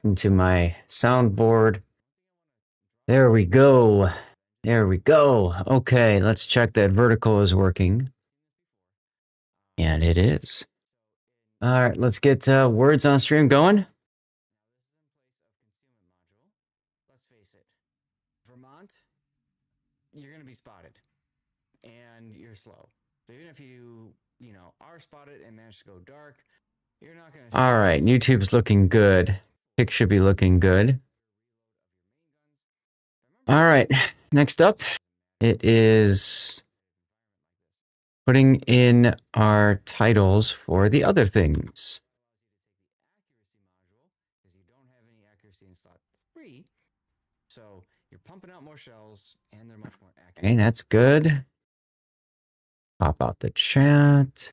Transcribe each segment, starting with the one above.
into my soundboard. There we go. There we go. Okay, let's check that vertical is working. And it is. All right, let's get words on stream going. Let's face it, Vermont, you're going to be spotted. And you're slow. So even if you are spotted and manage to go dark, you're not going to... All right, YouTube's looking good. Pick should be looking good. All right, next up, it is putting in our titles for the other things. So you're pumping out more shells, and they're much more accurate. Okay, that's good. Pop out the chat.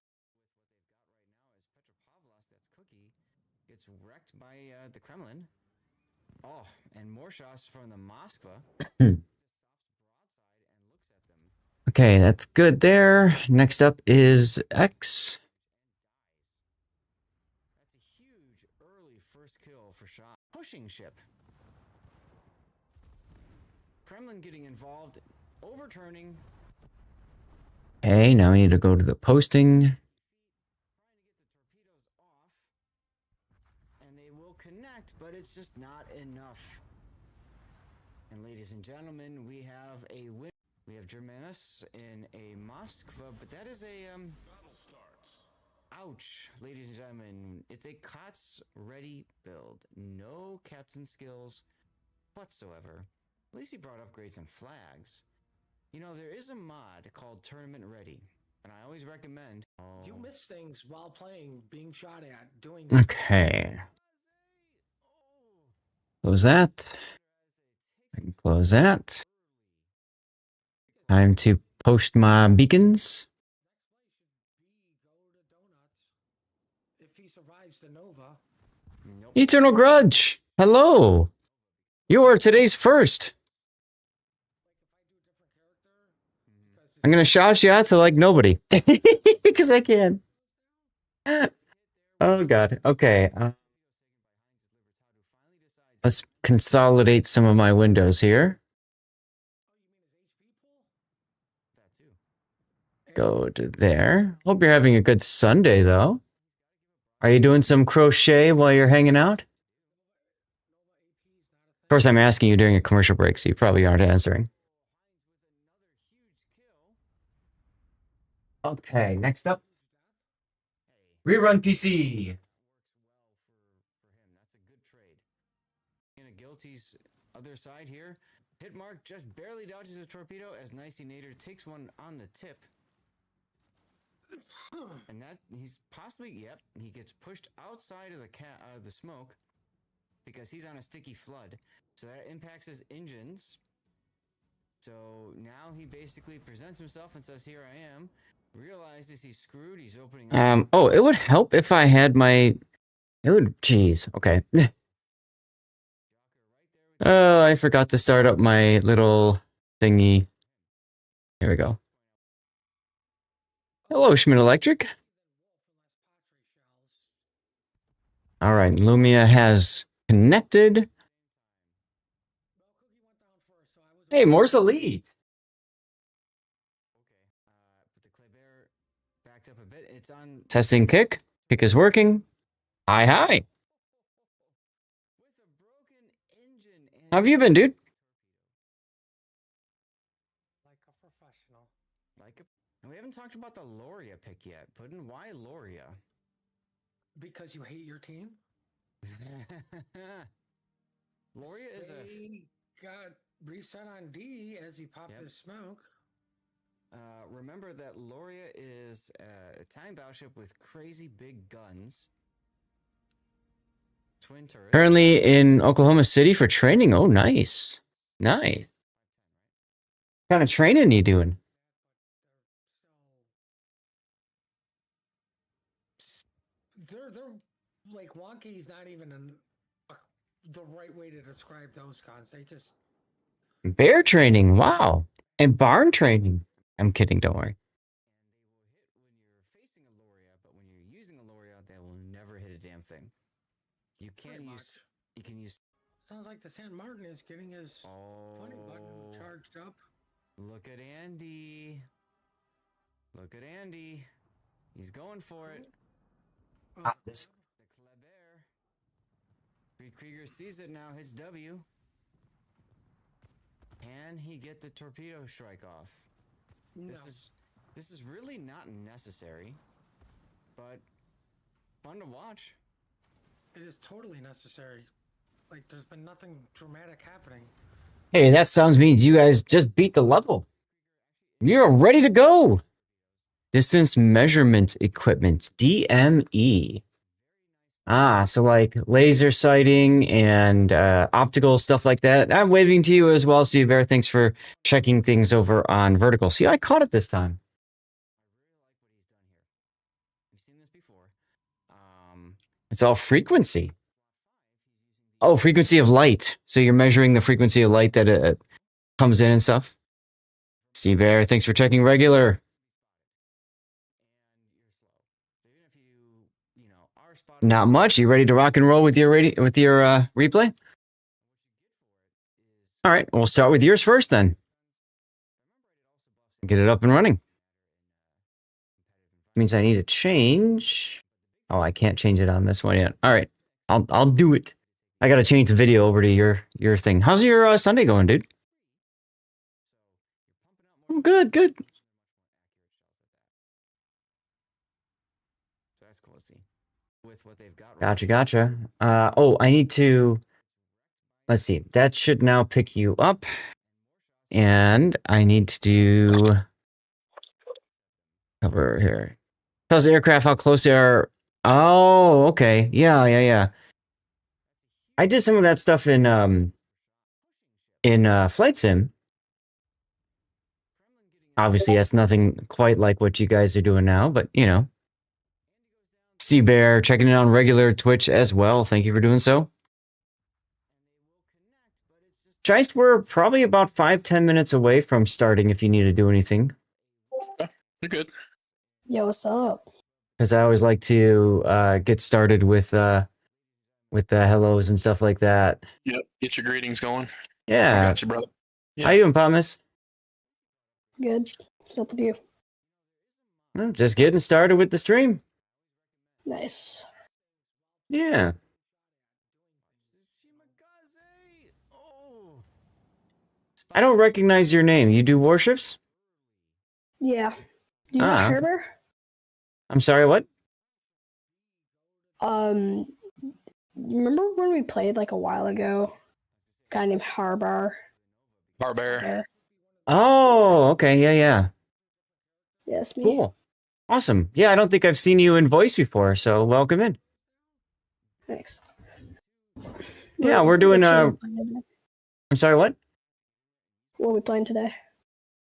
Gets wrecked by the Kremlin. Oh, and more shots from the Moskva. Okay, that's good there. Next up is X. That's a huge early first kill for shot. Pushing ship. Kremlin getting involved, overturning. Okay, now we need to go to the posting. And they will connect, but it's just not enough. And ladies and gentlemen, we have a win. We have Germanus in a Moskva, but that is a battle starts. Ouch, ladies and gentlemen, it's a COTS ready build. No captain skills whatsoever. At least he brought upgrades and flags. You know, there is a mod called Tournament Ready, and I always recommend... Oh. You miss things while playing, being shot at, doing... Okay. Close that. I can close that. Time to post my beacons. If he survives the Nova. Nope. Eternal Grudge! Hello! You are today's first! I'm gonna shout you out to like nobody. Because I can. Oh god. Okay. Let's consolidate some of my windows here. Go to there. Hope you're having a good Sunday, though. Are you doing some crochet while you're hanging out? Of course, I'm asking you during a commercial break, so you probably aren't answering. Okay, next up. Rerun PC. Guilty's other side here. Hitmark just barely dodges a torpedo as Nicey Nader takes one on the tip. And that he's possibly, yep, he gets pushed outside of the smoke because he's on a sticky flood. So that impacts his engines. So now he basically presents himself and says, "Here I am." Realizes he's screwed. He's opening up. Oh, it would help if I had my. It would. Jeez. Okay. Oh, I forgot to start up my little thingy. Here we go. Hello, Schmidt Electric. All right, Lumia has connected. Hey, Morse Elite. Backed up a bit. It's on testing kick. Kick is working. Hi, hi. How have you been, dude? Like a professional. We haven't talked about the Loria pick yet. Puddin', why Loria? Because you hate your team? Loria is They got reset on D as he popped his smoke. Remember that Loria is a Italian battleship with crazy big guns. Twin turret. Currently in Oklahoma City for training. Oh, nice. Nice. What kind of training you doing? They're like wonky is not even the right way to describe those guns. They just bear training. Wow. And barn training. I'm kidding. Don't worry. When you're facing a Loria, but when you're using a Loria, they will never hit a damn thing. You can Pretty use. much. You can use. Sounds like the San Martin is getting his funny button charged up. Look at Andy. Look at Andy. He's going for it. Oh, The Kleber. Krieger sees it now. Hits W. Can he get the torpedo strike off? no. This is really not necessary, but fun to watch. It is totally necessary. Like, there's been nothing dramatic happening. Hey, that sounds means you guys just beat the level. You're ready to go. Distance measurement equipment, DME. Ah, so like laser sighting and optical stuff like that. I'm waving to you as well, Seabear. Thanks for checking things over on vertical. See, I caught it this time. We've seen this before. It's all frequency. Oh, frequency of light. So you're measuring the frequency of light that comes in and stuff. Seabear, thanks for checking regular. Not much. You ready to rock and roll with your replay? All right, we'll start with yours first then. Get it up and running. Means I need to change. Oh, I can't change it on this one yet. All right, I'll do it. I gotta change the video over to your thing. How's your Sunday going, dude? Good, good. So that's cool to see. With what they've got. Gotcha. Oh, I need to. Let's see. That should now pick you up, and I need to do cover here. Tells the aircraft how close they are. Oh, okay. Yeah. I did some of that stuff in Flight Sim. Obviously, that's nothing quite like what you guys are doing now, but you know. Seabear checking in on regular Twitch as well. Thank you for doing so. Geist, we're probably about 5-10 minutes away from starting if you need to do anything. You're good. Yo, what's up? Because I always like to get started with the hellos and stuff like that. Yep. Get your greetings going. I Yeah. got you, brother. Yeah. How you doing, Thomas? Good. What's up with you? Just getting started with the stream. Nice. Yeah. I don't recognize your name. You do warships? Yeah. Do you know Ah. Herber? I'm sorry, what? Remember when we played like a while ago? Guy named Harbar. Barbear. There. Oh, okay. Yeah. Yes, me. Cool. Awesome. Yeah, I don't think I've seen you in voice before, so welcome in. Thanks. Yeah, we're doing What you playing today? I'm sorry, what? What are we playing today?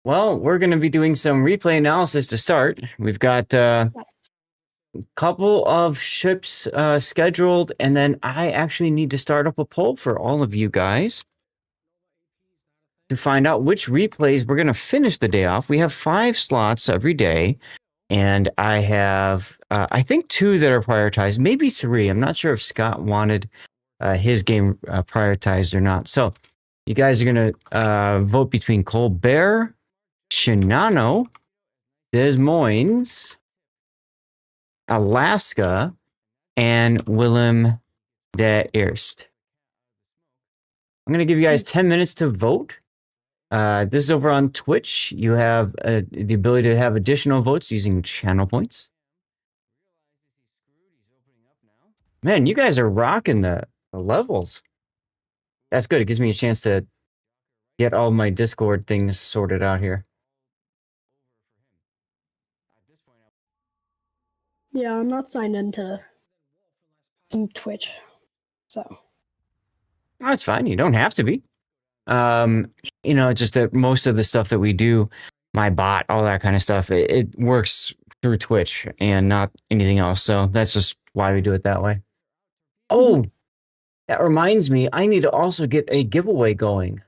Well, we're going to be doing some replay analysis to start. We've got a couple of ships scheduled, and then I actually need to start up a poll for all of you guys to find out which replays we're going to finish the day off. We have 5 slots every day, and I have, I think 2 that are prioritized, maybe 3. I'm not sure if Scott wanted his game prioritized or not. So you guys are going to vote between Colbert, Shinano, Des Moines, Alaska, and Willem de Eerst. I'm going to give you guys 10 minutes to vote. This is over on Twitch. You have the ability to have additional votes using channel points. Man, you guys are rocking the levels. That's good. It gives me a chance to get all my Discord things sorted out here. Yeah, I'm not signed into Twitch. So. Oh, it's fine. You don't have to be. You know, just that most of the stuff that we do, my bot, all that kind of stuff, it works through Twitch and not anything else. So that's just why we do it that way. Oh, that reminds me, I need to also get a giveaway going.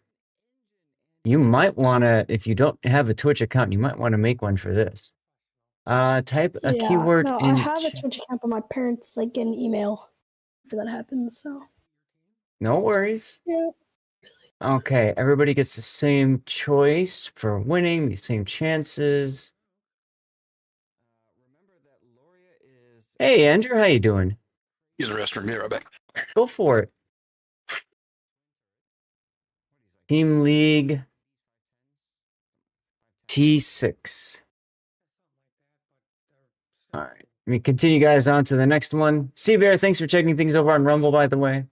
You might want to, if you don't have a Twitch account, you might want to make one for this. Type a keyword no, in I have a Twitch account, but my parents like get an email that happens. So No worries. yeah. Okay, everybody gets the same choice for winning, the same chances. Hey, Andrew, how you doing? Use the restroom. Be right back. Go for it. Team League T6. All right. Let me continue, guys, on to the next one. Bear, thanks for checking things over on Rumble, by the way.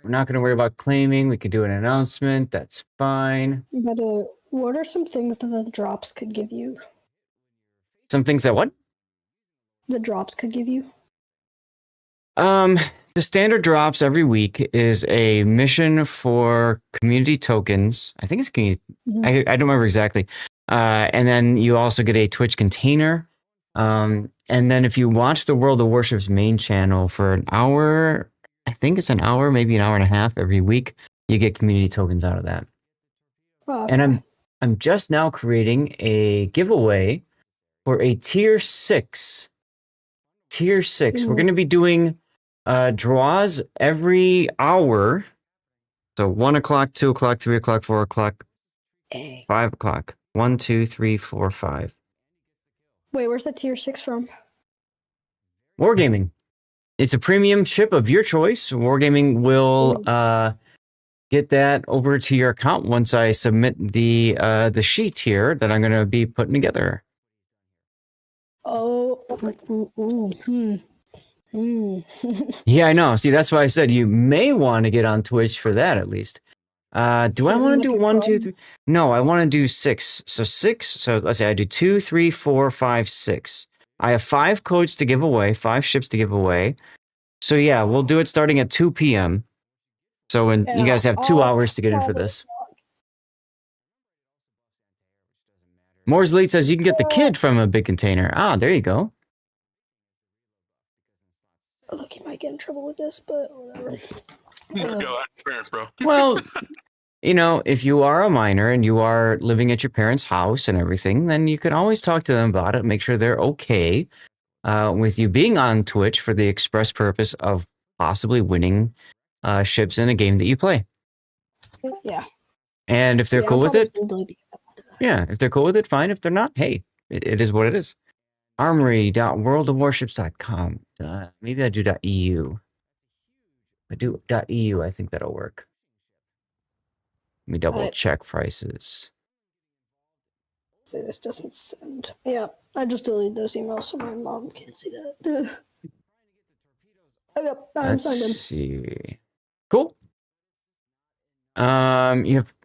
We're not going to worry about claiming. We could do an announcement. That's fine. But what are some things that the drops could give you? Some things that what? The drops could give you? The standard drops every week is a mission for community tokens. I think it's community. Mhm. I don't remember exactly. And then you also get a Twitch container. And then if you watch the World of Warships main channel for an hour, I think it's an hour, maybe an hour and a half every week, you get community tokens out of that. Oh, okay. And I'm just now creating a giveaway for a tier 6. Tier 6. We're Ooh. going to be doing draws every hour. So 1 o'clock, 2 o'clock, 3 o'clock, 4 o'clock, 5 o'clock. 1, 2, 3, 4, 5. Wait, where's the tier 6 from? Wargaming. It's a premium ship of your choice. Wargaming will get that over to your account once I submit the sheet here that I'm going to be putting together. Oh, Yeah, I know. See, that's why I said you may want to get on Twitch for that at least. Do I want to do 1, 2, 3? No, I want to do 6. So 6. So let's say I do 2, 3, 4, 5, 6. I have 5 codes to give away, 5 ships to give away. So yeah, we'll do it starting at 2 p.m. So when you guys have 2 hours to get in for this. Moore's Elite says you can get the kid from a big container. Ah, there you go. Look, he might get in trouble with this, but whatever. Go ahead, bro. Well, you know, if you are a minor and you are living at your parents' house and everything, then you can always talk to them about it, make sure they're okay with you being on Twitch for the express purpose of possibly winning ships in a game that you play. Yeah. And if they're Yeah, cool with it, probably yeah, if they're cool with it, fine. If they're not, hey, it is what it is. Armory.worldofwarships.com. Maybe I do .eu. I do .eu, I think that'll work. Let me double check prices. Hopefully this doesn't send. Yeah, I just deleted those emails so my mom can't see that. Okay, I'm Let's signed in. see. Cool.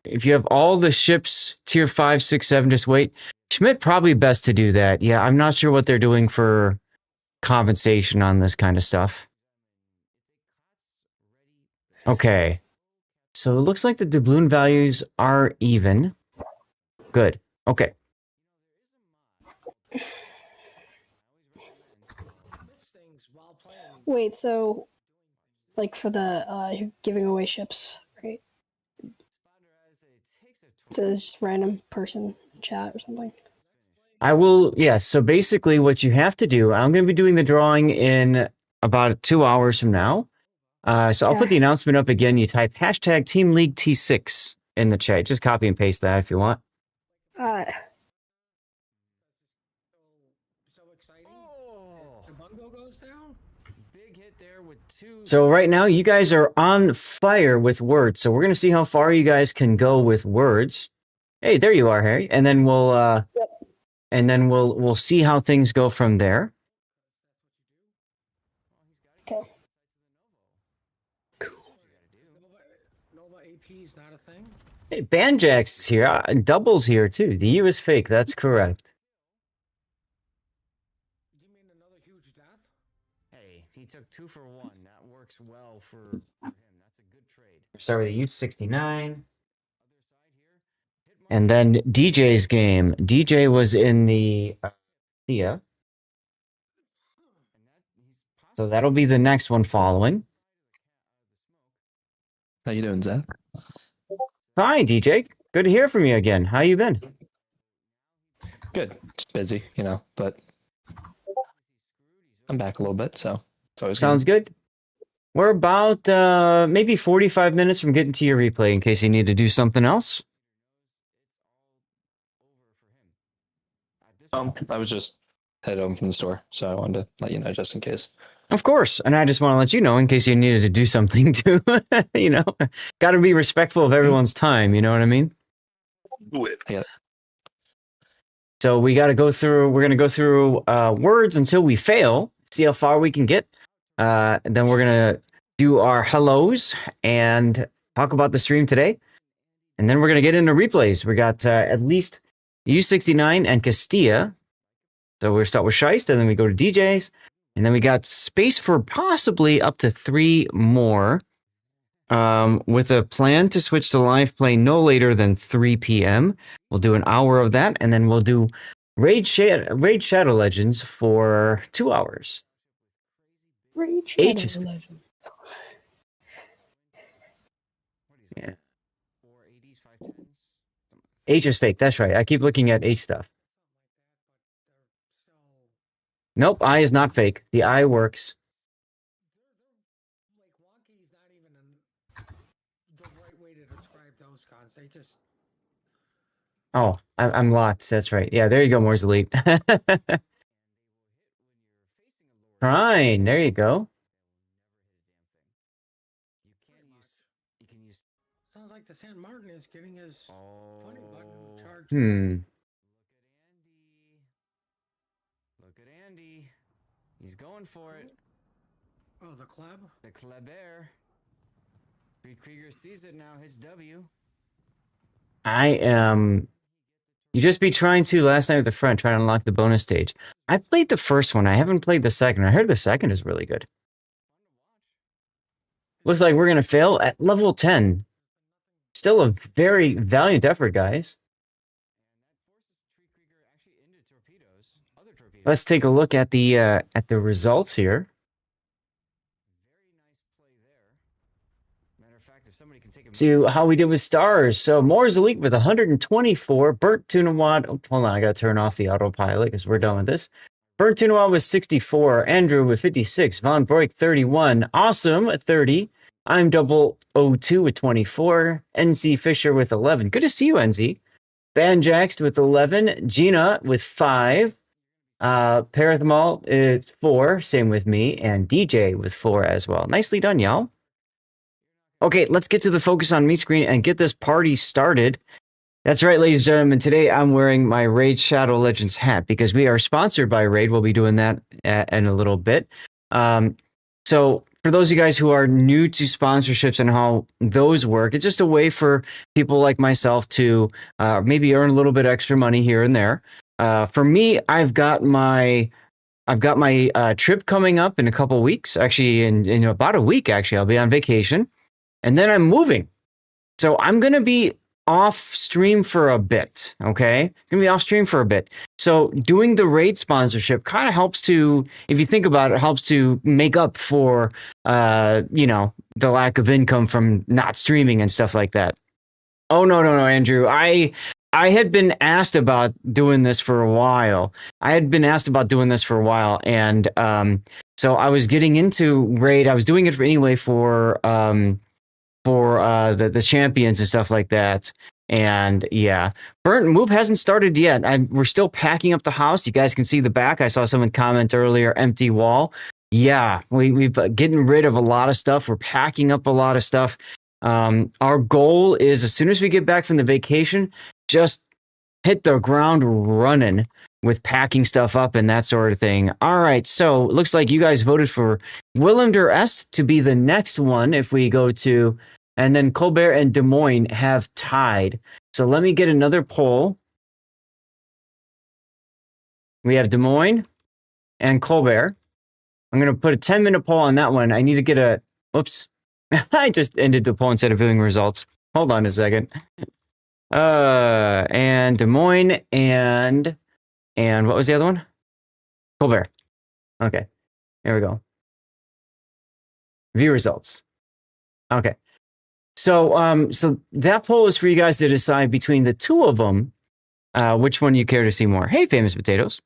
If you have all the ships tier 5, 6, 7, just wait. Schmidt, probably best to do that. Yeah, I'm not sure what they're doing for compensation on this kind of stuff. Okay. So it looks like the doubloon values are even. Good. Okay. Wait, so like for the giving away ships, right? So it's just random person chat or something. I will, yeah. So basically what you have to do, I'm going to be doing the drawing in about 2 hours from now. So I'll put the announcement up again. You type hashtag Team League T6 in the chat. Just copy and paste that if you want. So exciting. The bungo goes down. Big hit there with 2. So right now you guys are on fire with words. So we're going to see how far you guys can go with words. Hey, there you are, Harry. And then we'll we'll see how things go from there. Okay. Nova AP is not a thing. Hey, Banjax is here. Double's here too. The U is fake. That's correct. You mean another huge death? Hey, he took 2 for 1. That works well for him. That's a good trade. Start with the U69. And then DJ's game. DJ was in the Castilla. So that'll be the next one following. How you doing, Zath? Hi, DJ. Good to hear from you again. How you been? Good. Just busy, you know, but I'm back a little bit, so it's always Sounds good. We're about maybe 45 minutes from getting to your replay in case you need to do something else. I was just headed home from the store, so I wanted to let you know just in case. Of course. And I just want to let you know in case you needed to do something too. You know, got to be respectful of everyone's time. You know what I mean? Do it. Yeah. So we got to go through, we're going to go through words until we fail, see how far we can get. And then we're going to do our hellos and talk about the stream today. And then we're going to get into replays. We got at least U69 and Castilla. So we'll start with Scheist, and then we go to DJs. And then we got space for possibly up to 3 more. With a plan to switch to live play no later than 3 p.m. We'll do an hour of that, and then we'll do Raid Shadow Legends for 2 hours. Raid H Shadow is- Legends. Yeah. H is fake. That's right. I keep looking at H stuff. Nope, I is not fake. The I works. Like wonky is not even the right way to describe those cons. They just Oh, I'm locked. That's right. Yeah, there you go, Moore's Elite. Fine. There you go. sounds like the San Martin is getting his 20 button charge. Look at Andy. He's going for it. Oh, the club. The Kleber. Krieger sees it now. Hits W. I am. You just be trying to last night with the friend, trying to unlock the bonus stage. I played the first one. I haven't played the second. I heard the second is really good. Looks like we're going to fail at level 10. Still a very valiant effort, guys. Let's take a look at the results here. To how we did with stars. So Moore's Elite with 124. Burnt Tuna Wad. Oh, hold on, I gotta turn off the autopilot because we're done with this. Burnt Tuna Wad with 64. Andrew with 56. Von Broik 31. Awesome at 30. I'm double 02 with 24. NC Fisher with 11. Good to see you, NZ. Banjaxed with 11. Gina with 5. Parathmal is 4. Same with me. And DJ with 4 as well. Nicely done, y'all. Okay, let's get to the focus on me screen and get this party started. That's right, ladies and gentlemen. Today I'm wearing my Raid Shadow Legends hat because we are sponsored by Raid. We'll be doing that in a little bit. So for those of you guys who are new to sponsorships and how those work, it's just a way for people like myself to maybe earn a little bit extra money here and there. For me, I've got my trip coming up in a couple weeks. Actually, in about a week, actually, I'll be on vacation. And then I'm moving. So I'm going to be off stream for a bit. Okay. Going to be off stream for a bit. So doing the Raid sponsorship kind of helps to, if you think about it, helps to make up for, the lack of income from not streaming and stuff like that. Oh, no, Andrew. I had been asked about doing this for a while. And so I was getting into Raid. I was doing it for the champions and stuff like that. And yeah, Burnt Move hasn't started yet. We're still packing up the house. You guys can see the back. I saw someone comment earlier, empty wall. Yeah, we've getting rid of a lot of stuff. We're packing up a lot of stuff. Our goal is as soon as we get back from the vacation, just hit the ground running with packing stuff up and that sort of thing. All right, so it looks like you guys voted for Willem der Est to be the next one if we go to, and then Colbert and Des Moines have tied. So let me get another poll. We have Des Moines and Colbert. I'm going to put a 10-minute poll on that one. I need to get a, oops. I just ended the poll instead of viewing results. Hold on a second. And Des Moines and what was the other one? Colbert. Okay. There we go. View results. Okay. So that poll is for you guys to decide between the two of them, which one you care to see more. Hey, Famous Potatoes.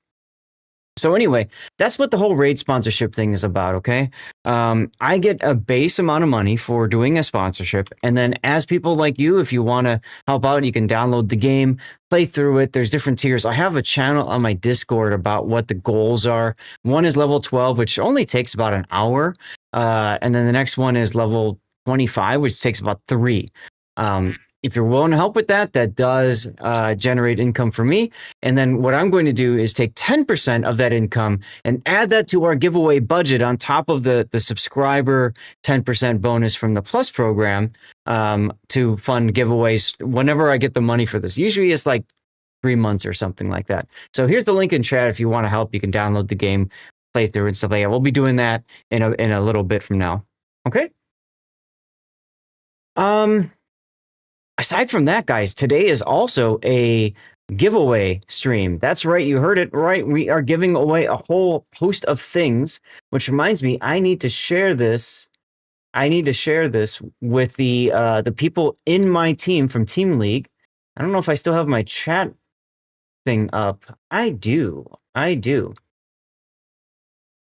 So anyway, that's what the whole raid sponsorship thing is about, okay? I get a base amount of money for doing a sponsorship, and then as people like you, if you want to help out, you can download the game, play through it. There's different tiers. I have a channel on my Discord about what the goals are. One is level 12, which only takes about an hour, and then the next one is level 25, which takes about 3. If you're willing to help with that, that does generate income for me. And then what I'm going to do is take 10% of that income and add that to our giveaway budget on top of the subscriber 10% bonus from the Plus program to fund giveaways whenever I get the money for this. Usually it's like 3 months or something like that. So here's the link in chat. If you want to help, you can download the game, play through and stuff like that. We'll be doing that in a little bit from now. Okay. Aside from that, guys, today is also a giveaway stream. That's right. You heard it right. We are giving away a whole host of things, which reminds me, I need to share this. I need to share this with the people in my team from Team League. I don't know if I still have my chat thing up. I do.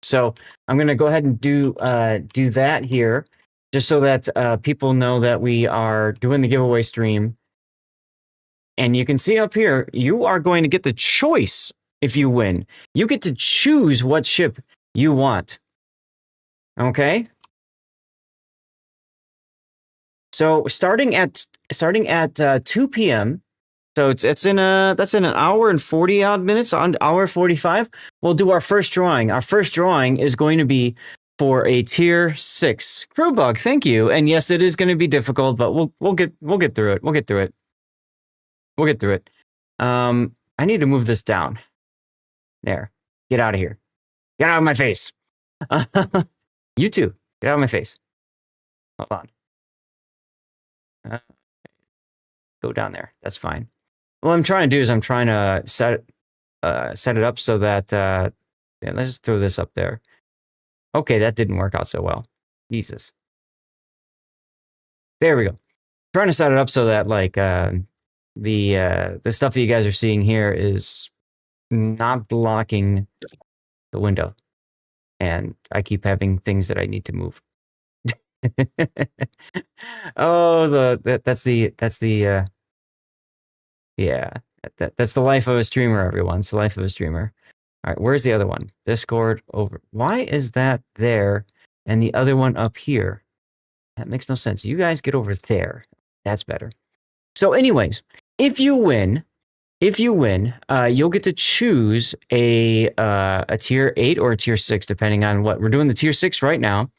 So I'm going to go ahead and do that here, just so that people know that we are doing the giveaway stream. And you can see up here, you are going to get the choice if you win. You get to choose what ship you want. Okay? So starting at 2 p.m., so that's in an hour and 40 odd minutes, on hour 45, we'll do our first drawing. Our first drawing is going to be for a tier 6 crew bug. Thank you. And yes, it is going to be difficult, but we'll get through it. We'll get through it. I need to move this down. There. Get out of here. Get out of my face. You too. Get out of my face. Hold on. Go down there. That's fine. What I'm trying to do is I'm trying to set it up so that yeah, let's just throw this up there. Okay, that didn't work out so well. Jesus. There we go. Trying to set it up so that like the stuff that you guys are seeing here is not blocking the window, and I keep having things that I need to move. Oh, that's the life of a streamer, everyone. It's the life of a streamer. All right, where's the other one? Discord over. Why is that there and the other one up here? That makes no sense. You guys get over there. That's better. So anyways, if you win, you'll get to choose a tier 8 or a tier 6, depending on what. We're doing the tier 6 right now.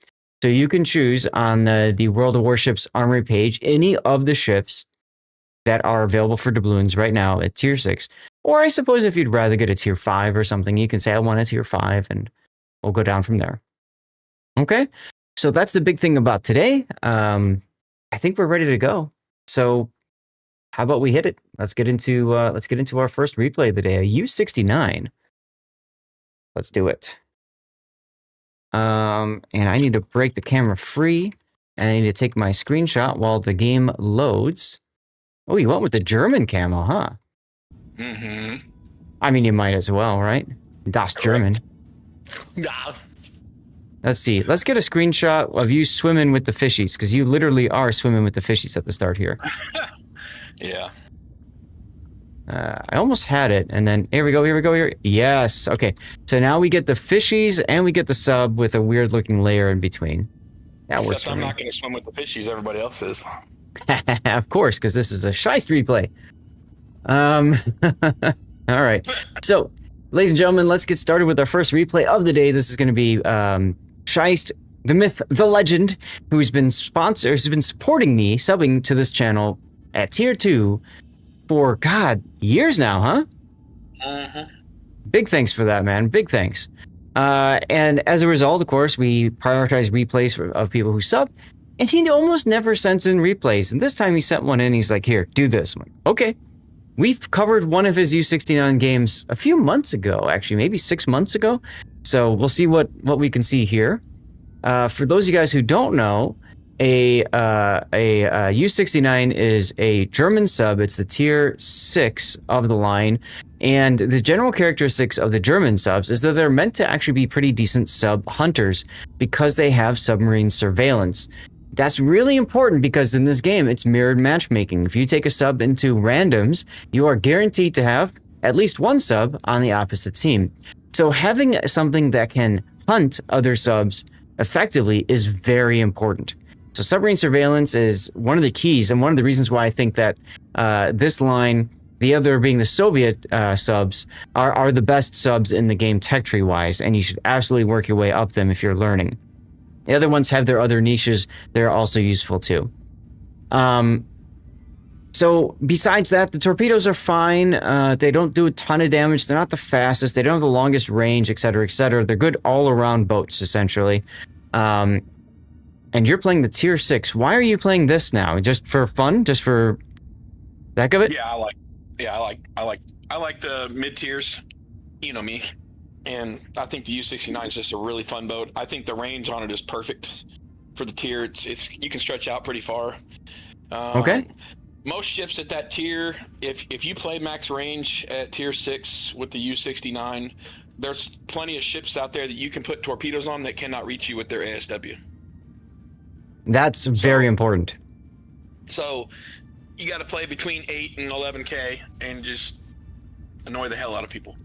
So you can choose on the World of Warships armory page any of the ships that are available for doubloons right now at tier 6. Or I suppose if you'd rather get a tier 5 or something, you can say I want a tier 5 and we'll go down from there. Okay? So that's the big thing about today. I think we're ready to go. So how about we hit it? Let's get into our first replay of the day, a U-69. Let's do it. And I need to break the camera free, and I need to take my screenshot while the game loads. Oh, you went with the German camo, huh? Mm-hmm. I mean, you might as well, right? Das German. Yeah. Let's see. Let's get a screenshot of you swimming with the fishies, because you literally are swimming with the fishies at the start here. Yeah. I almost had it, and then here we go. Yes. Okay. So now we get the fishies and we get the sub with a weird looking layer in between. That works Except for I'm me. not going to swim with the fishies. Everybody else is. Of course, because this is a Scheist replay. All right. So, ladies and gentlemen, let's get started with our first replay of the day. This is going to be Scheist, the myth, the legend, who's been supporting me, subbing to this channel at tier 2 for, God, years now, huh? Uh-huh. Big thanks for that, man. Big thanks. And as a result, of course, we prioritize replays of people who sub, and he almost never sends in replays. And this time he sent one in. He's like, here, do this. I'm like, okay. We've covered one of his U69 games a few months ago, actually, maybe 6 months ago. So we'll see what we can see here. For those of you guys who don't know, a U-69 is a German sub. It's the tier 6 of the line. And the general characteristics of the German subs is that they're meant to actually be pretty decent sub hunters because they have submarine surveillance. That's really important because in this game, it's mirrored matchmaking. If you take a sub into randoms, you are guaranteed to have at least one sub on the opposite team. So having something that can hunt other subs effectively is very important. So submarine surveillance is one of the keys and one of the reasons why I think that this line, the other being the Soviet subs, are the best subs in the game tech tree wise, and you should absolutely work your way up them if you're learning. The other ones have their other niches. They're also useful too. So besides that, the torpedoes are fine. They don't do a ton of damage. They're not the fastest. They don't have the longest range, etc., etc. They're good all-around boats, essentially. And you're playing the tier 6. Why are you playing this now? Just for fun? Just for the heck of it? Yeah, I like the mid tiers. You know me, and I think the U-69 is just a really fun boat. I think the range on it is perfect for the tier. It's you can stretch out pretty far. Okay. Most ships at that tier, if you play max range at tier 6 with the U-69, there's plenty of ships out there that you can put torpedoes on that cannot reach you with their ASW. That's very important. So you got to play between 8 and 11K and just annoy the hell out of people.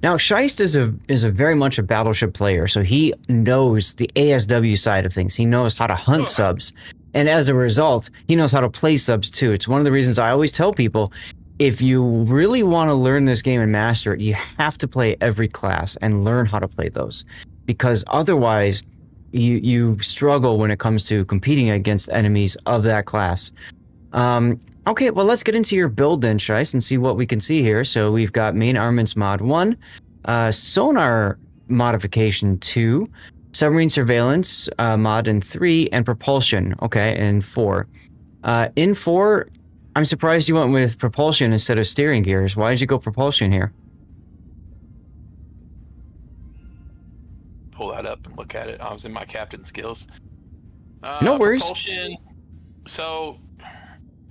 Now, Scheist is a very much a battleship player, so he knows the ASW side of things. He knows how to hunt subs. And as a result, he knows how to play subs too. It's one of the reasons I always tell people, if you really want to learn this game and master it, you have to play every class and learn how to play those. Because otherwise, you struggle when it comes to competing against enemies of that class. Okay, well, let's get into your build then, Scheist, and see what we can see here. So we've got main armaments mod 1, sonar modification 2, submarine surveillance mod in 3, and propulsion, okay, in 4. In 4, I'm surprised you went with propulsion instead of steering gears. Why did you go propulsion here? Pull that up and look at it. I was in my captain skills. No worries. Propulsion. So,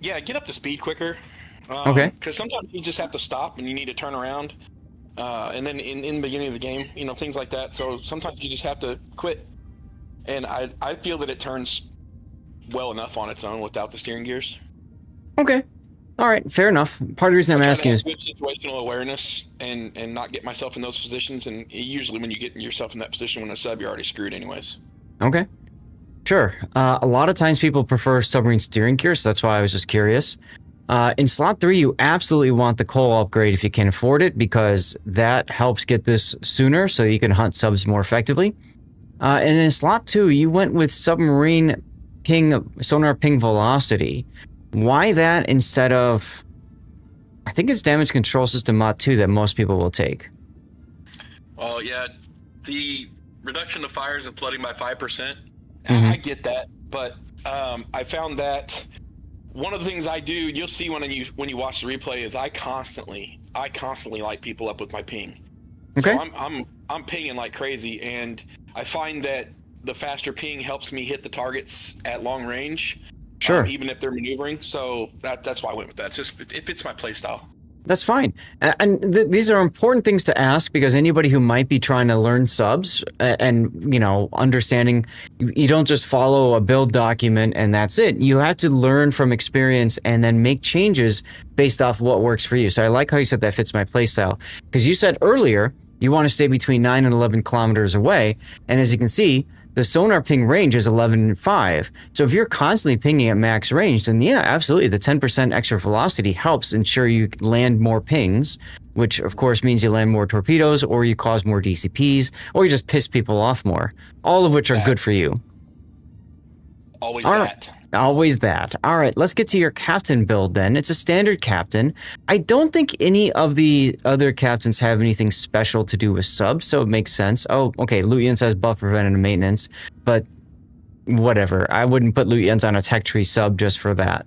yeah, get up to speed quicker. Okay. Because sometimes you just have to stop and you need to turn around. And then in the beginning of the game, you know, things like that. So sometimes you just have to quit. And I feel that it turns well enough on its own without the steering gears. Okay. All right, fair enough. Part of the reason I'm asking is good situational awareness and not get myself in those positions. And usually when you get yourself in that position when a sub, you're already screwed anyways. okay. Sure. A lot of times people prefer submarine steering gears, so that's why I was just curious. In slot 3, you absolutely want the coal upgrade if you can afford it, because that helps get this sooner so you can hunt subs more effectively. And in slot 2, you went with submarine sonar ping velocity. Why that instead of, I think it's damage control system mod 2 that most people will take? Well, yeah, the reduction of fires and flooding by 5%. Mhm. I get that, but I found that one of the things I do, you'll see when you watch the replay, is I constantly light people up with my ping. Okay. So I'm pinging like crazy, and I find that the faster ping helps me hit the targets at long range. Sure. Even if they're maneuvering. So that's why I went with that. It's just it fits my play style. That's fine. And these are important things to ask, because anybody who might be trying to learn subs and, you know, understanding, you don't just follow a build document and that's it. You have to learn from experience and then make changes based off what works for you. So I like how you said that fits my playstyle, because you said earlier you want to stay between 9 and 11 kilometers away. And as you can see, the sonar ping range is 11.5. So if you're constantly pinging at max range, then yeah, absolutely. The 10% extra velocity helps ensure you land more pings, which of course means you land more torpedoes, or you cause more DCPs, or you just piss people off more. All of which are good for you. Always All that. Always that. All right, let's get to your captain build then. It's a standard captain. I don't think any of the other captains have anything special to do with subs, so it makes sense. Oh, okay, Lutyens has buff preventative maintenance, but whatever. I wouldn't put Lutyens on a tech tree sub just for that.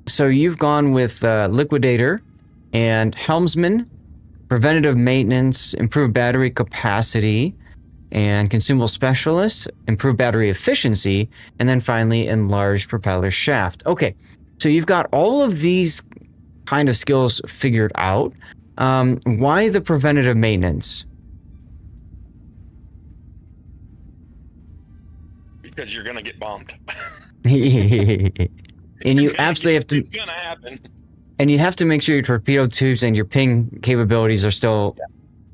So you've gone with Liquidator and Helmsman, preventative maintenance, improved battery capacity. and consumable specialist, improved battery efficiency, and then finally enlarged propeller shaft. Okay, so you've got all of these kind of skills figured out. Why the preventative maintenance? Because you're gonna get bombed. And you absolutely have to. It's gonna happen. And you have to make sure your torpedo tubes and your ping capabilities are still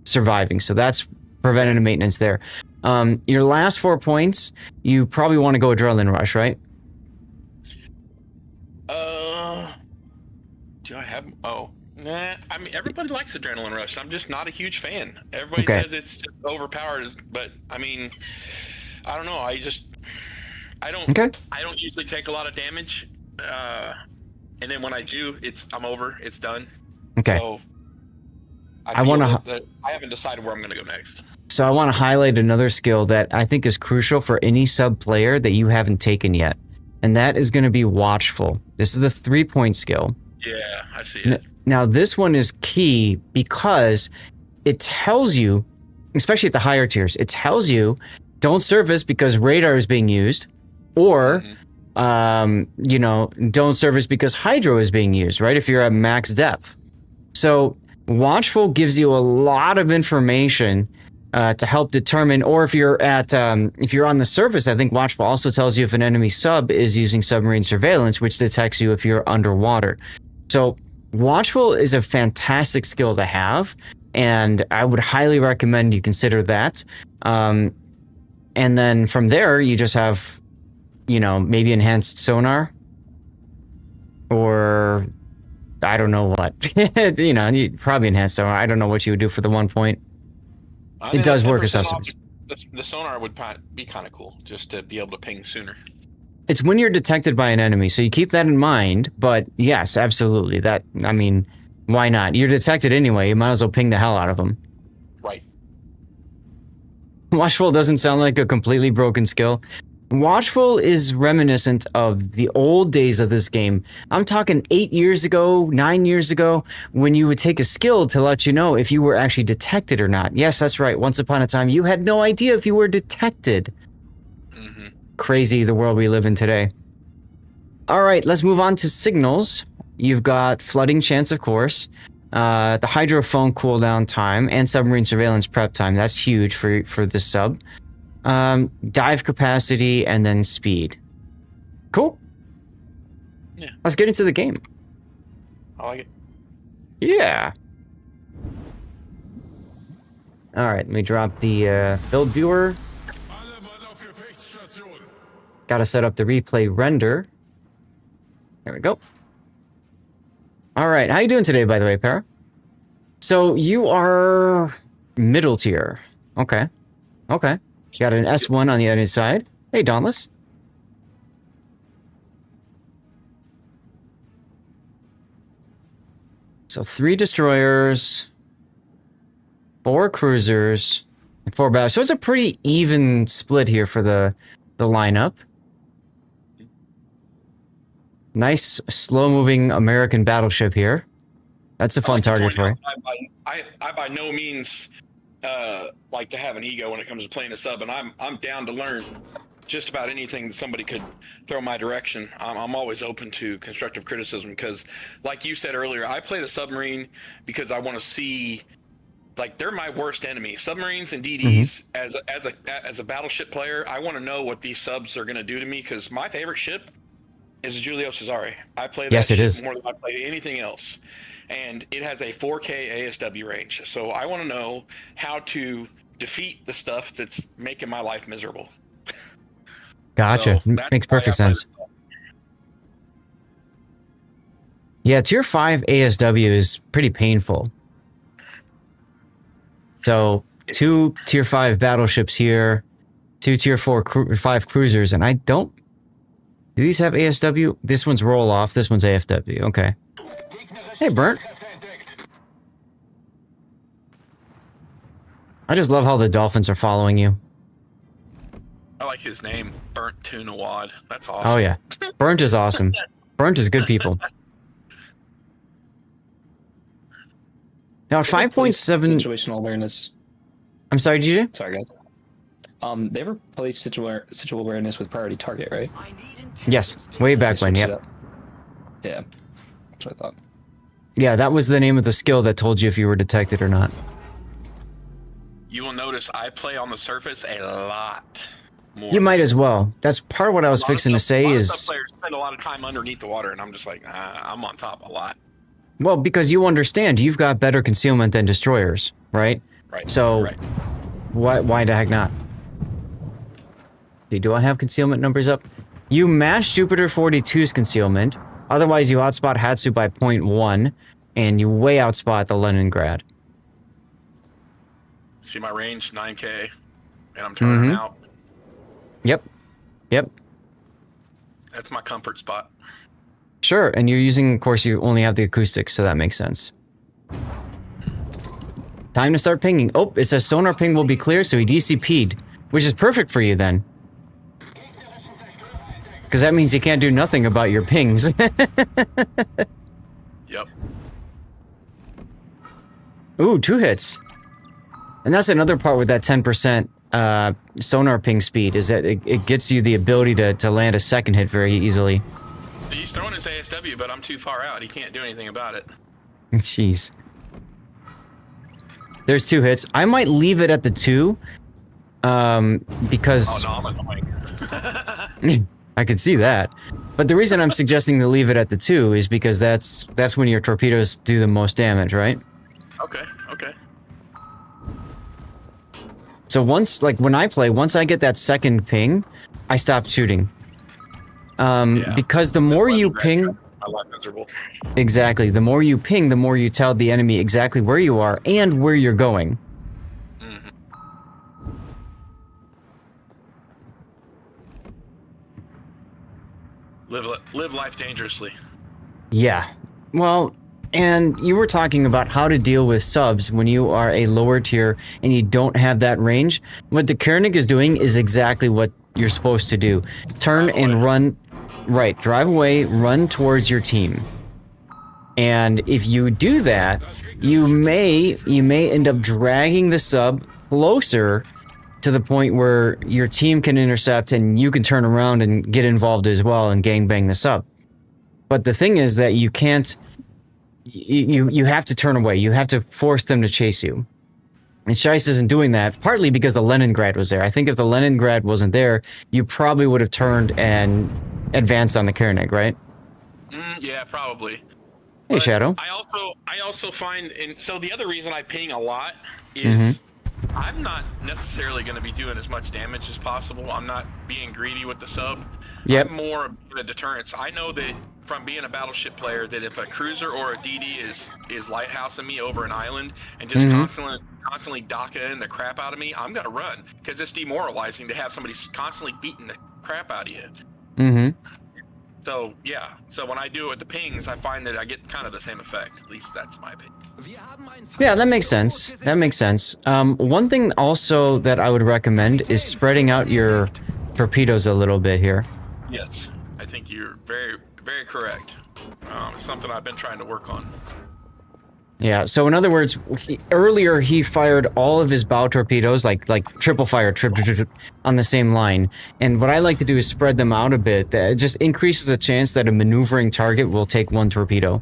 surviving. So that's preventative maintenance there. Your last 4 points, you probably want to go adrenaline rush, right? Do I have? Oh, nah. I mean, everybody likes adrenaline rush. I'm just not a huge fan. Everybody Okay. says it's just overpowered, but I mean, I don't know. I don't. Okay. I don't usually take a lot of damage. And then when I do, I'm over. It's done. Okay. So I haven't decided where I'm going to go next. So I want to highlight another skill that I think is crucial for any sub player that you haven't taken yet. And that is going to be watchful. This is the 3-point skill. Yeah, I see it. Now this one is key because it tells you, especially at the higher tiers, it tells you don't surface because radar is being used, or don't surface because hydro is being used, right? If you're at max depth. So watchful gives you a lot of information to help determine, or if you're on the surface, I think watchful also tells you if an enemy sub is using submarine surveillance, which detects you if you're underwater. So watchful is a fantastic skill to have, and I would highly recommend you consider that. And then from there, you just have, maybe enhanced sonar, or I don't know what. You probably enhanced sonar. I don't know what you would do for the 1 point. It does work as substance. The sonar would be kind of cool, just to be able to ping sooner. It's when you're detected by an enemy, so you keep that in mind. But yes, absolutely. Why not? You're detected anyway. You might as well ping the hell out of them. Right. Watchful doesn't sound like a completely broken skill. Watchful is reminiscent of the old days of this game. I'm talking 8 years ago, 9 years ago, when you would take a skill to let you know if you were actually detected or not. Yes, that's right. Once upon a time, you had no idea if you were detected. Mm-hmm. Crazy the world we live in today. All right, let's move on to signals. You've got flooding chance, of course, the hydrophone cooldown time, and submarine surveillance prep time. That's huge for this sub. Dive capacity, and then speed. Cool. Yeah. Let's get into the game. I like it. Yeah. All right, let me drop the build viewer. Got to set up the replay render. There we go. All right, how you doing today, by the way, Para? So you are middle tier. Okay. Okay. Got an S1 on the other side. Hey, Dauntless. So 3 destroyers, 4 cruisers, and 4 battles. So it's a pretty even split here for the lineup. Nice, slow-moving American battleship here. That's a fun target for you. I by no means like to have an ego when it comes to playing a sub, and I'm down to learn just about anything that somebody could throw my direction. I'm always open to constructive criticism because, like you said earlier, I play the submarine because I want to see, like, they're my worst enemy. Submarines and DDs, as a battleship player, I want to know what these subs are going to do to me because my favorite ship is Giulio Cesare. I play that ship more than I play anything else. And it has a 4K ASW range. So I want to know how to defeat the stuff that's making my life miserable. Gotcha. So makes perfect sense. Yeah, Tier 5 ASW is pretty painful. So 2 Tier 5 battleships here, 2 Tier 5 cruisers, and I don't... Do these have ASW? This one's roll off, this one's AFW. Okay. Hey, Burnt. I just love how the dolphins are following you. I like his name, Burnt Tuna Wad. That's awesome. Oh, yeah. Burnt is awesome. Burnt is good people. Now, 5.7... Situational awareness. I'm sorry, did you? Sorry, guys. They replaced situal awareness with priority target, right? Yes, way back when. Switched it Yep. up. Yeah, that's what I thought. Yeah, that was the name of the skill that told you if you were detected or not. You will notice I play on the surface a lot more. You might as well. That's part of what I was fixing to say is... players spend a lot of time underneath the water, and I'm just like, I'm on top a lot. Well, because you understand, you've got better concealment than destroyers, right? Right. So, right. why the heck not? See, do I have concealment numbers up? You match Jupiter 42's concealment. Otherwise, you outspot Hatsu by 0.1, and you way outspot the Leningrad. See my range, 9K, and I'm turning out. Yep. Yep. That's my comfort spot. Sure, and you're using, of course, you only have the acoustics, so that makes sense. Time to start pinging. Oh, it says sonar ping will be clear, so he DCP'd, which is perfect for you then. Because that means you can't do nothing about your pings. Yep. Ooh, 2 hits. And that's another part with that 10% sonar ping speed, is that it gets you the ability to land a second hit very easily. He's throwing his ASW, but I'm too far out. He can't do anything about it. Jeez. There's 2 hits. I might leave it at the 2, because... Oh, no, I'm annoying. I could see that. But the reason I'm suggesting to leave it at the 2 is because that's when your torpedoes do the most damage, right? Okay, okay. So once, like when I play, once I get that second ping, I stop shooting. Yeah. Because the more you ping... My life miserable. Exactly. The more you ping, the more you tell the enemy exactly where you are and where you're going. Live life dangerously. Yeah. Well, and you were talking about how to deal with subs when you are a lower tier and you don't have that range. What the Koenig is doing is exactly what you're supposed to do. Turn and run... Right, drive away, run towards your team. And if you do that, you may end up dragging the sub closer to the point where your team can intercept and you can turn around and get involved as well and gangbang the sub. But the thing is that you can't... You have to turn away. You have to force them to chase you. And Scheisse isn't doing that, partly because the Leningrad was there. I think if the Leningrad wasn't there, you probably would have turned and advanced on the Koenig, right? Yeah, probably. Hey, But Shadow. I also find, and so the other reason I ping a lot is I'm not necessarily going to be doing as much damage as possible. I'm not being greedy with the sub. Yep. I'm more the deterrence. I know that from being a battleship player that if a cruiser or a DD is lighthousing me over an island and just constantly docking the crap out of me, I'm going to run because it's demoralizing to have somebody constantly beating the crap out of you. So, yeah. So when I do it with the pings, I find that I get kind of the same effect. At least that's my opinion. Yeah, that makes sense. That makes sense. One thing also that I would recommend is spreading out your torpedoes a little bit here. Yes. I think you're very, very correct. It's something I've been trying to work on. Yeah, so in other words, earlier he fired all of his bow torpedoes, like triple fire, trip, on the same line. And what I like to do is spread them out a bit. That just increases the chance that a maneuvering target will take 1 torpedo.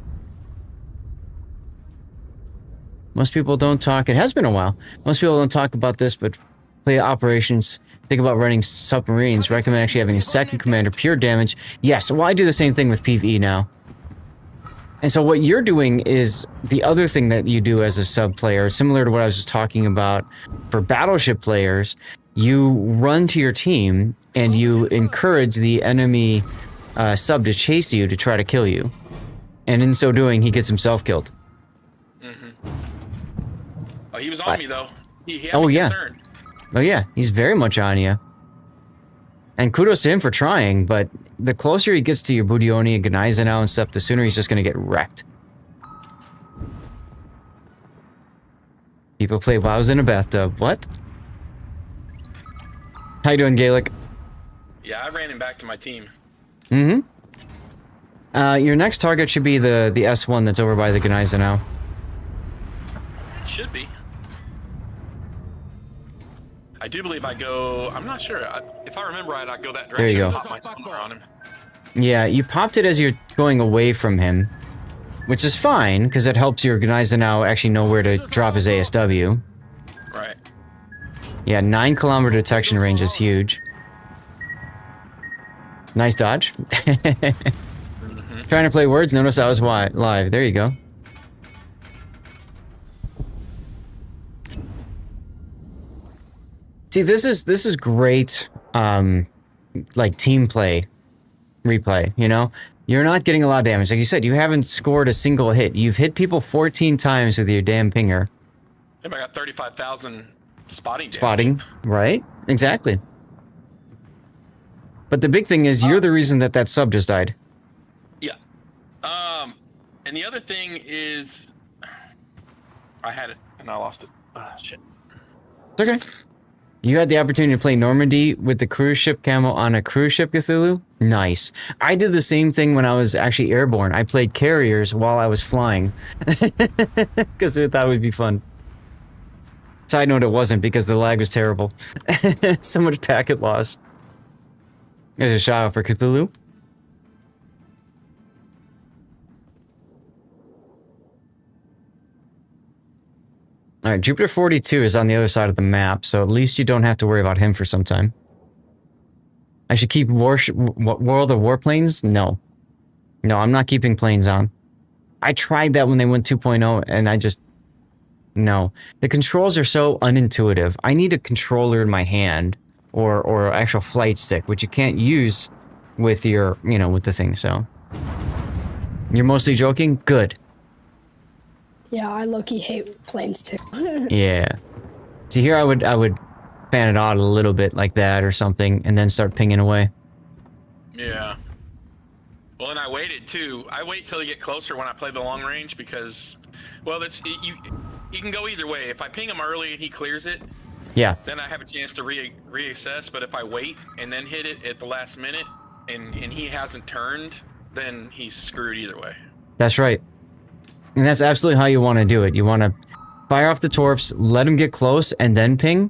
Most people don't talk, it has been a while. Most people don't talk about this, but play operations, think about running submarines, recommend actually having a second commander, pure damage. Yes, well I do the same thing with PvE now. And so what you're doing is the other thing that you do as a sub player, similar to what I was just talking about for battleship players, you run to your team and you encourage the enemy sub to chase you to try to kill you. And in so doing, he gets himself killed. Oh, he was on me though. He had Oh, me yeah. concerned. Oh yeah, he's very much on you. And kudos to him for trying, but the closer he gets to your Budioni and Gneisenau and stuff, the sooner he's just gonna get wrecked. People play WoWs in a bathtub. What? How you doing, Gaelic? Yeah, I ran him back to my team. Your next target should be the S1 that's over by the Gneisenau. Should be. I do believe I go. I'm not sure. If I remember right, I go that direction. There you go. and pop my somewhere on him. Yeah, you popped it as you're going away from him, which is fine, because it helps your guys to now actually know where to drop his ASW. Right. Yeah, 9-kilometer detection range is huge. Nice dodge. Trying to play words, notice I was live. There you go. See, this is great, like team play replay, you know? You're not getting a lot of damage. Like you said, you haven't scored a single hit. You've hit people 14 times with your damn pinger. I got 35,000 spotting damage. Spotting, right? Exactly. But the big thing is, you're the reason that sub just died. Yeah. And the other thing is, I had it and I lost it. Shit. It's okay. You had the opportunity to play Normandy with the cruise ship camo on a cruise ship, Cthulhu? Nice. I did the same thing when I was actually airborne. I played carriers while I was flying. Because I thought it would be fun. Side note, it wasn't, because the lag was terrible. So much packet loss. There's a shout out for Cthulhu. Alright, Jupiter 42 is on the other side of the map, so at least you don't have to worry about him for some time. I should keep World of Warplanes? No. No, I'm not keeping planes on. I tried that when they went 2.0, and I just... No. The controls are so unintuitive. I need a controller in my hand, or actual flight stick, which you can't use with your, you know, with the thing, so... You're mostly joking? Good. Yeah, I low-key hate planes too. Yeah. See, here I would fan it out a little bit like that or something, and then start pinging away. Yeah. Well, and I waited too. I wait till you get closer when I play the long range because, well, you can go either way. If I ping him early and he clears it, Yeah. then I have a chance to reassess. But if I wait and then hit it at the last minute and he hasn't turned, then he's screwed either way. That's right. And that's absolutely how you want to do it. You want to fire off the torps, let him get close, and then ping.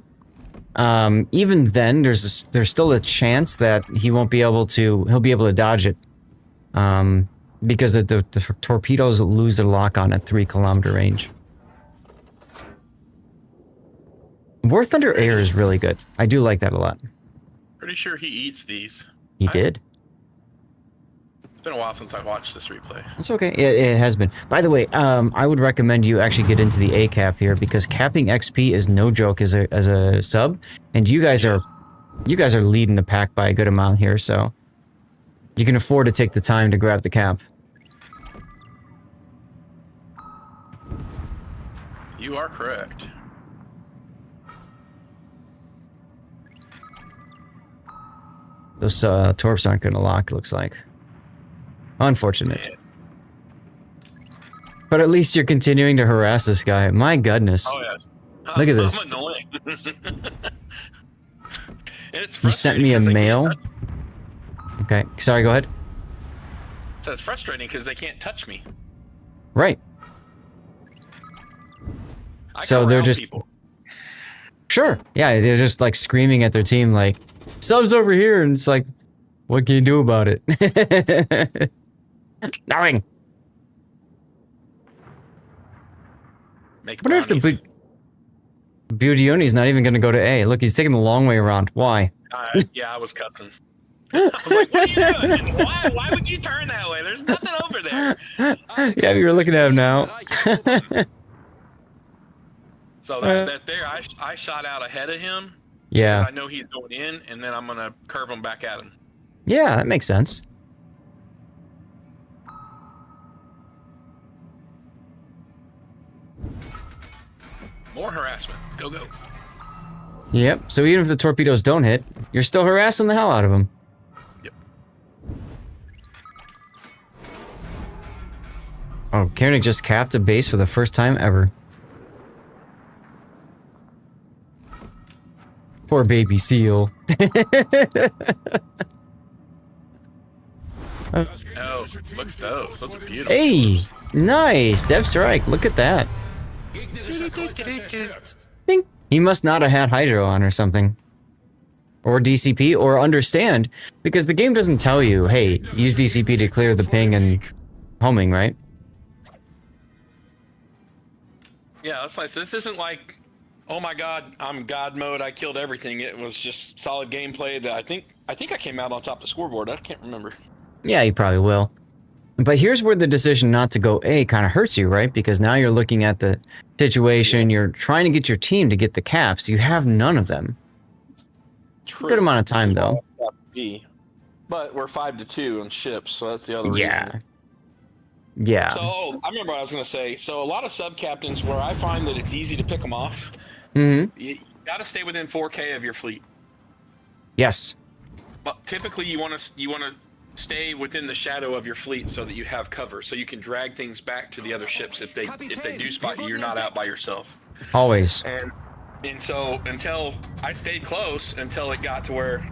Even then, there's still a chance that he'll be able to dodge it. Because the torpedoes lose their lock-on at 3-kilometer range. War Thunder Air is really good. I do like that a lot. Pretty sure he eats these. He did. It's been a while since I watched this replay. It's okay. It has been. By the way, I would recommend you actually get into the A cap here because capping XP is no joke as a sub, and you guys are leading the pack by a good amount here, so you can afford to take the time to grab the cap. You are correct. Those torps aren't going to lock, looks like. Unfortunate. Man. But at least you're continuing to harass this guy. My goodness. Oh, yes. Look at this. I'm annoying. And it's You sent me a mail? Okay. Sorry, go ahead. So it's frustrating because they can't touch me. Right. So they're just... People. Sure. Yeah, they're just like screaming at their team like, sub's over here, and it's like, what can you do about it? Nothing. Make I wonder if the Budioni's not even going to go to A. Look, he's taking the long way around. Why? Yeah, I was cussing. I was like, what are you doing? Why would you turn that way? There's nothing over there. Yeah, you're looking at him now. So that there, I shot out ahead of him. Yeah. I know he's going in, and then I'm going to curve him back at him. Yeah, that makes sense. More harassment. Go, go. Yep, so even if the torpedoes don't hit, you're still harassing the hell out of them. Yep. Oh, Koenig just capped a base for the first time ever. Poor baby seal. Oh, look at those. Those are beautiful. Hey, nice. Dev Strike, look at that. Bing. He must not have had Hydro on or something. Or DCP, or understand, because the game doesn't tell you, hey, use DCP to clear the ping and homing, right? Yeah, that's nice. This isn't like, oh my god, I'm God mode, I killed everything. It was just solid gameplay that I think I came out on top of the scoreboard. I can't remember. Yeah, you probably will. But here's where the decision not to go A kind of hurts you, right? Because now you're looking at the situation, you're trying to get your team to get the caps. You have none of them. True. Good amount of time, though. But we're 5-2 on ships, so that's the other reason. Yeah. So, I remember what I was going to say. So, a lot of sub-captains, where I find that it's easy to pick them off, you got to stay within 4K of your fleet. Yes. But typically, you want to stay within the shadow of your fleet so that you have cover, so you can drag things back to the other ships if they do spot you. You're not out by yourself. Always. And so until I stayed close until it got to where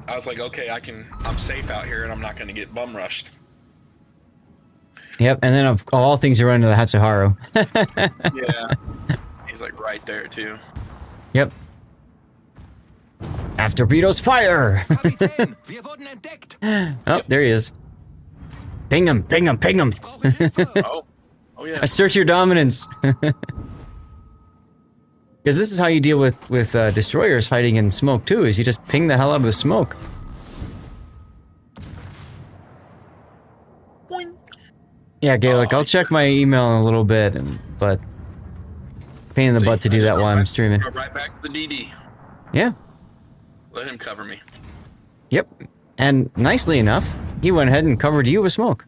I was like, okay, I'm safe out here and I'm not going to get bum rushed. Yep, and then of all things, you run into the Hatsuharu. Yeah, he's like right there too. Yep. After torpedoes, fire! Oh, there he is. Ping him, ping him, ping him. Oh yeah. Assert your dominance. Because this is how you deal with destroyers hiding in smoke too, is you just ping the hell out of the smoke. Boing. Yeah, Gaelic, I'll check my email in a little bit, but pain in the butt to do that while I'm streaming. Go right back to the DD. Yeah. Let him cover me. Yep. And nicely enough, he went ahead and covered you with smoke.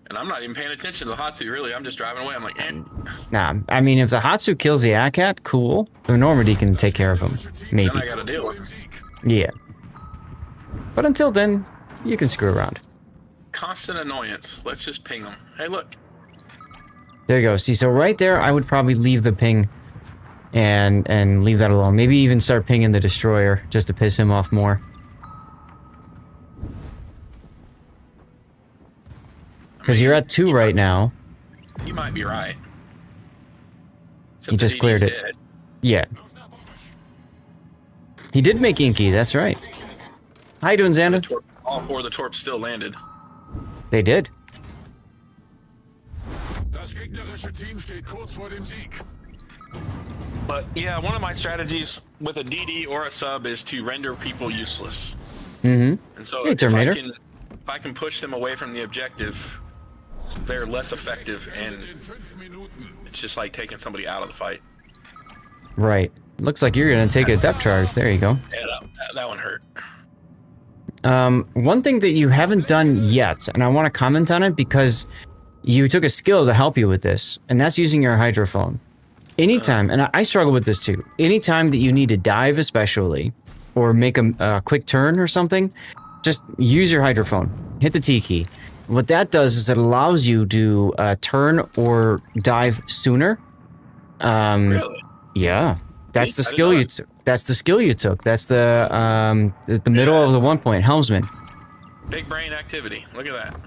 And I'm not even paying attention to the Hatsu, really. I'm just driving away. I'm like, eh. Nah, I mean, if the Hatsu kills the ACAT, cool. The Normandy can take care of him. Maybe. Then I gotta deal with it. Yeah. But until then, you can screw around. Constant annoyance. Let's just ping them. Hey, look. There you go. See, so right there, I would probably leave the ping and leave that alone. Maybe even start pinging the destroyer just to piss him off more. Because you're at 2 right now. You might be right. Except He just the cleared DD's it. dead. Yeah. He did make Inky, that's right. How you doing, Xander? All 4 of the torps still landed. They did. But yeah, one of my strategies with a DD or a sub is to render people useless. Mm-hmm. And so Hey, Terminator. if I can push them away from the objective, they're less effective, and it's just like taking somebody out of the fight. Right. Looks like you're gonna take a depth charge. There you go. Yeah, that one hurt. One thing that you haven't done yet, and I want to comment on it because you took a skill to help you with this, and that's using your hydrophone. Anytime, and I struggle with this too, anytime that you need to dive especially, or make a quick turn or something, just use your hydrophone. Hit the T key. What that does is it allows you to turn or dive sooner. Really? Yeah. That's the skill you took. That's the skill you took. That's the middle of the 1 point, helmsman. Big brain activity. Look at that.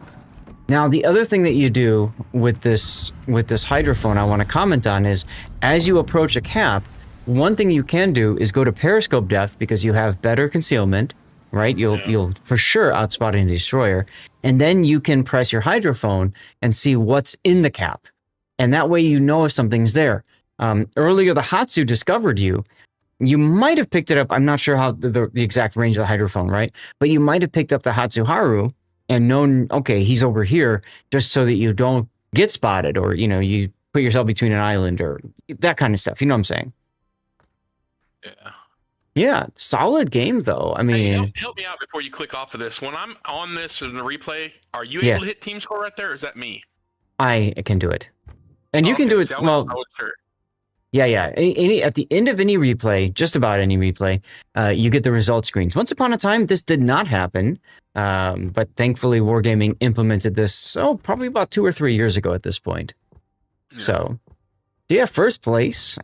Now, the other thing that you do with this hydrophone I want to comment on is, as you approach a cap, one thing you can do is go to periscope depth because you have better concealment, right? You'll for sure outspot a destroyer, and then you can press your hydrophone and see what's in the cap, and that way you know if something's there. Earlier, the Hatsu discovered you. You might have picked it up. I'm not sure how the exact range of the hydrophone, right? But you might have picked up the Hatsuharu and known, okay, he's over here, just so that you don't get spotted, or, you know, you put yourself between an island or that kind of stuff. You know what I'm saying? Yeah. Yeah, solid game though. I mean, hey, help me out before you click off of this. When I'm on this in the replay, are you Yeah. able to hit team score right there, or is that me? I can do it, and you can do it. See, I Well, wasn't sure. yeah. Any at the end of any replay, just about any replay, you get the result screens. Once upon a time, this did not happen, but thankfully, Wargaming implemented this. Probably about 2 or 3 years ago at this point. Yeah. So, yeah, first place.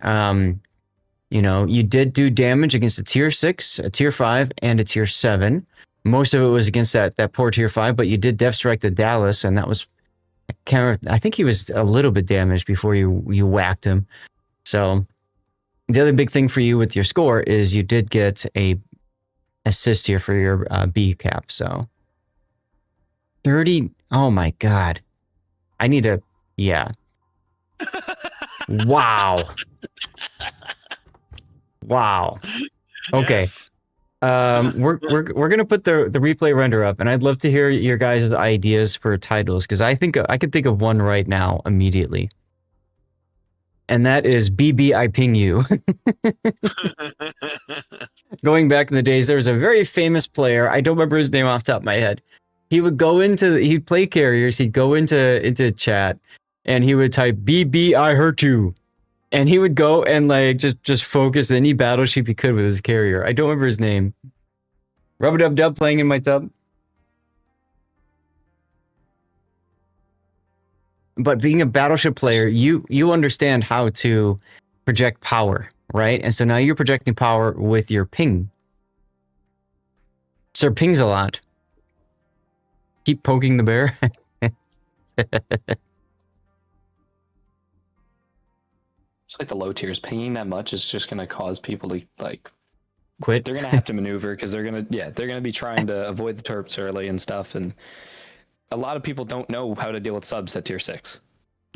You know, you did do damage against a tier 6, a tier 5, and a tier 7. Most of it was against that poor tier 5, but you did def strike the Dallas, and that was I think he was a little bit damaged before you whacked him. So the other big thing for you with your score is you did get a assist here for your B cap. So 30. Oh my God. I need to. Yeah. Wow. Wow. Okay. Yes. We're gonna put the replay render up, and I'd love to hear your guys' ideas for titles because I think I could think of one right now immediately, and that is BB I Ping You. Going back in the days, there was a very famous player. I don't remember his name off the top of my head. He would go he'd play carriers. He'd go into chat, and he would type BB I hurt you. And he would go and like just focus any battleship he could with his carrier. I don't remember his name. Rub-a-dub-dub playing in my tub. But being a battleship player, you understand how to project power, right? And so now you're projecting power with your ping. Sir pings a lot. Keep poking the bear. It's like the low tiers. Pinging that much is just going to cause people to like Quit. They're going to have to maneuver because they're going to be trying to avoid the turps early and stuff. And a lot of people don't know how to deal with subs at tier 6.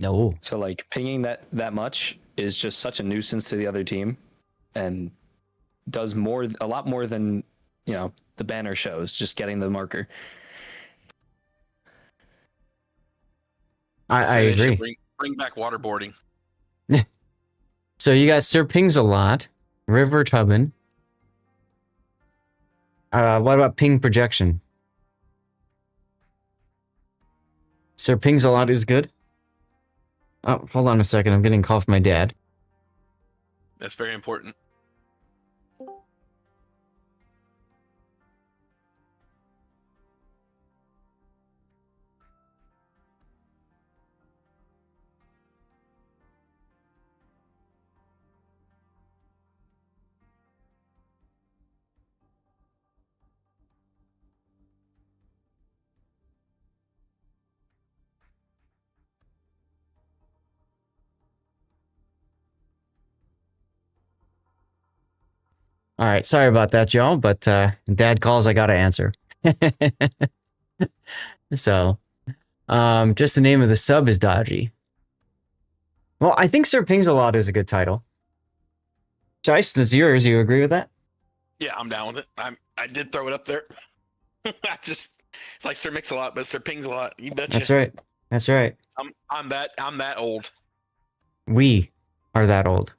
No. So like pinging that much is just such a nuisance to the other team, and does a lot more than the banner shows. Just getting the marker. I agree. Bring back waterboarding. So you got Sir Pings a lot, River Tubbin. What about ping projection? Sir Pings a lot is good. Oh, hold on a second. I'm getting a call from my dad. That's very important. All right, sorry about that, y'all, but dad calls, I gotta answer. So, just the name of the sub is dodgy. Well, I think Sir Pings a lot is a good title. Shice, it's yours. You agree with that? Yeah, I'm down with it. I did throw it up there. I just like Sir Mix a lot, but Sir Pings a lot. You betcha. That's right. That's right. I'm that old. We are that old.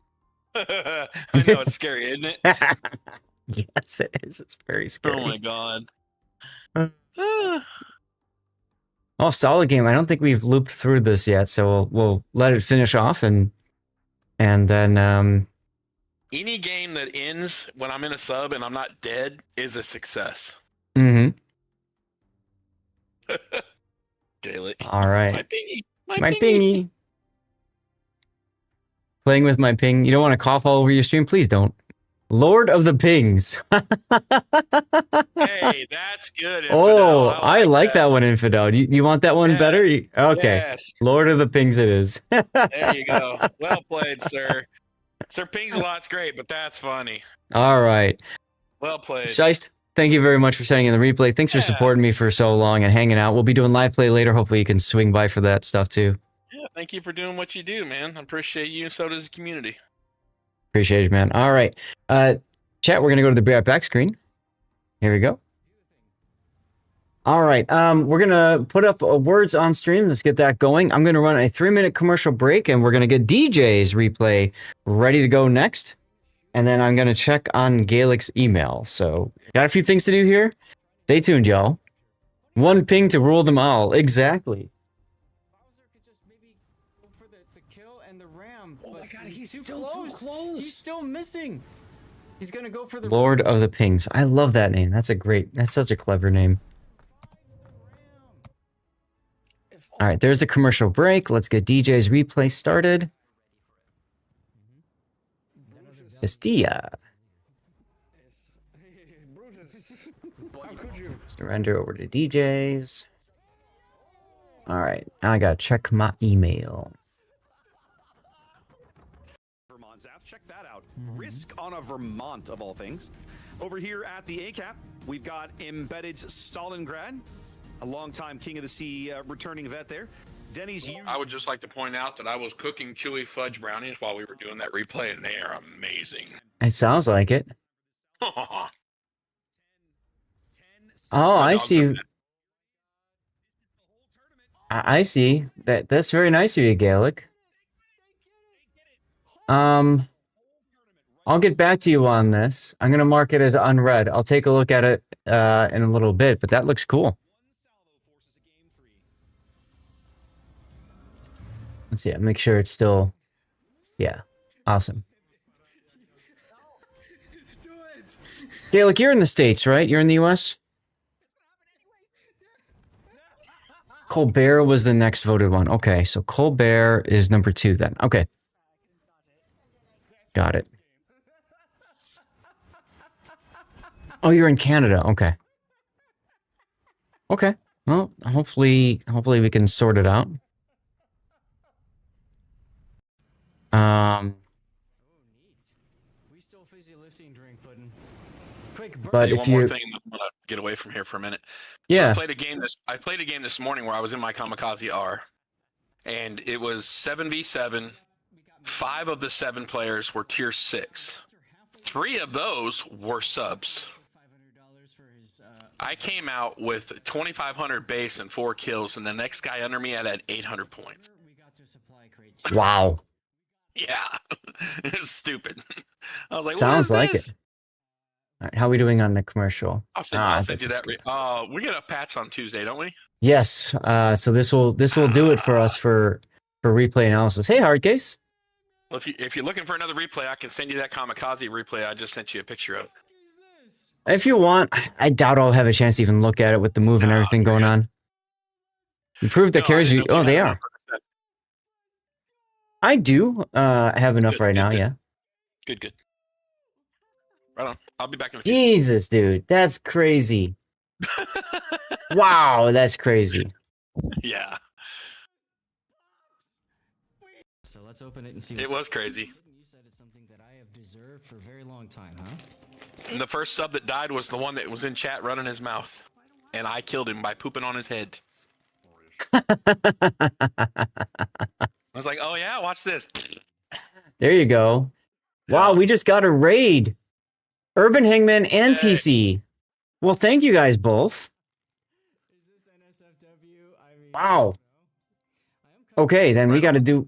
I know it's scary, isn't it? Yes, it is. It's very scary. Oh my god. Oh, solid game. I don't think we've looped through this yet, so we'll let it finish off and then Any game that ends when I'm in a sub and I'm not dead is a success. Mm-hmm. Gaelic. All right. My pingy. My pingy. Playing with my ping. You don't want to cough all over your stream? Please don't. Lord of the Pings. Hey, that's good. Infidel. Oh, I like that one, Infidel. You want that one Yes. better? Okay. Yes. Lord of the Pings it is. There you go. Well played, sir. Sir Pings a lot's great, but that's funny. All right. Well played. Shiest, thank you very much for sending in the replay. Thanks for supporting me for so long and hanging out. We'll be doing live play later. Hopefully you can swing by for that stuff too. Yeah, thank you for doing what you do, man. I appreciate you, and so does the community. Appreciate it, man. All right. Chat, we're going to go to the Be Right Back screen. Here we go. All right. We're going to put up words on stream. Let's get that going. I'm going to run a 3-minute commercial break, and we're going to get DJ's replay ready to go next. And then I'm going to check on Gaelic's email. So got a few things to do here. Stay tuned, y'all. One ping to rule them all. Exactly. Oh my god, he's still too close. He's still missing. He's gonna go for the Lord of the Pings. I love that name. That's such a clever name. All right, there's the commercial break. Let's get DJ's replay started. Castilla. Surrender over to DJ's. All right, now I gotta check my email. Vermont, Zath, check that out. Risk on a Vermont of all things. Over here at the ACAP, we've got Embedded Stalingrad, a longtime King of the Sea returning vet there. Denny's. I would just like to point out that I was cooking chewy fudge brownies while we were doing that replay, and they are amazing. It sounds like it. My Oh, I dogs see. are- I see. That's very nice of you, Gaelic. I'll get back to you on this. I'm gonna mark it as unread. I'll take a look at it in a little bit, but that looks cool. Let's see. Make sure it's still. Yeah, awesome. Gaelic, you're in the States, right? You're in the U.S. Colbert was the next voted one. Okay, so Colbert is number 2 then. Okay. Got it. Oh, you're in Canada. Okay. Okay. Well, hopefully we can sort it out. We still fizzy lifting drink pudding. Quick burn. But Hey, if one more you, thing, I'm gonna get away from here for a minute. yeah, So I played a game this morning where I was in my Kamikaze R, and it was 7v7. 5 of the 7 players were tier 6. 3 of those were subs. I came out with 2,500 base and 4 kills, and the next guy under me had 800 points. wow, Yeah, it's stupid. I was like, sounds what is like this? it. All right, how are we doing on the commercial? I'll send, Ah, I'll send you that's that. We get a patch on Tuesday, don't we? Yes. So this will do it for us for replay analysis. Hey, Hardcase. Well, if you're looking for another replay, I can send you that Kamikaze replay I just sent you a picture of. If you want, I doubt I'll have a chance to even look at it with the move and No, everything going on. You proved that No, I carries didn't you. know Oh, if they had are. enough for that. I do have enough Good, right good, now. good. Yeah. Good. Right on. I'll be back in a few. Jesus, dude, that's crazy. Wow, that's crazy. Yeah, So let's open it and see. it was crazy. You said it's something that I have deserved for a very long time, huh? And the first sub that died was the one that was in chat running his mouth, and I killed him by pooping on his head. I was like, "Oh yeah, watch this." There you go. Wow, Yeah. we just got a raid. Urban Hangman and Hey. TC. Well, thank you guys both. Is this NSFW? I mean, Wow. Okay, then we Right got to do.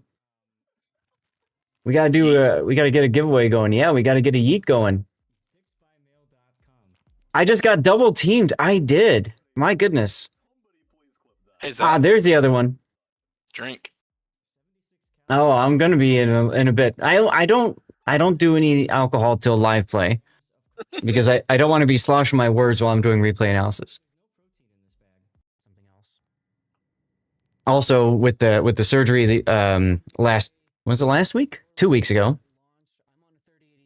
We got to get a giveaway going. Yeah, we got to get a yeet going. I just got double teamed. I did. My goodness. Hey, Zath, Ah, there's the other one. drink. Oh, I'm gonna be in a bit. I don't do any alcohol till live play because I don't want to be sloshing my words while I'm doing replay analysis. Also, with the surgery, the was it last week? 2 weeks ago.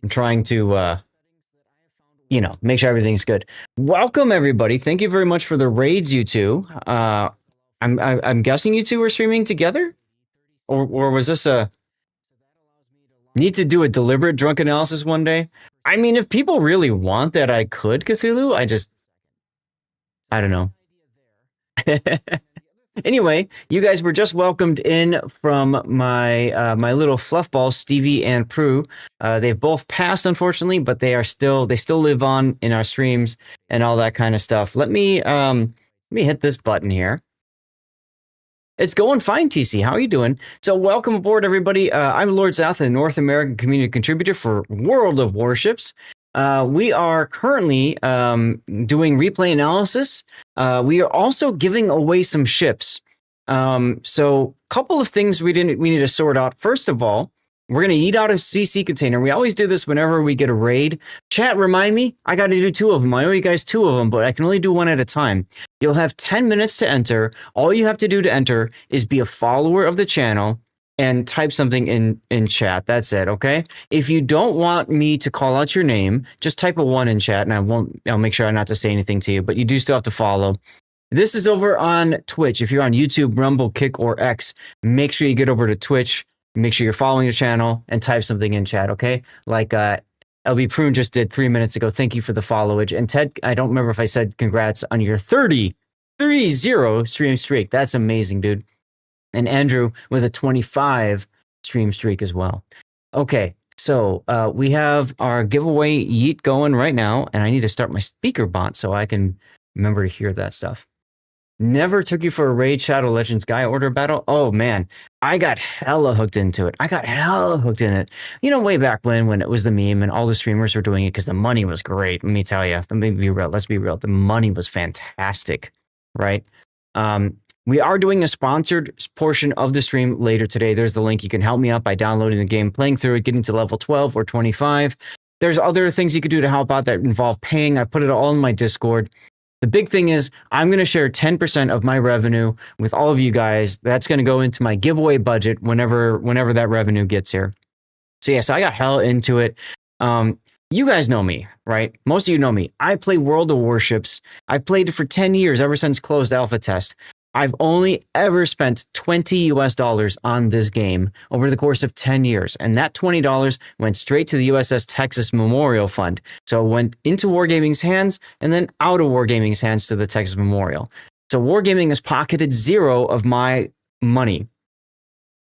I'm trying to make sure everything's good. Welcome everybody. Thank you very much for the raids, you two. I'm guessing you two were streaming together, or was this a need to do a deliberate drunk analysis one day? I mean, if people really want that, I could Cthulhu. I don't know. Anyway, you guys were just welcomed in from my my little fluffballs, Stevie and Prue. They've both passed, unfortunately, but they still live on in our streams and all that kind of stuff. Let me hit this button here. It's going fine, TC. How are you doing? So welcome aboard, everybody. I'm Lord Zath, a North American community contributor for World of Warships. We are currently doing replay analysis. We are also giving away some ships. So a couple of things we need to sort out. First of all, we're going to eat out a CC container. We always do this whenever we get a raid. Chat, remind me, I got to do 2 of them. I owe you guys 2 of them, but I can only do 1 at a time. You'll have 10 minutes to enter. All you have to do to enter is be a follower of the channel and type something in chat. That's it, okay? If you don't want me to call out your name, just type a 1 in chat and I'll make sure not to say anything to you, but you do still have to follow. This is over on Twitch. If you're on YouTube, Rumble, Kick, or X, make sure you get over to Twitch. Make sure you're following the channel and type something in chat, okay? Like LB Prune just did 3 minutes ago. Thank you for the followage. And Ted, I don't remember if I said congrats on your 30 stream streak. That's amazing, dude. And Andrew with a 25 stream streak as well. Okay, so we have our giveaway yeet going right now, and I need to start my speaker bot so I can remember to hear that stuff. Never took you for a Raid Shadow Legends Guy order battle? Oh man, I got hella hooked into it. I got hella hooked in it. You know, way back when it was the meme and all the streamers were doing it because the money was great. Let me tell you, let me be real. Let's be real. The money was fantastic, right? We are doing a sponsored portion of the stream later today. There's the link. You can help me out by downloading the game, playing through it, getting to level 12 or 25. There's other things you could do to help out that involve paying. I put it all in my Discord. The big thing is I'm going to share 10% of my revenue with all of you guys. That's going to go into my giveaway budget whenever that revenue gets here. So yeah, so I got hell into it. You guys know me, right? Most of you know me. I play World of Warships. I've played it for 10 years, ever since closed alpha test. I've only ever spent $20 US on this game over the course of 10 years. And that $20 went straight to the USS Texas Memorial Fund. So it went into Wargaming's hands and then out of Wargaming's hands to the Texas Memorial. So Wargaming has pocketed zero of my money.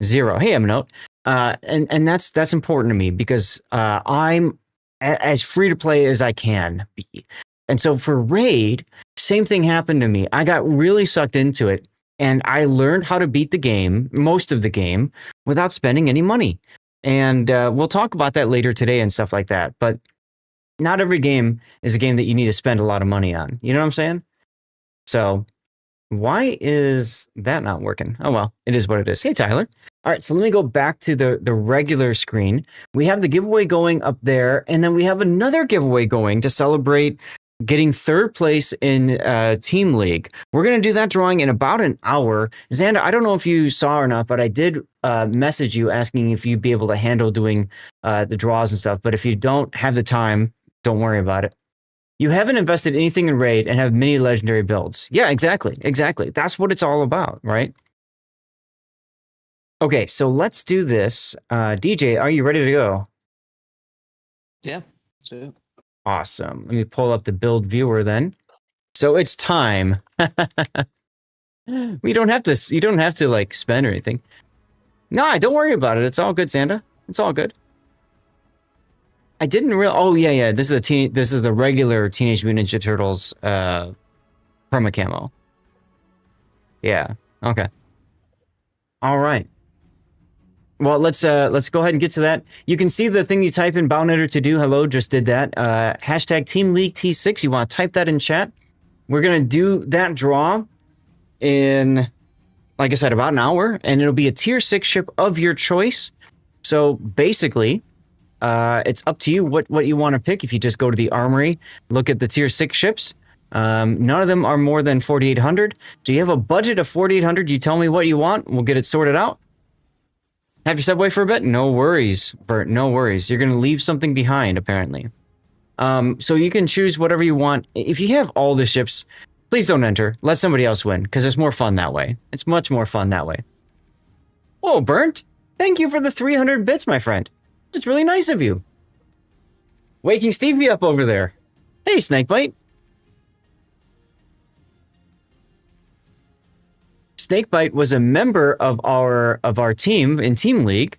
Zero. Hey, Eminote. And that's important to me because I'm as free to play as I can be. And so for Raid, same thing happened to me. I got really sucked into it and I learned how to beat the game, most of the game, without spending any money. And we'll talk about that later today and stuff like that. But not every game is a game that you need to spend a lot of money on. You know what I'm saying? So why is that not working? Oh, well, it is what it is. Hey, Tyler. All right, so let me go back to the regular screen. We have the giveaway going up there, and then we have another giveaway going to celebrate getting third place in Team League. We're going to do that drawing in about an hour. Xander, I don't know if you saw or not, but I did message you asking if you'd be able to handle doing the draws and stuff. But if you don't have the time, don't worry about it. You haven't invested anything in Raid and have many legendary builds. Yeah, exactly. That's what it's all about, right? Okay, so let's do this. DJ, are you ready to go? Yeah. So. Awesome. Let me pull up the build viewer then. So it's time. You don't have to like spend or anything. No, don't worry about it. It's all good, Santa. It's all good. I didn't realize. Oh yeah. This is the regular Teenage Mutant Ninja Turtles perma camo. Yeah. Okay. All right. Well, let's go ahead and get to that. You can see the thing you type in Bownetter to do. Hello, just did that. Hashtag Team League T6. You want to type that in chat. We're going to do that draw in, like I said, about an hour. And it'll be a tier 6 ship of your choice. So basically, it's up to you what you want to pick. If you just go to the armory, look at the tier 6 ships. None of them are more than 4,800. So you have a budget of 4,800. You tell me what you want. We'll get it sorted out. Have your subway for a bit? No worries, Bert. No worries. You're going to leave something behind, apparently. So you can choose whatever you want. If you have all the ships, please don't enter. Let somebody else win, because it's more fun that way. It's much more fun that way. Whoa, Burnt. Thank you for the 300 bits, my friend. It's really nice of you. Waking Stevie up over there. Hey, Snakebite. Snakebite was a member of our team in Team League,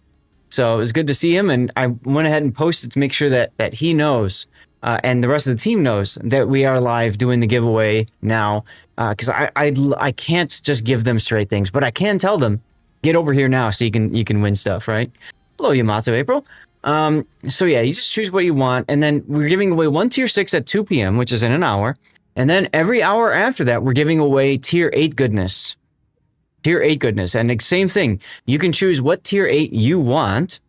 so it was good to see him. And I went ahead and posted to make sure that he knows and the rest of the team knows that we are live doing the giveaway now. Because I can't just give them straight things, but I can tell them get over here now so you can win stuff, right? Hello, Yamato April. So yeah, you just choose what you want, and then we're giving away one tier 6 at 2 p.m., which is in an hour, and then every hour after that we're giving away tier 8 goodness. Tier 8 goodness. And the same thing. You can choose what tier 8 you want.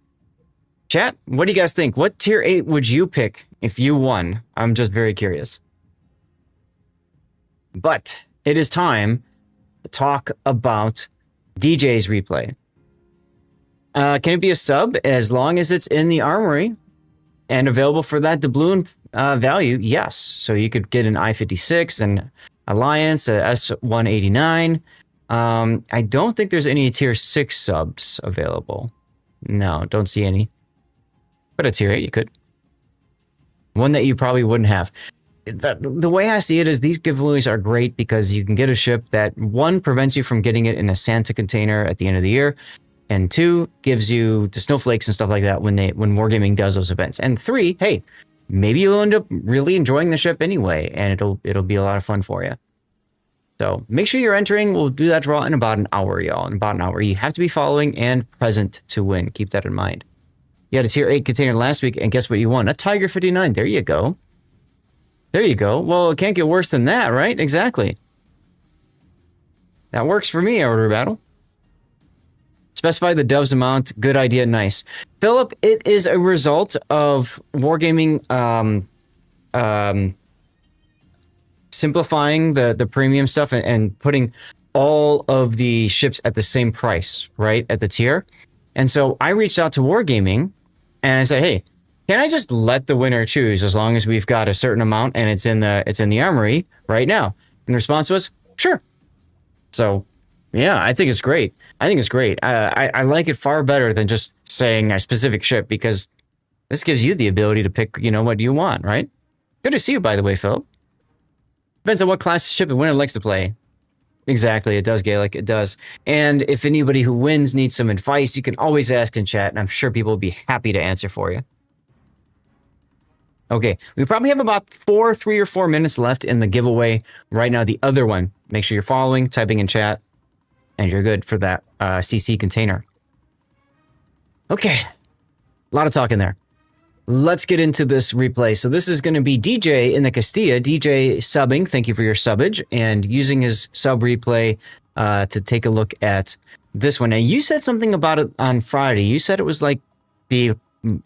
Chat, what do you guys think? What tier 8 would you pick if you won? I'm just very curious. But it is time to talk about DJ's replay. Can it be a sub as long as it's in the armory and available for that doubloon value? Yes. So you could get an I-56 and Alliance, a S189. I don't think there's any Tier 6 subs available. No, don't see any. But a Tier 8 you could. One that you probably wouldn't have. The way I see it is these giveaways are great because you can get a ship that, one, prevents you from getting it in a Santa container at the end of the year, and two, gives you the snowflakes and stuff like that when Wargaming does those events. And three, hey, maybe you'll end up really enjoying the ship anyway, and it'll be a lot of fun for you. So make sure you're entering. We'll do that draw in about an hour, y'all. In about an hour. You have to be following and present to win. Keep that in mind. You had a Tier 8 container last week, and guess what you won? A Tiger 59. There you go. There you go. Well, it can't get worse than that, right? Exactly. That works for me, Order Battle. Specify the doves amount. Good idea. Nice. Philip, it is a result of Wargaming simplifying the premium stuff and putting all of the ships at the same price, right? At the tier. And so I reached out to Wargaming and I said, hey, can I just let the winner choose as long as we've got a certain amount and it's in the armory right now? And the response was, sure. So, yeah, I think it's great. I like it far better than just saying a specific ship because this gives you the ability to pick, what you want, right? Good to see you, by the way, Philip. Depends on what class of ship the winner likes to play. Exactly, it does, Gaelic, it does. And if anybody who wins needs some advice, you can always ask in chat, and I'm sure people will be happy to answer for you. Okay, we probably have about 3 or 4 minutes left in the giveaway right now. The other one, make sure you're following, typing in chat, and you're good for that CC container. Okay, a lot of talking there. Let's get into this replay. So this is going to be DJ in the Castilla. DJ subbing, thank you for your subbage, and using his sub replay to take a look at this one. Now, you said something about it on Friday. You said it was like the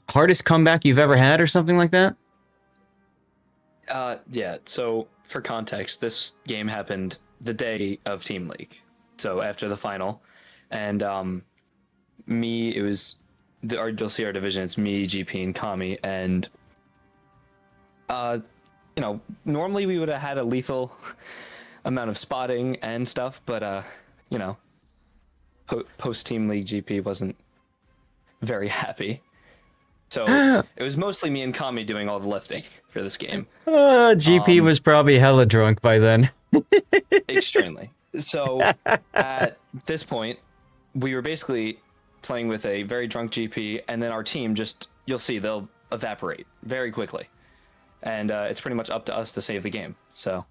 hardest comeback you've ever had or something like that? Yeah, so for context, this game happened the day of Team League. So after the final, and you'll see our division, it's me, GP, and Kami, and normally we would have had a lethal amount of spotting and stuff, but post Team League GP wasn't very happy. So it was mostly me and Kami doing all the lifting for this game. GP was probably hella drunk by then. Extremely. So at this point, we were basically playing with a very drunk GP, and then our team you'll see, they'll evaporate very quickly. And it's pretty much up to us to save the game, so.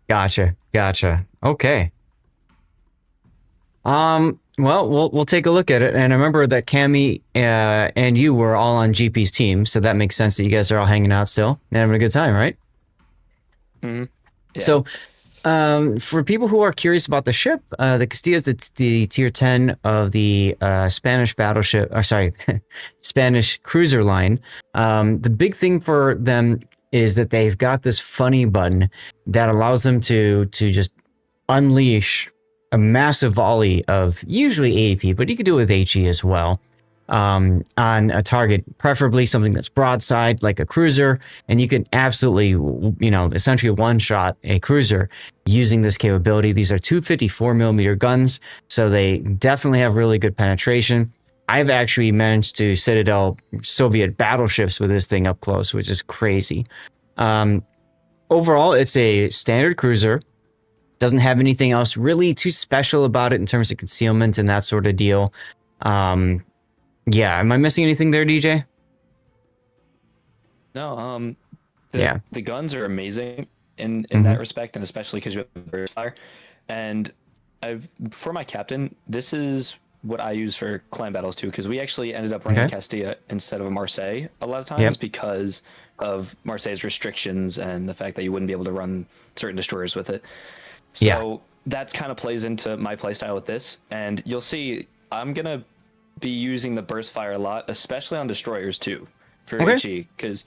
Gotcha. Okay. Well, we'll take a look at it. And I remember that Cammy and you were all on GP's team, so that makes sense that you guys are all hanging out still and having a good time, right? Mm-hmm. Yeah. So, for people who are curious about the ship, the Castilla is the tier 10 of the Spanish battleship, Spanish cruiser line. The big thing for them is that they've got this funny button that allows them to just unleash a massive volley of usually AAP, but you could do it with HE as well, on a target, preferably something that's broadside like a cruiser, and you can absolutely, essentially one-shot a cruiser using this capability. These are 254mm guns, so they definitely have really good penetration. I've actually managed to Citadel Soviet battleships with this thing up close, which is crazy. Overall, it's a standard cruiser. Doesn't have anything else really too special about it in terms of concealment and that sort of deal. Yeah, am I missing anything there, DJ? No, yeah. The guns are amazing in that respect, and especially because you have burst fire. And for my captain, this is what I use for clan battles too, because we actually ended up running Castilla instead of a Marseille a lot of times because of Marseille's restrictions and the fact that you wouldn't be able to run certain destroyers with it. So that kind of plays into my playstyle with this, and you'll see I'm gonna be using the burst fire a lot, especially on destroyers too, for HE, because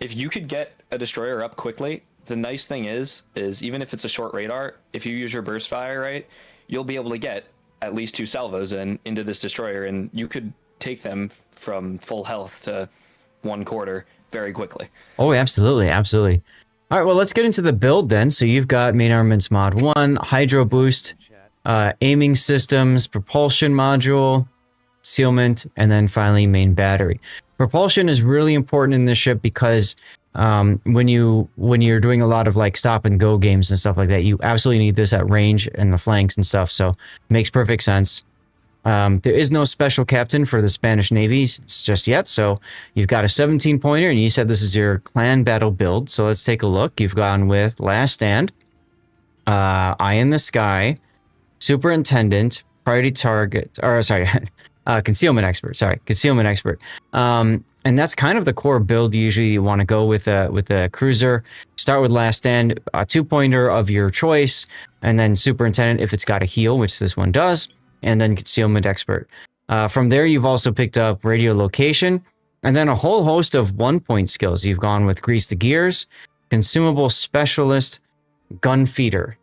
if you could get a destroyer up quickly, the nice thing is even if it's a short radar, if you use your burst fire right, you'll be able to get at least 2 salvos into this destroyer, and you could take them from full health to one quarter very quickly. Oh, absolutely, absolutely. All right, well, let's get into the build then. So you've got main armaments mod 1, hydro boost, aiming systems, propulsion module, concealment, and then finally main battery. Propulsion is really important in this ship because when you're doing a lot of like stop and go games and stuff like that, you absolutely need this at range and the flanks and stuff. So it makes perfect sense. There is no special captain for the Spanish Navy just yet. So you've got a 17 pointer and you said this is your clan battle build. So let's take a look. You've gone with Last Stand, Eye in the Sky, Superintendent, Priority Target, or sorry, Concealment Expert. Sorry, Concealment Expert. And that's kind of the core build. Usually you want to go with a cruiser. Start with Last Stand, a 2-pointer of your choice, and then Superintendent if it's got a heal, which this one does, and then Concealment Expert. From there, you've also picked up Radio Location, and then a whole host of 1-point skills. You've gone with Grease the Gears, Consumable Specialist, Gun Feeder.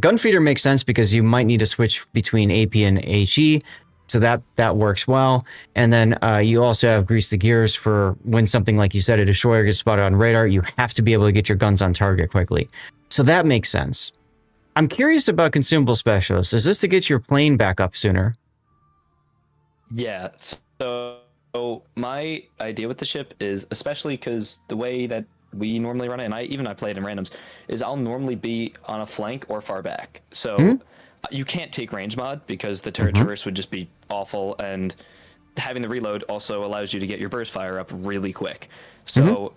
Gun Feeder makes sense because you might need to switch between AP and HE, so that works well. And then you also have Grease the Gears for when something like you said, a destroyer gets spotted on radar, you have to be able to get your guns on target quickly. So that makes sense. I'm curious about Consumable Specialist. Is this to get your plane back up sooner? Yeah, so my idea with the ship is, especially because the way that we normally run it, and I play it in randoms, is I'll normally be on a flank or far back. So you can't take range mod because the turret traverse would just be awful, and having the reload also allows you to get your burst fire up really quick. So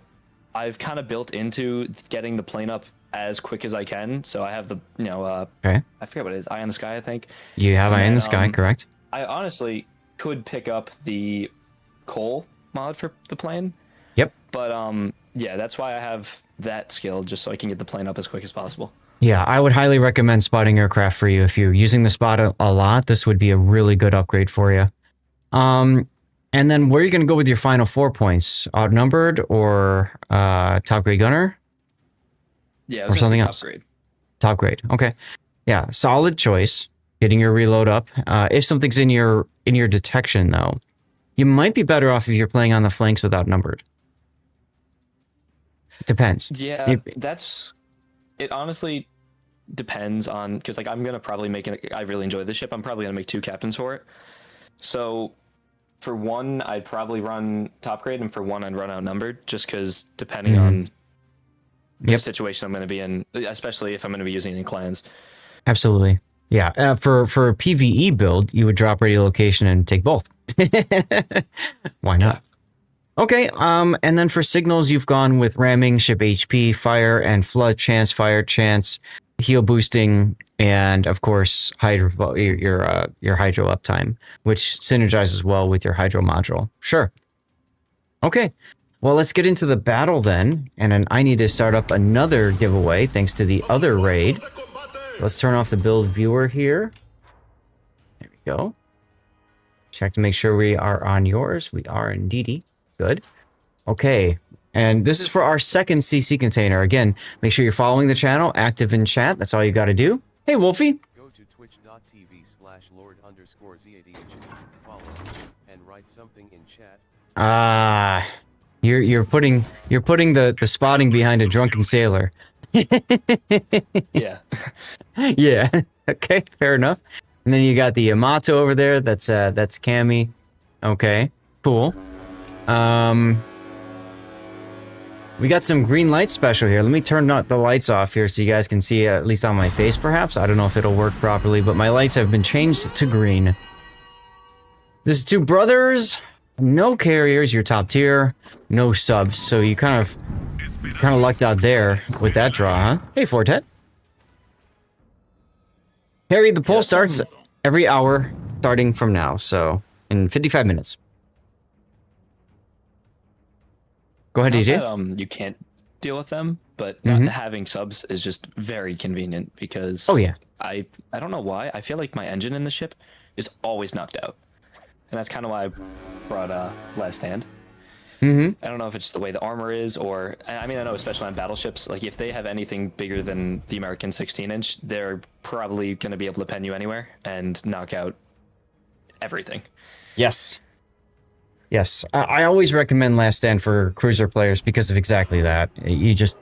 I've kind of built into getting the plane up as quick as I can. So I have the, I forget what it is, Eye in the Sky, I think. You have Eye in the Sky, correct? I honestly could pick up the coal mod for the plane. Yep. But yeah, that's why I have that skill, just so I can get the plane up as quick as possible. Yeah, I would highly recommend spotting aircraft for you. If you're using the spot a lot, this would be a really good upgrade for you. And then where are you going to go with your final 4 points? Outnumbered or top grade gunner? Yeah, or something else. Top grade. Top grade. Okay. Yeah, solid choice. Getting your reload up. If something's in your detection though, you might be better off if you're playing on the flanks with outnumbered. Depends. Yeah, it honestly depends on, because like I'm gonna probably make it. I really enjoy this ship. I'm probably gonna make 2 captains for it. So for one, I'd probably run top grade, and for one, I'd run outnumbered, just because depending on the situation I'm gonna be in, especially if I'm gonna be using it in clans. Absolutely. Yeah. For a PvE build, you would drop radio location and take both. Why not? Okay, and then for signals, you've gone with ramming, ship HP, fire, and flood chance, fire chance, heal boosting, and of course, hydro, your hydro uptime, which synergizes well with your hydro module. Sure. Okay, well, let's get into the battle then, and then I need to start up another giveaway thanks to the other raid. Let's turn off the build viewer here. There we go. Check to make sure we are on yours. We are indeedy. Good. Okay. And this is for our second CC container. Again, make sure you're following the channel, active in chat. That's all you got to do. Hey, Wolfie. Go to twitch.tv/Lord_Z80 follow and write something in chat. You're putting the spotting behind a drunken sailor. Yeah. Yeah. Okay, fair enough. And then you got the Yamato over there. That's Cammy. Okay, cool. We got some green light special here. Let me turn the lights off here so you guys can see at least on my face, perhaps. I don't know if it'll work properly, but my lights have been changed to green. This is 2 brothers, no carriers, you're top tier, no subs, so you kind of lucked out there with that draw, huh? Hey, Fortet. Harry, the poll starts every hour starting from now, so in 55 minutes. Go ahead, DJ. You can't deal with them, but not having subs is just very convenient because I don't know why. I feel like my engine in the ship is always knocked out. And that's kind of why I brought Last Stand. I don't know if it's the way the armor is, or I mean, I know especially on battleships, like if they have anything bigger than the American 16-inch, they're probably going to be able to pen you anywhere and knock out everything. Yes. Yes, I always recommend Last Stand for cruiser players because of exactly that. You just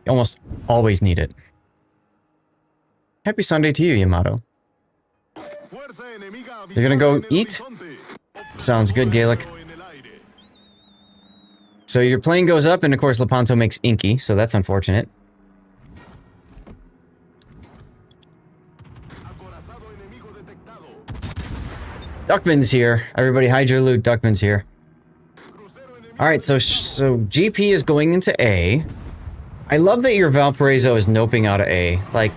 almost always need it. Happy Sunday to you, Yamato. You're gonna go eat? Sounds good, Gaelic. So your plane goes up, and of course Lepanto makes Inky, so that's unfortunate. Duckman's here. Everybody hide your loot. Duckman's here. Alright, so GP is going into A. I love that your Valparaiso is noping out of A. Like,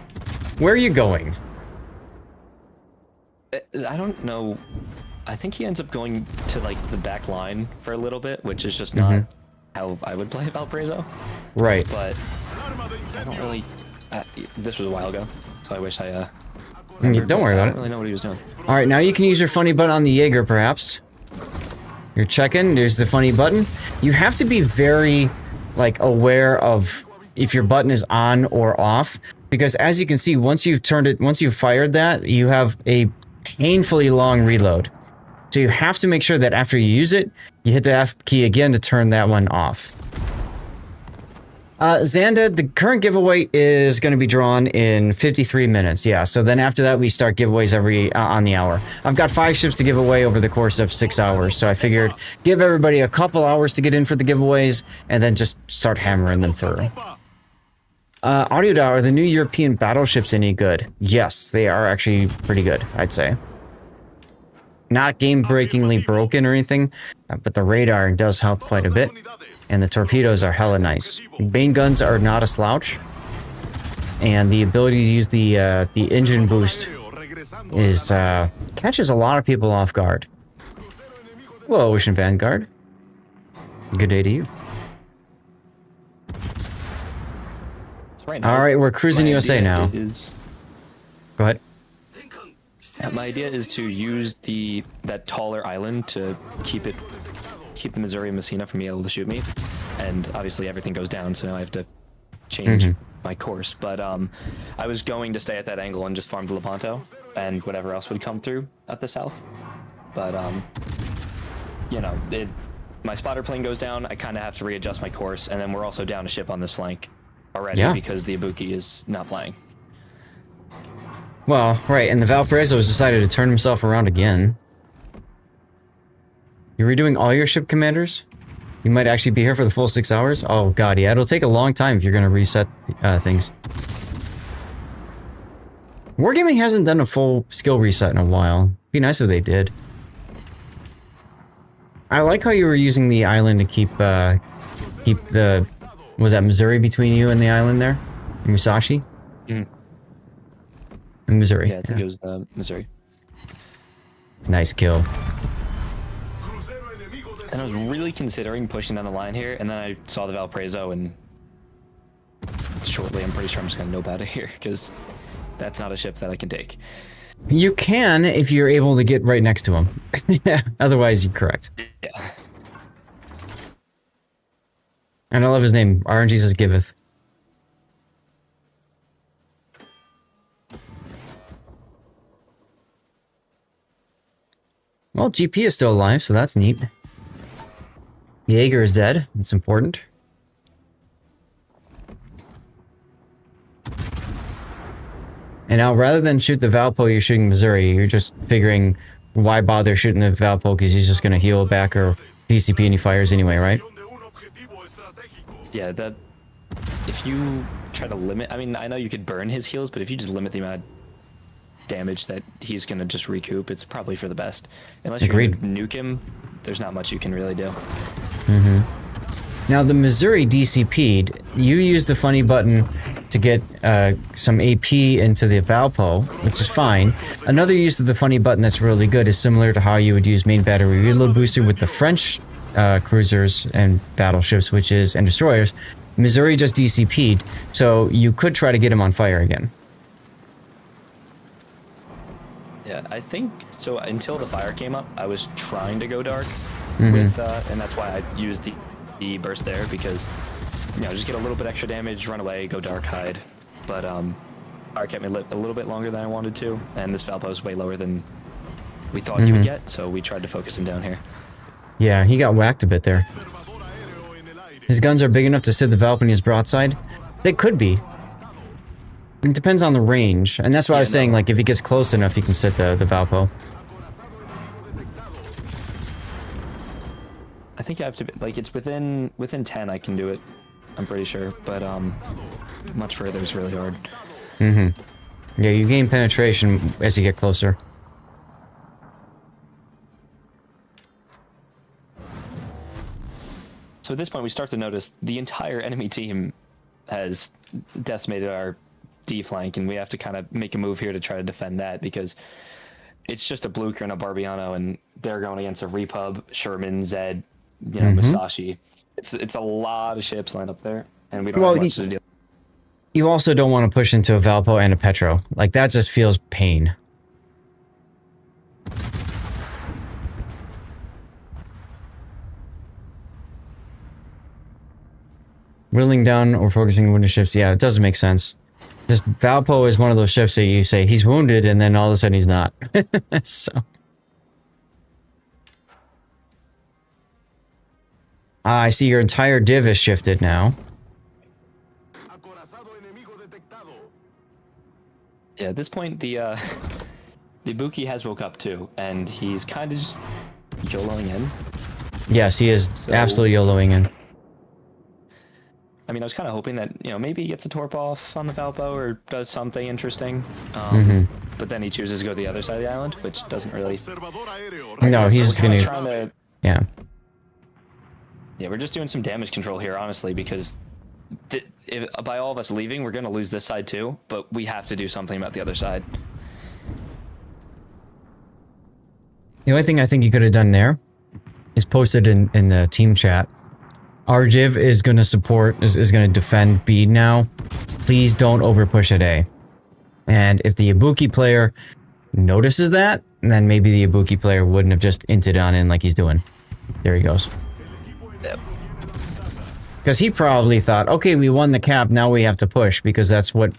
where are you going? I don't know. I think he ends up going to like the back line for a little bit, which is just not how I would play Valparaiso. Right. But I don't really. This was a while ago, so I wish I. Don't worry about it. I don't really know what he was doing. All right, now you can use your funny button on the Jaeger, perhaps. You're checking. There's the funny button. You have to be very, like, aware of if your button is on or off, because as you can see, once you've fired that, you have a painfully long reload. So you have to make sure that after you use it, you hit the F key again to turn that one off. Xanda, the current giveaway is going to be drawn in 53 minutes. Yeah, so then after that, we start giveaways every on the hour. I've got 5 ships to give away over the course of 6 hours, so I figured give everybody a couple hours to get in for the giveaways, and then just start hammering them through. Audio Dow, are the new European battleships any good? Yes, they are actually pretty good, I'd say. Not game-breakingly broken or anything, but the radar does help quite a bit. And the torpedoes are hella nice. Bane guns are not a slouch. And the ability to use the engine boost is, catches a lot of people off guard. Hello, Ocean Vanguard. Good day to you. Right now, alright, we're cruising USA now. Go ahead. My idea is to use that taller island to keep the Missouri and Messina from being able to shoot me, and obviously everything goes down, so now I have to change my course. But I was going to stay at that angle and just farm the Lepanto and whatever else would come through at the south. But you know, my spotter plane goes down. I kind of have to readjust my course, and then we're also down a ship on this flank already because the Ibuki is not playing. Well, right, and the Valparaiso has decided to turn himself around again. You're redoing all your ship commanders? You might actually be here for the full 6 hours? Oh god, yeah, it'll take a long time if you're gonna reset things. Wargaming hasn't done a full skill reset in a while. It'd be nice if they did. I like how you were using the island to keep the... Was that Missouri between you and the island there? Musashi? Missouri. Yeah, I think it was Missouri. Nice kill. And I was really considering pushing down the line here, and then I saw the Valparaiso, and shortly I'm pretty sure I'm just gonna nope out of here, because that's not a ship that I can take. You can if you're able to get right next to him. Otherwise, you're correct. Yeah. And I love his name, RNG says giveth. Well, GP is still alive, so that's neat. Jaeger is dead. That's important. And now, rather than shoot the Valpo, you're shooting Missouri. You're just figuring, why bother shooting the Valpo, because he's just going to heal back or DCP and he fires anyway, right? Yeah, that... If you try to limit... I mean, I know you could burn his heals, but if you just limit the amount of damage that he's going to just recoup, it's probably for the best. Unless you're going to nuke him, there's not much you can really do. Now, the Missouri DCP'd, you used the funny button to get some AP into the Valpo, which is fine. Another use of the funny button that's really good is similar to how you would use main battery reload booster with the French cruisers and battleships, and destroyers. Missouri just DCP'd, so you could try to get him on fire again. Yeah, I think so. Until the fire came up, I was trying to go dark with, and that's why I used the burst there, because you know, just get a little bit extra damage, run away, go dark, hide. But fire kept me lit a little bit longer than I wanted to, and this Valpo is way lower than we thought you would get, so we tried to focus him down here. Yeah, he got whacked a bit there. His guns are big enough to sit the Valp in his broadside? They could be. It depends on the range, and that's why I was saying, like, if he gets close enough, he can sit the Valpo. I think you have to be, like, it's within 10 I can do it. I'm pretty sure, but much further is really hard. Mm-hmm. Yeah, you gain penetration as you get closer. So at this point, we start to notice the entire enemy team has decimated our D flank, and we have to kind of make a move here to try to defend that, because it's just a Blucher and a Barbiano, and they're going against a Repub, Sherman, Zed, you know, Musashi. It's a lot of ships lined up there, and we don't have much to deal. You also don't want to push into a Valpo and a Petro. Like, that just feels pain. Whittling down or focusing on wounded ships, yeah, it doesn't make sense. This Valpo is one of those ships that you say, he's wounded, and then all of a sudden he's not. So... I see your entire div is shifted now. Yeah, at this point, the Ibuki has woke up too, and he's kind of just YOLOing in. Yes, he is absolutely YOLOing in. I mean, I was kind of hoping that, you know, maybe he gets a torp off on the Valpo or does something interesting. But then he chooses to go to the other side of the island, which doesn't really... No, he's just gonna... Yeah. Yeah, we're just doing some damage control here, honestly, because by all of us leaving, we're going to lose this side too, but we have to do something about the other side. The only thing I think you could have done there is posted in the team chat. Our div is going to support, is going to defend B now. Please don't overpush at A. And if the Ibuki player notices that, then maybe the Ibuki player wouldn't have just inted on in like he's doing. There he goes. Yep. Because he probably thought, okay, we won the cap, now we have to push, because that's what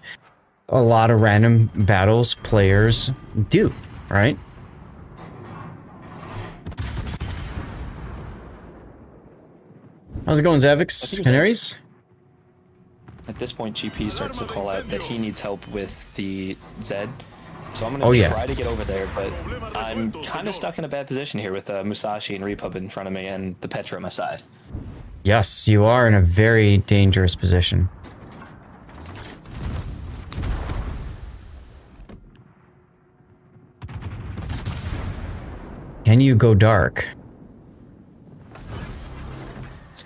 a lot of random battles players do, right? How's it going, Zavix? Canaries? At this point, GP starts to call out that he needs help with the Zed. So I'm going to try to get over there, but I'm kind of stuck in a bad position here with Musashi and Repub in front of me and the Petra at my side. Yes, you are in a very dangerous position. Can you go dark?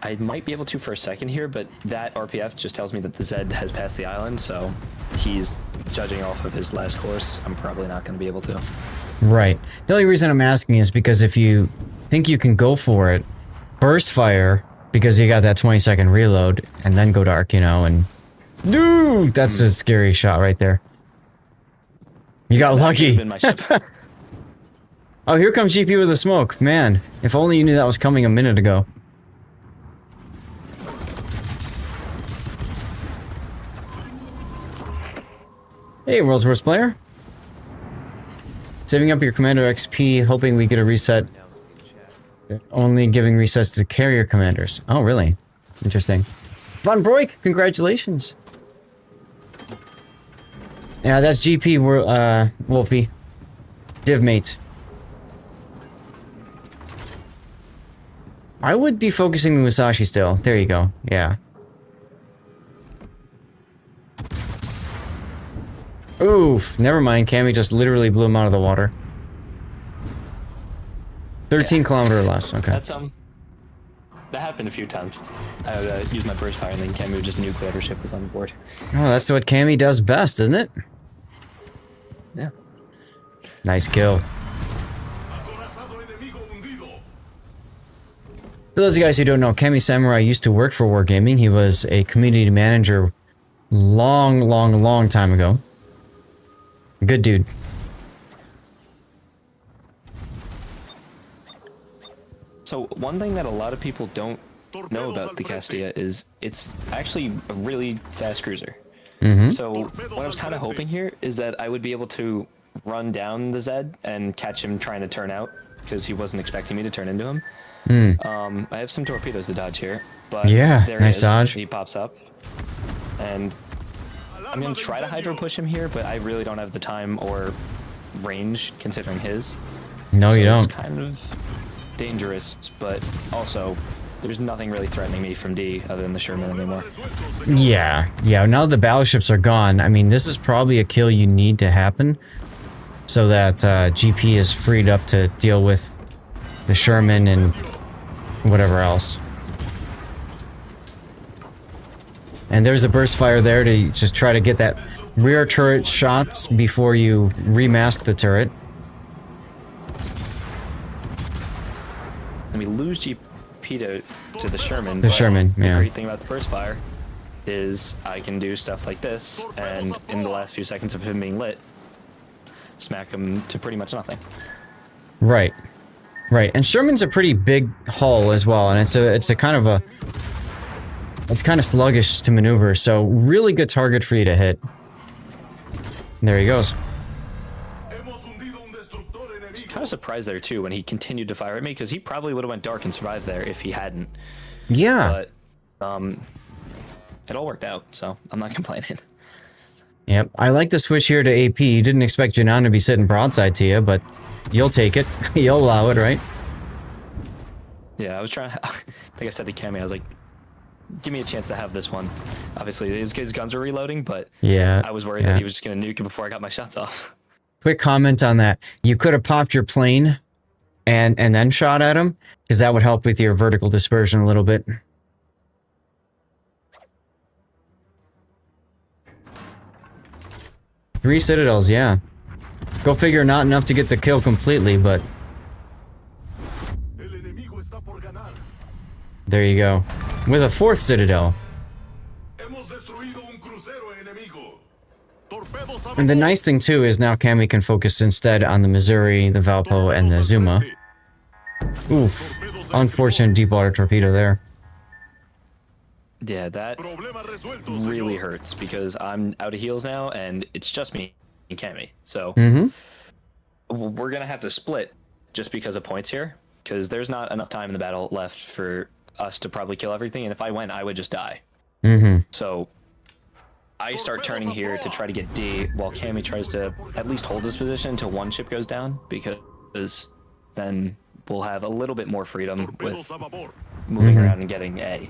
I might be able to for a second here, but that RPF just tells me that the Zed has passed the island, so he's judging off of his last course. I'm probably not going to be able to. Right. The only reason I'm asking is because if you think you can go for it, burst fire, because you got that 20-second reload, and then go dark, you know, and... Dude, that's a scary shot right there. You got lucky. Oh, here comes GP with the smoke. Man, if only you knew that was coming a minute ago. Hey, world's worst player. Saving up your commander XP, hoping we get a reset. Only giving resets to carrier commanders. Oh, really? Interesting. Von Broik, congratulations. Yeah, that's GP, Wolfie. Div mate. I would be focusing the Musashi still. There you go. Yeah. Oof, never mind. Cammy just literally blew him out of the water. 13 kilometer or less, okay. That's, that happened a few times. I would use my burst fire and then Cammy would just nuke whatever ship was on the board. Oh, that's what Cammy does best, isn't it? Yeah. Nice kill. For those of you guys who don't know, Cammy Samurai used to work for Wargaming. He was a community manager long time ago. Good dude. So one thing that a lot of people don't know about the Castilla is it's actually a really fast cruiser. So what I was kind of hoping here is that I would be able to run down the Zed and catch him trying to turn out because he wasn't expecting me to turn into him. I have some torpedoes to dodge here, but Yeah, there nice he is. dodge. He pops up, and I'm gonna try to hydro push him here, but I really don't have the time or range considering his. No, so you don't. It's kind of dangerous, but also there's nothing really threatening me from D other than the Sherman anymore. Yeah, now the battleships are gone. I mean, this is probably a kill you need to happen so that GP is freed up to deal with the Sherman and whatever else. And there's a burst fire there to just try to get that rear turret shots before you remask the turret. And we lose GP to the Sherman. The but Sherman, yeah. The great thing about the burst fire is I can do stuff like this, and in the last few seconds of him being lit, smack him to pretty much nothing. Right. And Sherman's a pretty big hull as well, and it's kind of sluggish to maneuver, so really good target for you to hit. And there he goes. Kind of surprised there too when he continued to fire at me because he probably would have went dark and survived there if he hadn't. Yeah. But it all worked out, so I'm not complaining. Yep, I like the switch here to AP. You didn't expect Janan to be sitting broadside to you, but you'll take it. You'll allow it, right? Yeah, I was trying. I think I said to Cammy, I was like, "Give me a chance to have this one." Obviously, his guns were reloading, but yeah, I was worried that he was just gonna nuke it before I got my shots off. Quick comment on that. You could have popped your plane and then shot at him, because that would help with your vertical dispersion a little bit. 3 citadels, yeah. Go figure, not enough to get the kill completely, but... there you go. With a 4th citadel. And the nice thing too is now Cammy can focus instead on the Missouri, the Valpo, and the Zuma. Oof. Unfortunate deep water torpedo there. Yeah, that really hurts because I'm out of heals now and it's just me and Cammy. So we're gonna have to split just because of points here, because there's not enough time in the battle left for us to probably kill everything, and if I went, I would just die. So I start turning here to try to get D, while Cammy tries to at least hold his position until one ship goes down, because then we'll have a little bit more freedom with moving around and getting A.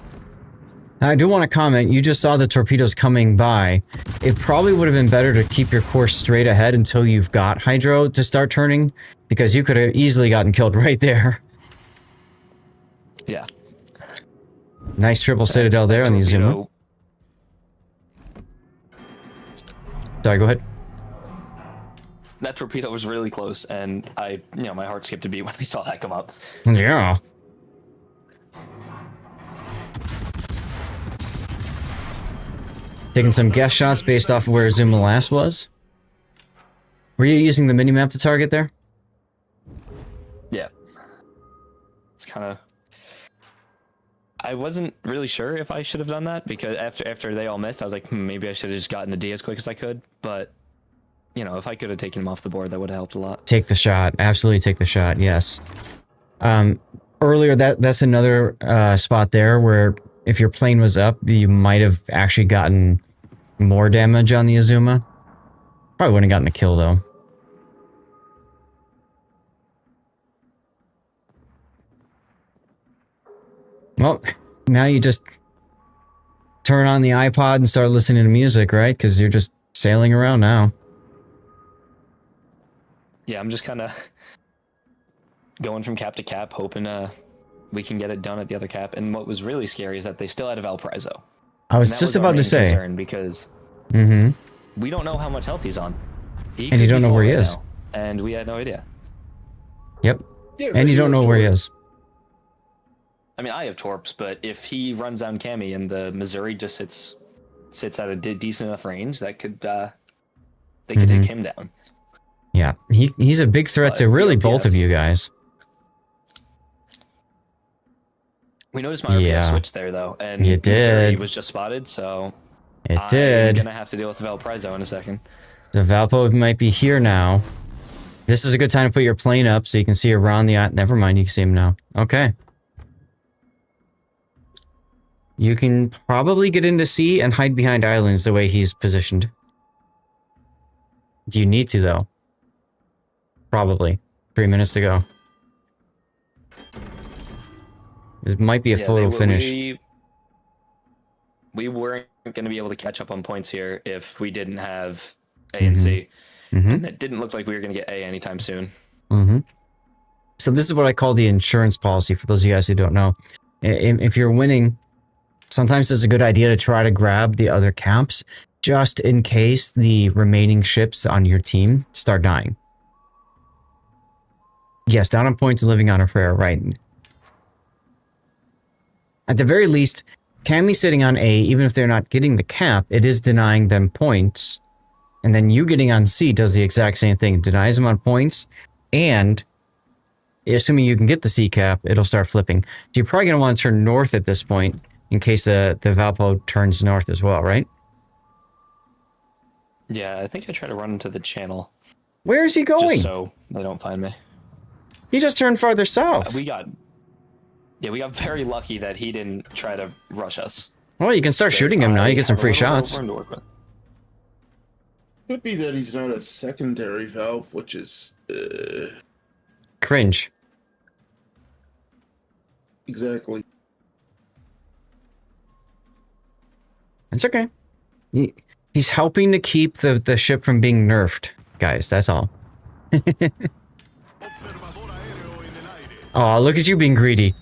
I do want to comment, you just saw the torpedoes coming by. It probably would have been better to keep your course straight ahead until you've got Hydro to start turning, because you could have easily gotten killed right there. Yeah. Nice triple citadel there on the Zuma. Sorry, go ahead. That torpedo was really close, and my heart skipped a beat when I saw that come up. Yeah. Taking some guess shots based off of where Zuma last was. Were you using the minimap to target there? Yeah. It's kind of... I wasn't really sure if I should have done that, because after they all missed, I was like, maybe I should have just gotten the D as quick as I could. But, if I could have taken him off the board, that would have helped a lot. Take the shot. Absolutely take the shot, yes. Earlier, that's another spot there where if your plane was up, you might have actually gotten more damage on the Azuma. Probably wouldn't have gotten the kill, though. Well, now you just turn on the iPod and start listening to music, right? Because you're just sailing around now. Yeah, I'm just kind of going from cap to cap, hoping we can get it done at the other cap. And what was really scary is that they still had a Valparaiso. I was just about to say. Because we don't know how much health he's on. And you don't know where he is. And we had no idea. Yep. Yeah, and you don't know where he is. I mean, I have torps, but if he runs down Cammy and the Missouri just sits at a decent enough range, that could they could take him down. Yeah, he's a big threat to really both of you guys. We noticed my RPF switch there though, and you Missouri did. Was just spotted, so I'm gonna have to deal with the Valparaiso in a second. The Valpo might be here now. This is a good time to put your plane up so you can see around the... Never mind, you can see him now. Okay. You can probably get into sea and hide behind islands the way he's positioned. Do you need to, though? Probably. 3 minutes to go. It might be a photo finish. We weren't going to be able to catch up on points here if we didn't have A and C. And it didn't look like we were going to get A anytime soon. So this is what I call the insurance policy, for those of you guys who don't know. If you're winning, sometimes it's a good idea to try to grab the other caps, just in case the remaining ships on your team start dying. Yes, down on points and living on a prayer, right. At the very least, Cammy sitting on A, even if they're not getting the cap, it is denying them points. And then you getting on C does the exact same thing. It denies them on points, and assuming you can get the C cap, it'll start flipping. So you're probably going to want to turn north at this point, in case the Valpo turns north as well, right? Yeah, I think I try to run into the channel. Where is he going? Just so they don't find me. He just turned farther south. We got very lucky that he didn't try to rush us. Well, you can start shooting him now. You get some free shots. Could be that he's not a secondary valve, which is cringe. Exactly. It's okay. He's helping to keep the ship from being nerfed, guys. That's all. Oh, look at you being greedy.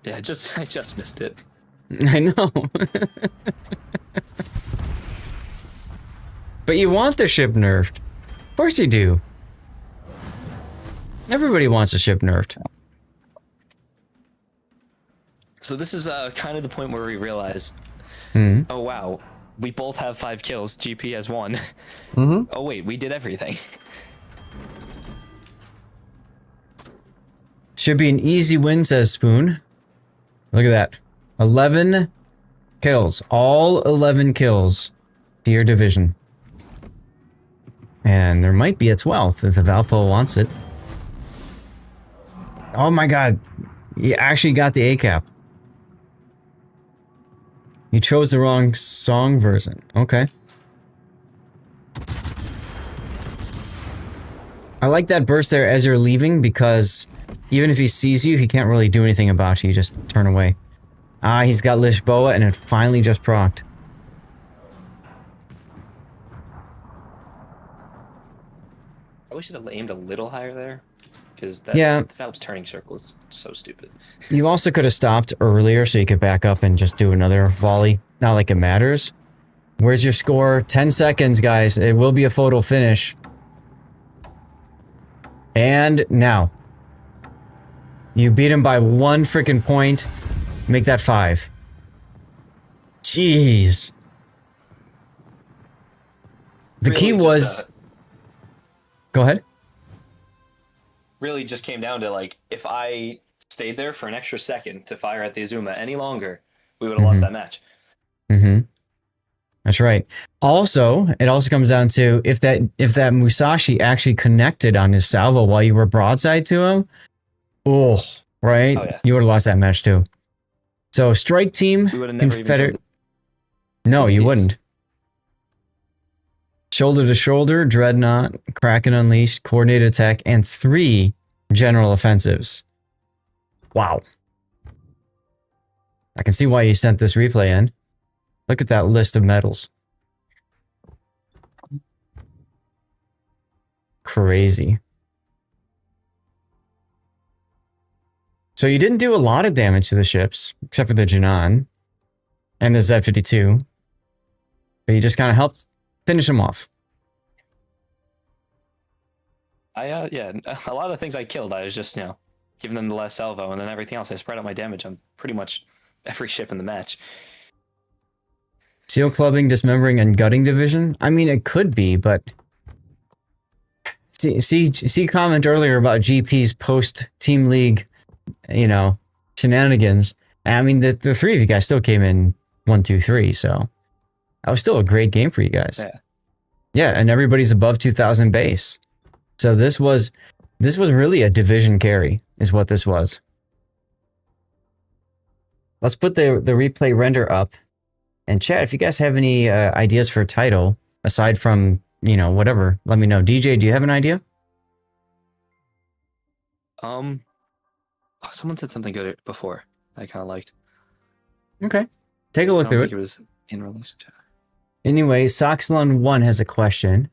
Yeah, I just missed it. I know. But you want the ship nerfed. Of course you do. Everybody wants a ship nerfed. So this is kind of the point where we realize, oh wow, we both have 5 kills. GP has 1. Oh wait, we did everything. Should be an easy win, says Spoon. Look at that. 11 kills. All 11 kills to your division. And there might be a 12th if the Valpo wants it. Oh my god. You actually got the A cap. You chose the wrong song version. Okay. I like that burst there as you're leaving, because even if he sees you, he can't really do anything about you. You just turn away. Ah, he's got Lisboa, and it finally just procced. I wish I'd have aimed a little higher there, because the Valve's turning circle is so stupid. You also could have stopped earlier so you could back up and just do another volley. Not like it matters. Where's your score? 10 seconds, guys. It will be a photo finish. And now. You beat him by 1 freaking point. Make that 5. Jeez. The Really key was... Go ahead. Really just came down to, like, if I stayed there for an extra second to fire at the Azuma any longer, we would have lost that match. That's right. Also, it also comes down to if that Musashi actually connected on his salvo while you were broadside to him, right? Oh, yeah. You would have lost that match too. So strike team, Confederate. No, you wouldn't. Shoulder to shoulder, Dreadnought, Kraken Unleashed, coordinated attack, and 3 general offensives. Wow. I can see why you sent this replay in. Look at that list of medals. Crazy. So you didn't do a lot of damage to the ships, except for the Jinan and the Z-52. But you just kind of helped finish them off. Yeah, a lot of things I killed, I was just, giving them the last salvo, and then everything else, I spread out my damage on pretty much every ship in the match. Seal clubbing, dismembering, and gutting division? I mean, it could be, but... See comment earlier about GP's post-team league, shenanigans. I mean, the 3 of you guys still came in 1, 2, 3, so... That was still a great game for you guys. Yeah. Yeah, and everybody's above 2,000 base. So this was really a division carry, is what this was. Let's put the replay render up. And chat, if you guys have any ideas for a title, aside from, whatever, let me know. DJ, do you have an idea? Someone said something good before I kind of liked. Okay. Take a look I don't through think it. it was in relation to. Anyway, Soxlon1 has a question.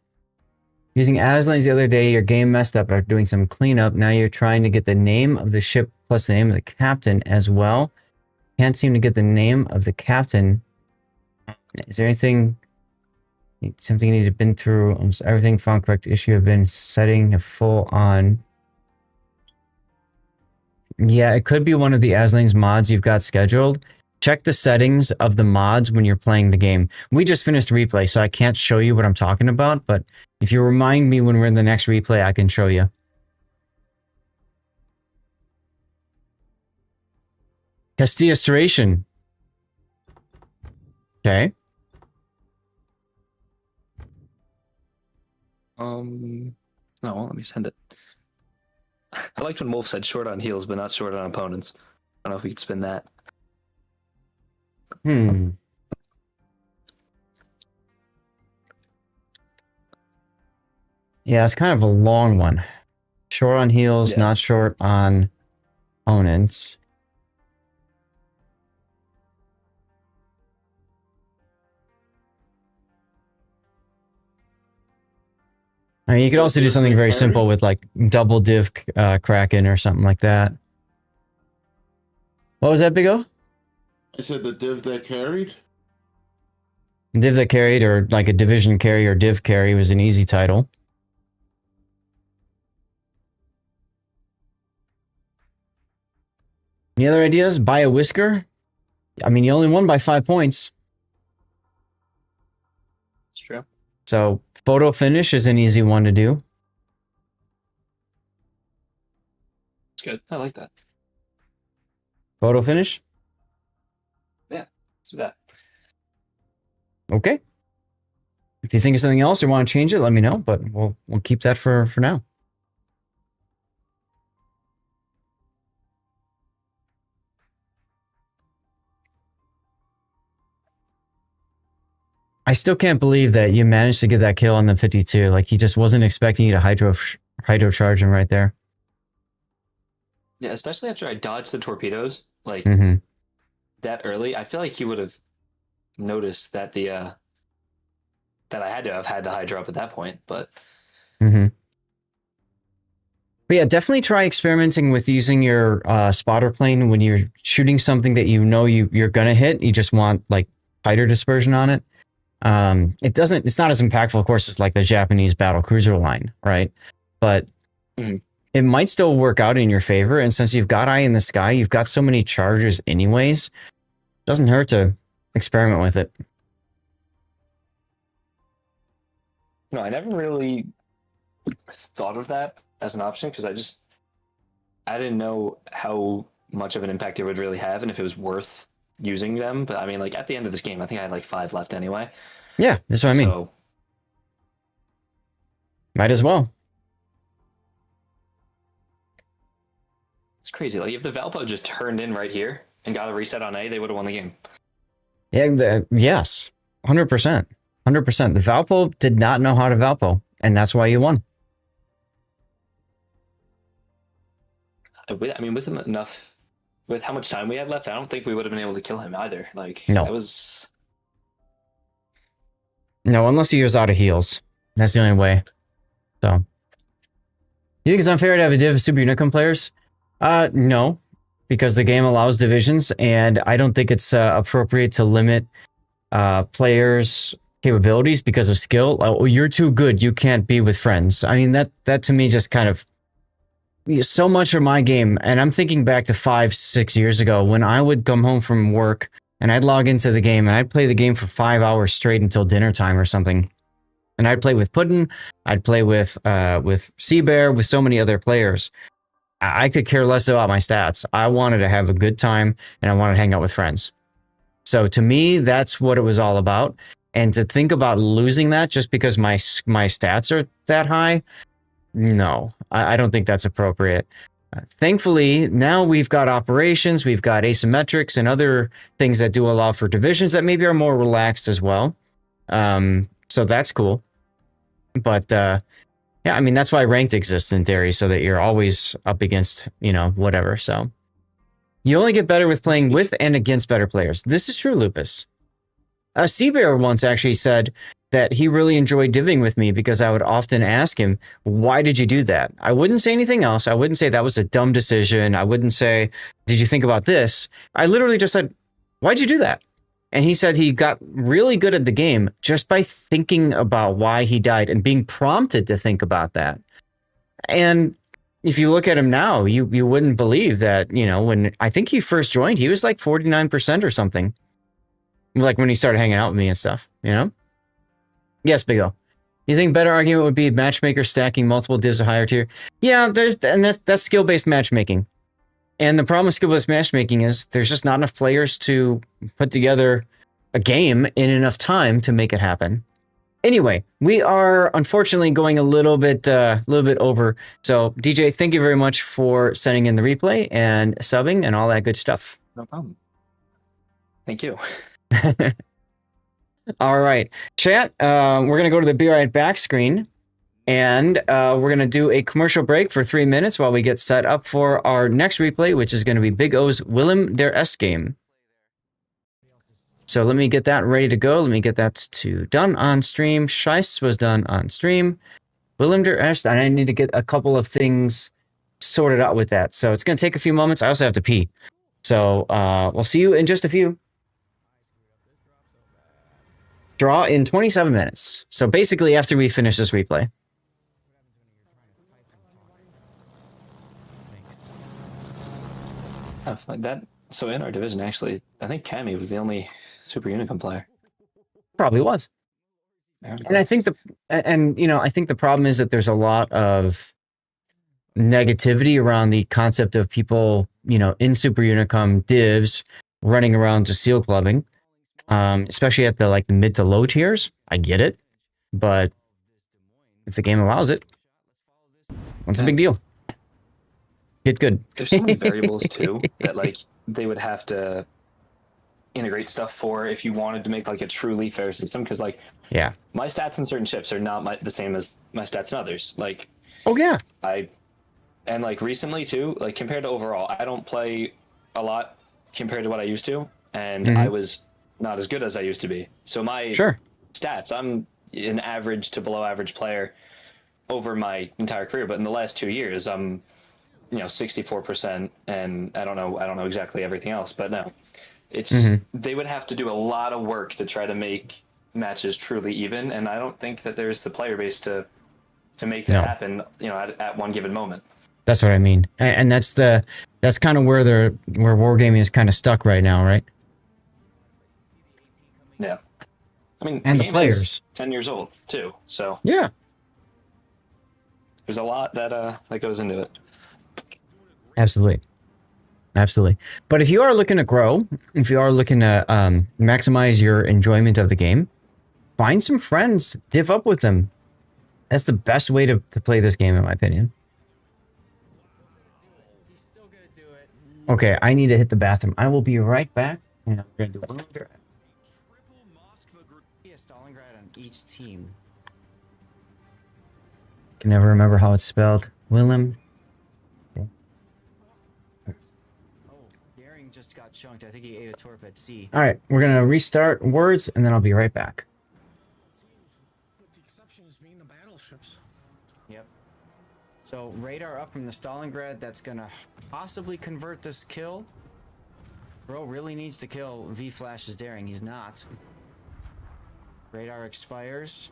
Using Aslanes the other day, your game messed up after doing some cleanup. Now you're trying to get the name of the ship plus the name of the captain as well. Can't seem to get the name of the captain. Is there something you need to been through? Everything found correct. Issue have been setting a full on. Yeah, it could be one of the Aslanes mods you've got scheduled. Check the settings of the mods when you're playing the game. We just finished replay, so I can't show you what I'm talking about, but if you remind me when we're in the next replay, I can show you. Castilla Storation. Okay. No, let me send it. I liked when Wolf said short on heals, but not short on opponents. I don't know if we could spin that. Yeah, it's kind of a long one. Short on heals, not short on opponents. I mean, you could also do something very simple with like double div Kraken or something like that. What was that, Big O? I said the div that carried. Div that carried, or like a division carry or div carry, was an easy title. Any other ideas? Buy a whisker? I mean, you only won by 5 points. It's true. So, photo finish is an easy one to do. It's good. I like that. Photo finish? Yeah, let's do that. Okay. If you think of something else or want to change it, let me know, but we'll keep that for now. I still can't believe that you managed to get that kill on the 52. Like, he just wasn't expecting you to hydro charge him right there. Yeah, especially after I dodged the torpedoes, like that early. I feel like he would have noticed that that I had to have had the hydro up at that point, but. But yeah, definitely try experimenting with using your spotter plane when you're shooting something that you know you're gonna hit. You just want like fighter dispersion on it. It's not as impactful, of course, as like the Japanese battle cruiser line, right? But it might still work out in your favor. And since you've got eye in the sky, you've got so many charges anyways, doesn't hurt to experiment with it. No, I never really thought of that as an option because I didn't know how much of an impact it would really have and if it was worth using them. But I mean, like at the end of this game, I think I had like 5 left anyway. Yeah, that's what I mean. So, might as well. it's crazy. Like if the Valpo just turned in right here and got a reset on A, they would have won the game. Yeah, yes. 100%. 100%. The Valpo did not know how to Valpo, and that's why you won. I mean, with how much time we had left, I don't think we would have been able to kill him either. Like, no. That was... No, unless he was out of heals. That's the only way. So. You think it's unfair to have a div of Super Unicum players? No. Because the game allows divisions, and I don't think it's appropriate to limit players' capabilities because of skill. Oh, you're too good. You can't be with friends. I mean, that to me just kind of... So much of my game, and I'm thinking back to 5-6 years ago when I would come home from work and I'd log into the game and I'd play the game for 5 hours straight until dinner time or something. And I'd play with Puddin', I'd play with Sea Bear, with so many other players. I could care less about my stats. I wanted to have a good time and I wanted to hang out with friends. So to me, that's what it was all about. And to think about losing that just because my stats are that high, no, I don't think that's appropriate. Thankfully, now we've got operations, we've got asymmetrics and other things that do allow for divisions that maybe are more relaxed as well. So that's cool. But yeah, I mean, that's why ranked exists in theory, so that you're always up against, you know, whatever. So you only get better with playing with and against better players. This is true, Lupus. Seabear once actually said that he really enjoyed divvying with me because I would often ask him, why did you do that? I wouldn't say anything else. I wouldn't say that was a dumb decision. I wouldn't say, did you think about this? I literally just said, why'd you do that? And he said he got really good at the game just by thinking about why he died and being prompted to think about that. And if you look at him now, you wouldn't believe that, you know, when I think he first joined, he was like 49% or something. Like when he started hanging out with me and stuff, you know? Yes, Big O. You think better argument would be matchmaker stacking multiple divs a higher tier? Yeah, that's skill-based matchmaking. And the problem with skill-based matchmaking is there's just not enough players to put together a game in enough time to make it happen. Anyway, we are unfortunately going a little bit over. So DJ, thank you very much for sending in the replay and subbing and all that good stuff. No problem. Thank you. All right, chat. We're going to go to the Be Right Back screen, and we're going to do a commercial break for 3 minutes while we get set up for our next replay, which is going to be Big O's Willm der S game. So let me get that ready to go. Let me get that done on stream. Scheist was done on stream. Willm der S, and I need to get a couple of things sorted out with that. So it's going to take a few moments. I also have to pee. So we'll see you in just a few. Draw in 27 minutes. So basically after we finish this replay. So in our division, actually, I think Cammy was the only Super Unicum player. Probably was. And I think I think the problem is that there's a lot of negativity around the concept of people, you know, in Super Unicum divs running around to seal clubbing. Especially at the mid to low tiers. I get it, but if the game allows it, what's the big deal? Get good. There's so many variables too that they would have to integrate stuff for if you wanted to make a truly fair system. Because yeah, my stats in certain ships are not the same as my stats in others. Oh yeah, recently too, compared to overall, I don't play a lot compared to what I used to, and I was not as good as I used to be. So my stats, I'm an average to below average player over my entire career. But in the last 2 years, I'm, 64%, and I don't know exactly everything else. But no, it's they would have to do a lot of work to try to make matches truly even, and I don't think that there's the player base to make that happen. At one given moment. That's what I mean, and that's kind of where wargaming is kind of stuck right now, right? Yeah, I mean, and the the players is 10 years old too, so yeah, there's a lot that goes into it. Absolutely. But if you are looking to grow, if you are looking to maximize your enjoyment of the game, find some friends, div up with them. That's the best way to play this game, in my opinion. Okay, I need to hit the bathroom. I will be right back, and I'm going to do one more. Stalingrad on each team. Can never remember how it's spelled. Willm. Okay. Oh, Daring just got chunked. I think he ate a torp at sea. All right, we're gonna restart words, and then I'll be right back. The exceptions being the battleships. Yep. So radar up from the Stalingrad. That's gonna possibly convert this kill. Bro really needs to kill V-Flash's Daring. He's not. Radar expires.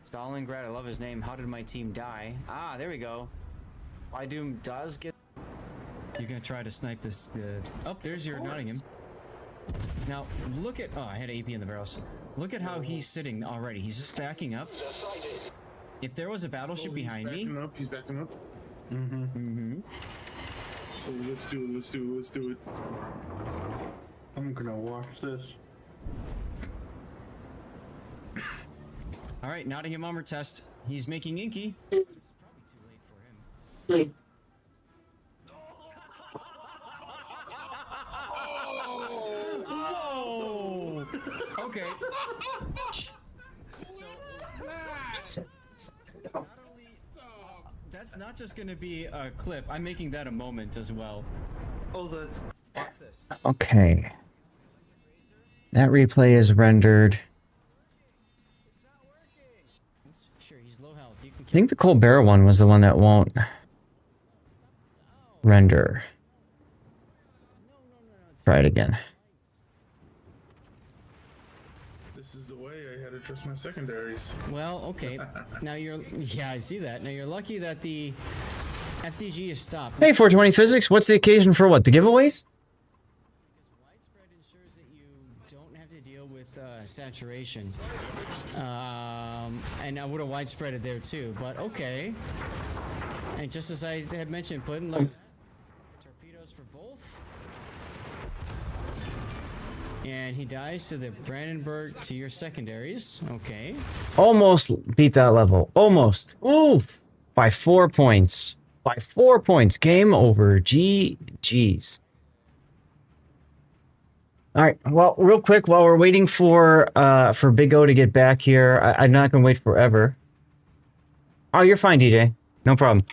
Stalingrad, I love his name. How did my team die? Ah, there we go. Doom does get... You're gonna try to snipe this... Oh, there's your Nottingham. Now, look at... Oh, I had AP in the barrels. Look at how he's sitting already. He's just backing up. If there was a battleship behind me... He's backing up. Oh, let's do it. I'm gonna watch this. All right, Nottingham armor test. He's making inky. It's probably too late for him. Whoa! Okay. That's not just gonna be a clip. I'm making that a moment as well. Oh, that's. Watch this. Okay. That replay is rendered. Sure, he's low health. You can I think the Colbert one was the one that won't render. Try it again. This is the way I had to trust my secondaries. Well, okay. Now you're... Yeah, I see that. Now you're lucky that the FDG is stopped. Hey, 420 Physics. What's the occasion for what? The giveaways? Widespread ensures that you don't have to deal with saturation. And I would have widespread it there too, but okay. And just as I had mentioned, put in like torpedoes for both. And he dies to the Brandenburg to your secondaries. Okay. Almost beat that level. Almost. Oof. By 4 points. By 4 points. Game over. GG's. All right. Well, real quick, while we're waiting for Big O to get back here, I'm not gonna wait forever. Oh, you're fine, DJ. No problem.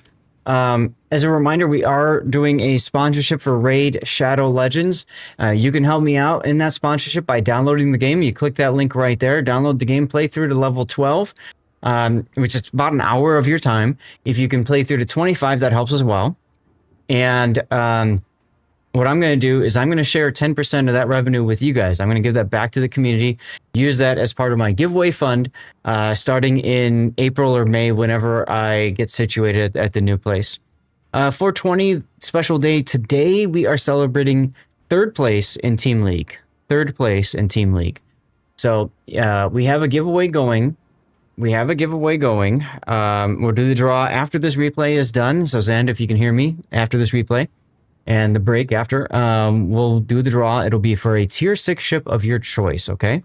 As a reminder, we are doing a sponsorship for Raid Shadow Legends. You can help me out in that sponsorship by downloading the game. You click that link right there. Download the game, play through to level 12, which is about an hour of your time. If you can play through to 25, that helps as well. And what I'm going to do is I'm going to share 10% of that revenue with you guys. I'm going to give that back to the community, use that as part of my giveaway fund, starting in April or May, whenever I get situated at the new place. 420 special day today, we are celebrating third place in Team League. Third place in Team League. So we have a giveaway going. We'll do the draw after this replay is done. So Zand, if you can hear me after this replay. And the break after, we'll do the draw. It'll be for a tier 6 ship of your choice, okay?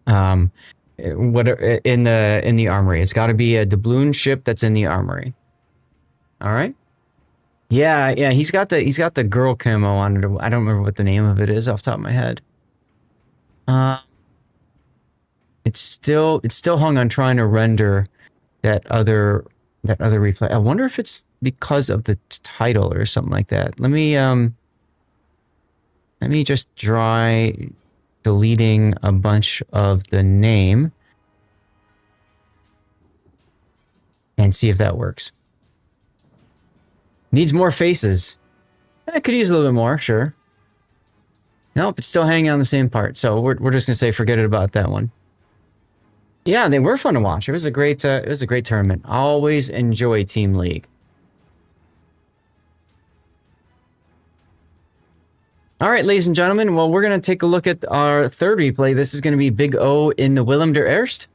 What in the armory? It's got to be a doubloon ship that's in the armory. All right. Yeah. He's got the girl camo on it. I don't remember what the name of it is off the top of my head. It's still hung on trying to render that other replay. I wonder if it's because of the title or something like that. Let me just try deleting a bunch of the name and see if that works. Needs more faces. I could use a little bit more, sure. Nope, it's still hanging on the same part. So we're just gonna say forget it about that one. Yeah, they were fun to watch. It was a great tournament. Always enjoy Team League. All right, ladies and gentlemen. Well, we're gonna take a look at our third replay. This is gonna be Big O in the Willem der Erst.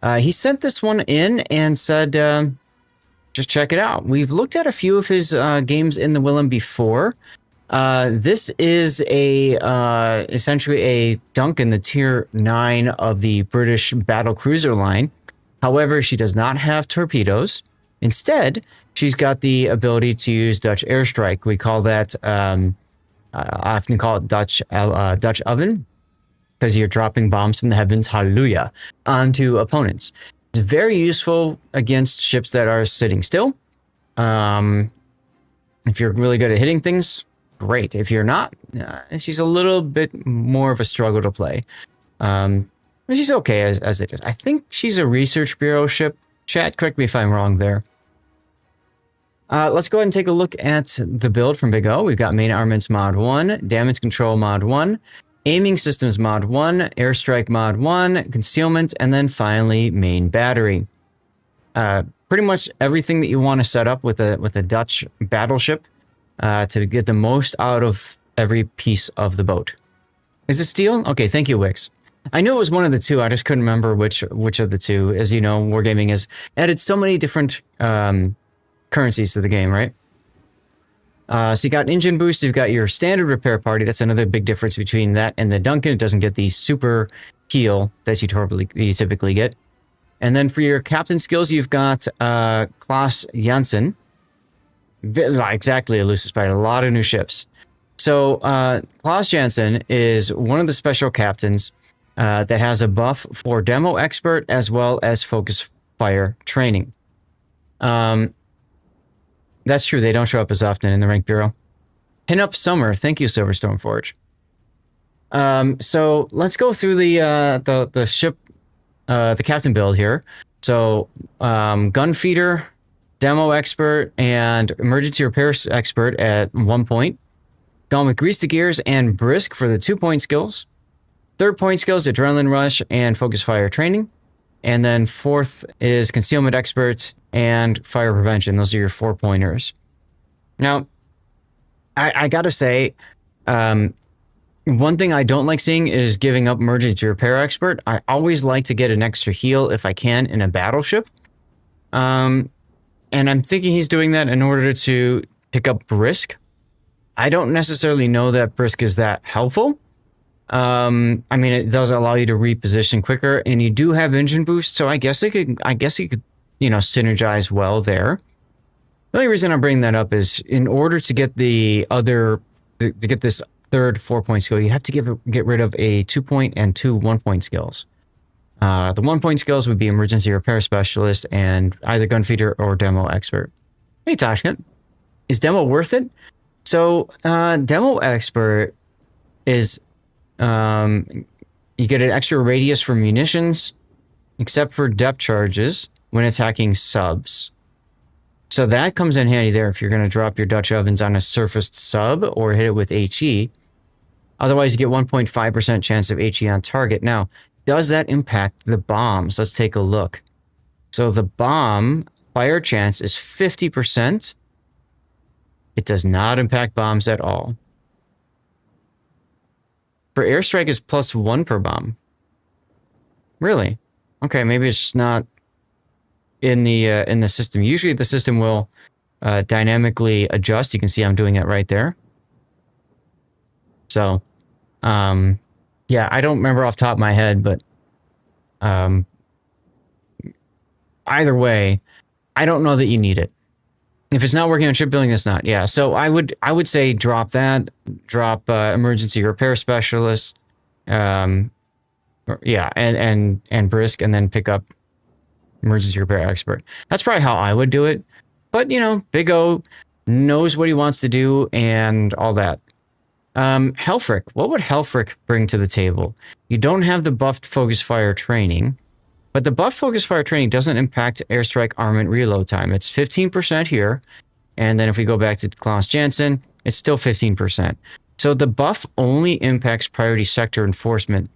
He sent this one in and said, just check it out. We've looked at a few of his games in the Willem before. This is essentially a Duncan, the tier 9 of the British battle cruiser line. However, she does not have torpedoes. Instead, she's got the ability to use Dutch airstrike. We call that, I often call it Dutch oven, because you're dropping bombs from the heavens, hallelujah, onto opponents. It's very useful against ships that are sitting still. If you're really good at hitting things, great. If you're not, she's a little bit more of a struggle to play. But she's okay as it is. I think she's a research bureau ship. Chat, correct me if I'm wrong there. Let's go ahead and take a look at the build from Big O. We've got main armaments mod 1, damage control mod 1, aiming systems mod 1, airstrike mod 1, concealment, and then finally main battery. Pretty much everything that you want to set up with a Dutch battleship to get the most out of every piece of the boat. Is it steel? Okay, thank you, Wix. I knew it was one of the two. I just couldn't remember which of the two. As you know, Wargaming has added so many different currencies to the game, right? So you got engine boost. You've got your standard repair party. That's another big difference between that and the Duncan. It doesn't get the super heal that you typically get. And then for your captain skills, you've got Klaus Janssen. Exactly, Elusive Spider. A lot of new ships. So Klaus Janssen is one of the special captains that has a buff for Demo Expert as well as Focus Fire training. That's true. They don't show up as often in the Rank Bureau. Pinup Summer. Thank you, Silverstorm Forge. So let's go through the ship, the captain build here. So Gun Feeder, Demo Expert, and Emergency Repairs Expert at 1 point. Gone with Grease the Gears and Brisk for the 2-point skills. 3rd point skills, Adrenaline Rush and Focus Fire training. And then 4th is Concealment Expert and Fire Prevention. Those are your 4-pointers. Now, I gotta say, one thing I don't like seeing is giving up Emergency Repair Expert. I always like to get an extra heal if I can in a battleship. And I'm thinking he's doing that in order to pick up Brisk. I don't necessarily know that Brisk is that helpful. I mean, it does allow you to reposition quicker, and you do have engine boost, so I guess it could, you know, synergize well there. The only reason I'm bringing that up is in order to get the other, to get this 3rd 4-point skill, you have to get rid of a 2-point and 2 1-point skills. The 1-point skills would be Emergency Repair Specialist and either Gun Feeder or Demo Expert. Hey, Tashkent, is Demo worth it? So, Demo Expert is, you get an extra radius for munitions, except for depth charges when attacking subs. So that comes in handy there if you're going to drop your Dutch ovens on a surfaced sub or hit it with HE. Otherwise, you get 1.5% chance of HE on target. Now, does that impact the bombs? Let's take a look. So the bomb fire chance is 50%. It does not impact bombs at all. For airstrike is +1 per bomb. Really? Okay, maybe it's just not in the system. Usually the system will dynamically adjust. You can see I'm doing it right there. So, yeah, I don't remember off the top of my head, but either way, I don't know that you need it. If it's not working on shipbuilding, it's not. Yeah, so I would say drop that. Drop Emergency Repair Specialist. Yeah, and Brisk, and then pick up Emergency Repair Expert. That's probably how I would do it. But, you know, Big O knows what he wants to do and all that. Helfric. What would Helfric bring to the table? You don't have the buffed Focus Fire training, but the buffed Focus Fire training doesn't impact airstrike armament reload time. It's 15% here, and then if we go back to Klaus Janssen, it's still 15%. So the buff only impacts priority sector enforcement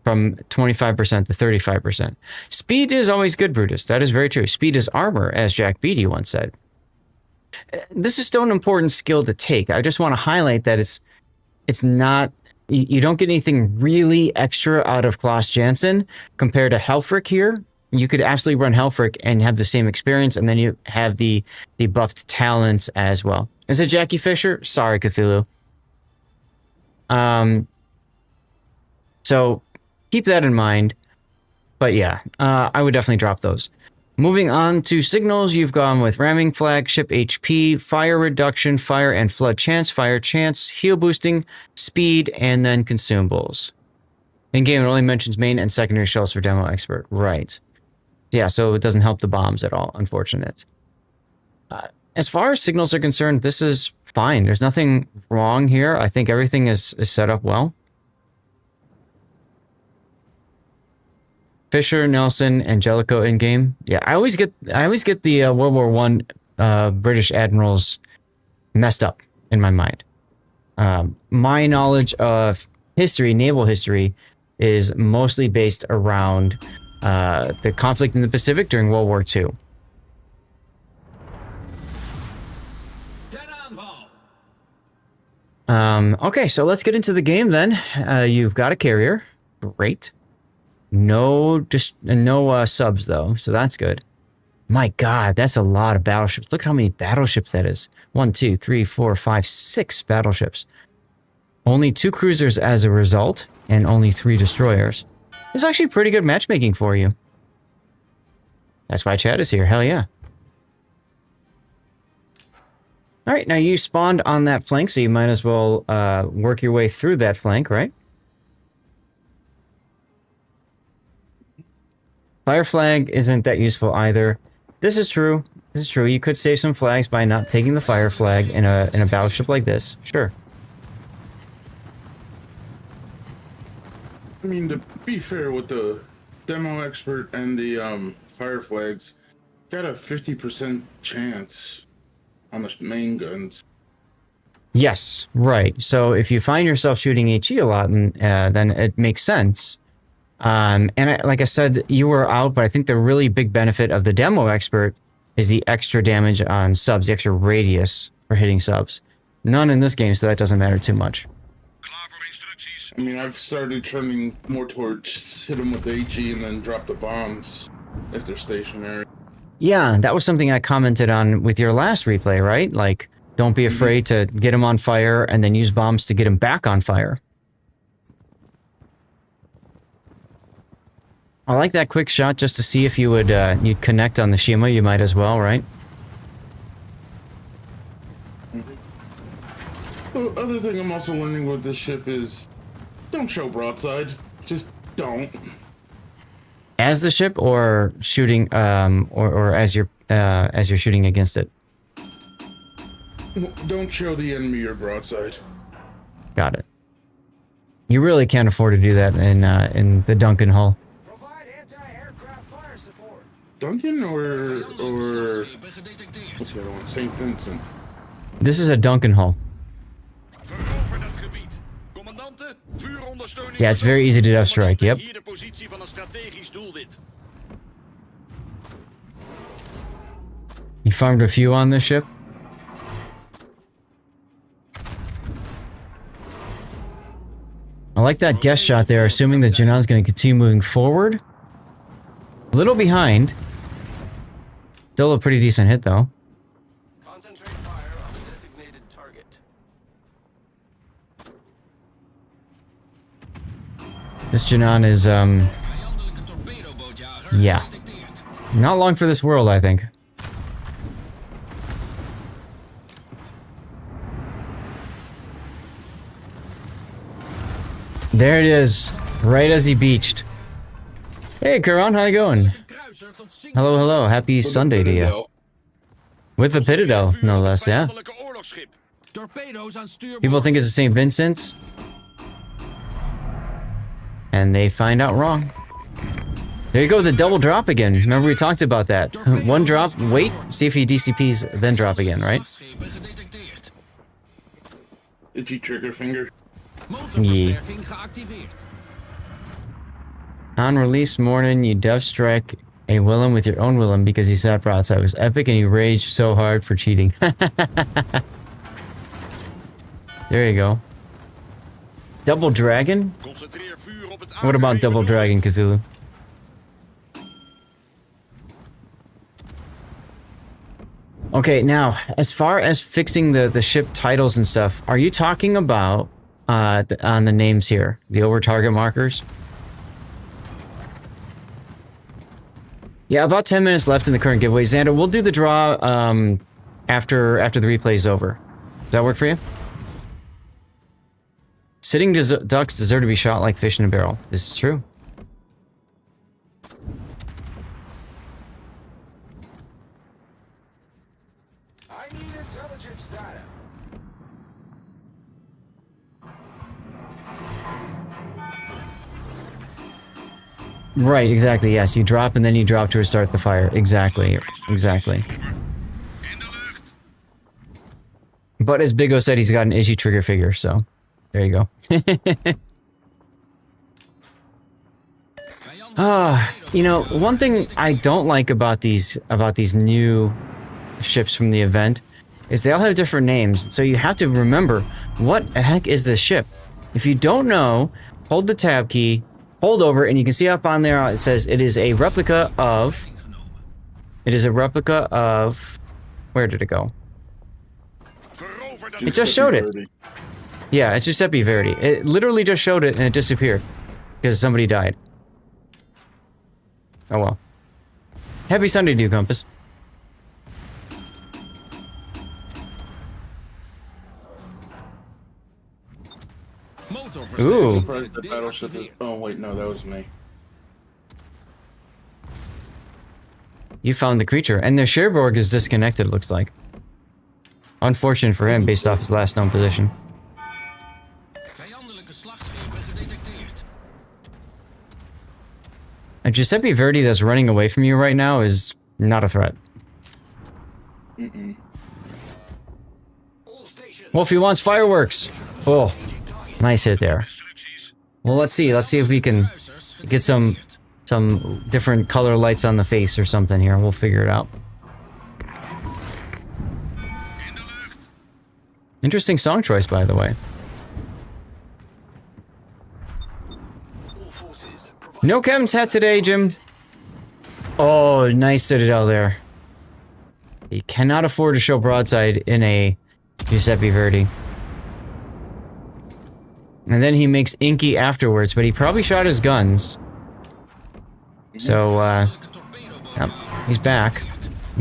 from 25% to 35%. Speed is always good, Brutus. That is very true. Speed is armor, as Jack Beatty once said. This is still an important skill to take. I just want to highlight that it's not, you don't get anything really extra out of Klaus Janssen compared to Helfric here. You could absolutely run Helfric and have the same experience, and then you have the buffed talents as well. Is it Jackie Fisher? Sorry, Cthulhu. So keep that in mind. But yeah, I would definitely drop those. Moving on to signals, you've gone with ramming flag, ship HP, fire reduction, fire and flood chance, fire chance, heal boosting, speed, and then consumables. In-game, it only mentions main and secondary shells for Demo Expert. Right. Yeah, so it doesn't help the bombs at all, unfortunate. As far as signals are concerned, this is fine. There's nothing wrong here. I think everything is set up well. Fisher, Nelson, Angelico in game. Yeah, I always get the World War I British admirals messed up in my mind. My knowledge of history, naval history, is mostly based around the conflict in the Pacific during World War II. Okay, so let's get into the game then. You've got a carrier. Great. No subs though, so that's good. My God, that's a lot of battleships. Look how many battleships that is. 1, 2, 3, 4, 5, 6 battleships. Only 2 cruisers as a result, and only 3 destroyers. It's actually pretty good matchmaking for you. That's why Chad is here. Hell yeah. All right, now you spawned on that flank, so you might as well work your way through that flank, right? Fire flag isn't that useful either. This is true. This is true. You could save some flags by not taking the fire flag in a battleship like this. Sure. I mean, to be fair, with the demo expert and the fire flags, got a 50% chance on the main guns. Yes, right. So if you find yourself shooting HE a lot, then it makes sense. And like I said, you were out, but I think the really big benefit of the demo expert is the extra damage on subs, the extra radius for hitting subs. None in this game, so that doesn't matter too much. I mean, I've started turning more towards hit them with the HE and then drop the bombs if they're stationary. Yeah, that was something I commented on with your last replay, right? Like, don't be afraid to get them on fire and then use bombs to get them back on fire. I like that quick shot just to see if you would you'd connect on the Shima. You might as well, right? The other thing I'm also learning with this ship is don't show broadside. Just don't. As the ship, or shooting, or as you're shooting against it. Don't show the enemy your broadside. Got it. You really can't afford to do that in the Duncan hull. Duncan or what's the other one? St. Vincent. This is a Duncan hull. Yeah, it's very easy to death strike. Yep. You farmed a few on this ship? I like that guess shot there, assuming that Janon's going to continue moving forward. A little behind. Still a pretty decent hit, though. Concentrate fire on the designated target. This Janon is, yeah. Not long for this world, I think. There it is, right as he beached. Hey, Karan, how you going? Hello, hello. Happy Sunday to you. With the Pitadel, no less, yeah. People think it's the St. Vincent's, and they find out wrong. There you go, the double drop again. Remember we talked about that. One drop, wait, see if he DCPs, then drop again, right? Itchy trigger finger. Yeah. On release morning, you dev strike a Willem with your own Willem because he sat broadside. It was epic and he raged so hard for cheating. There you go. Double Dragon? What about Double Dragon, Cthulhu? Okay, now, as far as fixing the ship titles and stuff, are you talking about on the names here, the over target markers? Yeah, about 10 minutes left in the current giveaway. Xander, we'll do the draw after the replay is over. Does that work for you? Sitting ducks deserve to be shot like fish in a barrel. This is true. I need intelligence data. Right, exactly, yes. You drop and then you drop to restart the fire. Exactly, exactly. But as Big O said, he's got an itchy trigger figure, so there you go. You know, one thing I don't like about these new ships from the event is they all have different names, so you have to remember what the heck is this ship. If you don't know, hold the tab key, hold over, and you can see up on there it says it is a replica of. It is a replica of. Where did it go? It just showed it. Yeah, it's Giuseppe Verdi. It literally just showed it and it disappeared because somebody died. Oh well. Happy Sunday to you, Compass. Ooh. Surprised the battleship is... Oh, wait, no, that was me. You found the creature, and the Cherbourg is disconnected, looks like. Unfortunate for him, based off his last known position. A Giuseppe Verdi that's running away from you right now is not a threat. Well, if he wants fireworks. Oh, nice hit there. Well, let's see. Let's see if we can get some different color lights on the face or something here. We'll figure it out. Interesting song choice, by the way. No chems hat today, Jim. Oh, nice Citadel there. You cannot afford to show broadside in a Giuseppe Verdi. And then he makes inky afterwards, but he probably shot his guns. So, yep, he's back.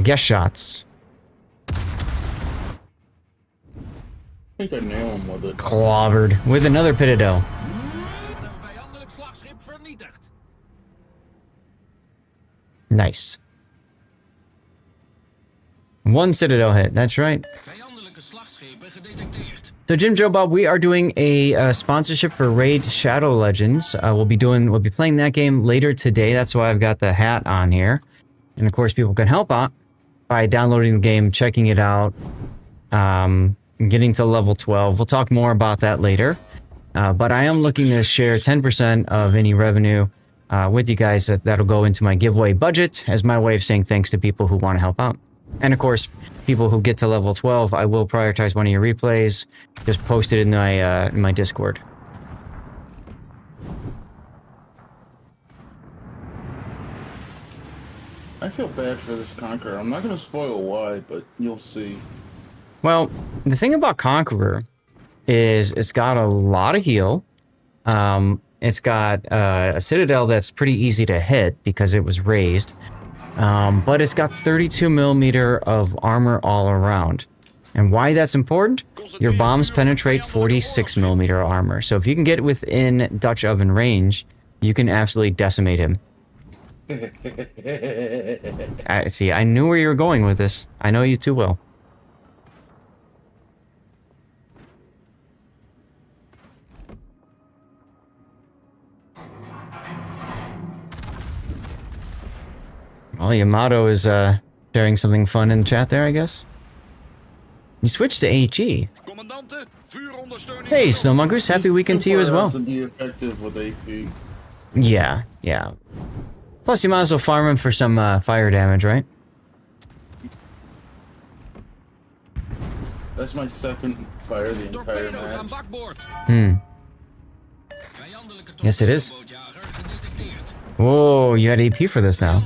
Guess shots. I think I nailed him with it. Clobbered with another Citadel. Nice. One Citadel hit, that's right. So Jim, Joe, Bob, we are doing a sponsorship for Raid Shadow Legends. We'll be playing that game later today. That's why I've got the hat on here. And of course, people can help out by downloading the game, checking it out, getting to level 12. We'll talk more about that later. But I am looking to share 10% of any revenue with you guys. That'll go into my giveaway budget as my way of saying thanks to people who want to help out. And of course, people who get to level 12, I will prioritize one of your replays. Just post it in my Discord. I feel bad for this Conqueror. I'm not going to spoil why, but you'll see. Well, the thing about Conqueror is it's got a lot of heal. It's got a Citadel that's pretty easy to hit because it was raised. But it's got 32mm of armor all around. And why that's important? Your bombs penetrate 46mm armor. So if you can get within Dutch oven range, you can absolutely decimate him. See, I knew where you were going with this. I know you too well. Well, Yamato is sharing something fun in the chat there, I guess. You switched to HE. Hey, Snow Mongoose, happy weekend to you as well. Be effective with AP. Yeah, yeah. Plus, you might as well farm him for some fire damage, right? That's my second fire the entire match. Hmm. Yes, it is. Whoa, you had AP for this now.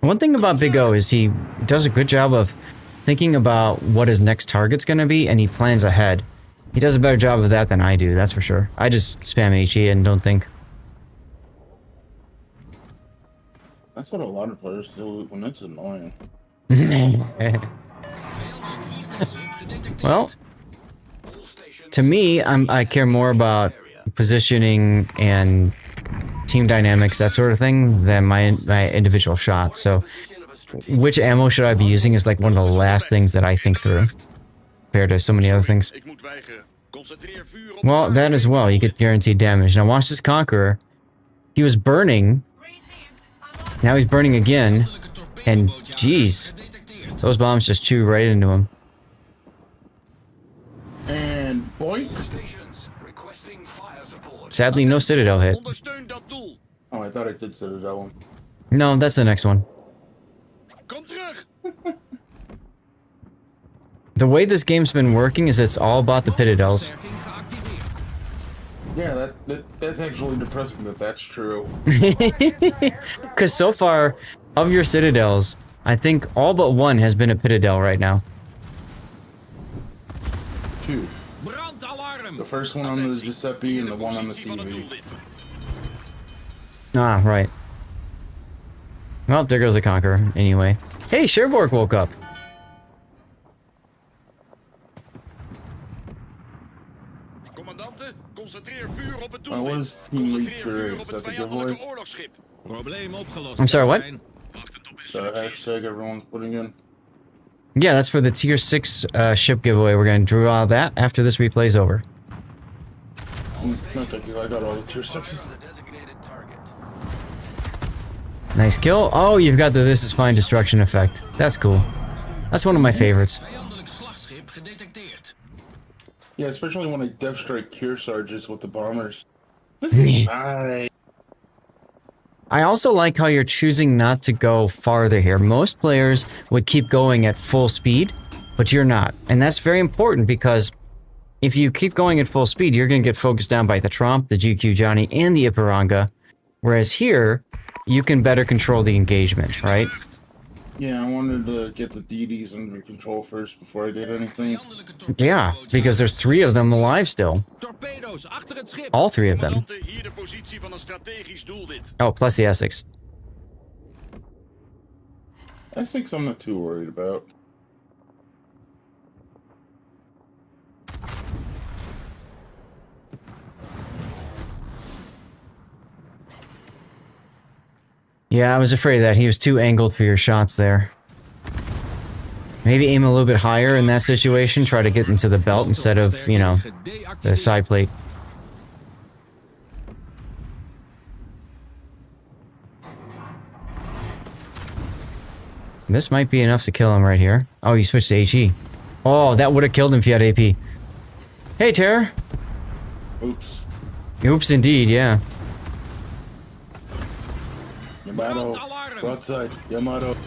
One thing about Big O is he does a good job of thinking about what his next target's gonna be, and he plans ahead. He does a better job of that than I do, that's for sure. I just spam HE and don't think. That's what a lot of players do when it's annoying. Well, to me, I care more about positioning and team dynamics, that sort of thing, than my individual shots. So, which ammo should I be using is like one of the last things that I think through, compared to so many other things. Well, that as well, you get guaranteed damage. Now watch this Conqueror. He was burning. Now he's burning again. And jeez, those bombs just chew right into him. And boink. Sadly, no Citadel hit. Oh, I thought I did Citadel one. No, that's the next one. The way this game's been working is it's all about the Citadels. Yeah, that's actually depressing that that's true. Because so far, of your Citadels, I think all but one has been a Citadel right now. Two. The first one on the Giuseppe and the one on the CV. Ah, right. Well, there goes the Conqueror, anyway. Hey, Cherbourg woke up. Commandanten, concentreer vuur op het What doelwit. is team lead Concentreer for? vuur Is op het that the vijandelijke giveaway? oorlogsschip. Probleem opgelost. I'm sorry, what? The hashtag everyone's putting in. Yeah, that's for the Tier 6 ship giveaway. We're going to draw that after this replay is over. No, thank you. I got all the tier 6s. Nice kill. Oh, you've got the This Is Fine destruction effect. That's cool. That's one of my favorites. Yeah, especially when I death strike Kearsarges with the bombers. This is nice. I also like how you're choosing not to go farther here. Most players would keep going at full speed, but you're not. And that's very important because if you keep going at full speed, you're going to get focused down by the Tromp, the GQ Johnny, and the Iparanga. Whereas here, you can better control the engagement, right? Yeah, I wanted to get the DDs under control first before I did anything. Yeah, because there's 3 of them alive still. All 3 of them. Commandanten, hier de positie van een strategisch doelwit. Oh, plus the Essex. Essex I'm not too worried about. Yeah, I was afraid of that. He was too angled for your shots there. Maybe aim a little bit higher in that situation. Try to get into the belt instead of, you know, the side plate. This might be enough to kill him right here. Oh, you switched to HE. Oh, that would have killed him if he had AP. Hey, Terror. Oops. Oops, indeed, yeah. Yamato, go outside. Yamato.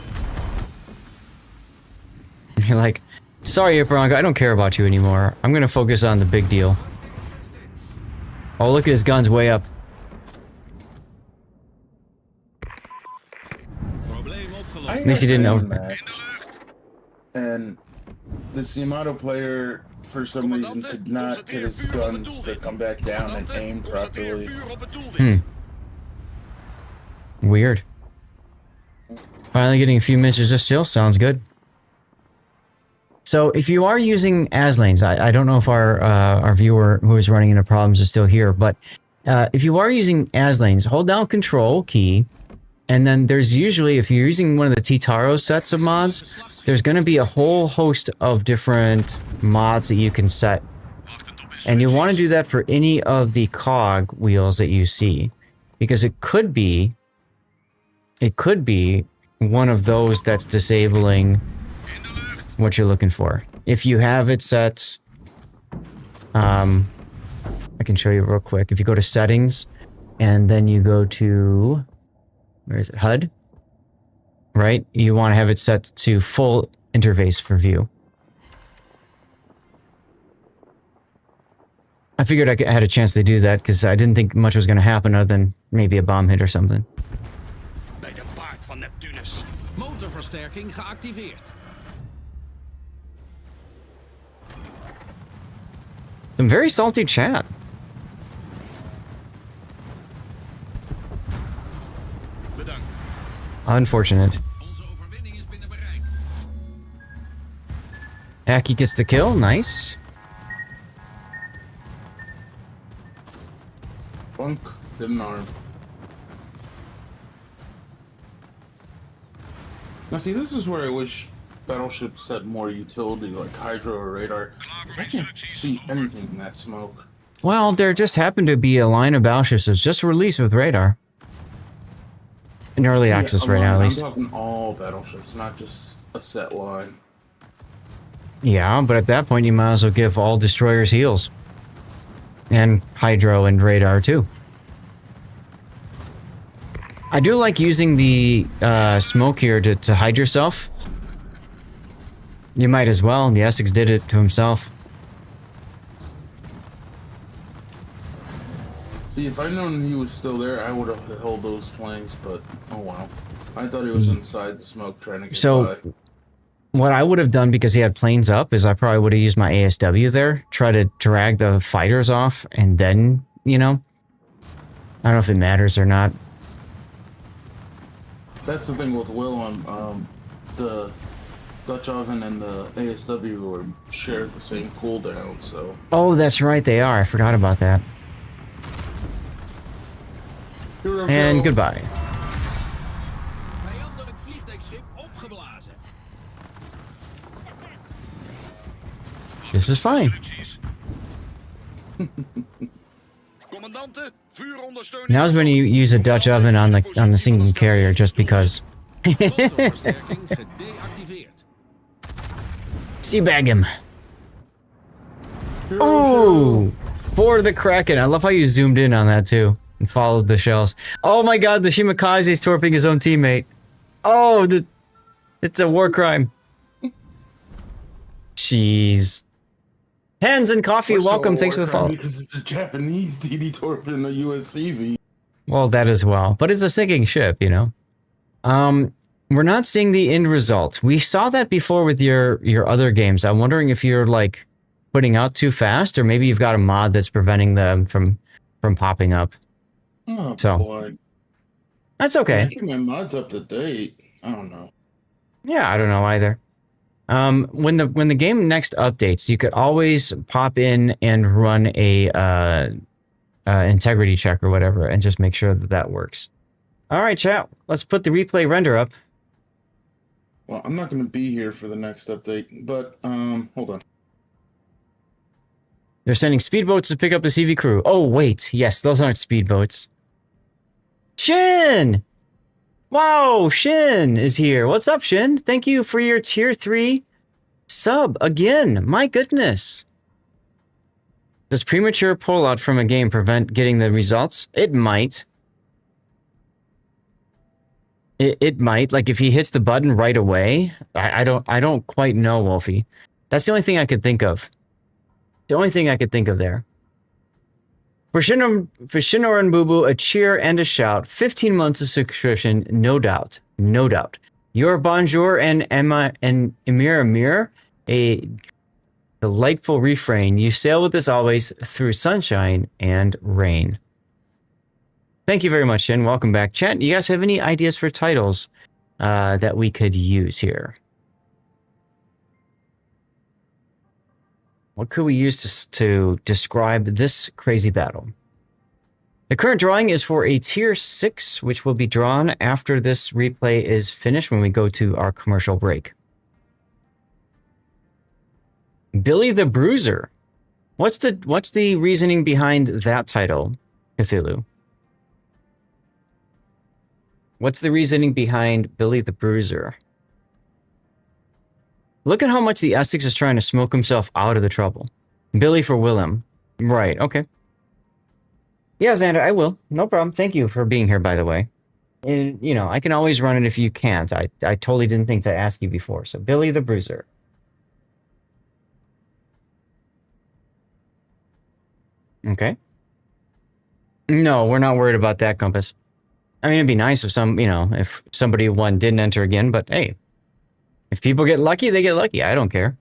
You're like, sorry, Iparanga, I don't care about you anymore. I'm gonna focus on the big deal. Oh, look at his guns way up. At least he didn't know. And this Yamato player, for some reason, could not get his guns to come back down and aim properly. Weird. Finally getting a few minutes of just chill. Sounds good. So if you are using as lanes, I don't know if our viewer who is running into problems is still here, but if you are using as lanes, hold down Control key, and then there's usually, if you're using one of the Titaro sets of mods, there's going to be a whole host of different mods that you can set. And you want to do that for any of the cog wheels that you see, because it could be one of those that's disabling what you're looking for. If you have it set, I can show you real quick. If you go to settings and then you go to, where is it? HUD, right? You want to have it set to full interface for view. I figured I had a chance to do that because I didn't think much was going to happen other than maybe a bomb hit or something. Bij de paard van Neptunus. Motorversterking geactiveerd. Some very salty chat. Bedankt. Unfortunate. Onze overwinning is binnen bereik. Aki gets the kill. Nice. Bunk didn't arm. Now see, this is where I wish battleships had more utility, like hydro or radar. 'Cause I can't see anything in that smoke. Well, there just happened to be a line of battleships that's just released with radar. In early access right now, at least. I'm talking all battleships, not just a set line. Yeah, but at that point, you might as well give all destroyers heals. And hydro and radar, too. I do like using the smoke here to hide yourself. You might as well. The Essex did it to himself. See, if I'd known he was still there, I would have held those flanks, but oh well. I thought he was inside the smoke trying to get by. What I would have done, because he had planes up, is I probably would have used my ASW there, try to drag the fighters off, and then, you know, I don't know if it matters or not. That's the thing with Willm. The Dutch oven and the ASW are shared the same cooldown, so. Oh, that's right, they are. I forgot about that. And goodbye. Vijandelijk vliegdekschip opgeblazen. This is fine. Commandanten, vuurondersteuning. Now's when you use a Dutch oven on the sinking carrier, just because. Motorversterking gedeactiveerd. Seabag him. Ooh, for the Kraken. I love how you zoomed in on that too and followed the shells. Oh my God, the Shimakaze's torping his own teammate. Oh, it's a war crime. Jeez. Hands and coffee, welcome. Thanks for the follow. Because it's a Japanese DD torpedo in a USCV. Well, that as well, but it's a sinking ship, you know. We're not seeing the end result. We saw that before with your other games. I'm wondering if you're like putting out too fast, or maybe you've got a mod that's preventing them from popping up. Oh, so boy. That's okay. I think my mod's up to date. I don't know. Yeah, I don't know either. When the game next updates, you could always pop in and run a integrity check or whatever, and just make sure that that works. All right, chat. Let's put the replay render up. Well, I'm not going to be here for the next update, but hold on. They're sending speedboats to pick up the CV crew. Oh wait, yes, those aren't speedboats. Shin! Wow, Shin is here. What's up, Shin? Thank you for your tier 3 sub again. My goodness. Does premature pullout from a game prevent getting the results? It might. It might. Like if he hits the button right away. I don't quite know, Wolfie. That's the only thing I could think of. The only thing I could think of there. For Shinor and Boo Boo, a cheer and a shout. 15 months of subscription, no doubt. No doubt. Your bonjour and Emma and Emir, a delightful refrain. You sail with us always through sunshine and rain. Thank you very much, Shin. Welcome back. Chat, you guys have any ideas for titles that we could use here? What could we use to describe this crazy battle? The current drawing is for a tier 6, which will be drawn after this replay is finished when we go to our commercial break. Billy the Bruiser. What's the reasoning behind that title, Cthulhu? What's the reasoning behind Billy the Bruiser? Look at how much the Essex is trying to smoke himself out of the trouble. Billy for Willem. Right, okay. Yeah, Xander, I will. No problem. Thank you for being here, by the way. And, you know, I can always run it if you can't. I totally didn't think to ask you before. So, Billy the Bruiser. Okay. No, we're not worried about that, Compass. I mean, it'd be nice if if somebody won didn't enter again, but hey. If people get lucky, they get lucky. I don't care.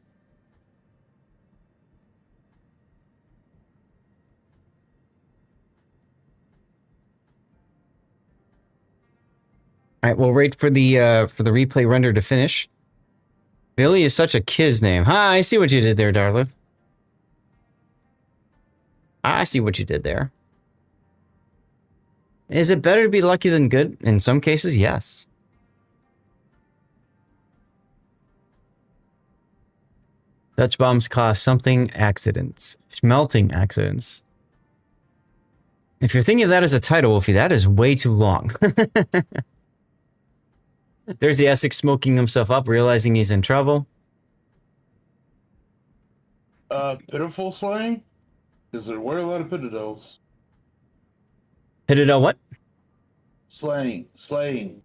All right, we'll wait for the replay render to finish. Billy is such a kid's name. I see what you did there, darling. I see what you did there. Is it better to be lucky than good? In some cases, yes. Dutch bombs cause something accidents. Smelting accidents. If you're thinking of that as a title, Wolfie, that is way too long. There's the Essex smoking himself up, realizing he's in trouble. Pitiful slang? Because there were a lot of pitidels. Pitidel what? Slaying.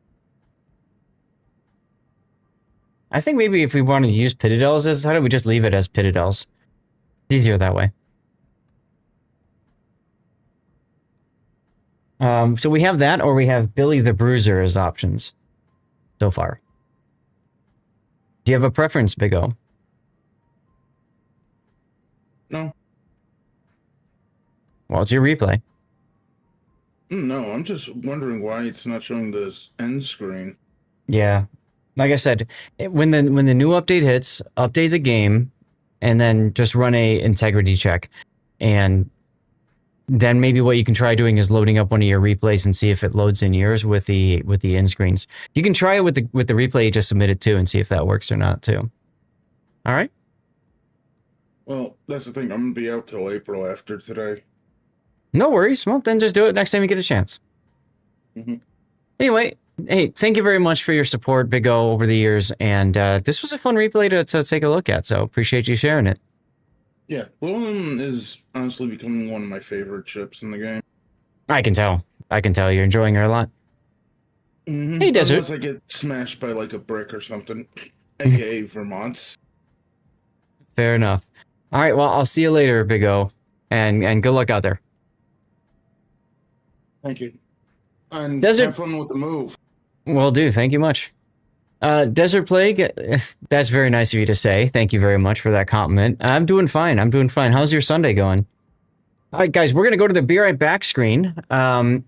I think maybe if we want to use pitidels as how do we just leave it as pitidels? It's easier that way. So we have that, or we have Billy the Bruiser as options so far. Do you have a preference, Big O? No. Well, it's your replay. No, I'm just wondering why it's not showing this end screen. Yeah. Like I said, when the new update hits, update the game, and then just run a integrity check, and then maybe what you can try doing is loading up one of your replays and see if it loads in yours with the end screens. You can try it with the replay you just submitted too, and see if that works or not too. All right. Well, that's the thing. I'm gonna be out till April after today. No worries. Well, then just do it next time you get a chance. Anyway, hey, thank you very much for your support, Big O, over the years. And this was a fun replay to take a look at, so appreciate you sharing it. Yeah, Willm is honestly becoming one of my favorite ships in the game. I can tell. I can tell you're enjoying her a lot. Hey, Desert. Unless I get smashed by like a brick or something, aka Vermont's. Fair enough. All right, well, I'll see you later, Big O. And good luck out there. Thank you. And Desert. have fun with the move. Will do. Thank you much. Desert Plague, that's very nice of you to say. Thank you very much for that compliment. I'm doing fine. I'm doing fine. How's your Sunday going? All right, guys, we're going to go to the Be Right Back screen. We're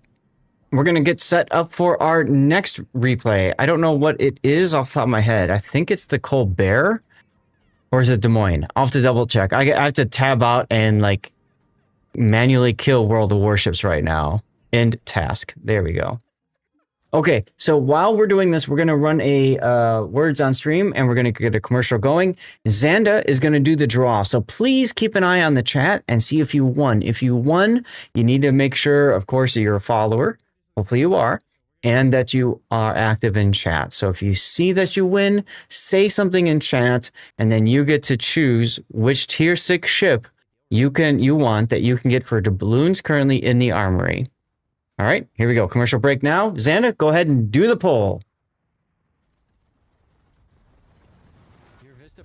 going to get set up for our next replay. I don't know what it is off the top of my head. I think it's the Colbert, or is it Des Moines? I'll have to double check. I have to tab out and like manually kill World of Warships right now. End task. There we go. Okay, so while we're doing this, we're going to run a words on stream, and we're going to get a commercial going. Xanda is going to do the draw, so please keep an eye on the chat and see if you won. If you won, you need to make sure, of course, that you're a follower. Hopefully you are, and that you are active in chat. So if you see that you win, say something in chat, and then you get to choose which tier 6 ship you want that you can get for doubloons currently in the armory. All right, here we go. Commercial break now. Xanda, go ahead and do the poll.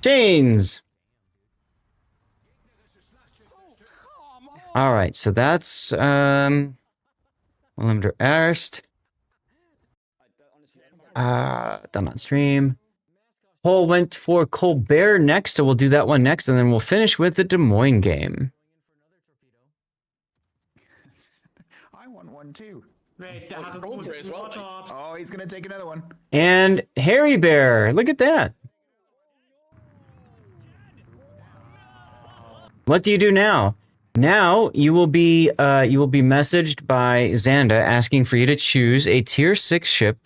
Chains. All right, so that's Willem der Erst. Done on stream. Poll went for Colbert next, so we'll do that one next, and then we'll finish with the Des Moines game. Too. Oh, he's gonna take another one. And Harry Bear, look at that. What do you do now? Now you will be messaged by Xanda asking for you to choose a tier 6 ship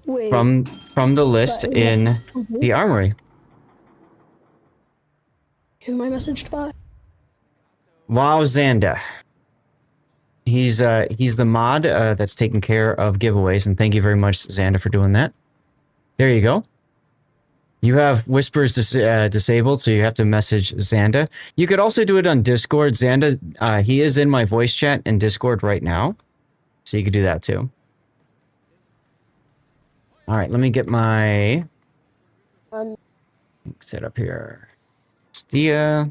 from the list in the armory. Who am I messaged by? Wow, Xanda. He's the mod that's taking care of giveaways, and thank you very much, Xanda, for doing that. There you go. You have whispers disabled, so you have to message Xanda. You could also do it on Discord. Xanda, he is in my voice chat in Discord right now, so you could do that too. All right, let me get my set up here. Castilla.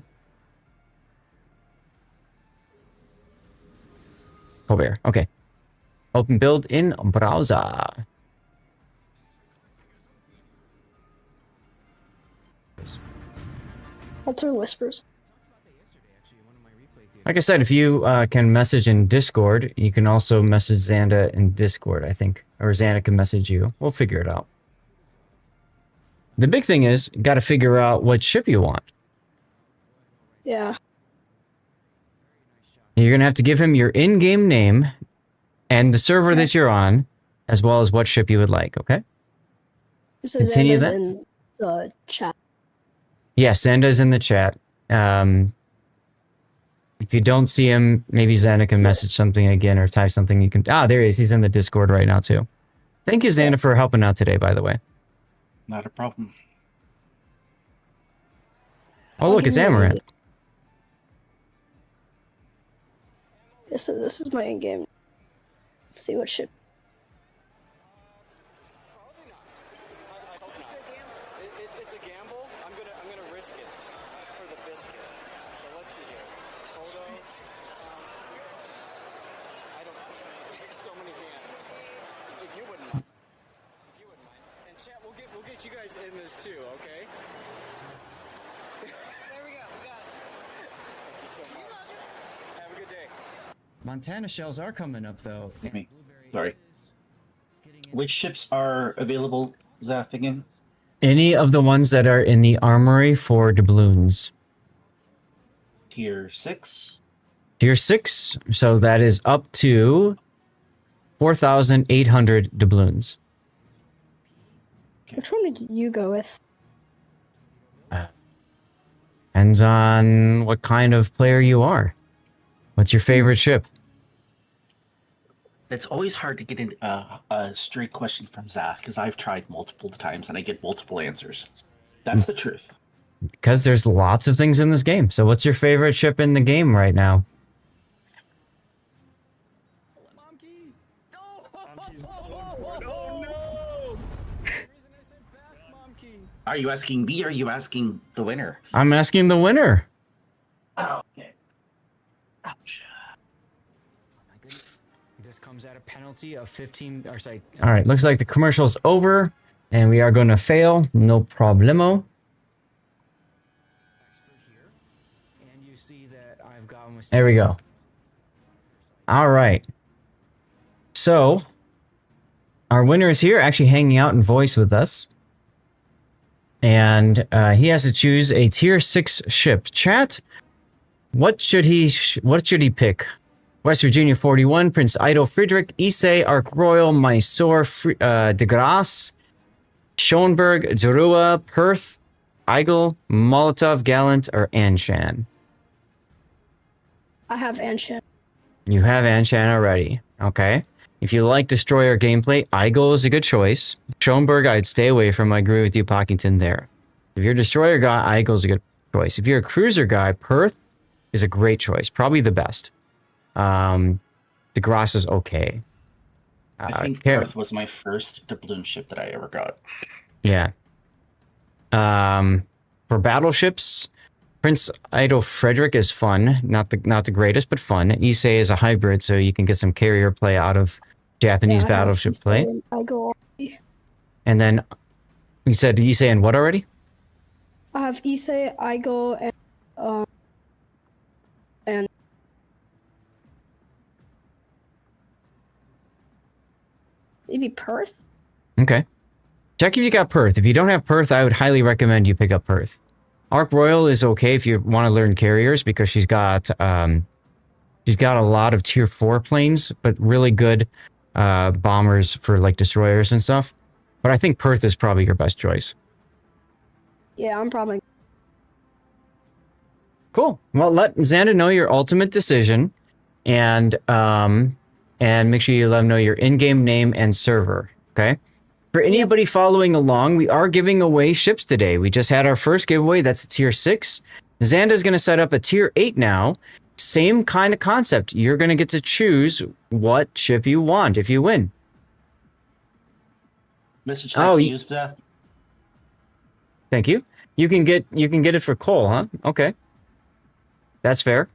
Colbert. Okay. Open build in browser. I'll turn whispers. Like I said, if you can message in Discord, you can also message Xanda in Discord, I think. Or Xanda can message you. We'll figure it out. The big thing is, got to figure out what ship you want. Yeah. You're going to have to give him your in-game name and the server that you're on, as well as what ship you would like, okay? So Continue Xanda's that. in the chat. Yes, Xanda's in the chat. If you don't see him, maybe Xanda can message something again or type something. You can. Ah, there he is. He's in the Discord right now, too. Thank you, Xanda, for helping out today, by the way. Not a problem. Oh, look, it's Amaranth. This is my in-game. Let's see what ship. It's a gamble. I'm gonna risk it for the biscuit. So let's see here. Photo. I don't know. So many hands. If you wouldn't mind. And chat, we'll get you guys in this too, okay? There we go. We got it. Thank you so much. Have a good day. Montana shells are coming up, though. Me. Sorry. Which ships are available, Zath, again? Any of the ones that are in the armory for doubloons. Tier 6? Tier 6, so that is up to 4,800 doubloons. Which one did you go with? Depends on what kind of player you are. What's your favorite ship? It's always hard to get a straight question from Zath because I've tried multiple times and I get multiple answers. That's the truth. Because there's lots of things in this game. So what's your favorite ship in the game right now? Are you asking me or are you asking the winner? I'm asking the winner. Oh, okay. Ouch. This comes at a penalty of 15, or sorry. All right, looks like the commercial's over, and we are going to fail. No problemo. And you see that I've got almost There we go. All right. So, our winner is here, actually hanging out in voice with us. And he has to choose a tier 6 ship. Chat, what should he pick? West Virginia 41, Prince Ido Friedrich, Issei, Ark Royal, Mysore, de Grasse, Schoenberg, Jorua, Perth, Eigel, Molotov, Gallant, or Anshan? I have Anshan. You have Anshan already. Okay. If you like Destroyer gameplay, Eigel is a good choice. Schoenberg, I'd stay away from. I agree with you, Pockington, there. If you're a Destroyer guy, Eigel is a good choice. If you're a Cruiser guy, Perth is a great choice. Probably the best. De Grasse is okay. I think Perth was my first doubloon ship that I ever got. Yeah. For battleships, Prince Ido Frederick is fun. Not the greatest, but fun. Issei is a hybrid, so you can get some carrier play out of Japanese battleship play. I go. And then you said Issei and what already? I have Issei, Aigo, and maybe Perth. Okay. Check if you got Perth. If you don't have Perth, I would highly recommend you pick up Perth. Ark Royal is okay if you want to learn carriers because she's got a lot of tier 4 planes, but really good bombers for like destroyers and stuff. But I think Perth is probably your best choice. Yeah, I'm probably. Cool. Well, let Xanda know your ultimate decision, and make sure you let him know your in-game name and server. Okay. For anybody following along, we are giving away ships today. We just had our first giveaway. That's a tier 6. Xanda's going to set up a tier 8 now. Same kind of concept. You're going to get to choose what ship you want if you win. Message to use that. Thank you. You can get it for Cole, huh? Okay. That's fair.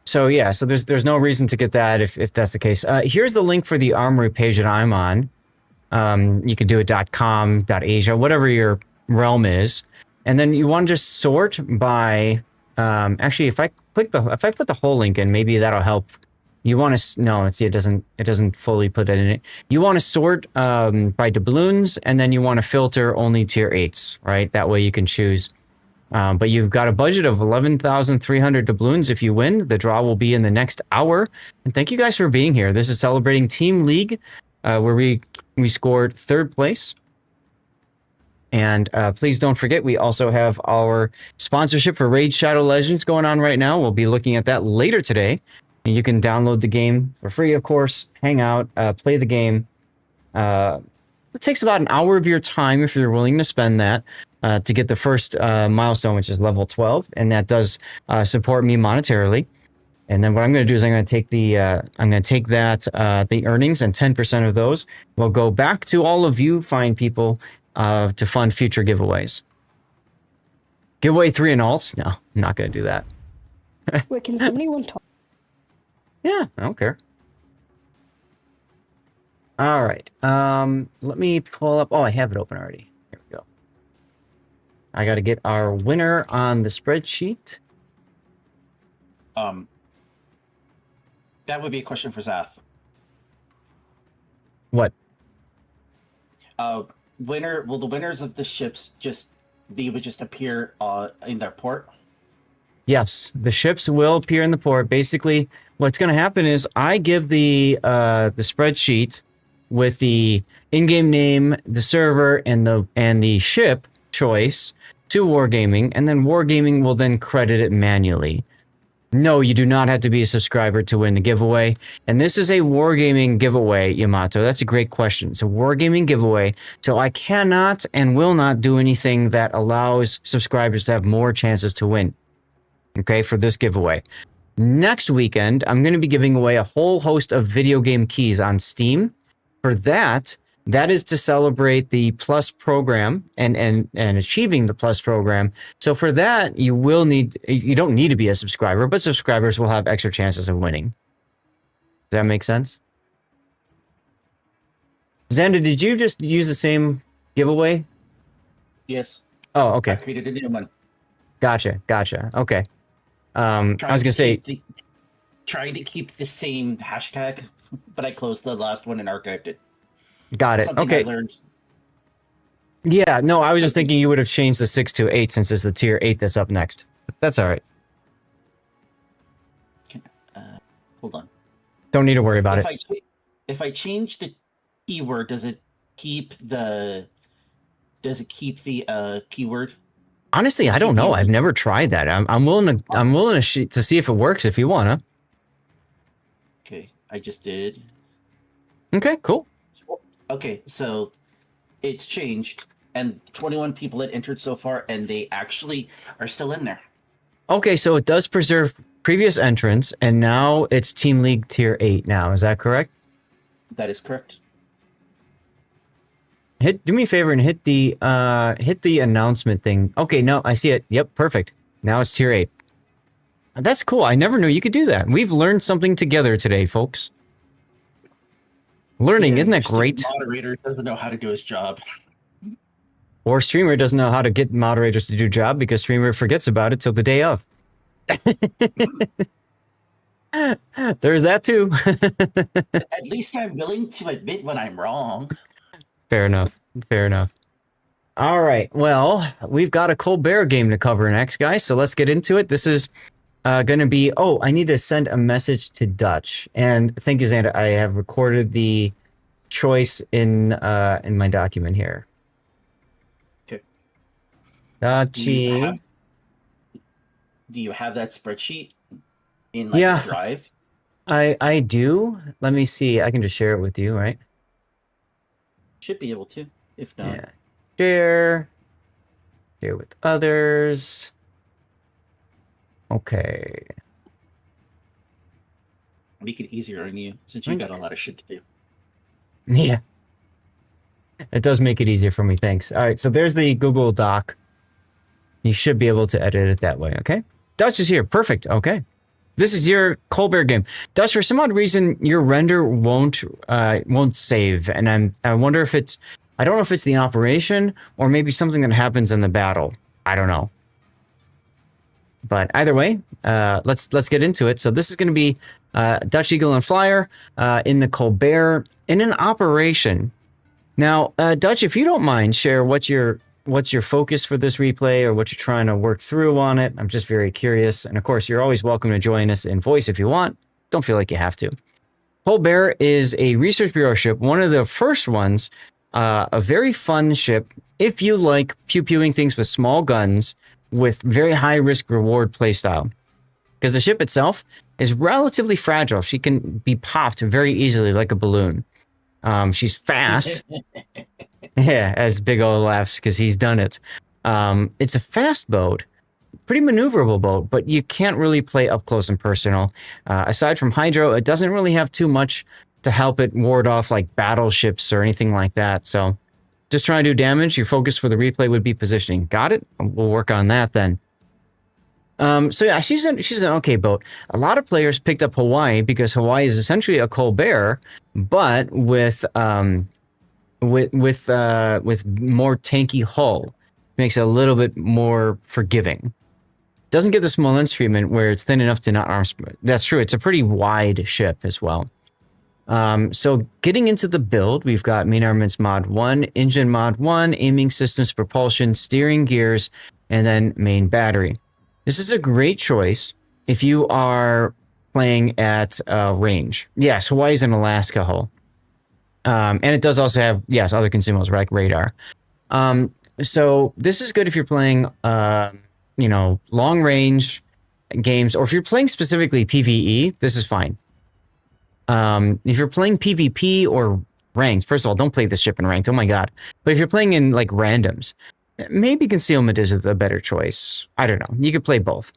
So yeah, so there's no reason to get that if that's the case. Here's the link for the armory page that I'm on. You can do it .com, .asia, whatever your realm is, and then you want to just sort by. Actually, if I put the whole link in, maybe that'll help. You want to it doesn't fully put it in it. You want to sort by doubloons, and then you want to filter only tier 8s, right? That way you can choose. But you've got a budget of 11,300 doubloons if you win. The draw will be in the next hour. And thank you guys for being here. This is celebrating Team League, where we scored 3rd place. And please don't forget, we also have our sponsorship for Raid Shadow Legends going on right now. We'll be looking at that later today. And you can download the game for free, of course, hang out, play the game. It takes about an hour of your time if you're willing to spend that. To get the first milestone, which is level 12, and that does support me monetarily. And then what I'm going to do is I'm going to take the earnings, and 10% of those will go back to all of you fine people to fund future giveaways. Giveaway 3 and alts? No, I'm not going to do that. Wait, can anyone talk? Yeah, I don't care. All right. Let me pull up. Oh, I have it open already. Here we go. I got to get our winner on the spreadsheet. That would be a question for Zath. What? The winners of the ships they would just appear in their port. Yes, the ships will appear in the port. Basically, what's going to happen is I give the spreadsheet with the in-game name, the server, and the ship choice to Wargaming, and then Wargaming will then credit it manually. No, you do not have to be a subscriber to win the giveaway. And this is a Wargaming giveaway, Yamato. That's a great question. It's a Wargaming giveaway, so I cannot and will not do anything that allows subscribers to have more chances to win. Okay, for this giveaway. Next weekend, I'm going to be giving away a whole host of video game keys on Steam. For that is to celebrate the Plus program and achieving the Plus program. So for that, you don't need to be a subscriber, but subscribers will have extra chances of winning. Does that make sense? Xander, did you just use the same giveaway? Yes. Oh, okay. I created a new one. Gotcha. Okay. I was gonna say, trying to keep the same hashtag, but I closed the last one and archived it. Got it. Something Okay. I learned. Yeah, no, I was just thinking you would have changed the 6 to 8 since it's the tier 8 that's up next. That's all right. Hold on. Don't need to worry about it. If I change the keyword, does it keep the keyword? Honestly, I don't know. I've never tried that. I'm willing to see if it works if you wanna. Okay, I just did. Okay, cool. Okay, so it's changed, and 21 people had entered so far, and they actually are still in there. Okay, so it does preserve previous entrants, and now it's Team League Tier 8 now. Is that correct? That is correct. Do me a favor and hit the announcement thing. Okay, no, I see it. Yep, perfect. Now it's Tier 8. That's cool. I never knew you could do that. We've learned something together today, folks. Learning, isn't that great? Moderator doesn't know how to do his job. Or streamer doesn't know how to get moderators to do job because streamer forgets about it till the day of. There's that too. At least I'm willing to admit when I'm wrong. Fair enough. All right. Well, we've got a Colbert game to cover next, guys. So let's get into it. This is going to be... Oh, I need to send a message to Dutch. And thank you, Xander. I have recorded the choice in my document here. Okay. Dutchy. Do you have that spreadsheet in a drive? I do. Let me see. I can just share it with you, right? Should be able to, if not. Yeah. Share with others. Okay. Make it easier on you since you got a lot of shit to do. Yeah. It does make it easier for me. Thanks. All right. So there's the Google Doc. You should be able to edit it that way. Okay. Dutch is here. Perfect. Okay. This is your Colbert game. Dutch, for some odd reason, your render won't save. And I wonder if it's, I don't know if it's the operation or maybe something that happens in the battle. I don't know. But either way, let's get into it. So this is going to be Dutch Eagle and Flyer in the Colbert in an operation. Now, Dutch, if you don't mind, share what's your focus for this replay or what you're trying to work through on it. I'm just very curious. And of course, you're always welcome to join us in voice if you want. Don't feel like you have to. Colbert is a research bureau ship, one of the first ones, a very fun ship if you like pew-pewing things with small guns with very high risk reward playstyle. Because the ship itself is relatively fragile. She can be popped very easily like a balloon. She's fast. Yeah, as Big O laughs because he's done it. It's a fast boat, pretty maneuverable boat, but you can't really play up close and personal. Aside from hydro, it doesn't really have too much to help it ward off like battleships or anything like that. So just trying to do damage. Your focus for the replay would be positioning. Got it? We'll work on that then. So yeah, she's an okay boat. A lot of players picked up Hawaii because Hawaii is essentially a Colbert, but with more tanky hull. Makes it a little bit more forgiving. Doesn't get the small lens treatment where it's thin enough to not arm. That's true. It's a pretty wide ship as well. So getting into the build, we've got main armaments mod 1, engine mod 1, aiming systems, propulsion, steering gears, and then main battery. This is a great choice if you are playing at range. Yes, Hawaii's an Alaska hull. And it does also have, yes, other consumables like radar. So this is good if you're playing, you know, long range games, or if you're playing specifically PvE, this is fine. If you're playing PvP or ranked, first of all, don't play this ship in ranked. Oh my god! But if you're playing in like randoms, maybe concealment is a better choice. I don't know. You could play both.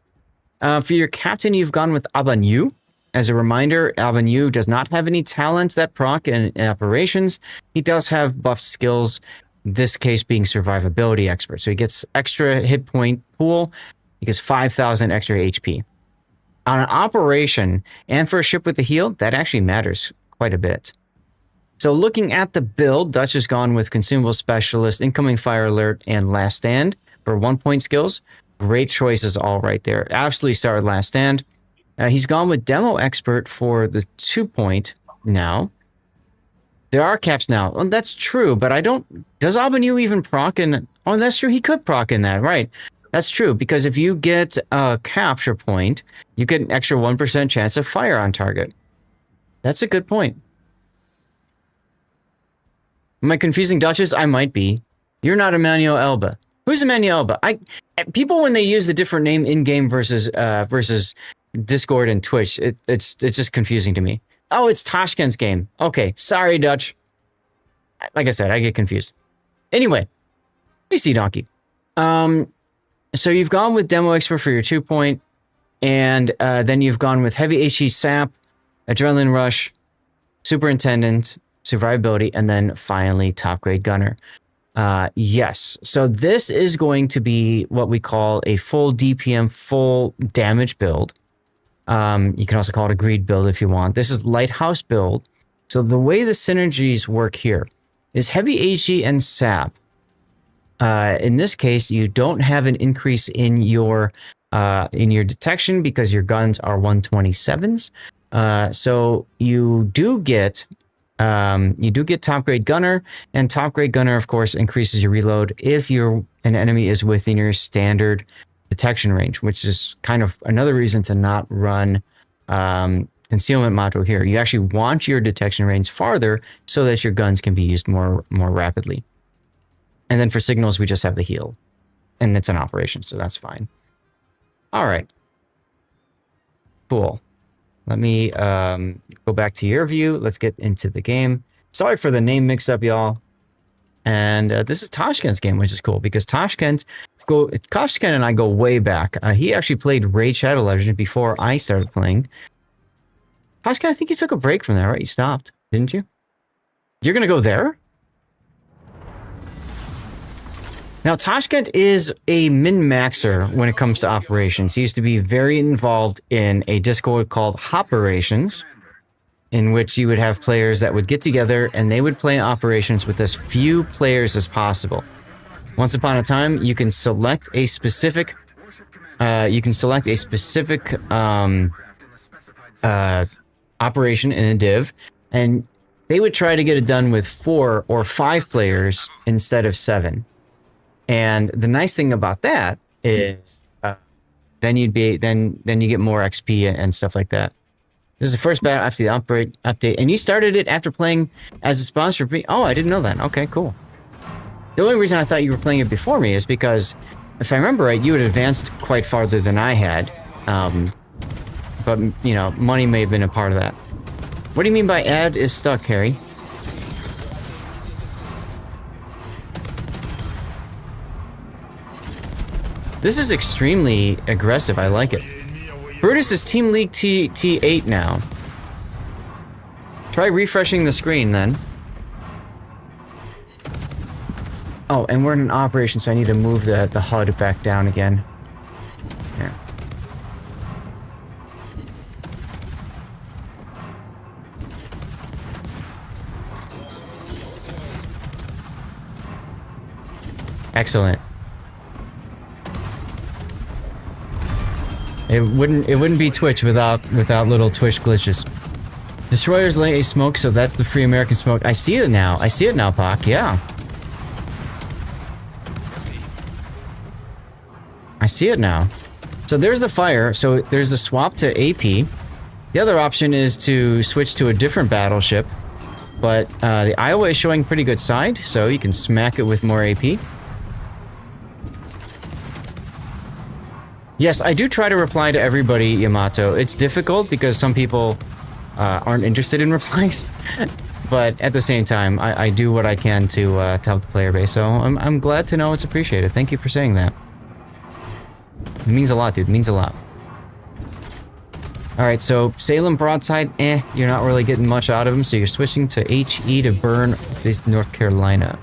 For your captain, you've gone with Abanyu. As a reminder, Abanyu does not have any talents that proc in operations. He does have buffed skills. This case being survivability expert, so he gets extra hit point pool. He gets 5,000 extra HP. On an operation, and for a ship with a heal, that actually matters quite a bit. So looking at the build, Dutch has gone with Consumable Specialist, Incoming Fire Alert, and Last Stand for 1-point skills. Great choices all right there. Absolutely start with Last Stand. He's gone with Demo Expert for the 2-point now. There are caps now. Well, that's true, but I don't... Does Abanyu even proc in... Oh, that's true. He could proc in that, right. That's true, because if you get a capture point, you get an extra 1% chance of fire on target. That's a good point. Am I confusing Dutches? I might be. You're not Emmanuel Elba. Who's Emmanuel Elba? People, when they use a different name in-game versus Discord and Twitch, it's just confusing to me. Oh, it's Tashkent's game. Okay, sorry, Dutch. Like I said, I get confused. Anyway, we see Donkey. So you've gone with Demo Expert for your 2-point, and then you've gone with Heavy HE Sap, Adrenaline Rush, Superintendent, Survivability, and then finally Top Grade Gunner. Yes, so this is going to be what we call a full DPM, full damage build. You can also call it a greed build if you want. This is Lighthouse build. So the way the synergies work here is Heavy HE and Sap. In this case, you don't have an increase in your detection because your guns are 127s. So you do get Top Grade Gunner, and Top Grade Gunner, of course, increases your reload if an enemy is within your standard detection range, which is kind of another reason to not run concealment module here. You actually want your detection range farther so that your guns can be used more rapidly. And then for signals, we just have the heal. And it's an operation, so that's fine. All right. Cool. Let me go back to your view. Let's get into the game. Sorry for the name mix-up, y'all. And this is Tashkent's game, which is cool, because Tashkent and I go way back. He actually played Raid Shadow Legend before I started playing. Tashkent, I think you took a break from there, right? You stopped, didn't you? You're going to go there? Now, Tashkent is a min-maxer when it comes to operations. He used to be very involved in a Discord called Hoperations, in which you would have players that would get together and they would play operations with as few players as possible. Once upon a time, you can select a specific operation in a div, and they would try to get it done with 4 or 5 players instead of 7. And the nice thing about that is, then you get more XP and stuff like that. This is the first battle after the update, and you started it after playing as a sponsor for me. Oh, I didn't know that. Okay, cool. The only reason I thought you were playing it before me is because, if I remember right, you had advanced quite farther than I had. But you know, money may have been a part of that. What do you mean by ad is stuck, Harry? This is extremely aggressive. I like it. Brutus is Team League T8 now. Try refreshing the screen then. Oh, and we're in an operation, so I need to move the HUD back down again. Here. Excellent. It wouldn't be Twitch without little Twitch glitches. Destroyers lay a smoke, so that's the free American smoke. I see it now. I see it now, Pac. Yeah. I see it now. So there's the fire. So there's the swap to AP. The other option is to switch to a different battleship. But the Iowa is showing pretty good side, so you can smack it with more AP. Yes, I do try to reply to everybody, Yamato. It's difficult because some people aren't interested in replies. But at the same time, I do what I can to help the player base. So I'm glad to know it's appreciated. Thank you for saying that. It means a lot, dude. It means a lot. Alright, so Salem broadside, you're not really getting much out of them, so you're switching to HE to burn North Carolina.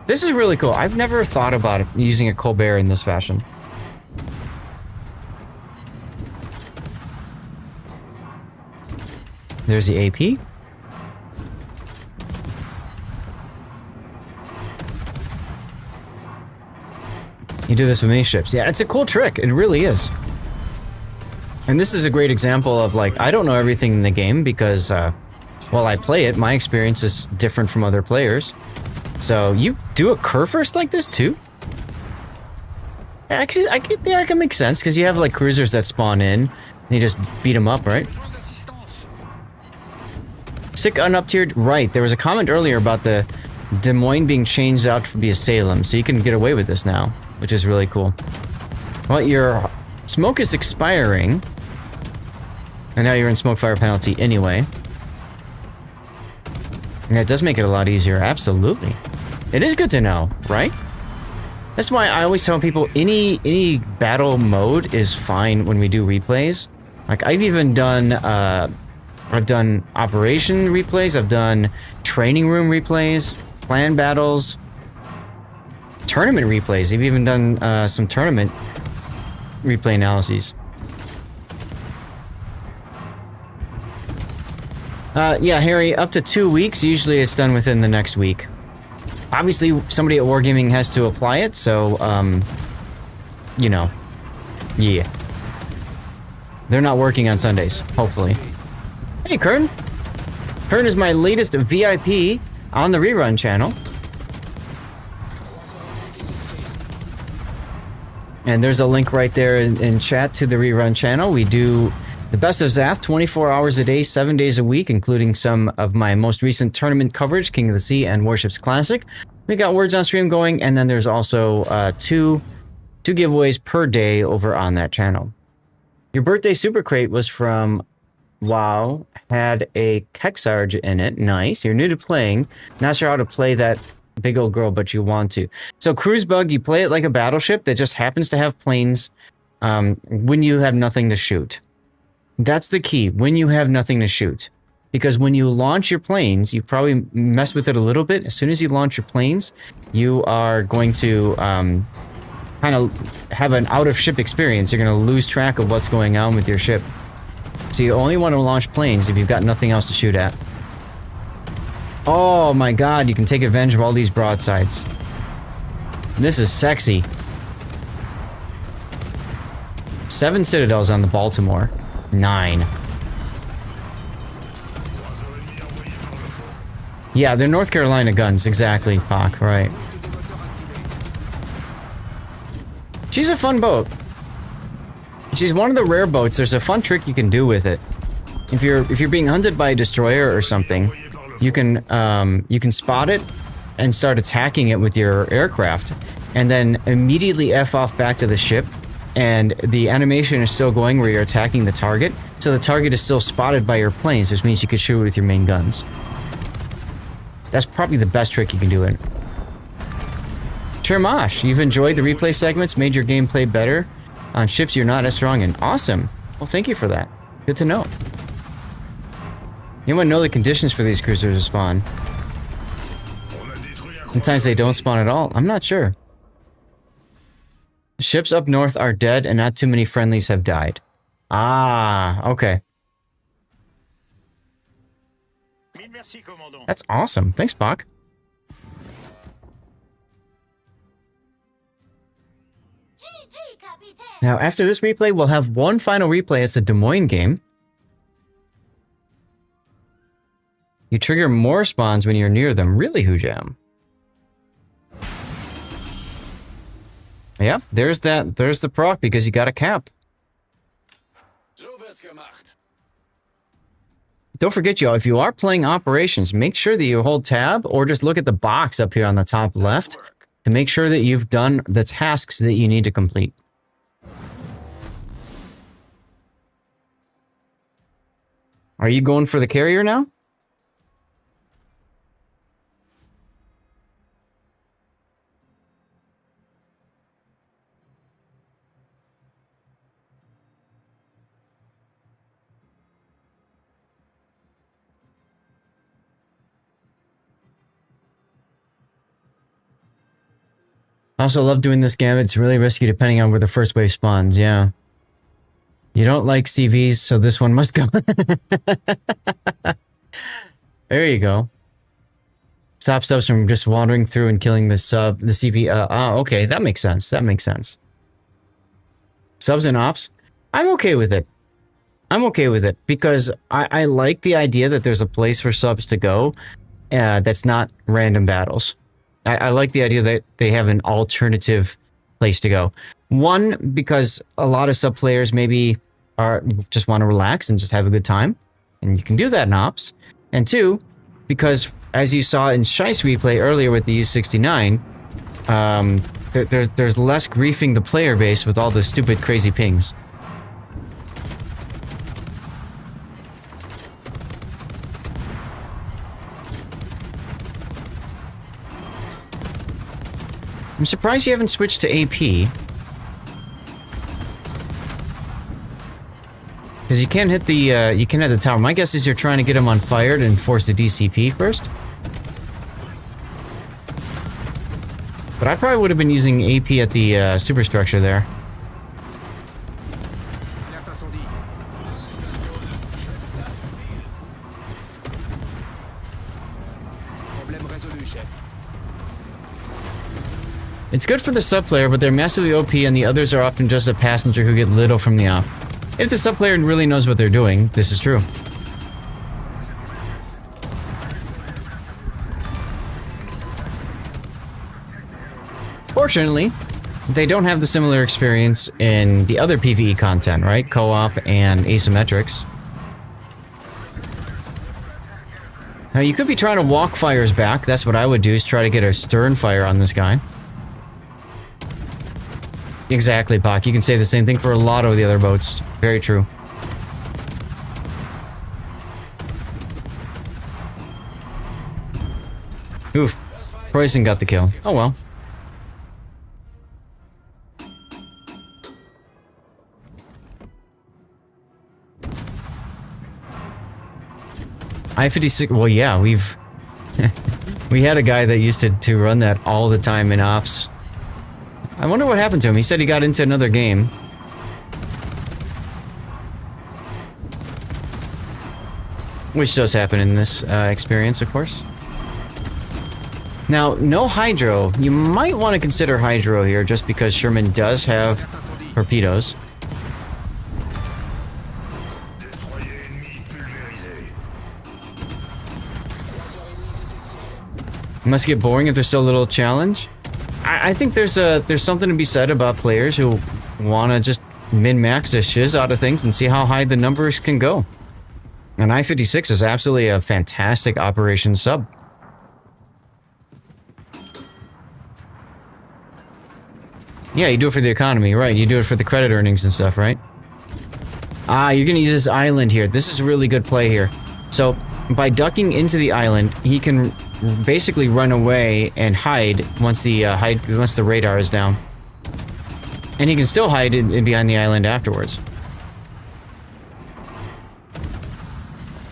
This is really cool. I've never thought about using a Colbert in this fashion. There's the AP. You do this with many ships. Yeah, it's a cool trick. It really is. And this is a great example of, like, I don't know everything in the game because, while I play it, my experience is different from other players. So, you do a curve first like this, too? Actually, yeah, it can make sense, because you have, like, cruisers that spawn in, and you just beat them up, right? Sick unuptiered, right. There was a comment earlier about the Des Moines being changed out to be a Salem, so you can get away with this now, which is really cool. Well, your smoke is expiring, and now you're in smoke fire penalty anyway. And that does make it a lot easier, absolutely. It is good to know, right? That's why I always tell people any battle mode is fine when we do replays. Like, I've even done, I've done operation replays, I've done training room replays, clan battles, tournament replays. They've even done some tournament replay analyses. Yeah, Harry, up to 2 weeks. Usually it's done within the next week. Obviously, somebody at Wargaming has to apply it, so, you know, yeah. They're not working on Sundays, hopefully. Hey, Kern. Kern is my latest VIP on the Rerun channel. And there's a link right there in chat to the Rerun channel. We do the best of Zath 24 hours a day, 7 days a week, including some of my most recent tournament coverage, King of the Sea and Warships Classic. We got Words on Stream going, and then there's also two giveaways per day over on that channel. Your birthday super crate was from WoW, had a Kexarge in it. Nice. You're new to playing. Not sure how to play that big old girl, but you want to. So Cruise Bug, you play it like a battleship that just happens to have planes when you have nothing to shoot. That's the key, when you have nothing to shoot. Because when you launch your planes, you probably mess with it a little bit. As soon as you launch your planes, you are going to kind of have an out-of-ship experience. You're going to lose track of what's going on with your ship. So you only want to launch planes if you've got nothing else to shoot at. Oh my god, you can take advantage of all these broadsides. This is sexy. 7 citadels on the Baltimore. 9. Yeah, they're North Carolina guns, exactly, Pac, right. She's a fun boat. She's one of the rare boats. There's a fun trick you can do with it. If you're being hunted by a destroyer or something, you can spot it and start attacking it with your aircraft, and then immediately F off back to the ship, and the animation is still going where you're attacking the target, so the target is still spotted by your planes, which means you could shoot it with your main guns. That's probably the best trick you can do it. Chermash, you've enjoyed the replay segments, made your gameplay better on ships you're not as strong in. Awesome. Well, thank you for that. Good to know. Anyone know the conditions for these cruisers to spawn? Sometimes they don't spawn at all. I'm not sure. Ships up north are dead and not too many friendlies have died. Ah, okay. That's awesome. Thanks, Bach. Now, after this replay, we'll have one final replay. It's a Des Moines game. You trigger more spawns when you're near them. Really, Hujam? Yeah, there's the proc because you got a cap. Don't forget, y'all, if you are playing operations, make sure that you hold tab or just look at the box up here on the top left to make sure that you've done the tasks that you need to complete. Are you going for the carrier now? Also love doing this gambit. It's really risky depending on where the first wave spawns, yeah. You don't like CVs, so this one must go. There you go. Stop subs from just wandering through and killing the CV. Okay, that makes sense. That makes sense. Subs and ops, I'm okay with it. I'm okay with it because I like the idea that there's a place for subs to go that's not random battles. I like the idea that they have an alternative place to go. One, because a lot of sub players maybe just want to relax and just have a good time, and you can do that in ops. And two, because as you saw in Shice replay earlier with the U69, there's less griefing the player base with all the stupid crazy pings. I'm surprised you haven't switched to AP. Because you can't hit the tower. My guess is you're trying to get him on fired and force the DCP first. But I probably would have been using AP at the superstructure there. It's good for the sub player, but they're massively OP and the others are often just a passenger who get little from the op. If the sub player really knows what they're doing, this is true. Fortunately, they don't have the similar experience in the other PvE content, right? Co-op and asymmetrics. Now, you could be trying to walk fires back. That's what I would do, is try to get a stern fire on this guy. Exactly, Pak. You can say the same thing for a lot of the other boats. Very true. Oof. Preußen got the kill. Oh well. I-56, well yeah, we've... we had a guy that used to run that all the time in ops. I wonder what happened to him. He said he got into another game. Which does happen in this experience, of course. Now, no Hydro. You might want to consider Hydro here, just because Sherman does have torpedoes. It must get boring if there's so little challenge. I think there's something to be said about players who want to just min-max the shiz out of things and see how high the numbers can go. And I-56 is absolutely a fantastic operation sub. Yeah, you do it for the economy, right? You do it for the credit earnings and stuff, right? Ah, you're gonna use this island here. This is a really good play here. So, by ducking into the island, he can basically run away and hide once the radar is down. And he can still hide in behind the island afterwards.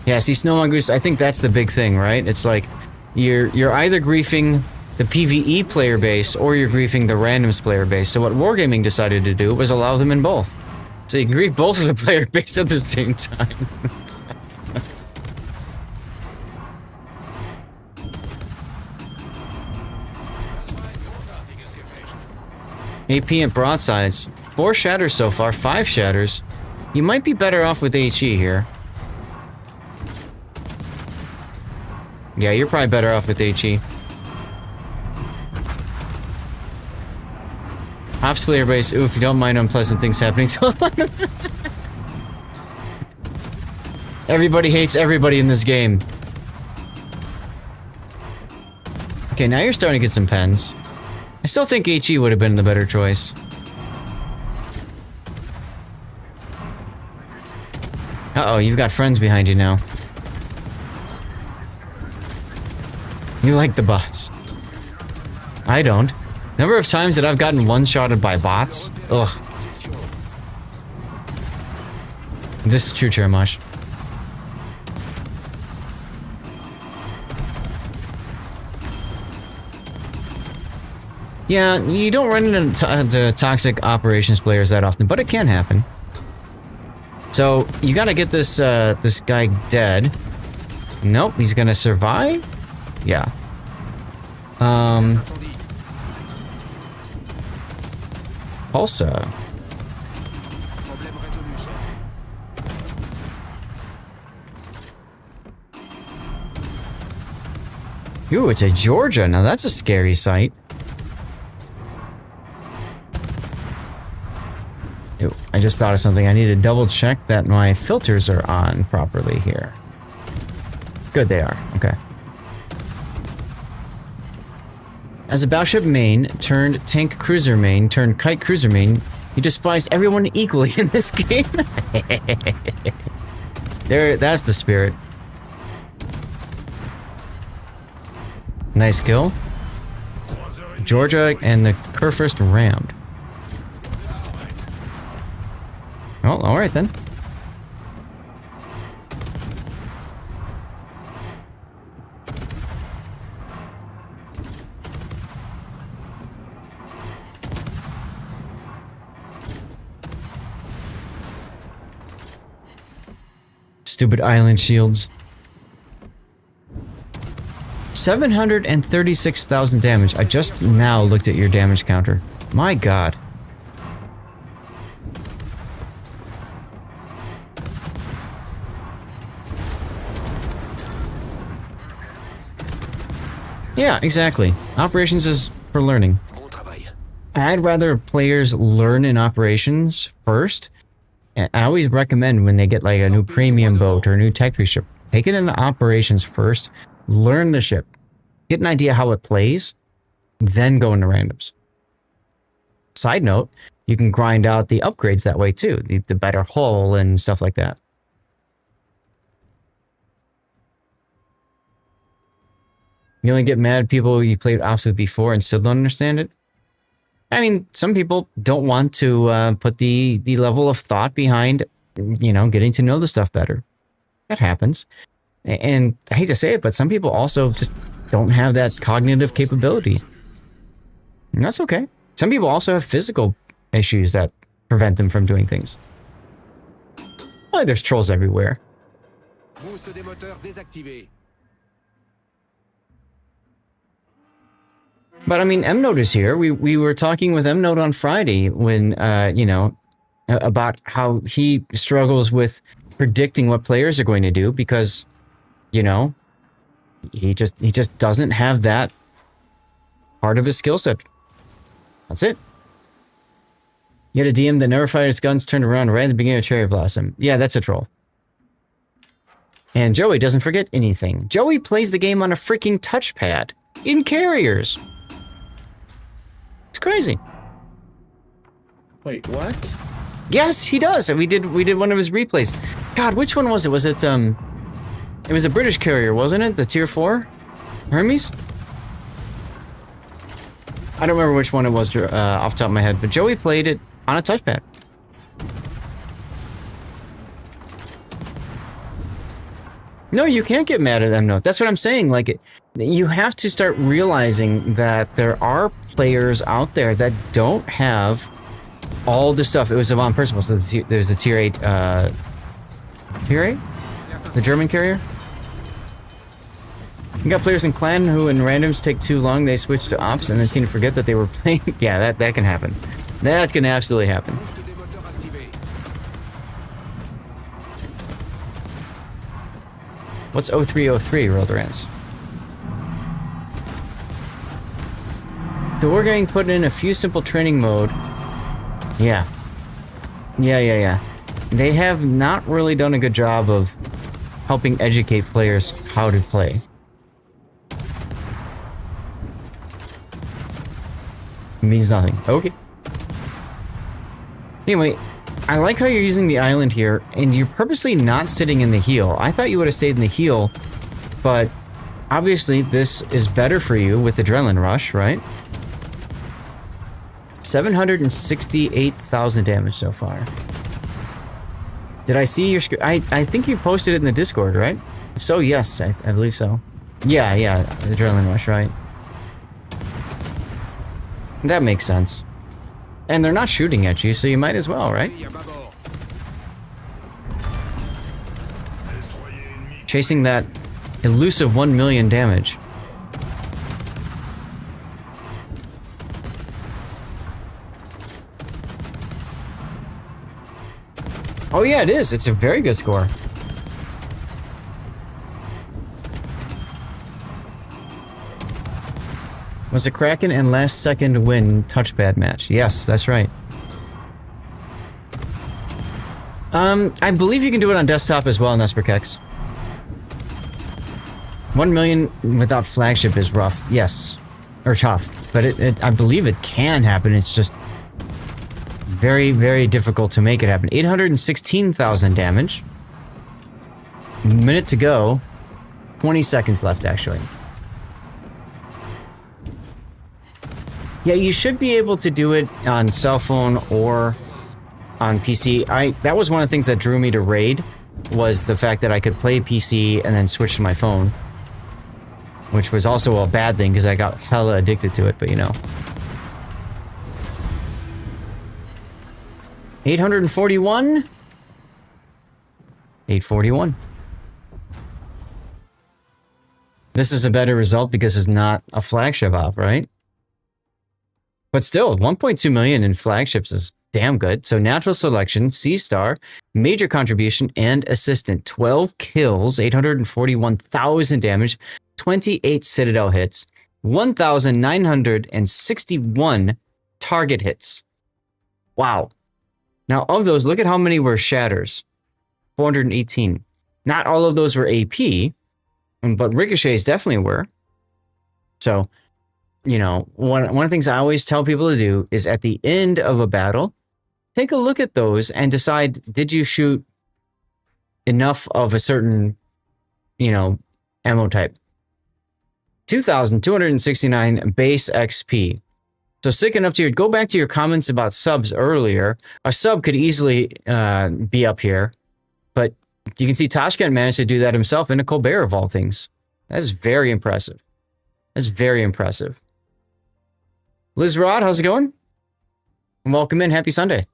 Yeah, see, Snow Mongoose, I think that's the big thing, right? It's like, you're either griefing the PvE player base, or you're griefing the randoms player base. So what Wargaming decided to do was allow them in both. So you can grief both of the player base at the same time. AP and broadsides. 4 shatters so far, 5 shatters. You might be better off with HE here. Yeah, you're probably better off with HE. Ops player base. Ooh, if you don't mind unpleasant things happening to him. Everybody hates everybody in this game. Okay, now you're starting to get some pens. I still think HE would have been the better choice. Uh-oh, you've got friends behind you now. You like the bots. I don't. Number of times that I've gotten one-shotted by bots? Ugh. This is true, Cherimosh. Yeah, you don't run into toxic operations players that often, but it can happen. So, you gotta get this, this guy dead. Nope, he's gonna survive? Yeah. Pulsa. Ooh, it's a Georgia. Now that's a scary sight. Ooh, I just thought of something. I need to double check that my filters are on properly here. Good, they are. Okay. As a battleship main turned tank cruiser main turned kite cruiser main, you despise everyone equally in this game. That's the spirit. Nice kill. Georgia and the Kurfürst rammed. Oh, alright then. Stupid island shields. 736,000 damage. I just now looked at your damage counter. My god. Yeah, exactly. Operations is for learning. I'd rather players learn in operations first. And I always recommend when they get like a new premium boat or a new tech free ship, take it into operations first, learn the ship, get an idea how it plays, then go into randoms. Side note, you can grind out the upgrades that way too, the better hull and stuff like that. You only get mad at people you played ops with before and still don't understand it? I mean, some people don't want to put the level of thought behind, you know, getting to know the stuff better. That happens. And I hate to say it, but some people also just don't have that cognitive capability. And that's okay. Some people also have physical issues that prevent them from doing things. Well, there's trolls everywhere. But I mean, M-Note is here. We were talking with M-Note on Friday when, you know, about how he struggles with predicting what players are going to do because, you know, he just doesn't have that part of his skill set. That's it. You had a DM that never fired its guns, turned around right at the beginning of Cherry Blossom. Yeah, that's a troll. And Joey doesn't forget anything. Joey plays the game on a freaking touchpad in carriers. It's crazy. Wait, what? Yes, he does. We did one of his replays. God, which one was it? Was it it was a British carrier, wasn't it? The Tier 4 Hermes? I don't remember which one it was off the top of my head, but Joey played it on a touchpad. No, you can't get mad at them. No, that's what I'm saying. Like, you have to start realizing that there are players out there that don't have all the stuff. It was on principle. So there's the Tier 8, Tier 8? The German carrier? You got players in clan who in randoms take too long, they switch to ops and then seem to forget that they were playing. Yeah, that can happen. That can absolutely happen. What's 0303, Roldorans? So we're going to put in a few simple training mode. Yeah. Yeah. They have not really done a good job of helping educate players how to play. Means nothing. Okay. Anyway, I like how you're using the island here, and you're purposely not sitting in the heel. I thought you would have stayed in the heel, but obviously this is better for you with Adrenaline Rush, right? 768,000 damage so far. Did I see your screen? I think you posted it in the Discord, right? If so, yes, I believe so. Yeah, Adrenaline Rush, right? That makes sense. And they're not shooting at you, so you might as well, right? Chasing that elusive 1 million damage. Oh yeah, it is. It's a very good score. Was a Kraken and last second win touchpad match. Yes, that's right. I believe you can do it on desktop as well in Esperkex. 1 million without flagship is rough. Yes. Or tough. But I believe it can happen. It's just very, very difficult to make it happen. 816,000 damage. Minute to go. 20 seconds left, actually. Yeah, you should be able to do it on cell phone or on PC. That was one of the things that drew me to Raid, was the fact that I could play PC and then switch to my phone. Which was also a bad thing, because I got hella addicted to it, but you know. 841? 841. This is a better result because it's not a flagship op, right? But still, 1.2 million in flagships is damn good. So natural selection, C-star, major contribution, and assistant. 12 kills, 841,000 damage, 28 citadel hits, 1,961 target hits. Wow. Now, of those, look at how many were shatters. 418. Not all of those were AP, but ricochets definitely were. So, you know, one of the things I always tell people to do is at the end of a battle, take a look at those and decide, did you shoot enough of a certain, you know, ammo type? 2,269 base XP. So sticking up to your, go back to your comments about subs earlier. A sub could easily be up here, but you can see Tashkent managed to do that himself in a Colbert of all things. That's very impressive. That's very impressive. Liz Rod, how's it going? Welcome in. Happy Sunday.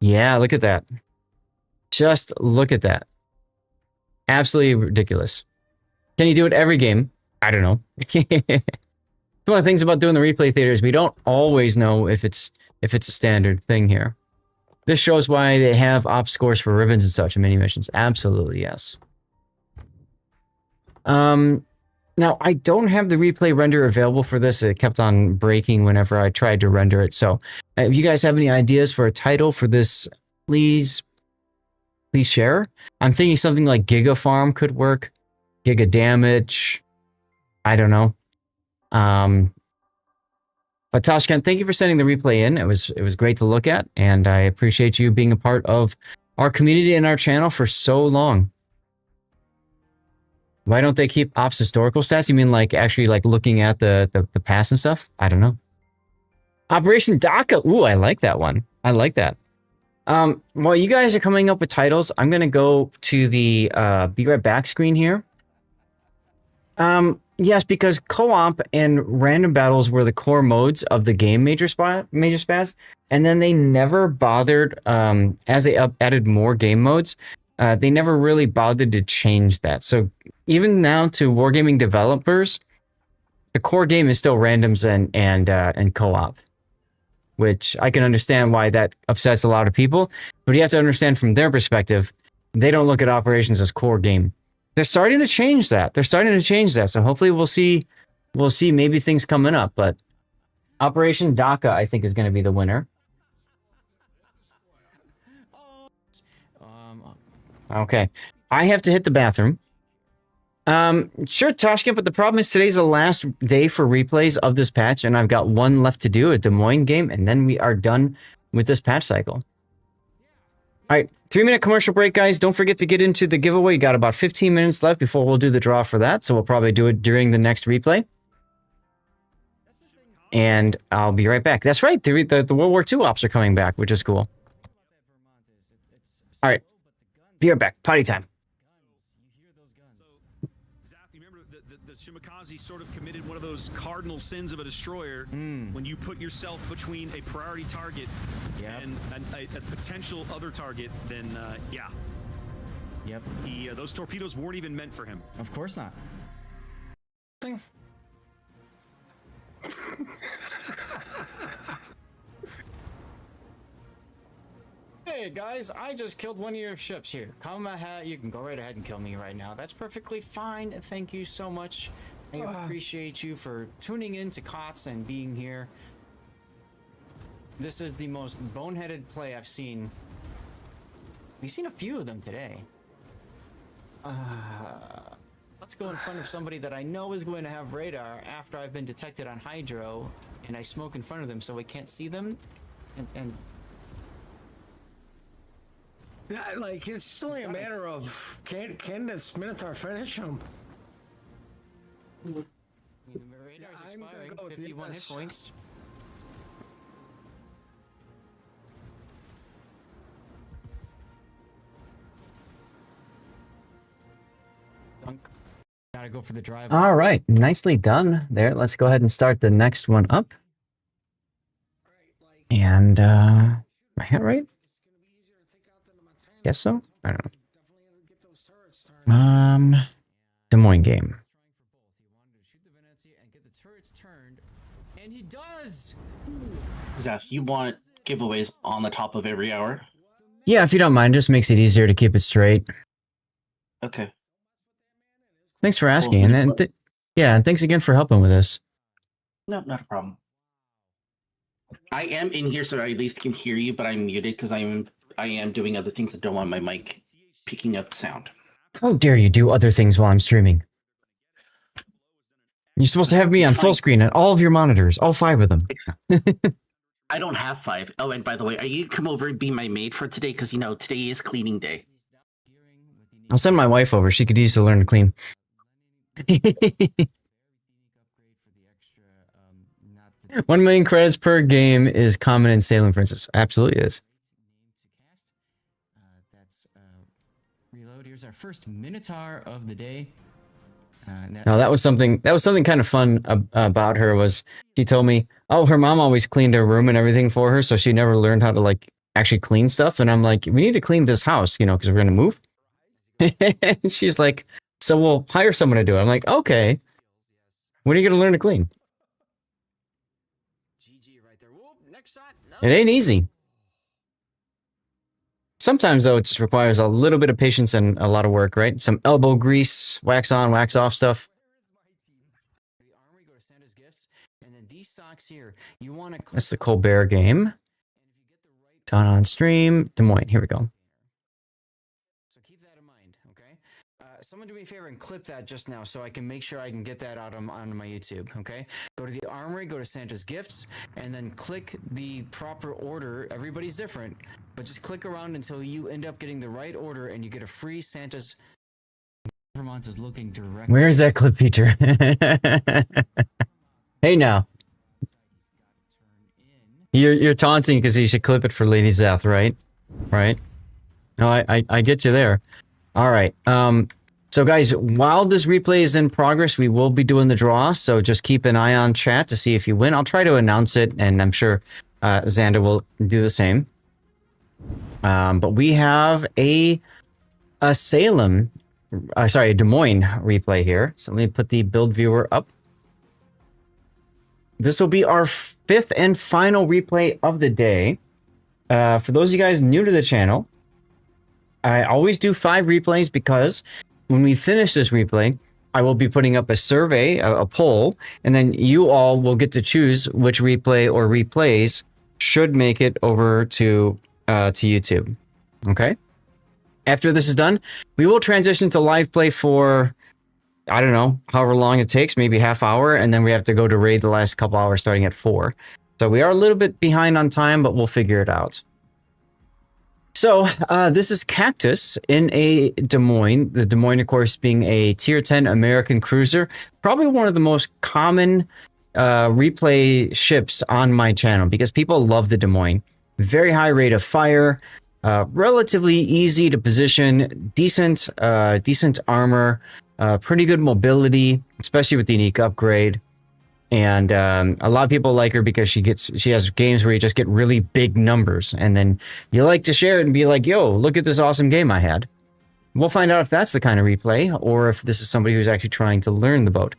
Yeah, look at that. Just look at that. Absolutely ridiculous. Can you do it every game? I don't know. One of the things about doing the replay theater is we don't always know if it's a standard thing here. This shows why they have op scores for ribbons and such in mini missions. Absolutely, yes. Now, I don't have the replay render available for this. It kept on breaking whenever I tried to render it. So if you guys have any ideas for a title for this, please share. I'm thinking something like Giga Farm could work. Giga Damage. I don't know. But Tashkent, thank you for sending the replay in. It was great to look at, and I appreciate you being a part of our community and our channel for so long. Why don't they keep ops historical stats? You mean like actually like looking at the past and stuff? I don't know. Operation DACA. Ooh, I like that one. I like that. While you guys are coming up with titles, I'm gonna go to the Be Right Back screen here. Yes, because co-op and random battles were the core modes of the game Major Spaz, and then they never bothered, as they added more game modes, they never really bothered to change that. So even now to wargaming developers, the core game is still randoms and co-op, which I can understand why that upsets a lot of people, but you have to understand from their perspective, they don't look at operations as core game. They're starting to change that. So hopefully we'll see maybe things coming up, but Operation DACA, I think, is going to be the winner. Okay. I have to hit the bathroom. Sure, Toshkent, but the problem is today's the last day for replays of this patch, and I've got one left to do, a Des Moines game, and then we are done with this patch cycle. All right, 3-minute commercial break, guys. Don't forget to get into the giveaway. You got about 15 minutes left before we'll do the draw for that, so we'll probably do it during the next replay. And I'll be right back. That's right, the World War II ops are coming back, which is cool. All right, be right back. Potty time. Zath, you remember the Shimakaze sort of committed one of those cardinal sins of a destroyer when you put yourself between a priority target and a potential other target, then yeah. Yep. Those torpedoes weren't even meant for him. Of course not. Ding. Hey guys, I just killed one of your ships here. Come ahead, you can go right ahead and kill me right now. That's perfectly fine. Thank you so much. I appreciate you for tuning in to COTS and being here. This is the most boneheaded play I've seen. We've seen a few of them today. Let's go in front of somebody that I know is going to have radar after I've been detected on Hydro, and I smoke in front of them so I can't see them, and Yeah, like, it's only a matter of can this Minotaur finish him? the radar's expiring. Go with 51 hit yes. points. Dunk. Gotta go for the drive. All right, nicely done there. Let's go ahead and start the next one up. And, am I hat right? Guess so? I don't know. Des Moines game. And he does. Zath, you want giveaways on the top of every hour? Yeah, if you don't mind, just makes it easier to keep it straight. Okay. Thanks for asking. And yeah, and thanks again for helping with this. No, not a problem. I am in here so I at least can hear you, but I'm muted because I am doing other things that don't want my mic picking up sound. How dare you do other things while I'm streaming? You're supposed to have me on full screen on all of your monitors, all 5 of them. I don't have 5. Oh, and by the way, are you come over and be my maid for today? Because, you know, today is cleaning day. I'll send my wife over. She could use to learn to clean. 1 million credits per game is common in Salem, Princess. Absolutely is. That's reload. Here's our first Minotaur of the day. Now that was something kind of fun about her was she told me, oh, her mom always cleaned her room and everything for her, so she never learned how to like actually clean stuff. And I'm like, we need to clean this house, you know, because we're gonna move. And she's like, so we'll hire someone to do it. I'm like, okay. When are you gonna learn to clean? It ain't easy. Sometimes, though, it just requires a little bit of patience and a lot of work, right? Some elbow grease, wax on, wax off stuff. That's the Colbert game. Done on stream. Des Moines. Here we go. So keep that in mind, okay? Someone do me a favor and clip that just now so I can make sure I can get that out on my YouTube, okay? Go to the armory, go to Santa's Gifts, and then click the proper order. Everybody's different, but just click around until you end up getting the right order and you get a free Santa's. Vermont is looking directly. Where's that clip feature? Hey now. You're taunting because you should clip it for Lady Zath, right? Right? No, I get you there. All right. So guys, while this replay is in progress, we will be doing the draw. So just keep an eye on chat to see if you win. I'll try to announce it, and I'm sure Xander will do the same. But we have a Salem, sorry, a Des Moines replay here. So let me put the build viewer up. This will be our 5th and final replay of the day. For those of you guys new to the channel, I always do 5 replays because when we finish this replay, I will be putting up a survey, a poll, and then you all will get to choose which replay or replays should make it over to YouTube. Okay. After this is done, we will transition to live play for, I don't know, however long it takes, maybe half hour, and then we have to go to raid the last couple hours starting at 4. So we are a little bit behind on time, but we'll figure it out. So this is Cactus in a Des Moines. The Des Moines, of course, being a Tier 10 American cruiser. Probably one of the most common replay ships on my channel because people love the Des Moines. Very high rate of fire, relatively easy to position, decent armor, pretty good mobility, especially with the unique upgrade. And a lot of people like her because she has games where you just get really big numbers, and then you like to share it and be like, yo, look at this awesome game I had. We'll find out if that's the kind of replay or if this is somebody who's actually trying to learn the boat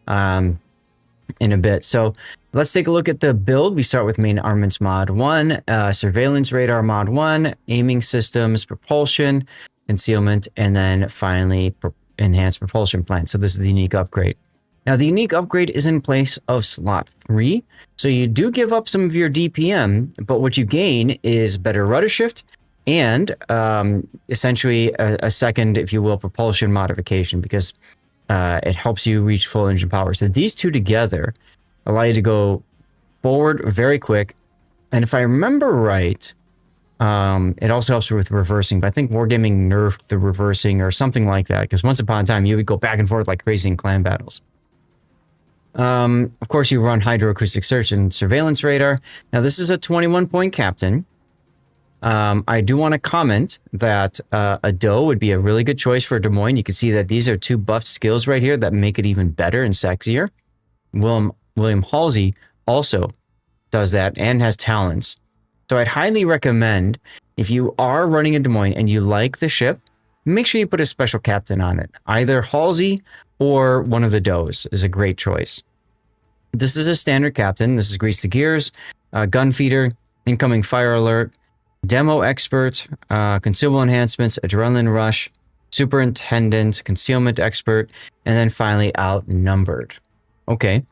in a bit. So let's take a look at the build. We start with main armaments mod 1, surveillance radar mod 1, aiming systems, propulsion, concealment, and then finally enhanced propulsion plant. So this is the unique upgrade. Now, the unique upgrade is in place of slot 3, so you do give up some of your DPM, but what you gain is better rudder shift and essentially a second, if you will, propulsion modification because it helps you reach full engine power. So these two together allow you to go forward very quick, and if I remember right, it also helps with reversing, but I think Wargaming nerfed the reversing or something like that because once upon a time, you would go back and forth like crazy in clan battles. Of course, you run hydroacoustic search and surveillance radar. Now, this is a 21-point captain. I do want to comment that a Doe would be a really good choice for Des Moines. You can see that these are 2 buffed skills right here that make it even better and sexier. William Halsey also does that and has talents. So I'd highly recommend if you are running a Des Moines and you like the ship, make sure you put a special captain on it. Either Halsey or one of the Does is a great choice. This is a standard captain. This is Grease the Gears, Gun Feeder, Incoming Fire Alert, Demo Expert, Consumable Enhancements, Adrenaline Rush, Superintendent, Concealment Expert, and then finally Outnumbered. Okay.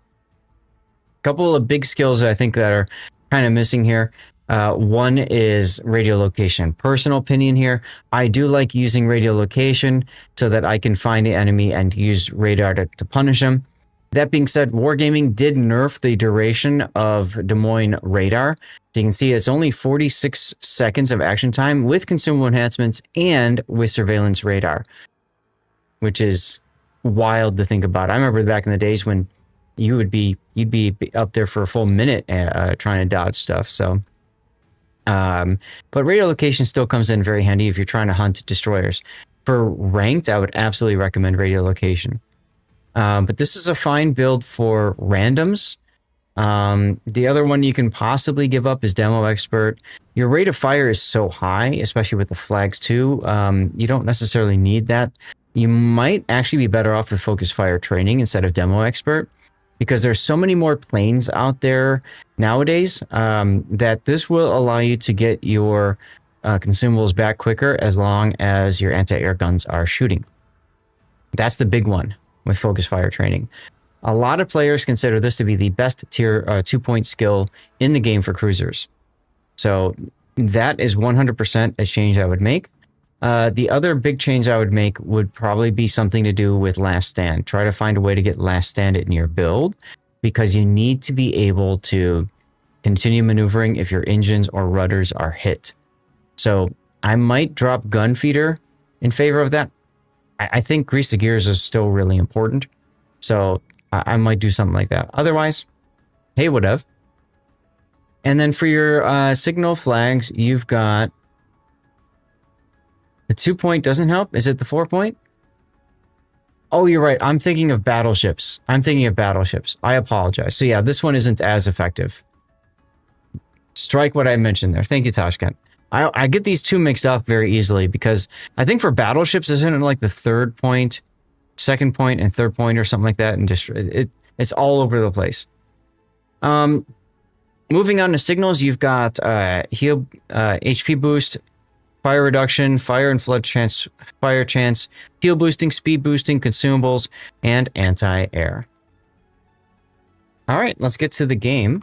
Couple of big skills that I think that are kind of missing here. One is radiolocation. Personal opinion here, I do like using radiolocation so that I can find the enemy and use radar to punish them. That being said, Wargaming did nerf the duration of Des Moines radar. So you can see it's only 46 seconds of action time with consumable enhancements and with surveillance radar, which is wild to think about. I remember back in the days when you'd be up there for a full minute trying to dodge stuff. So but radiolocation still comes in very handy if you're trying to hunt destroyers. For ranked, I would absolutely recommend radiolocation. But this is a fine build for randoms. The other one you can possibly give up is Demo Expert. Your rate of fire is so high, especially with the flags too. You don't necessarily need that. You might actually be better off with Focus Fire Training instead of Demo Expert, because there's so many more planes out there nowadays that this will allow you to get your consumables back quicker as long as your anti-air guns are shooting. That's the big one with Focus Fire Training. A lot of players consider this to be the best tier 2-point skill in the game for cruisers. So that is 100% a change I would make. The other big change I would make would probably be something to do with Last Stand. Try to find a way to get Last Stand in your build, because you need to be able to continue maneuvering if your engines or rudders are hit. So I might drop Gun Feeder in favor of that. I think Grease the Gears is still really important. So I might do something like that. Otherwise, hey, whatever. And then for your signal flags, you've got the 2-point doesn't help. Is it the 4-point? Oh, you're right. I'm thinking of battleships. I apologize. So yeah, this one isn't as effective. Strike what I mentioned there. Thank you, Tashkent. I get these two mixed up very easily because I think for battleships, isn't it like the 3rd point, 2nd point, and 3rd point or something like that? And just it's all over the place. Moving on to signals, you've got heal, HP boost, fire reduction, fire and flood chance, fire chance, heal boosting, speed boosting, consumables, and anti-air. All right, let's get to the game.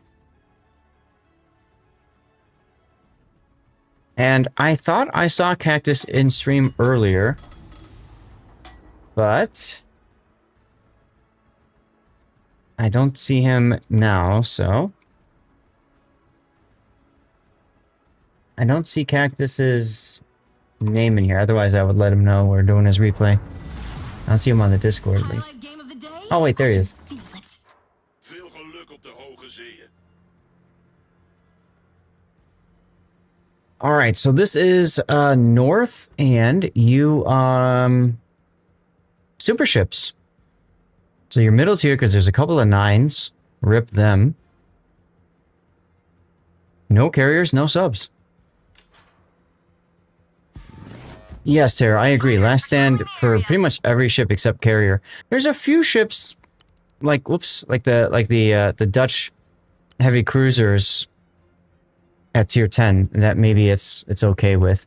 And I thought I saw Cactus in stream earlier, but I don't see him now, so I don't see Cactus's name in here. Otherwise, I would let him know we're doing his replay. I don't see him on the Discord, at least. Oh, wait, there he is. Veel geluk op de hoge zeeën. All right, so this is North, and you super ships. So you're middle tier because there's a couple of 9s. Rip them. No carriers, no subs. Yes, Tara, I agree. Last stand for pretty much every ship except carrier. There's a few ships like the Dutch heavy cruisers at tier 10 that maybe it's okay with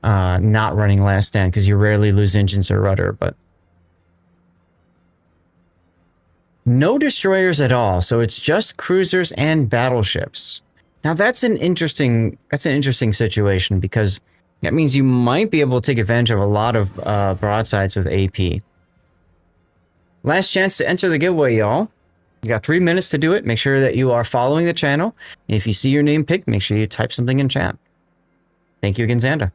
not running last stand because you rarely lose engines or rudder, but no destroyers at all. So it's just cruisers and battleships. Now that's an interesting situation because that means you might be able to take advantage of a lot of broadsides with AP. Last chance to enter the giveaway, y'all. You got 3 minutes to do it. Make sure that you are following the channel. And if you see your name picked, make sure you type something in chat. Thank you again, Xanda.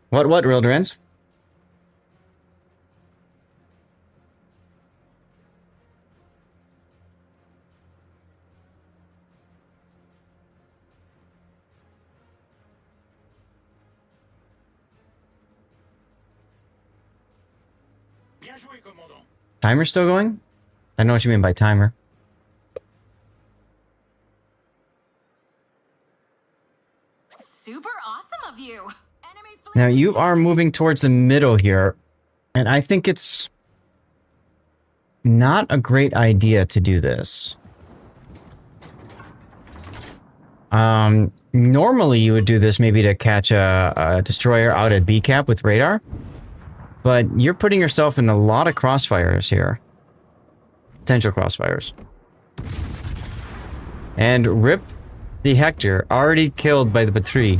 What, Real Durans? Timer still going? I know what you mean by timer. Super awesome of you. Now you are moving towards the middle here, and I think it's not a great idea to do this. Normally you would do this maybe to catch a destroyer out at B cap with radar. But you're putting yourself in a lot of crossfires here. Potential crossfires. And rip the Hector, already killed by the Patrie.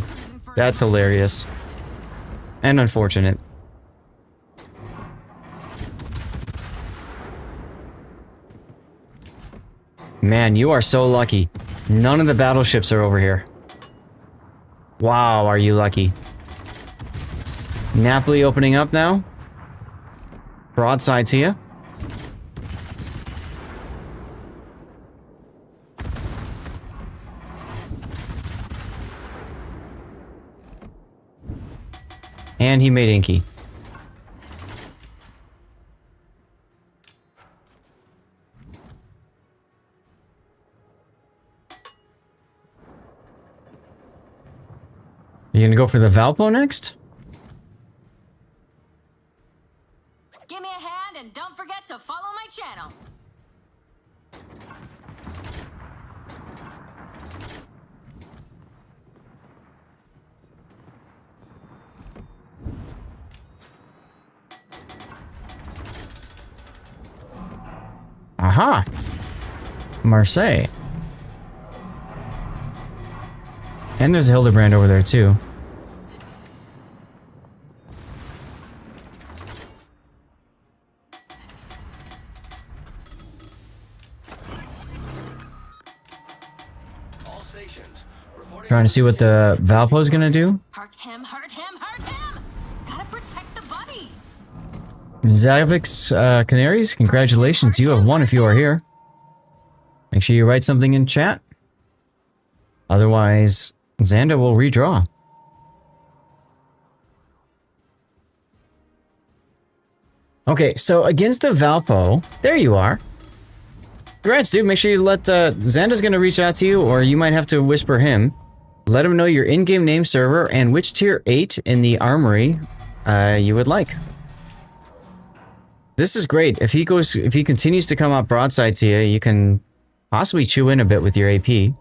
That's hilarious. And unfortunate. Man, you are so lucky. None of the battleships are over here. Wow, are you lucky. Napoli opening up now. Broadsides here. And he made Inky. You gonna go for the Valpo next? Give me a hand and don't forget to follow my channel. Aha! Marseille. And there's a Hildebrand over there too. Trying to see what the Valpo is gonna do. Hurt him, hurt him, hurt him! Gotta protect the buddy! Zavix Canaries, congratulations. You have won if you are here. Make sure you write something in chat. Otherwise, Xanda will redraw. Okay, so against the Valpo, there you are. Congrats, dude. Make sure you let Xanda's gonna reach out to you, or you might have to whisper him. Let him know your in-game name server and which tier 8 in the armory you would like. This is great. If he continues to come up broadside to you, you can possibly chew in a bit with your AP.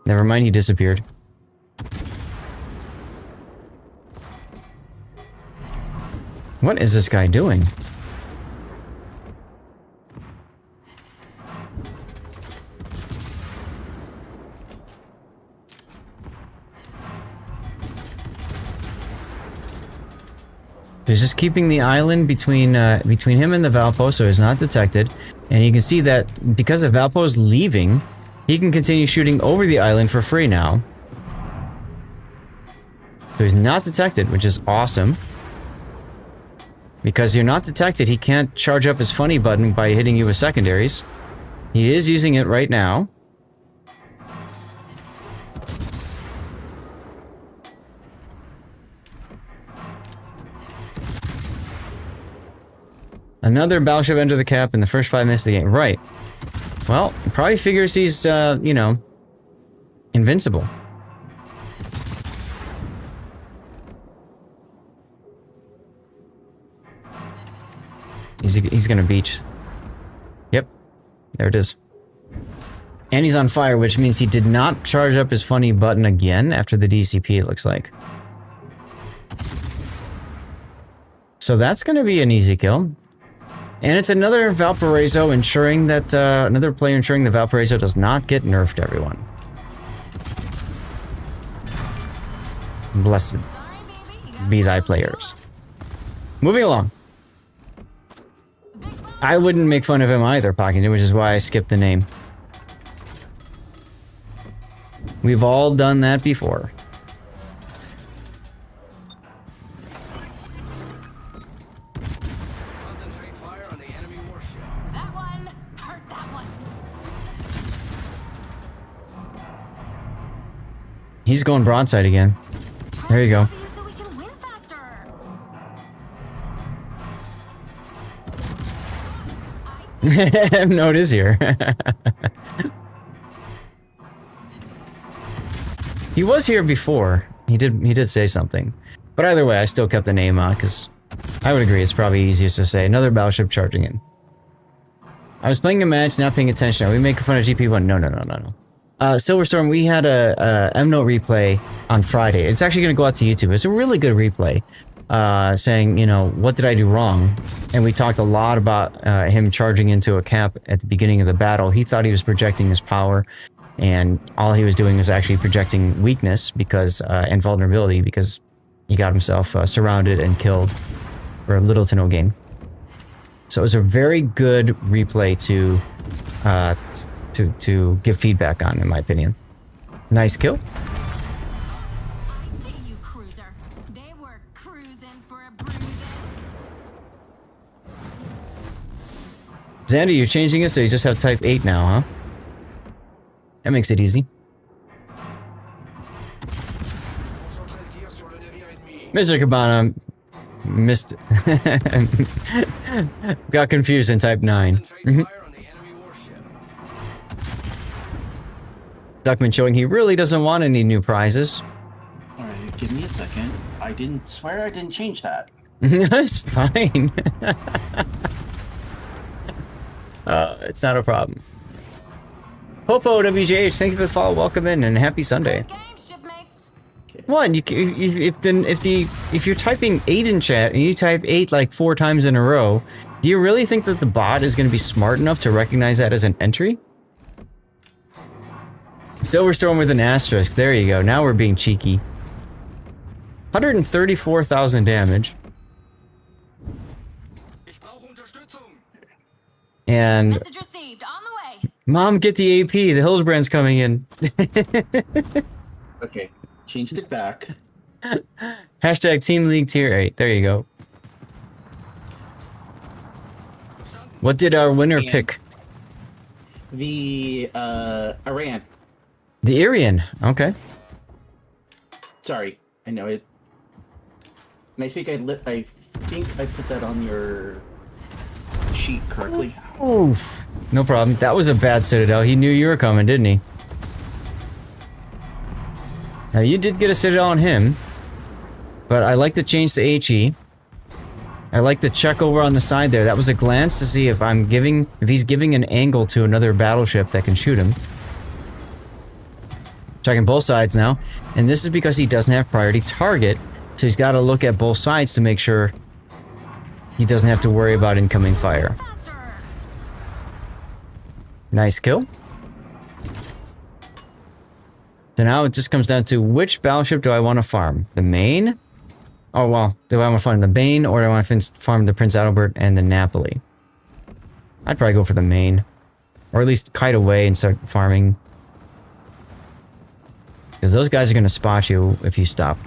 Never mind, he disappeared. What is this guy doing? He's just keeping the island between him and the Valpo so he's not detected. And you can see that because the Valpo is leaving, he can continue shooting over the island for free now. So he's not detected, which is awesome. Because you're not detected, he can't charge up his funny button by hitting you with secondaries. He is using it right now. Another battleship entered the cap in the first 5 minutes of the game. Right. Well, probably figures he's, you know, invincible. He's gonna beach. Yep. There it is. And he's on fire, which means he did not charge up his funny button again after the DCP, it looks like. So that's gonna be an easy kill. And it's another Valparaiso ensuring that, another player ensuring the Valparaiso does not get nerfed, everyone. Blessed be thy players. Moving along. I wouldn't make fun of him either, Pocket, which is why I skipped the name. We've all done that before. He's going broadside again. There you go. No, it is here. He was here before. He did say something. But either way, I still kept the name on because I would agree it's probably easiest to say another battleship charging in. I was playing a match, not paying attention. Are we making fun of GP1? No. Silverstorm, we had a M-Note replay on Friday. It's actually going to go out to YouTube. It's a really good replay, saying, you know, what did I do wrong? And we talked a lot about him charging into a cap at the beginning of the battle. He thought he was projecting his power, and all he was doing was actually projecting weakness because and vulnerability because he got himself surrounded and killed for little to no gain. So it was a very good replay to give feedback on, in my opinion. Nice kill. I see you, cruiser. They were cruising for a bruising. Xander, you're changing it so you just have type 8 now, huh? That makes it easy. Mr. Cabana missed. Got confused in type 9. Duckman showing he really doesn't want any new prizes. Alright, give me a second. I didn't swear I didn't change that. It's fine. It's not a problem. Popo WJH, thank you for the follow. Welcome in and happy Sunday. What? If you're typing 8 in chat and you type 8 like 4 times in a row, do you really think that the bot is going to be smart enough to recognize that as an entry? Silverstorm with an asterisk. There you go. Now we're being cheeky. 134,000 damage. And Message received. On the way. Mom, get the AP. The Hildebrand's coming in. Okay, changed it back. Hashtag Team League Tier 8. There you go. What did our winner pick? The Iran. The Irian. Okay. Sorry, I know it. And I think I put that on your sheet correctly. Oof. No problem. That was a bad Citadel. He knew you were coming, didn't he? Now you did get a Citadel on him, but I like to change to HE. I like to check over on the side there. That was a glance to see if he's giving an angle to another battleship that can shoot him. Which Checking both sides now. And this is because he doesn't have priority target. So he's got to look at both sides to make sure he doesn't have to worry about incoming fire. Nice kill. So now it just comes down to which battleship do I want to farm? The main? Oh, well, do I want to farm the Bane or do I want to farm the Prince Adalbert and the Napoli? I'd probably go for the main. Or at least kite away and start farming. Because those guys are going to spot you if you stop.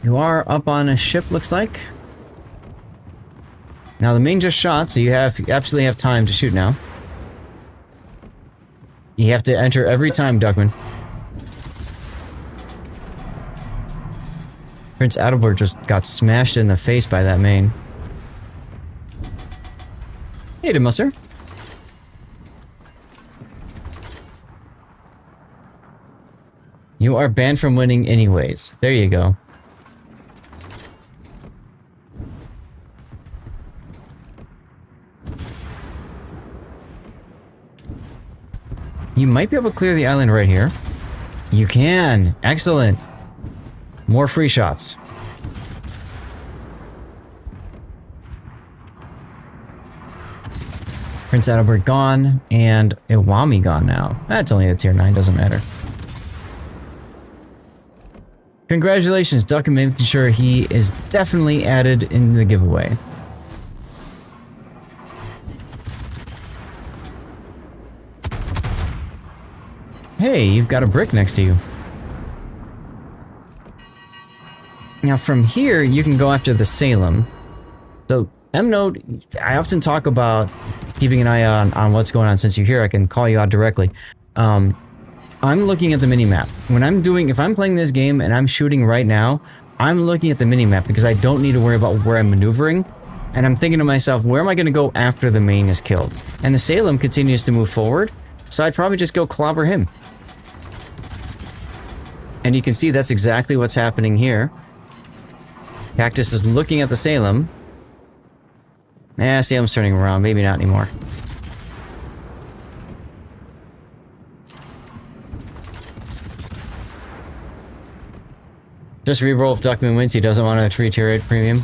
You are up on a ship, looks like. Now the main just shot, so you absolutely have time to shoot now. You have to enter every time, Duckman. Prince Adalbert just got smashed in the face by that main. Hey, Demusser. You are banned from winning anyways. There you go. You might be able to clear the island right here. You can. Excellent. More free shots. Prince Adalbert gone, and Iwami gone now. That's only a tier 9, doesn't matter. Congratulations, Duck, and making sure he is definitely added in the giveaway. Hey, you've got a brick next to you. Now from here, you can go after the Salem. So, M-Node, I often talk about keeping an eye on what's going on. Since you're here, I can call you out directly. I'm looking at the minimap. If I'm playing this game and I'm shooting right now, I'm looking at the minimap because I don't need to worry about where I'm maneuvering. And I'm thinking to myself, where am I going to go after the main is killed? And the Salem continues to move forward, so I'd probably just go clobber him. And you can see that's exactly what's happening here. Cactus is looking at the Salem. Salem's turning around. Maybe not anymore. Just reroll if Duckman wins. He doesn't want a tier 8 premium.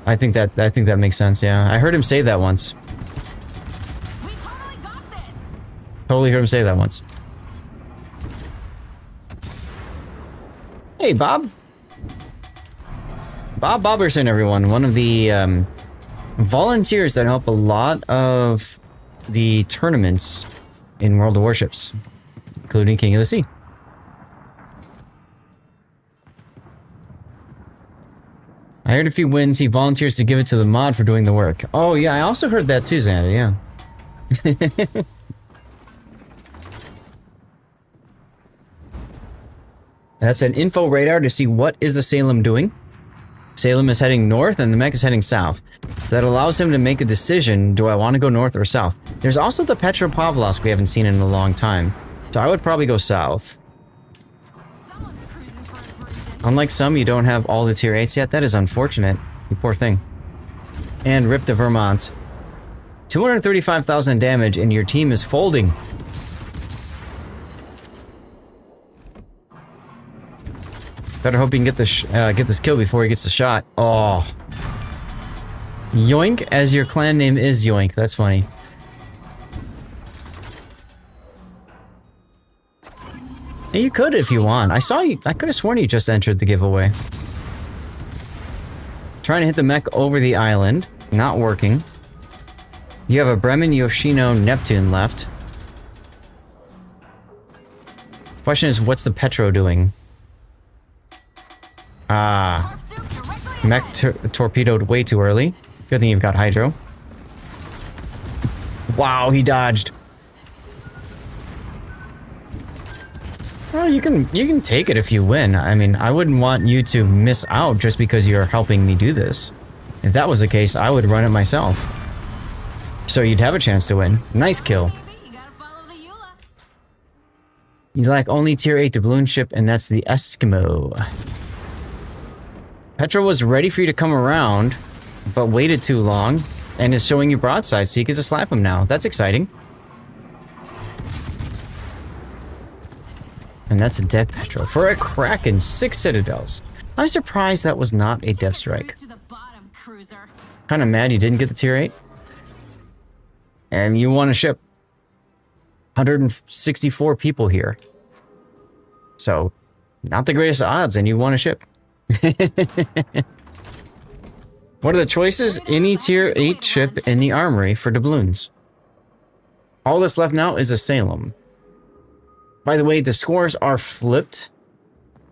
I think that makes sense. Yeah, I heard him say that once. We totally got this. Totally heard him say that once. Hey, Bob. Bob Boberson, everyone. One of the volunteers that help a lot of the tournaments in World of Warships, including King of the Sea. I heard if he wins, he volunteers to give it to the mod for doing the work. Oh, yeah, I also heard that too, Xander, yeah. That's an info radar to see what is the Salem doing. Salem is heading north and the mech is heading south. That allows him to make a decision, do I want to go north or south? There's also the Petropavlovsk we haven't seen in a long time. So I would probably go south. Unlike some, you don't have all the tier 8s yet. That is unfortunate. You poor thing. And rip the Vermont. 235,000 damage and your team is folding. Better hope you can get this kill before he gets the shot. Oh. Yoink, as your clan name is Yoink. That's funny. Hey, you could if you want. I saw you. I could have sworn you just entered the giveaway. Trying to hit the mech over the island. Not working. You have a Bremen, Yoshino, Neptune left. Question is, what's the Petro doing? Mech torpedoed way too early. Good thing you've got Hydro. Wow, he dodged. Well, you can take it if you win. I mean, I wouldn't want you to miss out just because you're helping me do this. If that was the case, I would run it myself. So you'd have a chance to win. Nice kill. You lack only tier 8 doubloon ship, and that's the Eskimo. Petro was ready for you to come around. but waited too long and is showing you broadside, so you get to slap him now. That's exciting. And that's a dead Petro for a Kraken, 6 citadels. I'm surprised that was not a death strike. Kind of mad you didn't get the tier 8. And you won a ship. 164 people here. So, not the greatest odds, and you won a ship. What are the choices? Any tier 8 ship in the armory for doubloons. All that's left now is a Salem. By the way, the scores are flipped.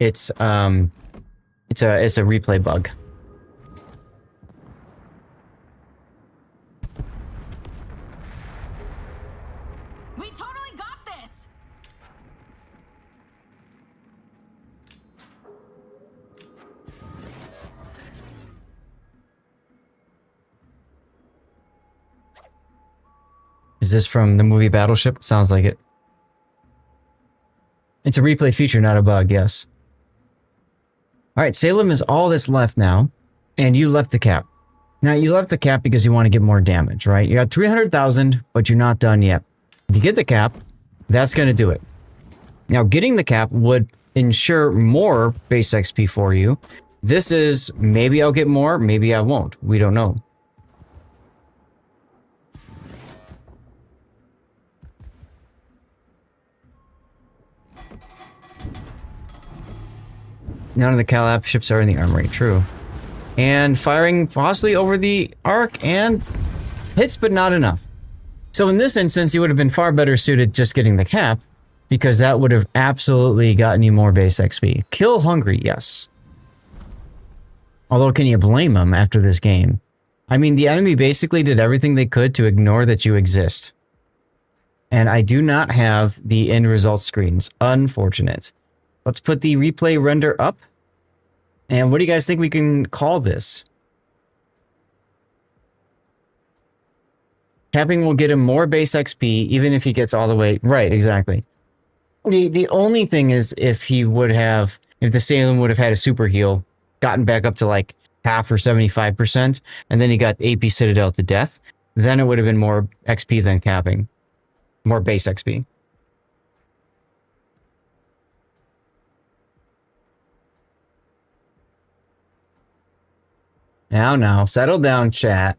It's a replay bug. We totally got this. Is this from the movie Battleship? Sounds like it. It's a replay feature, not a bug, yes. Alright, Salem is all that's left now, and you left the cap. Now, you left the cap because you want to get more damage, right? You got 300,000, but you're not done yet. If you get the cap, that's going to do it. Now, getting the cap would ensure more base XP for you. This is, maybe I'll get more, maybe I won't. We don't know. None of the Calab ships are in the armory, true. And firing possibly over the arc and hits, but not enough. So in this instance, you would have been far better suited just getting the cap, because that would have absolutely gotten you more base XP. Kill hungry, yes. Although, can you blame them after this game? I mean, the enemy basically did everything they could to ignore that you exist. And I do not have the end result screens. Unfortunate. Let's put the replay render up. And what do you guys think we can call this? Capping will get him more base XP, even if he gets all the way... Right, exactly. The only thing is if he would have... If the Salem would have had a super heal, gotten back up to like half or 75%, and then he got AP Citadel to death, then it would have been more XP than capping. More base XP. Now, settle down, chat.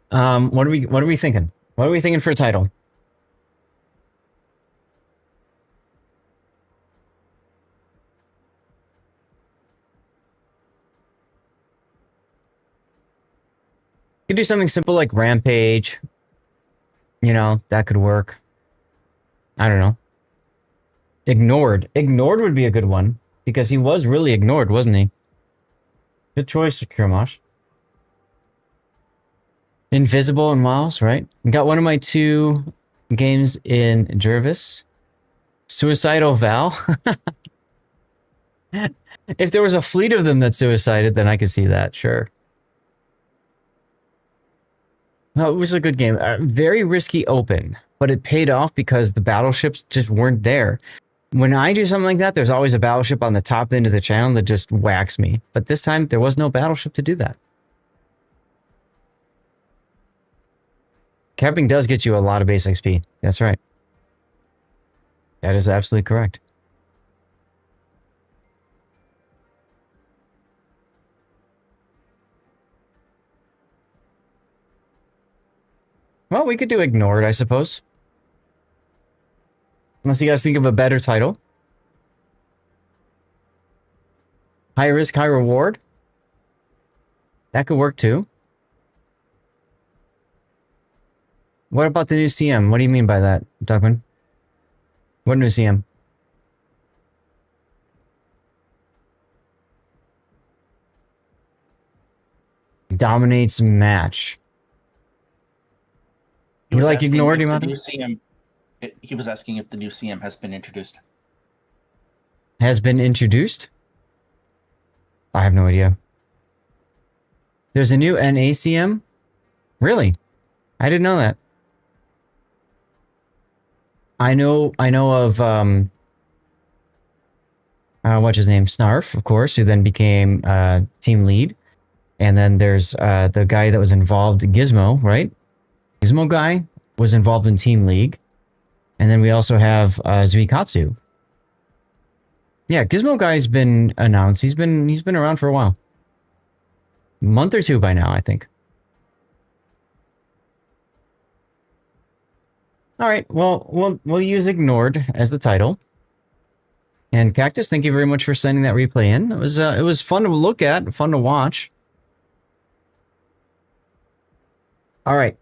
What are we thinking? What are we thinking for a title? Could do something simple like Rampage. You know, that could work. I don't know. Ignored. Ignored would be a good one, because he was really ignored, wasn't he? Good choice, Kirmash. Invisible and Miles, right? Got one of my 2 games in Jervis. Suicidal Val. If there was a fleet of them that suicided, then I could see that, sure. No, it was a good game. Very risky open, but it paid off because the battleships just weren't there. When I do something like that, there's always a battleship on the top end of the channel that just whacks me. But this time, there was no battleship to do that. Capping does get you a lot of base XP. That's right. That is absolutely correct. Well, we could do Ignored, I suppose. Unless you guys think of a better title. High risk, high reward. That could work too. What about the new CM? What do you mean by that, Duckman? What new CM? Dominates match. You like Ignored, you new CM? He was asking if the new CM has been introduced. Has been introduced? I have no idea. There's a new NACM? Really? I didn't know that. I know of what's his name? Snarf, of course, who then became team lead. And then there's the guy that was involved, Gizmo, right? Gizmo guy was involved in Team League. And then we also have Zuikatsu. Yeah, Gizmo guy's been announced. He's been around for a while. A month or two by now, I think. All right, well, we'll use Ignored as the title. And Cactus, thank you very much for sending that replay in. It was fun to look at, fun to watch. All right,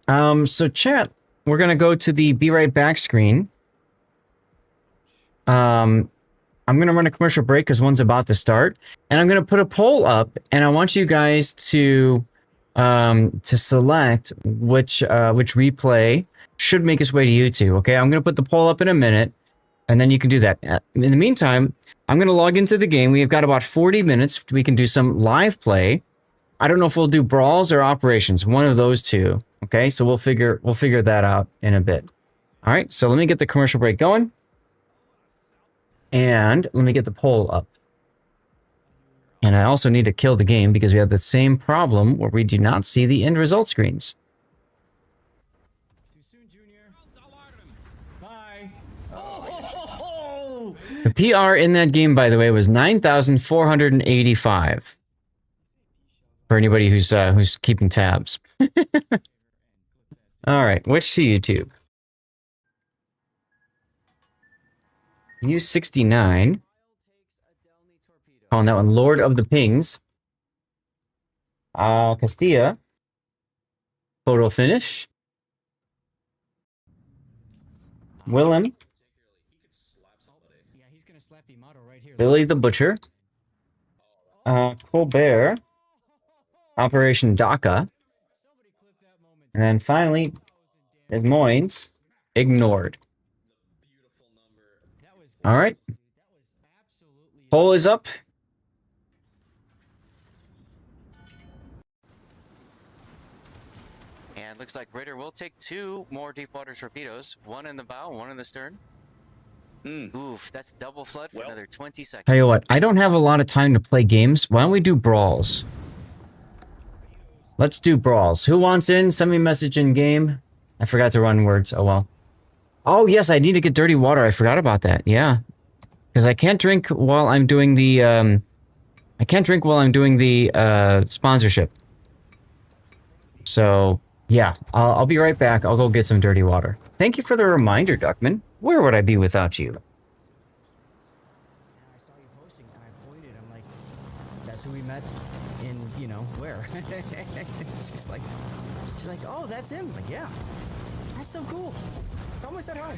so chat, we're gonna go to the Be Right Back screen. I'm gonna run a commercial break because one's about to start, and I'm gonna put a poll up, and I want you guys to select which replay should make its way to YouTube. Okay, I'm gonna put the poll up in a minute, and then you can do that. In the meantime, I'm gonna log into the game. We've got about 40 minutes. We can do some live play. I don't know if we'll do Brawls or Operations, one of those two. Okay, so we'll figure that out in a bit. All right, so let me get the commercial break going. And let me get the poll up. And I also need to kill the game because we have the same problem where we do not see the end result screens. Too soon, Junior. Bye. Oh. The PR in that game, by the way, was 9,485. For anybody who's keeping tabs. All right, which to YouTube? U69. Calling that one Lord of the Pings. Castilla. Photo finish. Willem. Billy the Butcher. Colbert. Operation DACA. And then finally, Des Moines, Ignored. All right. Poll is up. And looks like Raider will take 2 more deep water torpedoes, 1 in the bow, 1 in the stern. Oof, that's double flood for another 20 seconds. Tell you what, I don't have a lot of time to play games. Why don't we do Brawls? Let's do Brawls. Who wants in? Send me a message in game. I forgot to run words. Oh, well. Oh, yes, I need to get dirty water. I forgot about that. Yeah. Because I can't drink while I'm doing the, sponsorship. So, yeah. I'll be right back. I'll go get some dirty water. Thank you for the reminder, Duckman. Where would I be without you? I saw you posting and I pointed. I'm like, that's who we met in, you know, where? she's like, oh, that's him. I'm like, yeah, that's so cool. Tell him I said hi.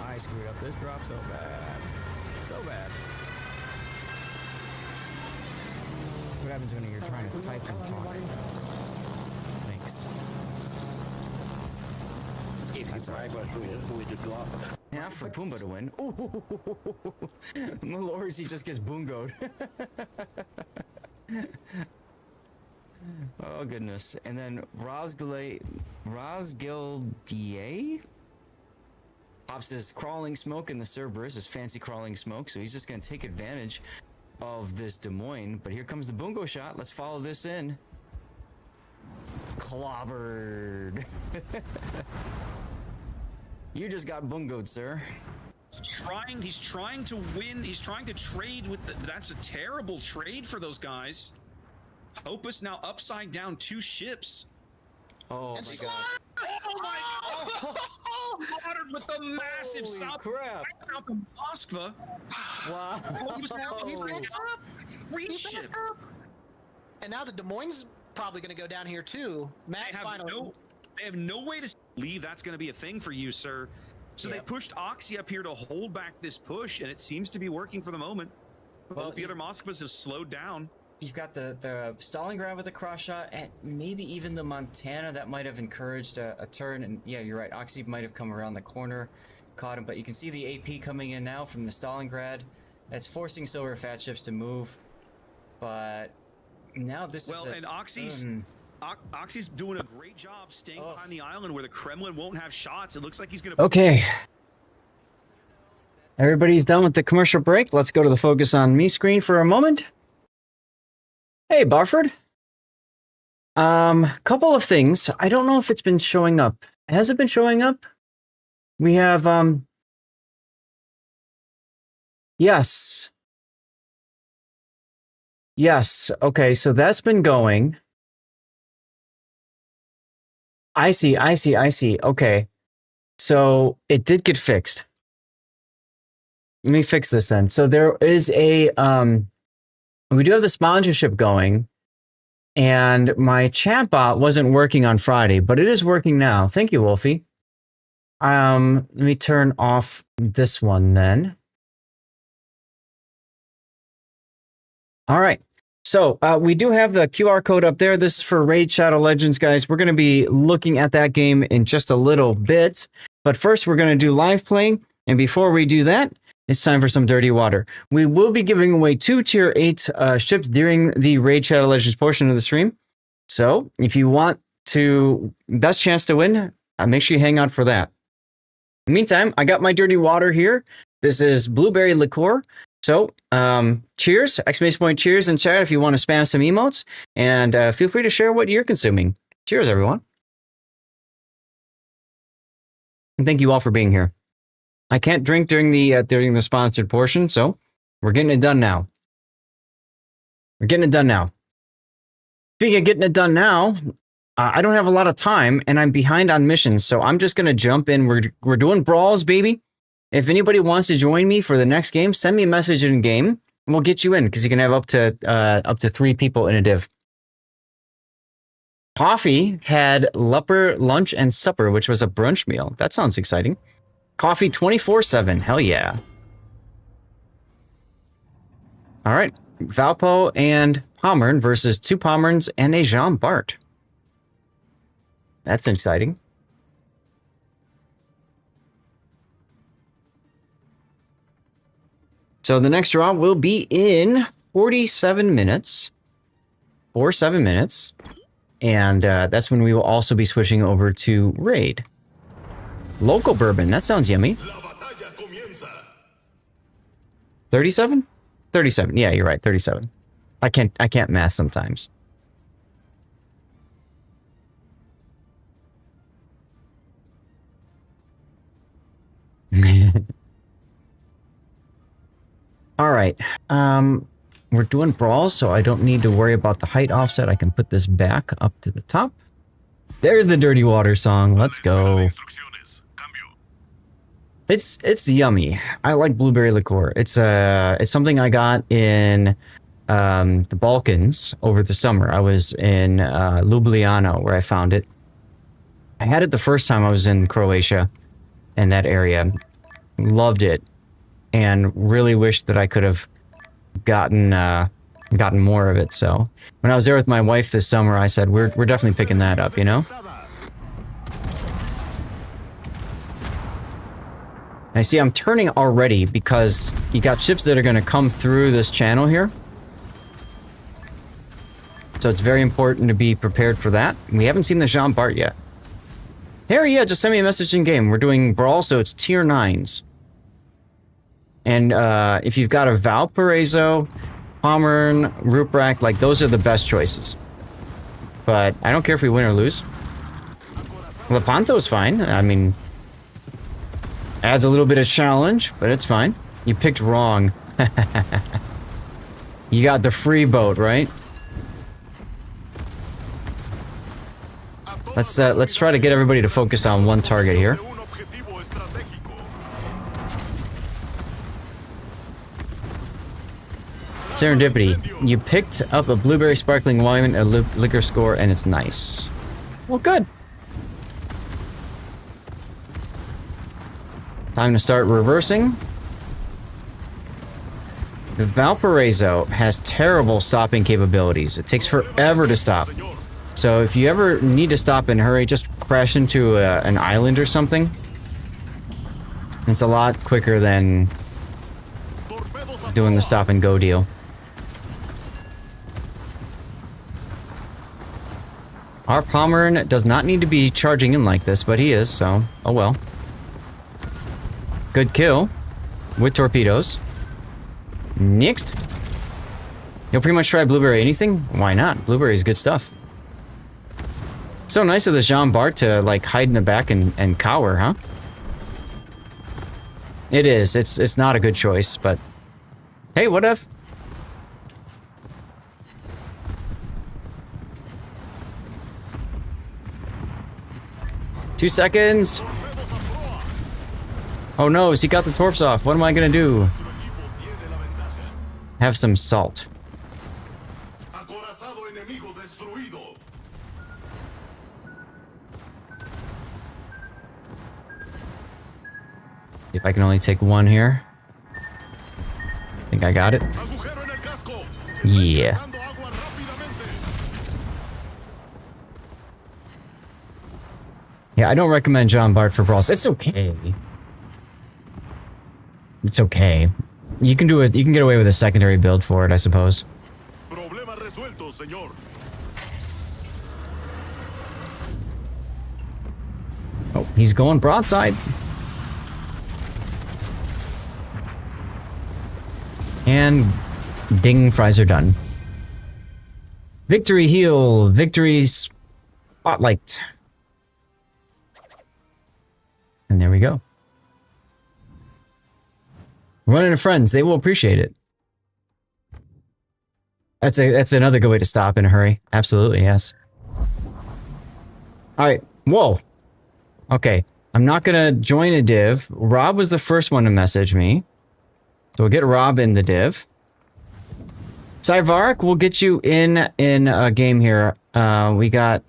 I screwed up this drop so bad. So bad. What happens when you're trying to type and talk? Thanks. That's alright. Yeah, for Pumbaa to win. Ooh, Malorsi just gets boongoed. Oh goodness! And then Rosgildier pops his crawling smoke in the Cerberus, his fancy crawling smoke. So he's just gonna take advantage of this Des Moines. But here comes the bungo shot. Let's follow this in. Clobbered. You just got bungoed, sir. He's trying to win. He's trying to trade with that's a terrible trade for those guys. Opus now upside down 2 ships. Oh my god. Oh my god. Watered with a massive south of Moskva. Wow. He's back up. Green ship. And now the Des Moines probably going to go down here too. Matt finally. They have no way to believe that's going to be a thing for you, sir. So they pushed Oxy up here to hold back this push, and it seems to be working for the moment. Both the other Moskvas have slowed down. You've got the Stalingrad with a cross shot, and maybe even the Montana that might have encouraged a turn. And yeah, you're right. Oxy might have come around the corner, caught him. But you can see the AP coming in now from the Stalingrad. That's forcing Silver Fat ships to move. But now this is and Oxy's doing a great job staying behind the island where the Kremlin won't have shots. It looks like he's going to... Okay. Everybody's done with the commercial break. Let's go to the focus on me screen for a moment. Hey, Barford. Couple of things. I don't know if it's been showing up. Has it been showing up? We have, yes. Yes. Okay, so that's been going. I see. Okay. So it did get fixed. Let me fix this then. So there is a, we do have the sponsorship going, and my chatbot wasn't working on Friday, but it is working now. Thank you, Wolfie. Let me turn off this one then. All right. So we do have the QR code up there. This is for Raid Shadow Legends, guys. We're going to be looking at that game in just a little bit. But first, we're going to do live playing. And before we do that, it's time for some dirty water. We will be giving away 2 Tier 8 ships during the Raid Shadow Legends portion of the stream. So if you want to, best chance to win, make sure you hang out for that. In the meantime, I got my dirty water here. This is blueberry liqueur. So, cheers, exclamation point cheers in chat if you want to spam some emotes, and feel free to share what you're consuming. Cheers, everyone. And thank you all for being here. I can't drink during the sponsored portion, so we're getting it done now. Speaking of getting it done now, I don't have a lot of time, and I'm behind on missions, so I'm just gonna jump in. We're doing Brawls, baby. If anybody wants to join me for the next game, send me a message in game, and we'll get you in, because you can have up to 3 people in a div. Coffee had Leper lunch and supper, which was a brunch meal. That sounds exciting. Coffee 24/7. Hell yeah. All right. Valpo and Pommern versus 2 Pommerns and a Jean Bart. That's exciting. So the next draw will be in 47 minutes. 47 minutes. And that's when we will also be switching over to Raid. Local bourbon, that sounds yummy. 37? 37, yeah, you're right, 37. I can't math sometimes. All right, we're doing Brawls, so I don't need to worry about the height offset. I can put this back up to the top. There's the Dirty Water song, let's go. It's yummy. I like blueberry liqueur. It's something I got in the Balkans over the summer. I was in Ljubljana where I found it. I had it the first time I was in Croatia, in that area. Loved it, and really wished that I could have gotten more of it. So when I was there with my wife this summer, I said we're definitely picking that up, you know. I see I'm turning already because you got ships that are going to come through this channel here. So it's very important to be prepared for that. We haven't seen the Jean Bart yet. Harry, yeah, just send me a message in game. We're doing Brawl, so it's tier 9s. And if you've got a Valparaiso, Pommern, Ruprecht, like those are the best choices. But I don't care if we win or lose. Lepanto's fine. I mean, adds a little bit of challenge, but it's fine. You picked wrong. You got the free boat, right? Let's try to get everybody to focus on one target here. Serendipity. You picked up a blueberry sparkling wine, a liquor score, and it's nice. Well, good. Time to start reversing. The Valparaiso has terrible stopping capabilities. It takes forever to stop. So if you ever need to stop in a hurry, just crash into an island or something. It's a lot quicker than doing the stop and go deal. Our Pommern does not need to be charging in like this, but he is, so oh well. Good kill. with torpedoes. Next. You'll pretty much try blueberry anything? Why not? Blueberry is good stuff. So nice of the Jean Bart to like hide in the back and cower, huh? It is. It's not a good choice, but hey, what if? 2 seconds. Oh no, he got the torps off. What am I gonna do? Have some salt. If I can only take one here. I think I got it. Yeah. Yeah, I don't recommend John Bart for Brawls. It's okay. It's okay. You can do it. You can get away with a secondary build for it, I suppose. Oh, he's going broadside. And ding, fries are done. Victory heal, victory spotlight. And there we go. Run into friends, they will appreciate it. That's another good way to stop in a hurry. Absolutely, yes. Alright, whoa. Okay, I'm not gonna join a div. Rob was the first one to message me. So we'll get Rob in the div. Cyvark, we'll get you in a game here. We got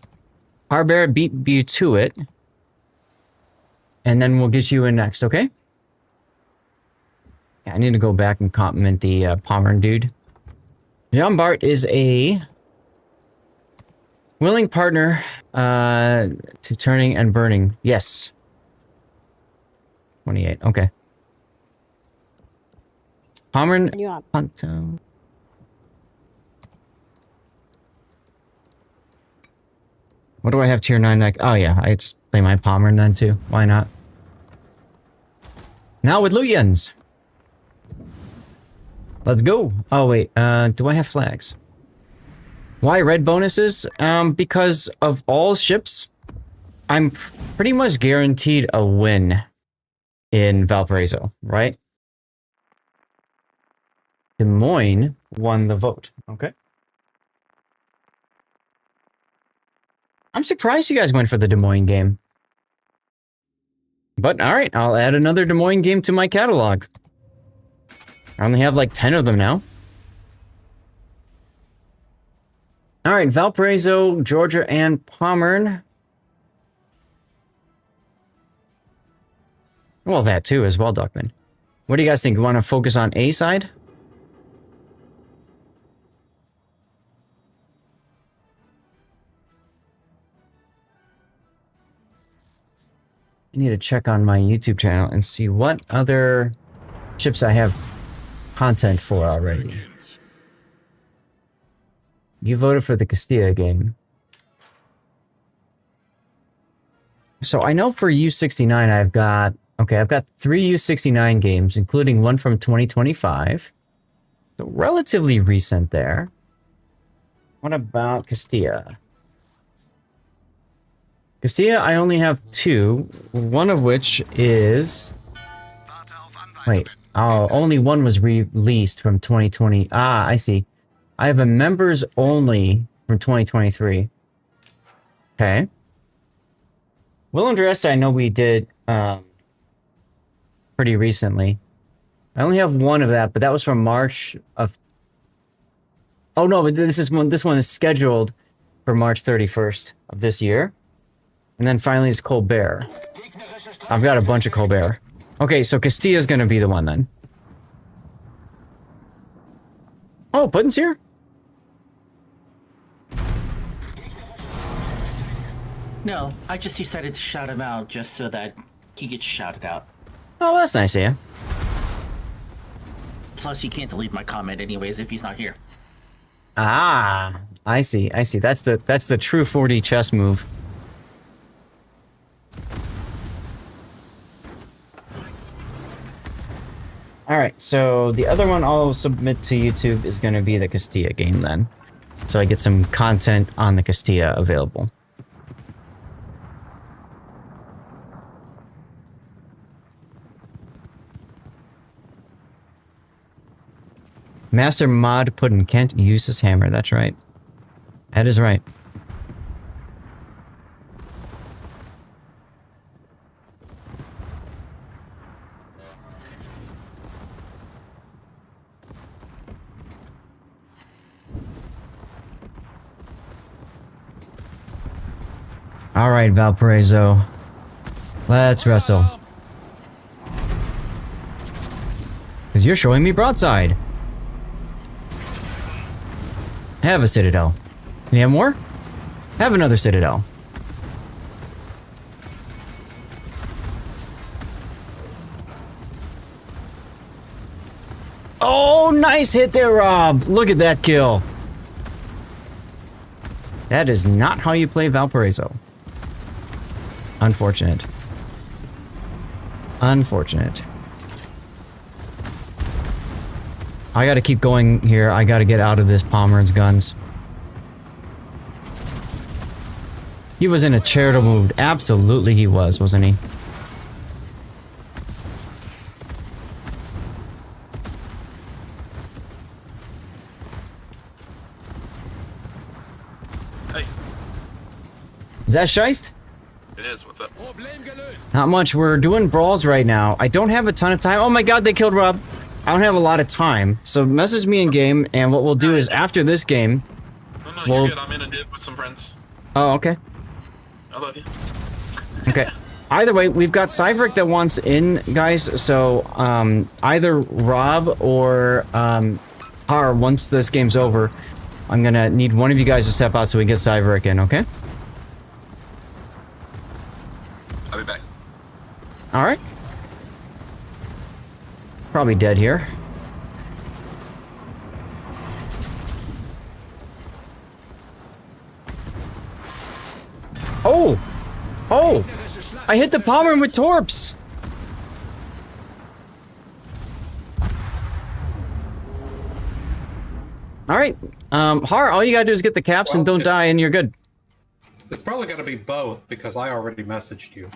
Harbear beat you to it. And then we'll get you in next, okay? Yeah, I need to go back and compliment the Pommern dude. Jean Bart is a willing partner to turning and burning. Yes. 28, okay. Pommern, Ponto. What do I have tier 9 neck? Oh yeah, I just play my Pommern then too. Why not? Now with Luyens. Let's go. Oh wait, do I have flags? Why red bonuses? Because of all ships, I'm pretty much guaranteed a win in Valparaiso, right? Des Moines won the vote. Okay. I'm surprised you guys went for the Des Moines game. But alright, I'll add another Des Moines game to my catalog. I only have like 10 of them now. Alright, Valparaiso, Georgia, and Pommern. Well, that too as well, Duckman. What do you guys think? You want to focus on A side? I need to check on my YouTube channel and see what other ships I have content for already. You voted for the Castilla game. So I know for U69 I've got 3 U69 games, including one from 2025. So relatively recent there. What about Castilla? Castilla, I only have 2, one of which is... Wait, oh, only one was released from 2020. Ah, I see. I have a members only from 2023. Okay. Willm Dressed, I know we did pretty recently. I only have one of that, but that was from March of... Oh no, but this one is scheduled for March 31st of this year. And then finally is Colbert. I've got a bunch of Colbert. Okay, so Castilla's gonna be the one then. Oh, Puddin's here? No, I just decided to shout him out just so that he gets shouted out. Oh, that's nice of you. Plus, he can't delete my comment anyways if he's not here. Ah, I see, I see. That's the true 4D chess move. All right, so the other one I'll submit to YouTube is going to be the Castilla game then. So I get some content on the Castilla available. Master Mod Puddin can't use his hammer, that's right. That is right. Alright, Valparaiso. Let's wrestle. Because you're showing me broadside. Have a citadel. You have more? Have another citadel. Oh, nice hit there, Rob. Look at that kill. That is not how you play Valparaiso. Unfortunate. Unfortunate. I gotta keep going here. I gotta get out of this Pomeran's guns. He was in a charitable mood. Absolutely he was, wasn't he? Hey. Is that Scheist? It is. What's up? Not much. We're doing brawls right now. I don't have a ton of time. Oh my god, they killed Rob. I don't have a lot of time. So message me in game, and what we'll do is after this game... No, we'll... you're good. I'm in a div with some friends. Oh, okay. I love you. Okay. Either way, we've got Cyveric that wants in, guys, so either Rob or Har, once this game's over, I'm gonna need one of you guys to step out so we get Cyveric in, okay? I'll be back. Alright. Probably dead here. Oh! Oh! I hit the Pomeran with Torps! Alright. Har, all you gotta do is get the caps and don't die and you're good. It's probably gonna be both because I already messaged you.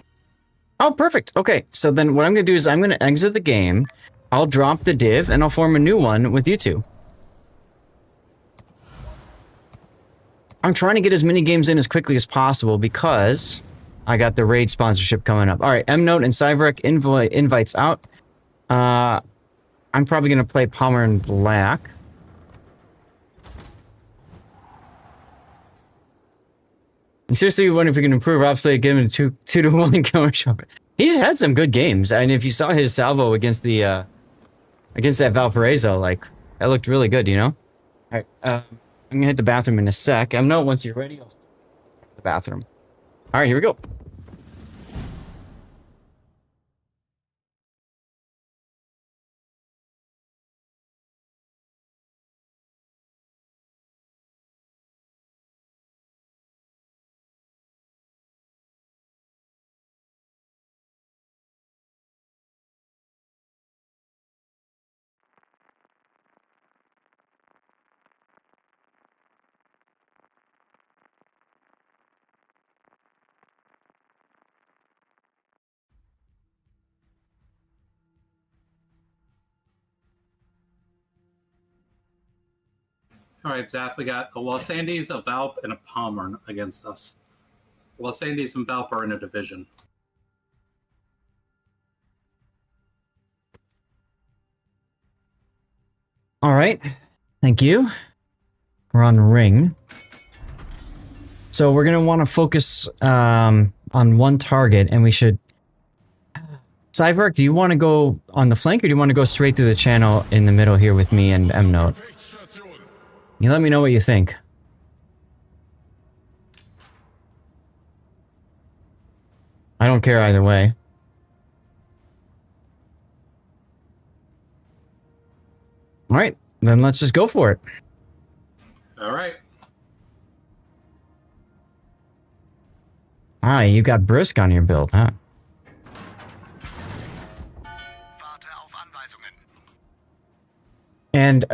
Oh, perfect. Okay, so then what I'm gonna do is I'm gonna exit the game, I'll drop the div, and I'll form a new one with you two. I'm trying to get as many games in as quickly as possible because I got the raid sponsorship coming up. Alright, M-Note and Cyveric invites out. I'm probably gonna play Pomeran Black. I'm seriously wondering if we can improve Rob's play, give him a 2-to-1 kill shot. He's had some good games, and if you saw his salvo against the against that Valparaiso, like that looked really good, you know? Alright, I'm gonna hit the bathroom in a sec. No, once you're ready, I'll the bathroom. Alright, here we go. All right, Zath, we got a Los Andes, a Valp, and a Pomeran against us. Los Andes and Valp are in a division. All right, thank you. We're on ring. So we're gonna want to focus on one target, and we should... Cyveric, do you want to go on the flank, or do you want to go straight through the channel in the middle here with me and M-Note? You let me know what you think. I don't care either way. Alright, then let's just go for it. All right. Alright, you got Brisk on your build, huh? And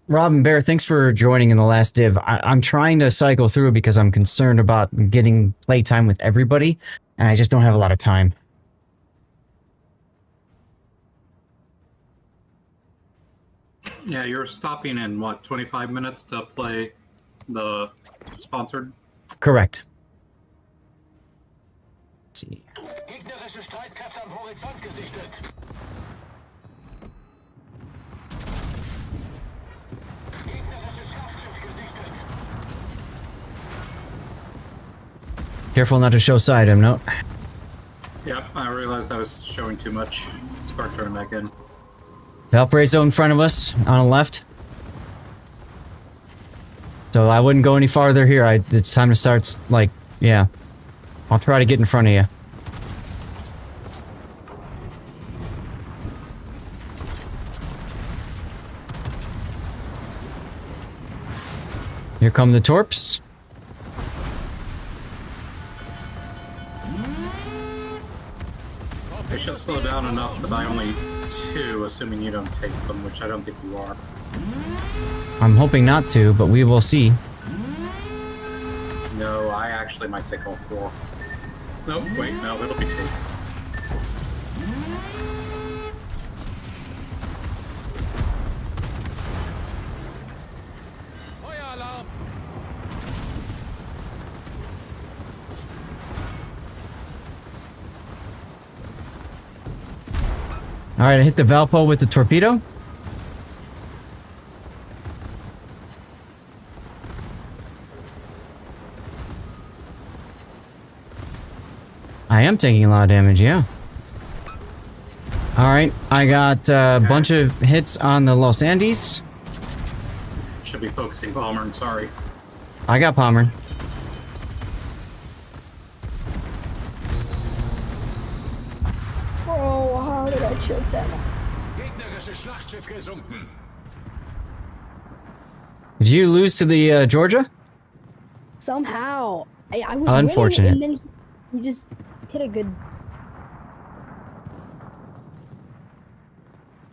Rob and Bear, thanks for joining in the last div. I'm trying to cycle through because I'm concerned about getting playtime with everybody, and I just don't have a lot of time. Yeah, you're stopping in, what, 25 minutes to play the sponsored? Correct. Let's see. Gegnerische Streitkräfte am Horizont gesichtet. Gegnerisches Schlachtschiff gesichtet. Careful not to show side, note. Yep, I realized I was showing too much. Start turning back in. Valparaiso in front of us, on the left. So I wouldn't go any farther here. It's time to start, like, yeah. I'll try to get in front of you. Here come the torps. They should slow down enough to buy only 2, assuming you don't take them, which I don't think you are. I'm hoping not to, but we will see. No, I actually might take all 4. Nope, wait, no, it'll be 2. Alright, I hit the Valpo with the torpedo. I am taking a lot of damage, yeah. Alright, I got a bunch of hits on the Los Andes. Should be focusing Palmer, sorry. I got Palmer. Oh, how did I choke that? Gegnerisches Schlachtschiff gesunken. Did you lose to the Georgia? Somehow. I was unfortunate. winning, and then he just hit a good...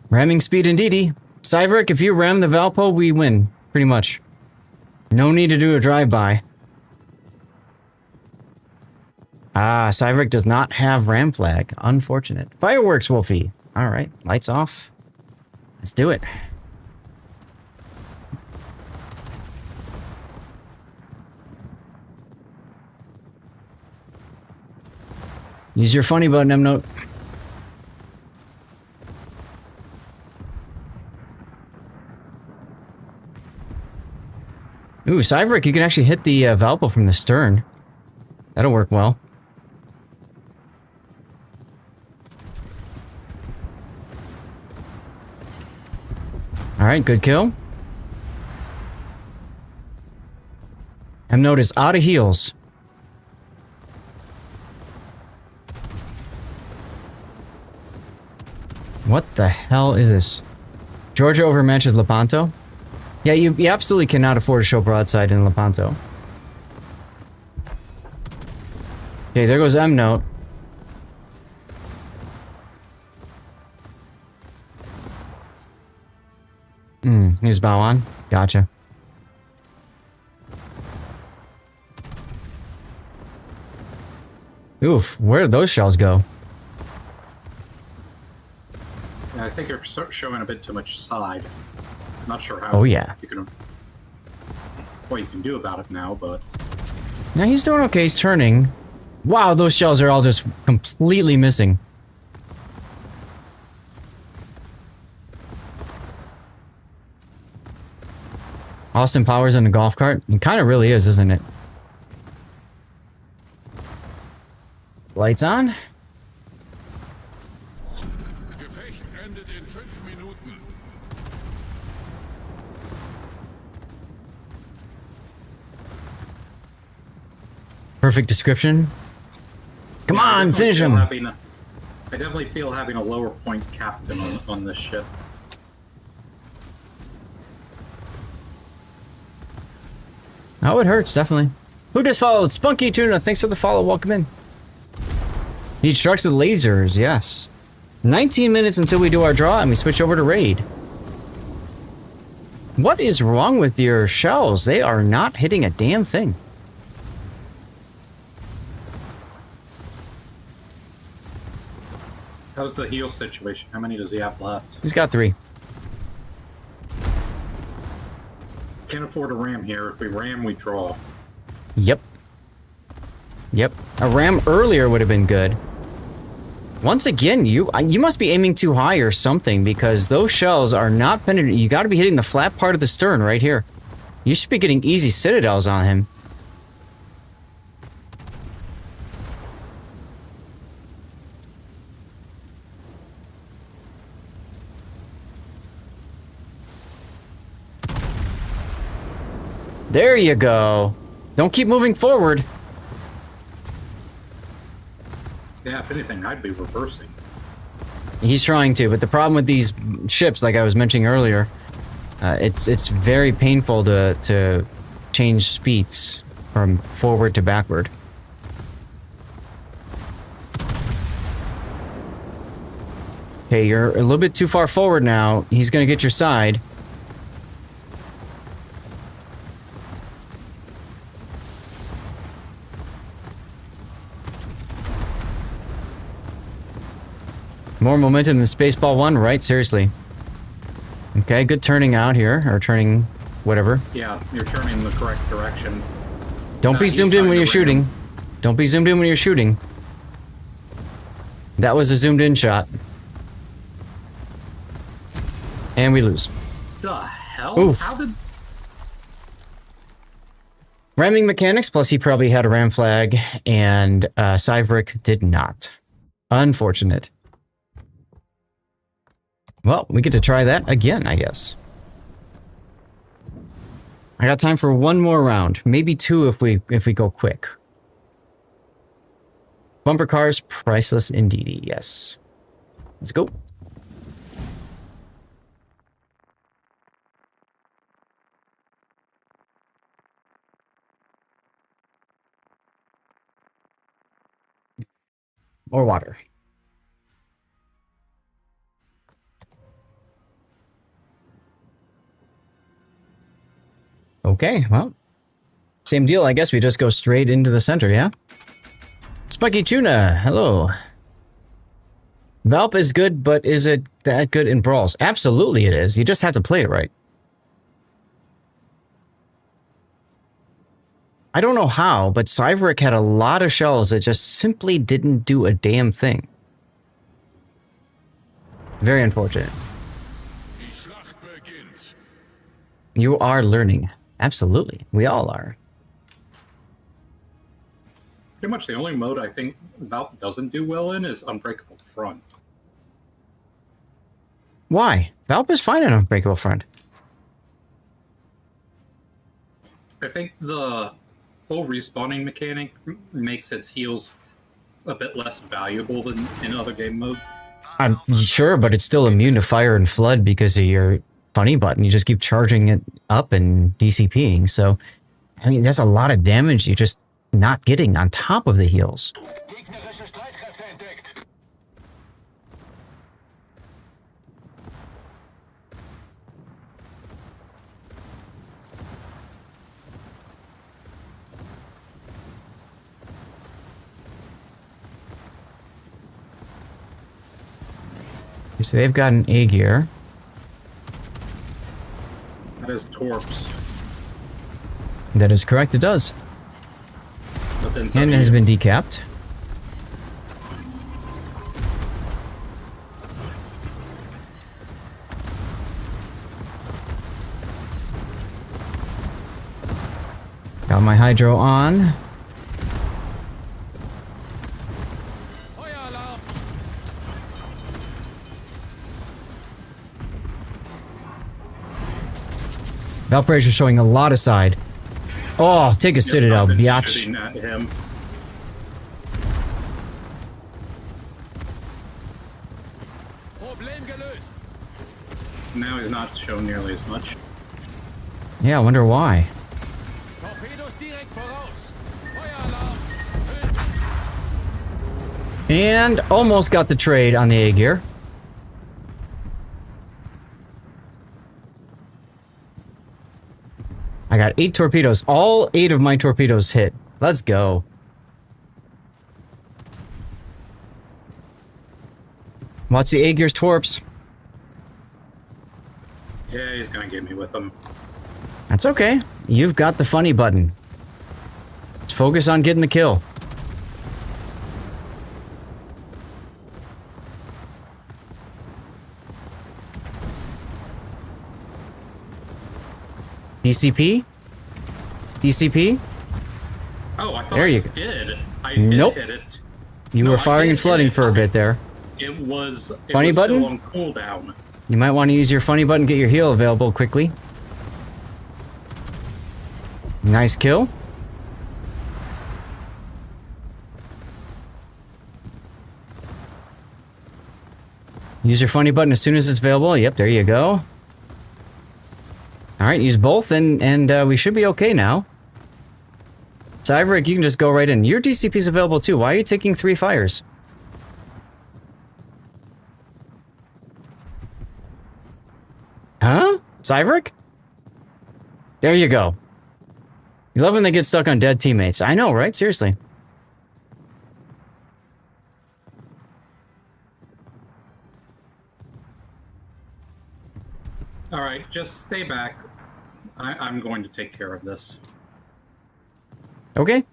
Ramming speed indeedy. Cyverick, if you ram the Valpo, we win. Pretty much. No need to do a drive-by. Ah, Cyverick does not have ram flag. Unfortunate. Fireworks, Wolfie. Alright, lights off. Let's do it. Use your funny button, M-Note. Ooh, Cyverick, you can actually hit the Valpo from the stern. That'll work well. Alright, good kill. M-Note is out of heals. What the hell is this? Georgia overmatches Lepanto? Yeah, you absolutely cannot afford to show broadside in Lepanto. Okay, there goes M-Note. Here's bow on. Gotcha. Oof, where did those shells go? Yeah, I think you're showing a bit too much side. Not sure how. Oh, yeah. You can, what you can do about it now, but... Now he's doing okay, he's turning. Wow, those shells are all just completely missing. Austin Powers in a golf cart? It kind of really is, isn't it? Lights on. Gefecht endet in 5 Minuten. Perfect description. Come on, finish him. I definitely feel having a lower point captain on this ship. Oh, it hurts, definitely. Who just followed? Spunky Tuna, thanks for the follow. Welcome in. Need trucks with lasers, yes. 19 minutes until we do our draw and we switch over to raid. What is wrong with your shells? They are not hitting a damn thing. How's the heal situation? How many does he have left? He's got 3. Can't afford a ram here. If we ram, we draw. Yep. Yep. A ram earlier would have been good. Once again, you must be aiming too high or something, because those shells are not penetrating. You got to be hitting the flat part of the stern right here. You should be getting easy citadels on him. There you go. Don't keep moving forward. Yeah, if anything, I'd be reversing. He's trying to, but the problem with these ships, like I was mentioning earlier, it's very painful to change speeds from forward to backward. Okay, you're a little bit too far forward now. He's gonna get your side. More momentum than Spaceball 1, right? Seriously. Okay, good turning out here, or turning whatever. Yeah, you're turning in the correct direction. Don't be zoomed in when you're shooting. Don't be zoomed in when you're shooting. That was a zoomed in shot. And we lose. The hell? Oof. How did... Ramming mechanics, plus he probably had a ram flag, and Cyverick did not. Unfortunate. Well, we get to try that again, I guess. I got time for one more round. Maybe 2 if we go quick. Bumper cars, priceless indeed, yes. Let's go. More water. Okay, well, same deal. I guess we just go straight into the center, yeah? Spunky Tuna, hello. Valp is good, but is it that good in Brawls? Absolutely it is. You just have to play it right. I don't know how, but Cyverick had a lot of shells that just simply didn't do a damn thing. Very unfortunate. You are learning. Absolutely. We all are. Pretty much the only mode I think Valp doesn't do well in is Unbreakable Front. Why? Valp is fine in Unbreakable Front. I think the whole respawning mechanic makes its heals a bit less valuable than in other game modes. I'm sure, but it's still immune to fire and flood because of your funny button. You just keep charging it up and DCPing. So, I mean, that's a lot of damage you're just not getting on top of the heals. So they've got an A gear. That is Torps. That is correct, it does. And has been decapped. Got my hydro on. Valparaiso showing a lot of side. Oh, take a citadel, biatch. Now he's not shown nearly as much. Yeah, I wonder why. And almost got the trade on the A gear. got 8 torpedoes. All 8 of my torpedoes hit. Let's go. Watch the Aegir's torps. Yeah, he's gonna get me with them. That's okay. You've got the funny button. Let's focus on getting the kill. DCP? DCP? Oh, I thought there you I go. did. I Nope. did hit it. You were firing and flooding for a bit there. It was Funny button? still on cooldown. You might want to use your funny button, get your heal available quickly. Nice kill. Use your funny button as soon as it's available. Yep, there you go. Alright, use both and we should be okay now. So Iverick, you can just go right in. Your DCP is available too. Why are you taking 3 fires? Huh? Cyberic? There you go. You love when they get stuck on dead teammates. I know, right? Seriously. Alright, just stay back. I'm going to take care of this. Okay.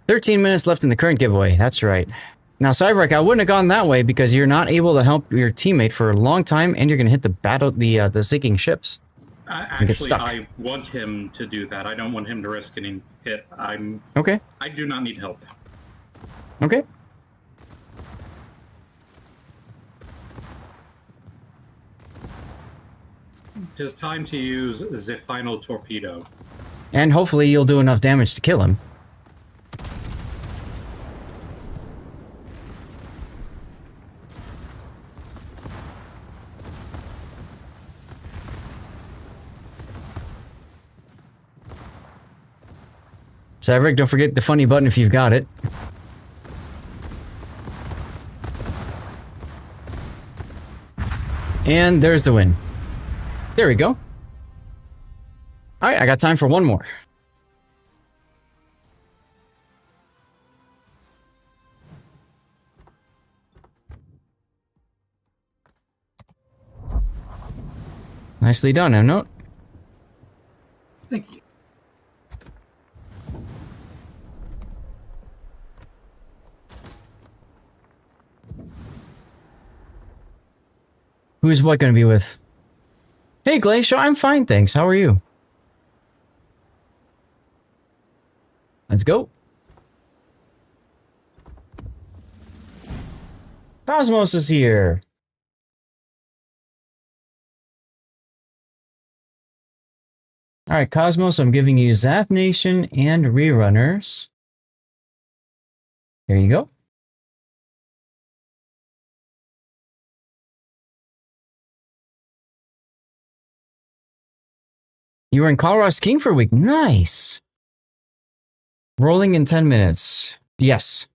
"13 minutes left in the current giveaway." That's right. Now, Cyberek, I wouldn't have gone that way because you're not able to help your teammate for a long time, and you're going to hit the sinking ships. And get Actually, stuck. I want him to do that. I don't want him to risk getting hit. Okay. I do not need help. Okay. It is time to use the final torpedo. And hopefully you'll do enough damage to kill him. Cyberek, don't forget the funny button if you've got it. And there's the win. There we go. Alright, I got time for one more. Nicely done, Emnote. Thank you. Who's what going to be with? Hey, Glacier, I'm fine, thanks. How are you? Let's go. Cosmos is here. All right, Cosmos, I'm giving you Zath Nation and Rerunners. There you go. You were in Colorado skiing for a week. Nice. Rolling in 10 minutes. Yes.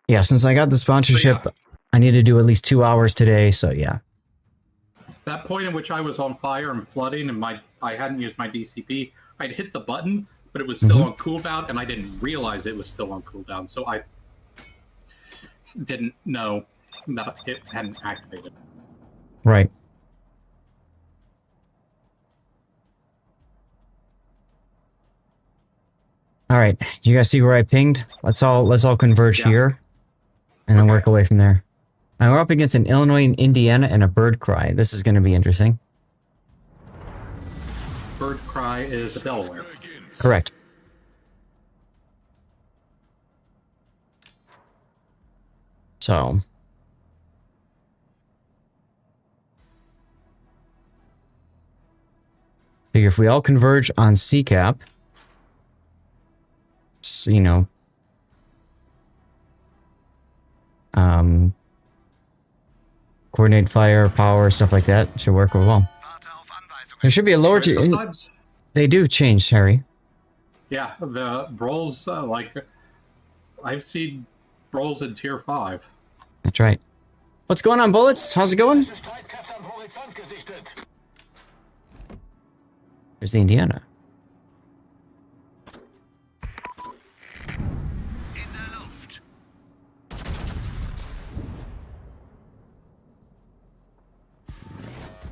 Yeah, since I got the sponsorship, I need to do at least 2 hours today, so yeah. That point in which I was on fire and flooding and I hadn't used my DCP, I'd hit the button, but it was still on cooldown, and I didn't realize it was still on cooldown, so I didn't know that it hadn't activated. Right. All right, do you guys see where I pinged? Let's all converge here, and then work away from there. And we're up against an Illinois, and Indiana, and a bird cry. This is going to be interesting. Bird Cry is a Delaware. Correct. So. Figure if we all converge on CCAP, you know, coordinate fire, power, stuff like that. Should work well. There should be a lower tier. Sometimes, They do change, Harry. yeah, the Brawls, like, I've seen Brawls in Tier 5. That's right. What's going on, Bullets? How's it going? There's the Indiana.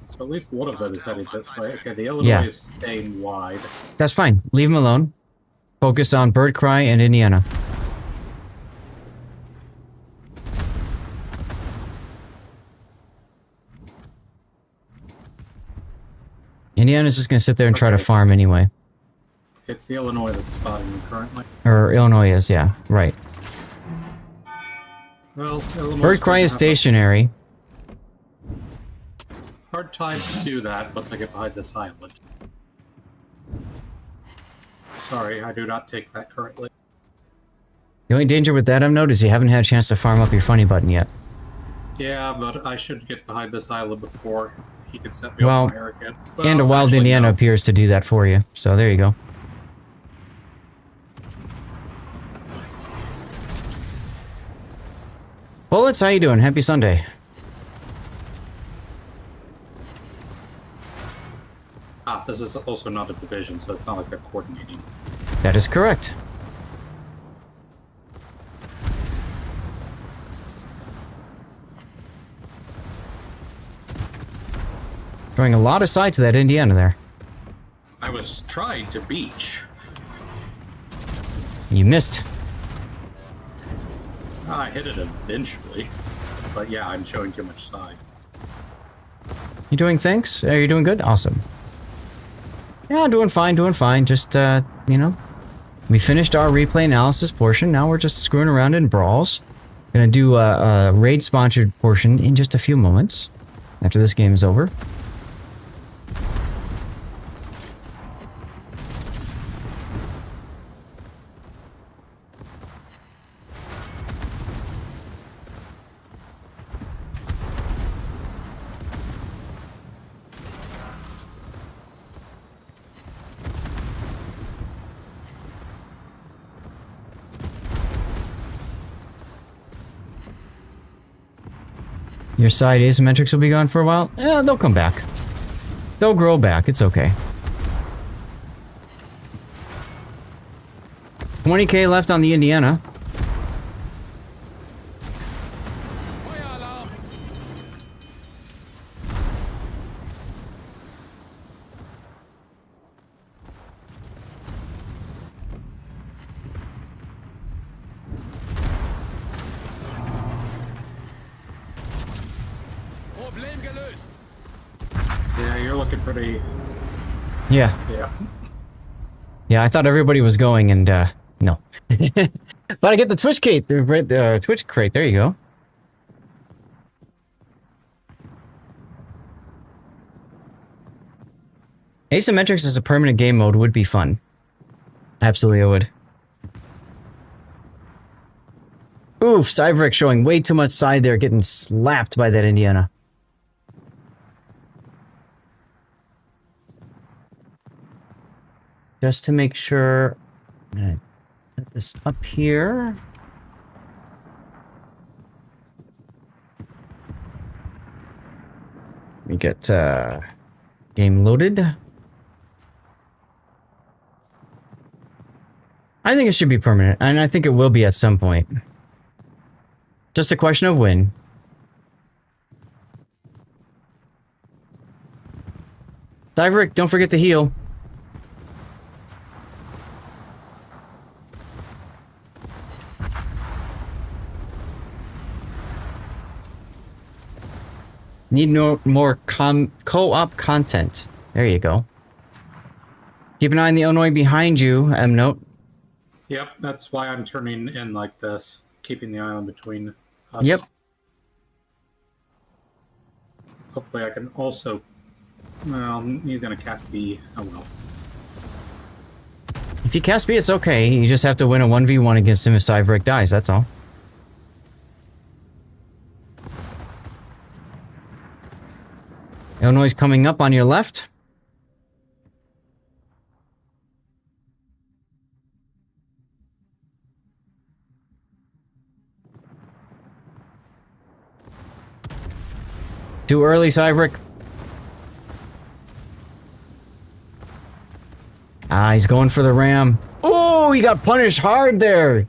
So at least one of them is headed this way. Okay, the Illinois is staying wide. That's fine. Leave them alone. Focus on Bird Cry and Indiana. Indiana's just going to sit there and try to farm anyway. It's the Illinois that's spotting me currently. Or Illinois is, yeah. Right. Well, Illinois Bird Cry is stationary. Hard time to do that once I get behind this island. Sorry, I do not take that currently. The only danger with that I've noticed is you haven't had a chance to farm up your funny button yet. Yeah, but I should get behind this island before he can set me on fire again. And a wild actually, Indiana no. appears to do that for you. So there you go. Bullets, how you doing? Happy Sunday. Ah, this is also not a division, so it's not like they're coordinating. That is correct. Throwing a lot of side to that Indiana there. I was trying to beach. You missed. I hit it eventually, but yeah, I'm showing too much side. You doing thanks? Are you doing good? Awesome. Yeah, doing fine, doing fine. Just, you know, we finished our replay analysis portion. Now we're just screwing around in Brawls. Gonna do a raid-sponsored portion in just a few moments after this game is over. Your side asymmetrics will be gone for a while? Yeah, they'll come back. They'll grow back. It's okay. 20k left on the Indiana. Yeah, you're looking pretty... Yeah. Yeah. Yeah, I thought everybody was going and, no. But I get the Twitch crate, Twitch crate, there you go. Asymmetrics as a permanent game mode would be fun. Absolutely it would. Oof, Cyverick showing way too much side there, getting slapped by that Indiana. Just to make sure, I'm gonna put this up here. We get game loaded. I think it should be permanent, and I think it will be at some point. Just a question of when. Cyverick, don't forget to heal. Need no more co-op content. There you go. Keep an eye on the Illinois behind you, note. Yep, that's why I'm turning in like this, keeping the island between us. Yep. Hopefully I can also... Well, he's gonna cap B. Oh well. If you cast B, it's okay. You just have to win a 1v1 against him if Cyverick dies, that's all. Illinois coming up on your left. Too early, Cyberic. He's going for the ram. Oh, he got punished hard there.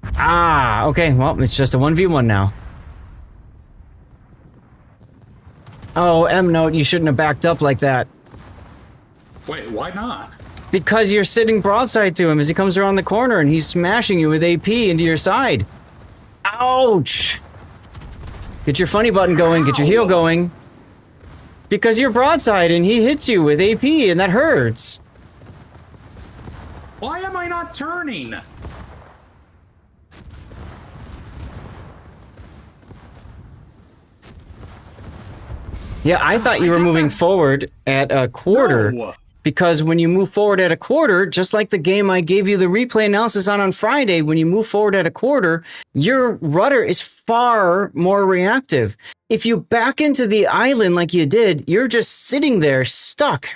Okay, well, it's just a 1v1 now. Oh, M-Note, you shouldn't have backed up like that. Wait, why not? Because you're sitting broadside to him as he comes around the corner and he's smashing you with AP into your side. Ouch! Get your funny button going, get your heel going. Because you're broadside and he hits you with AP and that hurts. Why am I not turning? Yeah, I thought you were moving forward at a quarter. No. Because when you move forward at a quarter, just like the game I gave you the replay analysis on Friday, when you move forward at a quarter, your rudder is far more reactive. If you back into the island like you did, you're just sitting there stuck,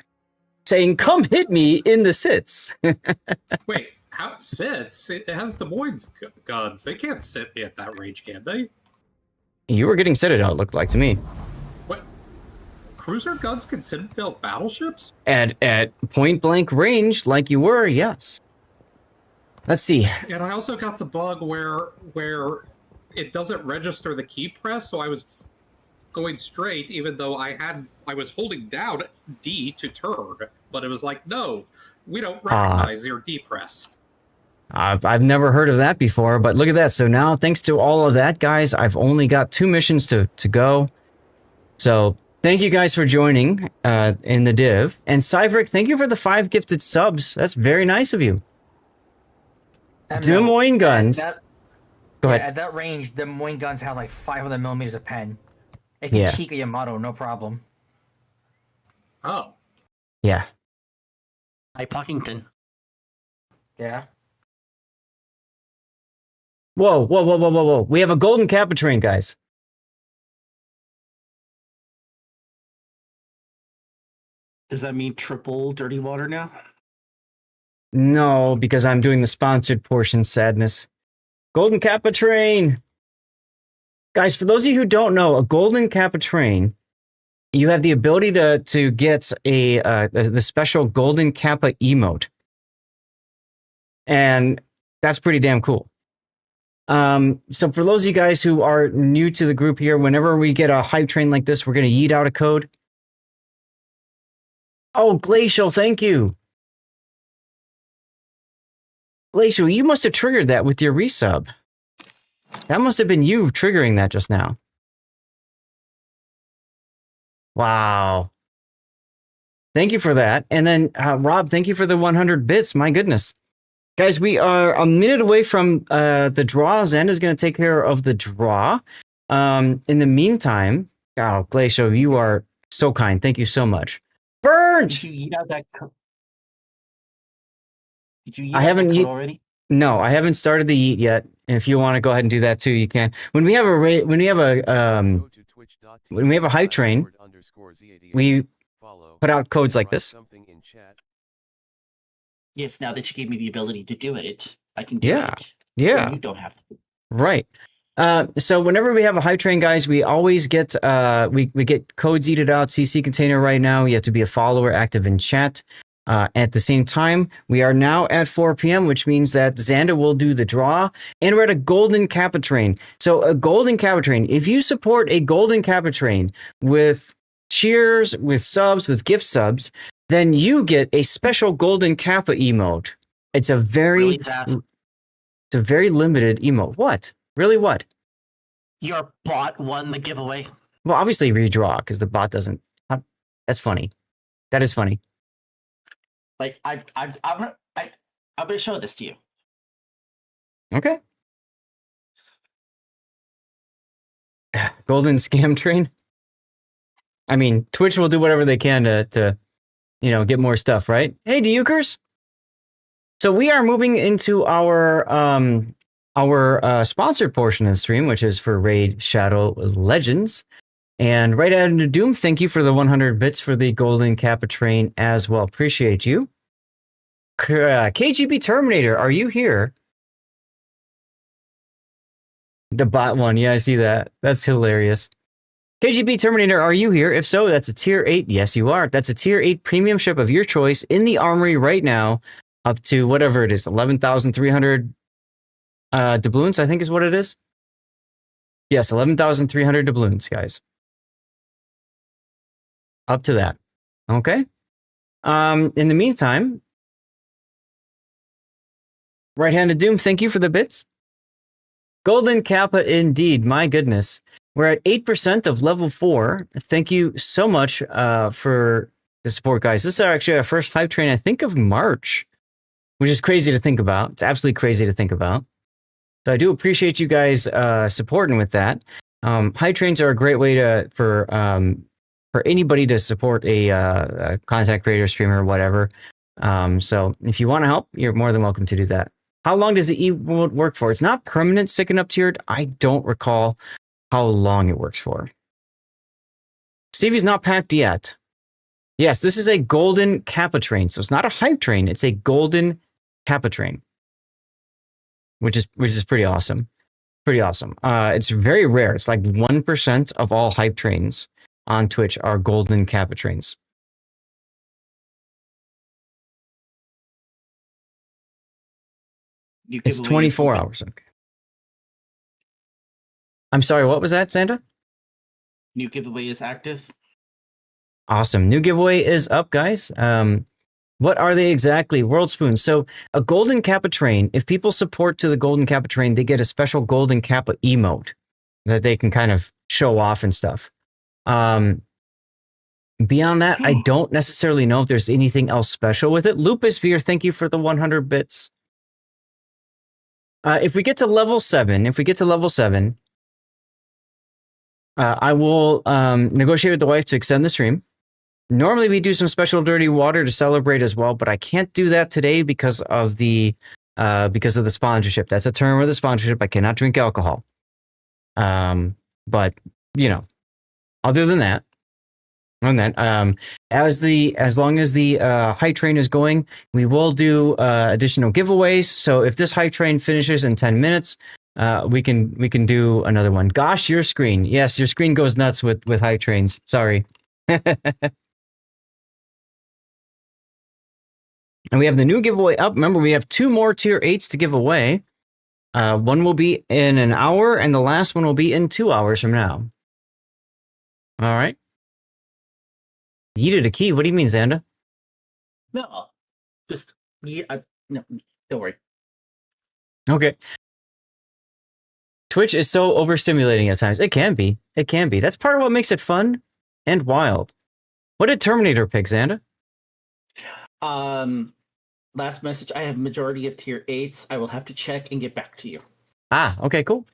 saying, come hit me in the sits. Wait, how it sits? It has Des Moines guns. They can't sit me at that range, can they? You were getting sitted out, it looked like to me. What? Cruiser guns can sit and build battleships? At point blank range, like you were, yes. Let's see. And I also got the bug where it doesn't register the key press, so I was going straight even though I was holding down D to turn, but it was like, no, we don't recognize your D press. I've never heard of that before, but look at that. So now, thanks to all of that, guys, I've only got 2 missions to go. So thank you guys for joining in the div. And Cyverick, thank you for the 5 gifted subs. That's very nice of you. Des Moines guns. Go ahead. At that range, Des Moines guns have like 500 millimeters of pen. It can cheek a Yamato, no problem. Oh. Yeah. Hi, Pockington. Yeah. Whoa, whoa, whoa, whoa, whoa, whoa. We have a golden Capitrain, guys. Does that mean triple dirty water now? No, because I'm doing the sponsored portion, sadness. Golden Capitrain. Guys, for those of you who don't know, a golden Capitrain, you have the ability to get the special golden Kappa emote. And that's pretty damn cool. So for those of you guys who are new to the group here, whenever we get a hype train like this, we're going to yeet out a code. Oh, Glacial, thank you. Glacial, you must have triggered that with your resub. That must have been you triggering that just now. Wow. Thank you for that. And then, Rob, thank you for the 100 bits. My goodness. Guys, we are a minute away from the draw. Zen is going to take care of the draw. In the meantime, oh, Glacial, you are so kind. Thank you so much. Burned! Did you eat out that code? Did you eat I out haven't that code eat already? No, I haven't started the eat yet. And if you want to go ahead and do that too, you can. When we have a hype train, we put out codes like this. Yes, now that you gave me the ability to do it, I can do it. Yeah. You don't have to. Right. So whenever we have a hype train, guys, we always get we get codes eated out. CC container right now. You have to be a follower, active in chat. At the same time, we are now at 4 p.m., which means that Xander will do the draw, and we're at a golden Capitrain. So a golden Capitrain, if you support a golden Capitrain with cheers, with subs, with gift subs, then you get a special golden Kappa emote. It's a very, it's a very limited emote. What? Really? What? Your bot won the giveaway. Well, obviously redraw because the bot doesn't. That's funny. That is funny. Like I'm gonna show this to you. Okay. Golden scam train. I mean, Twitch will do whatever they can to get more stuff, right? Hey, Dukers. So we are moving into our sponsored portion of the stream, which is for Raid Shadow Legends. And right out into Doom, thank you for the 100 bits for the Golden Kappa train as well. Appreciate you. KGB Terminator, are you here? The bot one, yeah, I see that. That's hilarious. KGB Terminator, are you here? If so, that's a tier 8. Yes, you are. That's a tier 8 premium ship of your choice in the armory right now, up to whatever it is, 11,300 doubloons, I think is what it is. Yes, 11,300 doubloons, guys. Up to that. Okay. In the meantime, Right-Handed Doom, thank you for the bits. Golden Kappa indeed, my goodness. We're at 8% of level 4. Thank you so much for the support, guys. This is actually our first hype train, I think, of March, which is crazy to think about. It's absolutely crazy to think about. So I do appreciate you guys supporting with that. Hype trains are a great way for anybody to support a content creator, streamer, whatever. So if you want to help, you're more than welcome to do that. How long does the emote work for? It's not permanent, sick and up tiered. I don't recall how long it works for. Stevie's not packed yet. Yes, this is a Golden Kappa train. So it's not a hype train. It's a Golden Kappa train, which is pretty awesome. Pretty awesome. It's very rare. It's like 1% of all hype trains on Twitch are Golden Kappa trains. It's 24 hours. Okay. I'm sorry, what was that, Santa? New giveaway is active. Awesome. New giveaway is up, guys. What are they exactly? World Spoon. So a Golden Kappa train, if people support to the Golden Kappa train, they get a special Golden Kappa emote that they can kind of show off and stuff. Beyond that, I don't necessarily know if there's anything else special with it. Lupus Veer, thank you for the 100 bits. If we get to level 7, I will negotiate with the wife to extend the stream. Normally we do some special dirty water to celebrate as well, but I can't do that today because of the sponsorship. That's a term of the sponsorship. I cannot drink alcohol. But you know, other than that, as long as the hype train is going, we will do additional giveaways. So if this hype train finishes in 10 minutes, we can do another one. Gosh, your screen. Yes, your screen goes nuts with hype trains. Sorry. And we have the new giveaway up. Remember, we have 2 more tier 8s to give away. One will be in an hour, and the last one will be in 2 hours from now. All right. Yeeted a key. What do you mean, Xanda? No, just no, don't worry. Okay. Twitch is so overstimulating at times. It can be. It can be. That's part of what makes it fun and wild. What did Terminator pick, Xanda? Last message. I have majority of tier 8s. I will have to check and get back to you. Ah, okay, cool.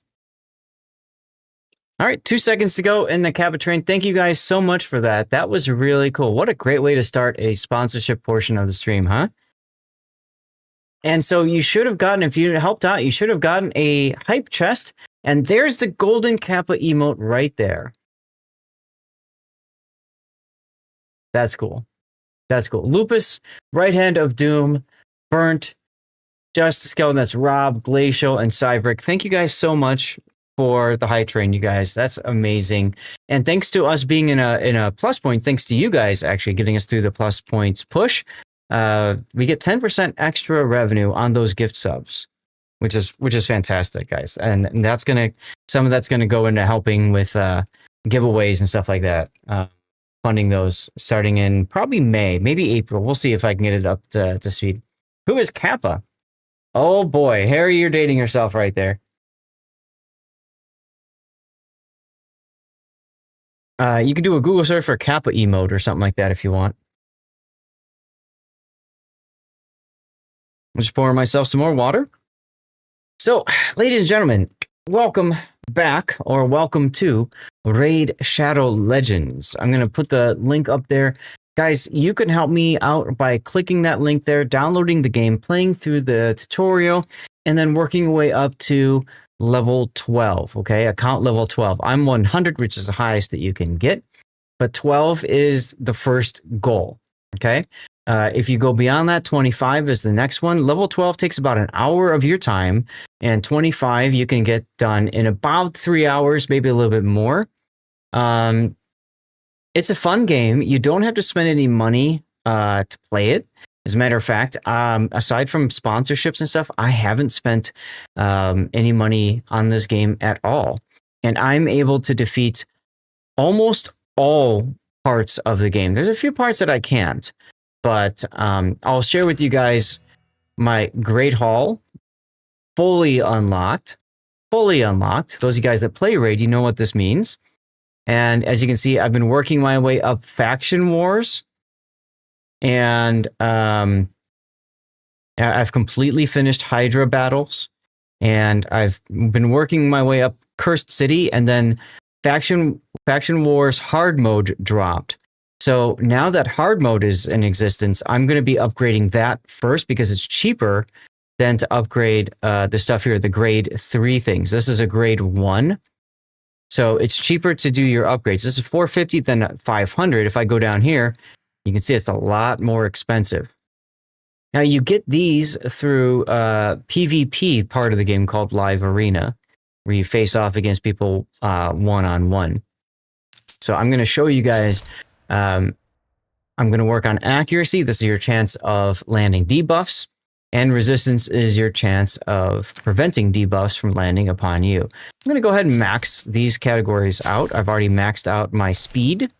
All right, 2 seconds to go in the Kappa train. Thank you guys so much for that. That was really cool. What a great way to start a sponsorship portion of the stream, huh? And so you should have gotten, if you helped out, you should have gotten a hype chest. And there's the Golden Kappa emote right there. That's cool. That's cool. Lupus, Right Hand of Doom, Burnt, Justice Skeleton, that's Rob, Glacial, and Cybrick. Thank you guys so much for the hype train, you guys. That's amazing. And thanks to us being in a plus point, thanks to you guys actually getting us through the plus points push, we get 10% extra revenue on those gift subs, which is fantastic, guys. And some of that's gonna go into helping with giveaways and stuff like that. Funding those starting in probably May, maybe April. We'll see if I can get it up to speed. Who is Kappa? Oh boy, Harry, you're dating yourself right there. You can do a Google search for Kappa emote or something like that if you want. I'm just pouring myself some more water. So, ladies and gentlemen, welcome back, or welcome to Raid Shadow Legends. I'm going to put the link up there. Guys, you can help me out by clicking that link there, downloading the game, playing through the tutorial, and then working your way up to level 12. Okay, account level 12. I'm 100, which is the highest that you can get, but 12 is the first goal. Okay, if you go beyond that, 25 is the next one. Level 12 takes about an hour of your time, and 25 you can get done in about 3 hours, maybe a little bit more. It's a fun game. You don't have to spend any money to play it. As a matter of fact, aside from sponsorships and stuff, I haven't spent any money on this game at all. And I'm able to defeat almost all parts of the game. There's a few parts that I can't, but I'll share with you guys my Great Hall, fully unlocked. Fully unlocked. Those of you guys that play Raid, you know what this means. And as you can see, I've been working my way up Faction Wars. And I've completely finished Hydra battles. And I've been working my way up Cursed City. And then Faction Wars Hard Mode dropped. So now that Hard Mode is in existence, I'm going to be upgrading that first because it's cheaper than to upgrade the stuff here, the grade 3 things. This is a grade 1. So it's cheaper to do your upgrades. This is 450 than 500. If I go down here, you can see it's a lot more expensive. Now you get these through PvP part of the game called Live Arena, where you face off against people one-on-one. So I'm going to show you guys, I'm going to work on accuracy. This is your chance of landing debuffs. And resistance is your chance of preventing debuffs from landing upon you. I'm going to go ahead and max these categories out. I've already maxed out my speed.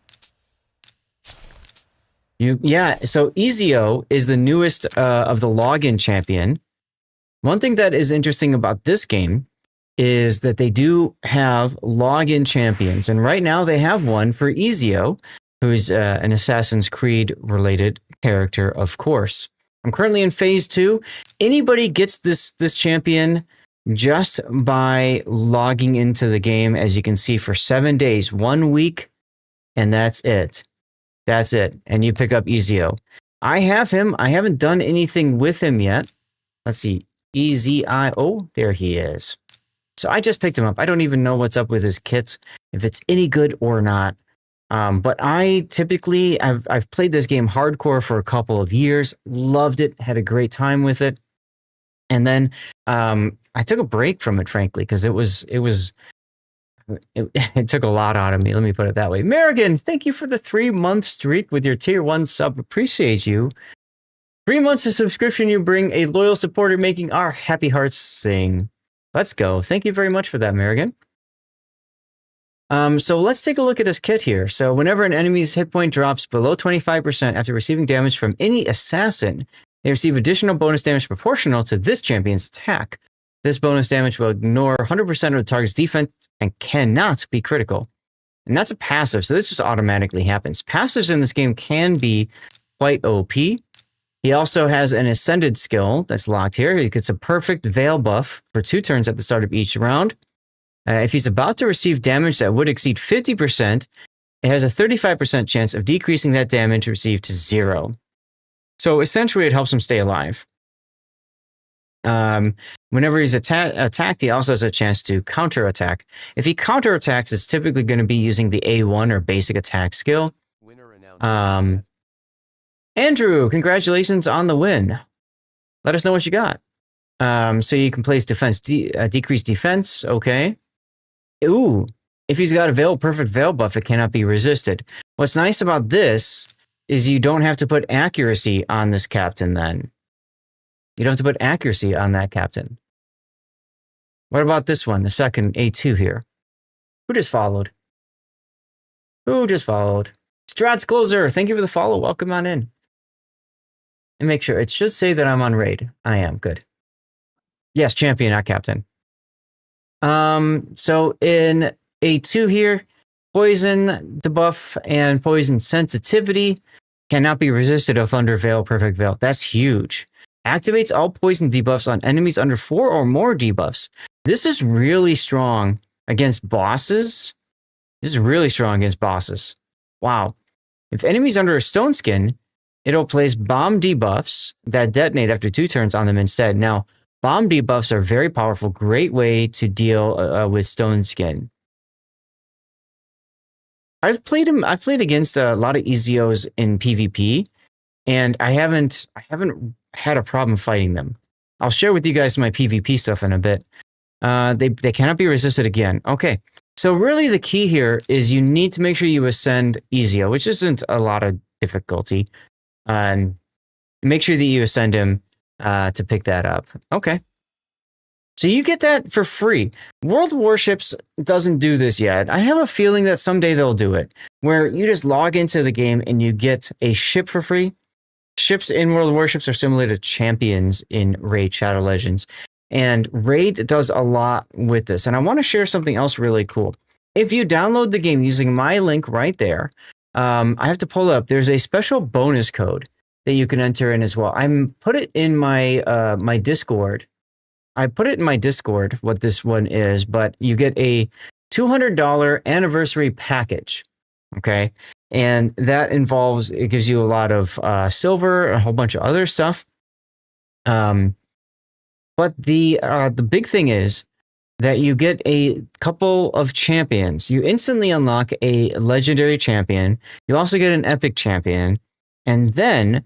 So Ezio is the newest of the login champion. One thing that is interesting about this game is that they do have login champions. And right now they have one for Ezio, who's an Assassin's Creed related character, of course. I'm currently in phase 2. Anybody gets this champion just by logging into the game, as you can see, for 7 days, 1 week, and that's it. That's it. And you pick up Ezio. I have him. I haven't done anything with him yet. Let's see. Ezio. There he is. So I just picked him up. I don't even know what's up with his kits, if it's any good or not. But I typically, I've played this game hardcore for a couple of years, loved it, had a great time with it. And then I took a break from it, frankly, because it took a lot out of me. Let me put it that way. Marigan, thank you for the 3-month streak with your tier 1 sub. Appreciate you. 3 months of subscription, you bring a loyal supporter, making our happy hearts sing. Let's go. Thank you very much for that, Marigan. So let's take a look at his kit here. So whenever an enemy's hit point drops below 25% after receiving damage from any assassin, they receive additional bonus damage proportional to this champion's attack. This bonus damage will ignore 100% of the target's defense and cannot be critical. And that's a passive, so this just automatically happens. Passives in this game can be quite OP. He also has an ascended skill that's locked here. He gets a perfect veil buff for 2 turns at the start of each round. If he's about to receive damage that would exceed 50%, it has a 35% chance of decreasing that damage received to 0. So essentially, it helps him stay alive. Whenever he's attacked, he also has a chance to counterattack. If he counterattacks, it's typically going to be using the A1 or basic attack skill. Andrew, congratulations on the win. Let us know what you got. So you can place defense, decreased defense. Okay. Ooh, if he's got a perfect veil buff, it cannot be resisted. What's nice about this is you don't have to put accuracy on this captain then. You don't have to put accuracy on that captain. What about this one, the second A2 here? Who just followed? Who just followed? Strats Closer, thank you for the follow. Welcome on in. And make sure, it should say that I'm on raid. I am, good. Yes, champion, not captain. So in A2 here, poison debuff and poison sensitivity cannot be resisted if under veil, perfect veil. That's huge. Activates all poison debuffs on enemies under 4 or more debuffs. This is really strong against bosses. This is really strong against bosses. Wow. If enemies under a stone skin, it'll place bomb debuffs that detonate after 2 turns on them instead. Now, Bomb debuffs are very powerful. Great way to deal with Stone Skin. I've played against a lot of EZOs in PvP, and I haven't had a problem fighting them. I'll share with you guys my PvP stuff in a bit. They cannot be resisted again. Okay, so really the key here is you need to make sure you ascend EZO, which isn't a lot of difficulty. Make sure that you ascend him to pick that up. Okay. So you get that for free. World of Warships doesn't do this yet. I have a feeling that someday they'll do it, where you just log into the game and you get a ship for free. Ships in World of Warships are similar to champions in Raid Shadow Legends. And Raid does a lot with this. And I want to share something else really cool. If you download the game using my link right there, I have to pull it up. There's a special bonus code that you can enter in as well. I'm put it in my my Discord. I put it in my Discord what this one is, but you get a $200 anniversary package. Okay. And that involves, it gives you a lot of silver, a whole bunch of other stuff. But the big thing is that you get a couple of champions. You instantly unlock a legendary champion. You also get an epic champion. And then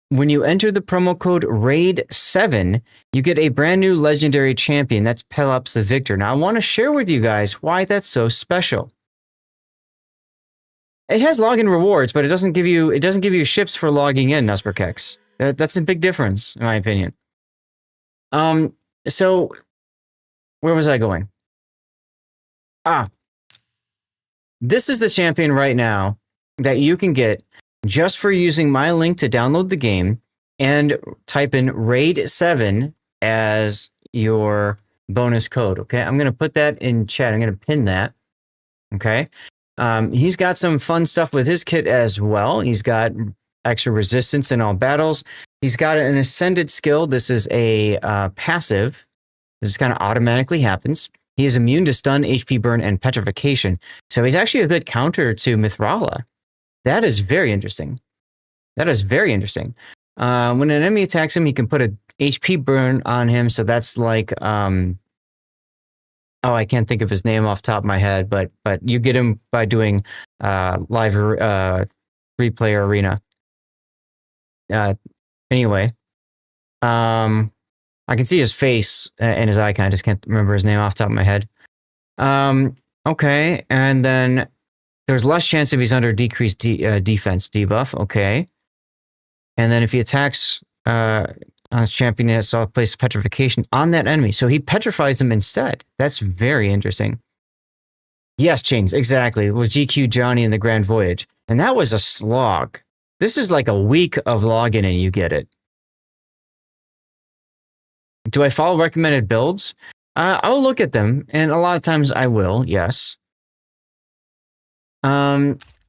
when you enter the promo code RAID7, you get a brand new legendary champion. That's Pelops the Victor. Now, I want to share with you guys why that's so special. It has login rewards, but it doesn't give you ships for logging in, Nusperkex. That's a big difference, in my opinion. So where was I going? This is the champion right now that you can get just for using my link to download the game and type in RAID7 as your bonus code. Okay, I'm going to put that in chat. I'm going to pin that. Okay. He's got some fun stuff with his kit as well. He's got extra resistance in all battles. He's got an ascended skill. This is a passive. This kind of automatically happens. He is immune to stun, HP burn, and petrification. So he's actually a good counter to Mithrala. That is very interesting. When an enemy attacks him, he can put a HP burn on him. So that's like, I can't think of his name off the top of my head, but you get him by doing live replay arena. Anyway, I can see his face and his icon. I just can't remember his name off the top of my head. Okay, and then there's less chance if he's under decreased defense debuff. Okay. And then if he attacks on his champion, it's all place petrification on that enemy. So he petrifies them instead. That's very interesting. Yes, Chains, exactly. It was GQ Johnny in the Grand Voyage. And that was a slog. This is like a week of login and you get it. Do I follow recommended builds? I'll look at them, and a lot of times I will, yes.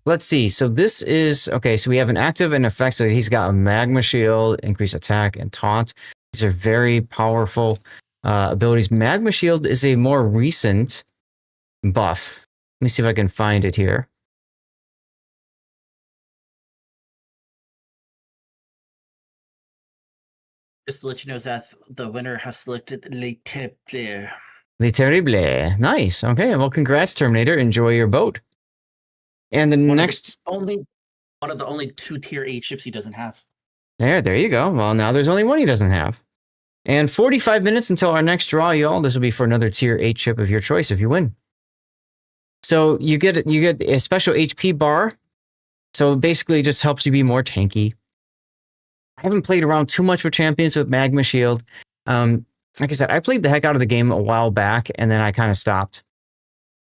Let's see. So this is, okay, so we have an active and effect. So he's got a magma shield, increase attack, and taunt. These are very powerful abilities. Magma shield is a more recent buff. Let me see if I can find it here. Just to let you know, Zath, the winner has selected Le Terrible. Le Terrible. Nice. Okay, well, congrats, Terminator. Enjoy your boat. And the One of the only 2 tier 8 ships he doesn't have. There you go. Well, now there's only one he doesn't have. And 45 minutes until our next draw, y'all. This will be for another tier 8 ship of your choice if you win. So you get a special HP bar. So basically it just helps you be more tanky. I haven't played around too much with champions with Magma Shield. Like I said, I played the heck out of the game a while back, and then I kind of stopped.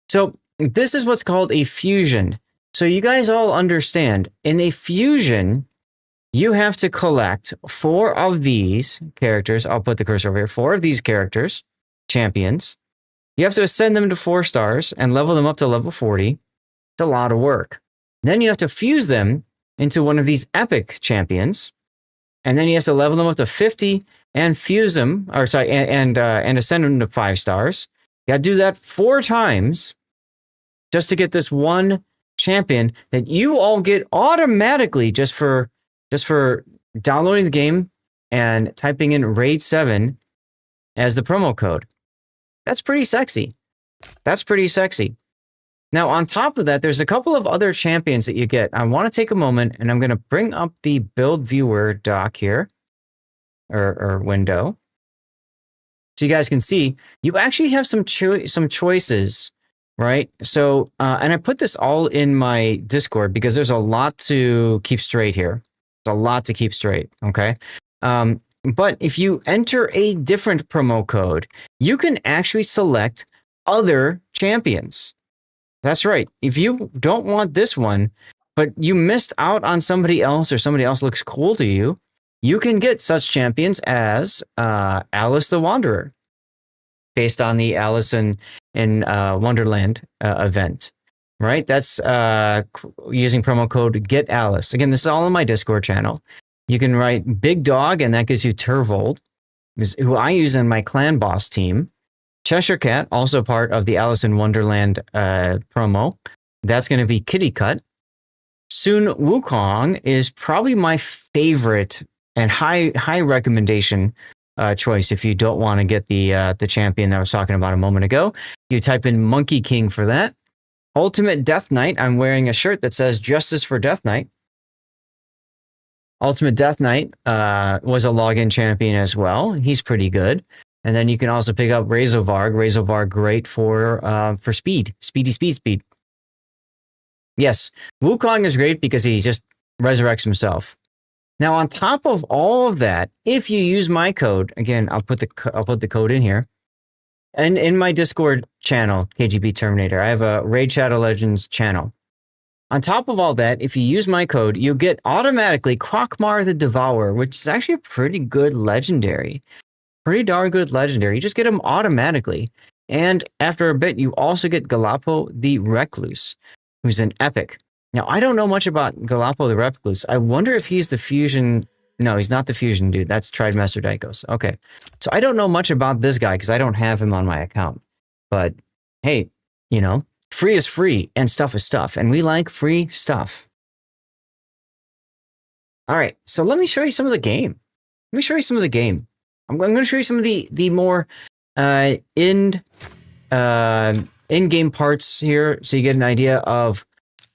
So this is what's called a fusion. So you guys all understand, in a fusion, you have to collect 4 of these characters. I'll put the cursor over here. 4 of these characters, champions. You have to ascend them to 4 stars and level them up to level 40. It's a lot of work. Then you have to fuse them into one of these epic champions. And then you have to level them up to 50 and fuse them, and ascend them to 5 stars. You got to do that 4 times just to get this one champion that you all get automatically just for downloading the game and typing in RAID 7 as the promo code. That's pretty sexy. That's pretty sexy. Now, on top of that, there's a couple of other champions that you get. I want to take a moment, and I'm going to bring up the build viewer doc here, or window, so you guys can see. You actually have some choices, right? So, and I put this all in my Discord because there's a lot to keep straight here. There's a lot to keep straight, okay? But if you enter a different promo code, you can actually select other champions. That's right. If you don't want this one, but you missed out on somebody else or somebody else looks cool to you, you can get such champions as Alice the Wanderer, based on the Alice in Wonderland event, right? That's using promo code GetAlice. Again, this is all in my Discord channel. You can write Big Dog, and that gives you Turvold, who I use in my clan boss team. Cheshire Cat, also part of the Alice in Wonderland promo. That's going to be Kitty Cut. Sun Wukong is probably my favorite and high recommendation choice if you don't want to get the champion that I was talking about a moment ago. You type in Monkey King for that. Ultimate Death Knight. I'm wearing a shirt that says Justice for Death Knight. Ultimate Death Knight was a login champion as well. He's pretty good. And then you can also pick up Razovarg. Razovarg, great for speed. Speed. Yes, Wukong is great because he just resurrects himself. Now, on top of all of that, if you use my code, again, I'll put the code in here, and in my Discord channel, KGB Terminator, I have a Raid Shadow Legends channel. On top of all that, if you use my code, you get automatically Krokmar the Devourer, which is actually a pretty good legendary. Pretty darn good legendary. You just get him automatically. And after a bit, you also get Galapo the Recluse, who's an epic. Now, I don't know much about Galapo the Recluse. I wonder if he's the fusion. No, he's not the fusion dude. That's Tridemaster Dikos. Okay. So I don't know much about this guy because I don't have him on my account. But hey, free is free and stuff is stuff. And we like free stuff. All right. So let me show you some of the game. I'm going to show you some of the more in-game parts here, so you get an idea of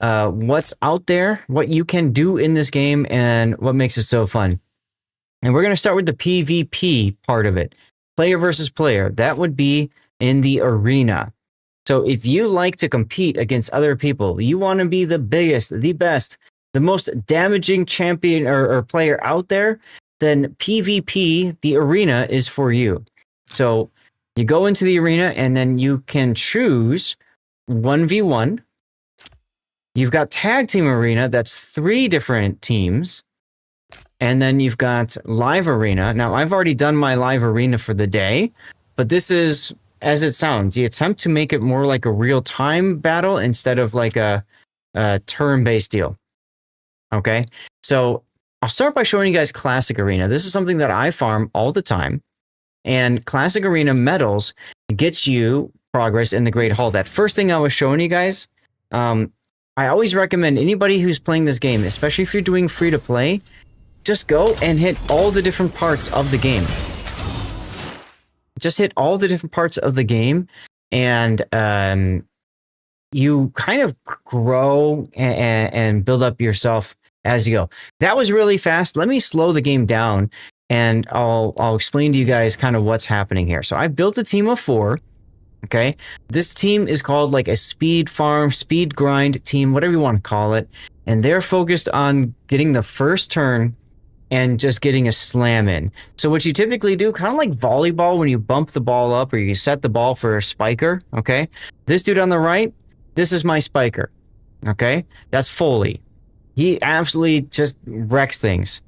what's out there, what you can do in this game, and what makes it so fun. And we're going to start with the PvP part of it. Player versus player. That would be in the arena. So if you like to compete against other people, you want to be the biggest, the best, the most damaging champion or player out there, then PvP, the arena, is for you. So you go into the arena and then you can choose 1v1. You've got Tag Team Arena, that's 3 different teams. And then you've got Live Arena. Now, I've already done my Live Arena for the day, but this is, as it sounds, the attempt to make it more like a real-time battle instead of like a turn-based deal. Okay? So I'll start by showing you guys Classic Arena. This is something that I farm all the time. And Classic Arena medals gets you progress in the Great Hall. That first thing I was showing you guys, I always recommend anybody who's playing this game, especially if you're doing free to play, just go and hit all the different parts of the game. Just hit all the different parts of the game, and you kind of grow and build up yourself as you go. That was really fast. Let me slow the game down, and I'll explain to you guys kind of what's happening here. So I've built a team of 4. Okay, this team is called like a speed farm, speed grind team, whatever you want to call it, and they're focused on getting the first turn and just getting a slam in. So what you typically do, kind of like volleyball, when you bump the ball up or you set the ball for a spiker. Okay, this dude on the right, this is my spiker. Okay, that's Foley. He absolutely just wrecks things.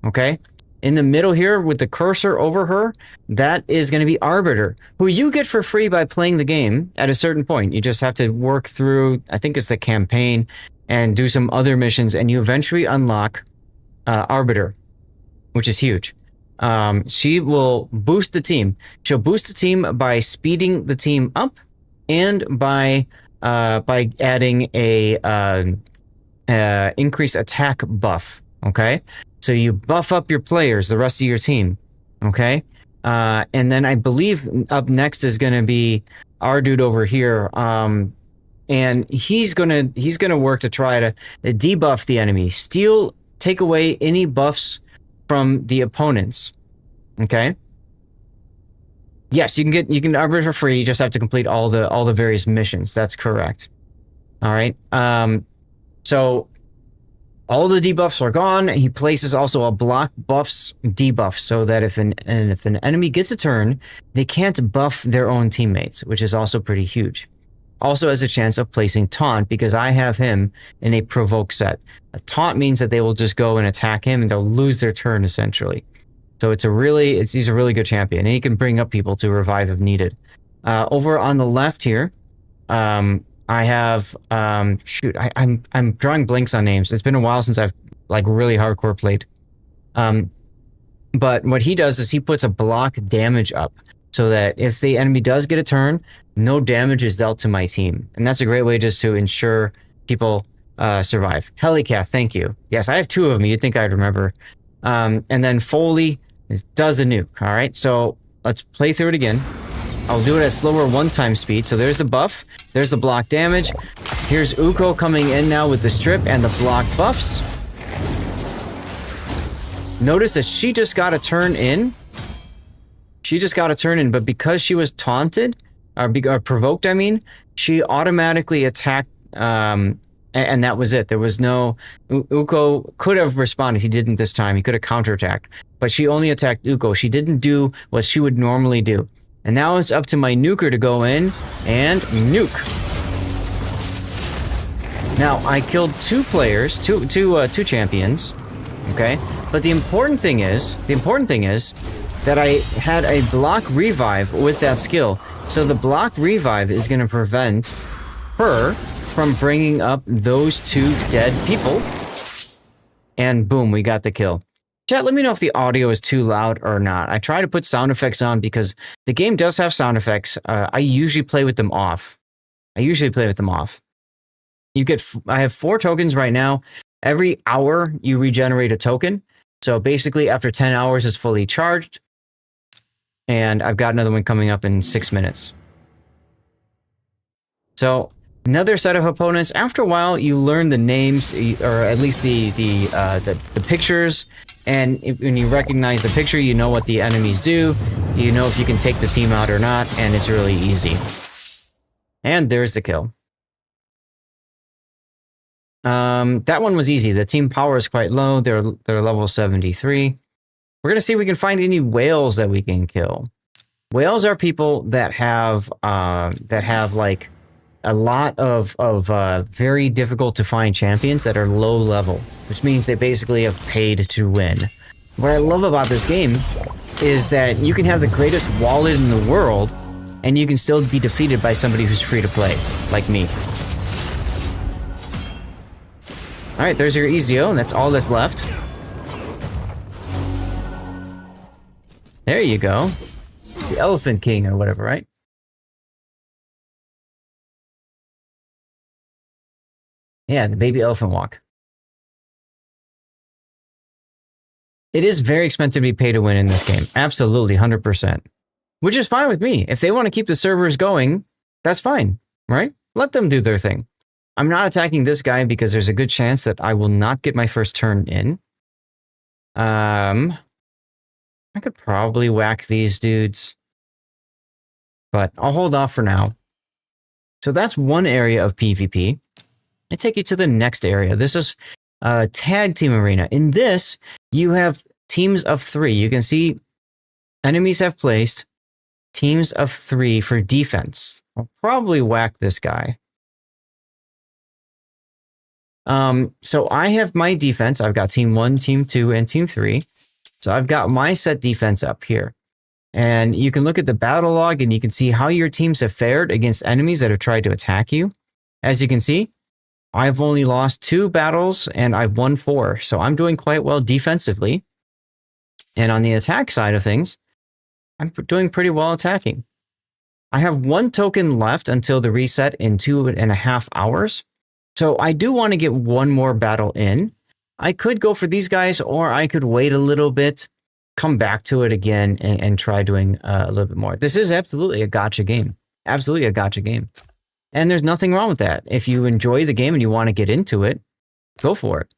Okay. In the middle here with the cursor over her, that is going to be Arbiter, who you get for free by playing the game at a certain point. You just have to work through, I think it's the campaign, and do some other missions, and you eventually unlock Arbiter, which is huge. She will boost the team. She'll boost the team by speeding the team up and by adding a increased attack buff. Okay. So you buff up your players, the rest of your team, okay? And then I believe up next is going to be our dude over here. And he's gonna work to try to debuff the enemy, take away any buffs from the opponents. Okay. Yes, you can upgrade for free. You just have to complete all the various missions. That's correct. All right. So all the debuffs are gone. He places also a block buffs debuff so that if an enemy gets a turn, they can't buff their own teammates, which is also pretty huge. Also has a chance of placing taunt because I have him in a provoke set. A taunt means that they will just go and attack him and they'll lose their turn essentially. So he's a really good champion, and he can bring up people to revive if needed. Over on the left here, I have I'm drawing blanks on names. It's been a while since I've like really hardcore played. But what he does is he puts a block damage up so that if the enemy does get a turn, no damage is dealt to my team. And that's a great way just to ensure people survive. Helicath, thank you. Yes, I have 2 of them. You'd think I'd remember. And then Foley does the nuke. All right, so let's play through it again. I'll do it at slower 1-time speed. So there's the buff. There's the block damage. Here's Uko coming in now with the strip and the block buffs. Notice that she just got a turn in. But because she was taunted, or provoked, I mean, she automatically attacked, and that was it. There was no... Uko could have responded. He didn't this time. He could have counterattacked. But she only attacked Uko. She didn't do what she would normally do. And now it's up to my nuker to go in and nuke. Now, I killed 2 players, two champions, okay? But the important thing is that I had a block revive with that skill. So the block revive is going to prevent her from bringing up those 2 dead people. And boom, we got the kill. Chat, let me know if the audio is too loud or not. I try to put sound effects on because the game does have sound effects. I usually play with them off. I have 4 tokens right now. Every hour you regenerate a token. So basically after 10 hours it's fully charged. And I've got another one coming up in 6 minutes. So another set of opponents. After a while, you learn the names, or at least the pictures. And when you recognize the picture, you know what the enemies do. You know if you can take the team out or not, and it's really easy. And there's the kill. That one was easy. The team power is quite low. They're level 73. We're going to see if we can find any whales that we can kill. Whales are people that have like a lot of very difficult to find champions that are low level, which means they basically have paid to win. What I love about this game is that you can have the greatest wallet in the world and you can still be defeated by somebody who's free to play, like me. All right, there's your Ezio, and that's all that's left. There you go. The Elephant King or whatever, right? Yeah, the baby elephant walk. It is very expensive to be pay to win in this game. Absolutely, 100%. Which is fine with me. If they want to keep the servers going, that's fine, right? Let them do their thing. I'm not attacking this guy because there's a good chance that I will not get my first turn in. I could probably whack these dudes, but I'll hold off for now. So that's one area of PvP. I take you to the next area. This is Tag Team Arena. In this, you have teams of 3. You can see enemies have placed teams of 3 for defense. I'll probably whack this guy. So I have my defense. I've got team 1, team 2, and team 3. So I've got my set defense up here. And you can look at the battle log and you can see how your teams have fared against enemies that have tried to attack you. As you can see, I've only lost 2 battles and I've won 4. So I'm doing quite well defensively. And on the attack side of things, I'm doing pretty well attacking. I have 1 token left until the reset in 2.5 hours. So I do want to get 1 more battle in. I could go for these guys or I could wait a little bit. come back to it again and try doing a little bit more. This is absolutely a gacha game. Absolutely a gacha game. And there's nothing wrong with that. If you enjoy the game and you want to get into it, go for it.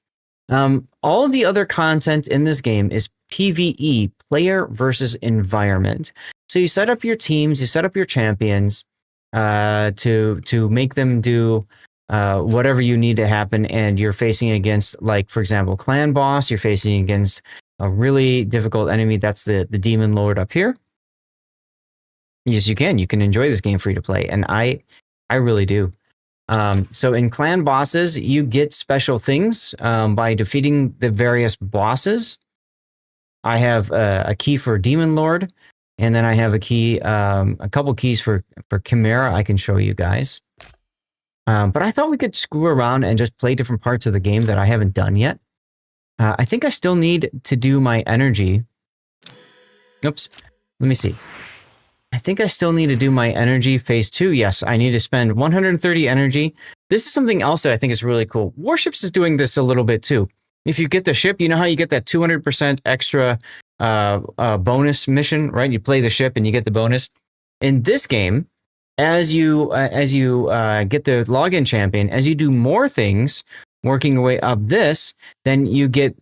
All of the other content in this game is PvE, player versus environment. So you set up your teams, you set up your champions to make them do whatever you need to happen, and you're facing against, like, for example, clan boss, you're facing against a really difficult enemy. That's the demon lord up here. Yes, you can enjoy this game free to play, and I really do. So in clan bosses, you get special things by defeating the various bosses. I have a key for demon lord, and then I have a key, a couple keys for chimera. I can show you guys. But I thought we could screw around and just play different parts of the game that I haven't done yet. I think I still need to do my energy. Oops. Let me see. I think I still need to do my energy phase 2. Yes, I need to spend 130 energy. This is something else that I think is really cool. Warships is doing this a little bit too. If you get the ship, you know how you get that 200% extra bonus mission, right? You play the ship and you get the bonus. In this game, as you get the login champion, as you do more things, working your way up this, then you get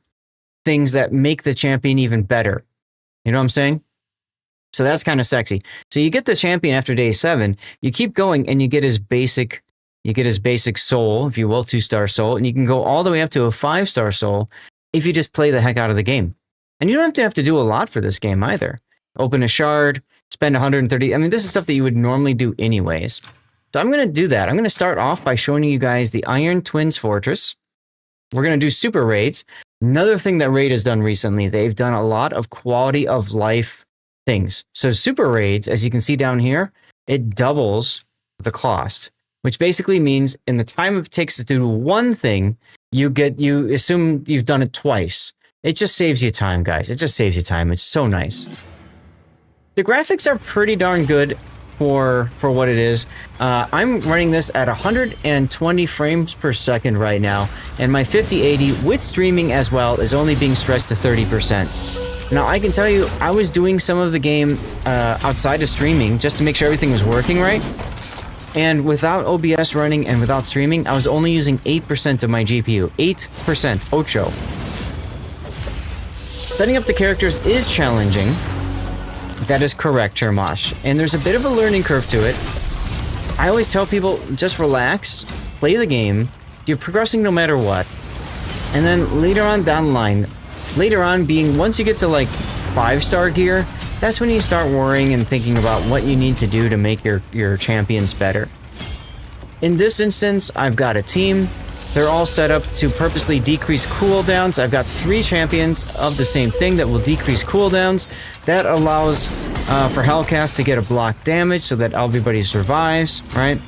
things that make the champion even better. You know what I'm saying? So that's kind of sexy. So you get the champion after day 7, you keep going and you get his basic soul, if you will, 2-star soul, and you can go all the way up to a 5-star soul if you just play the heck out of the game. And you don't have to do a lot for this game either. Open a shard, spend 130. I mean, this is stuff that you would normally do anyways. So I'm going to do that. I'm going to start off by showing you guys the Iron Twins Fortress. We're going to do super raids. Another thing that Raid has done recently, they've done a lot of quality of life things. So super raids, as you can see down here, it doubles the cost, which basically means in the time it takes to do one thing, you assume you've done it twice. It just saves you time, guys. It just saves you time. It's so nice. The graphics are pretty darn good for what it is. I'm running this at 120 frames per second right now, and my 5080 with streaming as well is only being stressed to 30%. Now, I can tell you, I was doing some of the game outside of streaming just to make sure everything was working right. And without OBS running and without streaming, I was only using 8% of my GPU. 8%. Ocho. Setting up the characters is challenging. That is correct, Chermosh. And there's a bit of a learning curve to it. I always tell people, just relax, play the game. You're progressing no matter what. And then later on down the line, once you get to like 5-star gear, that's when you start worrying and thinking about what you need to do to make your champions better. In this instance, I've got a team. They're all set up to purposely decrease cooldowns. I've got 3 champions of the same thing that will decrease cooldowns. That allows for Hellcath to get a block damage so that everybody survives, right?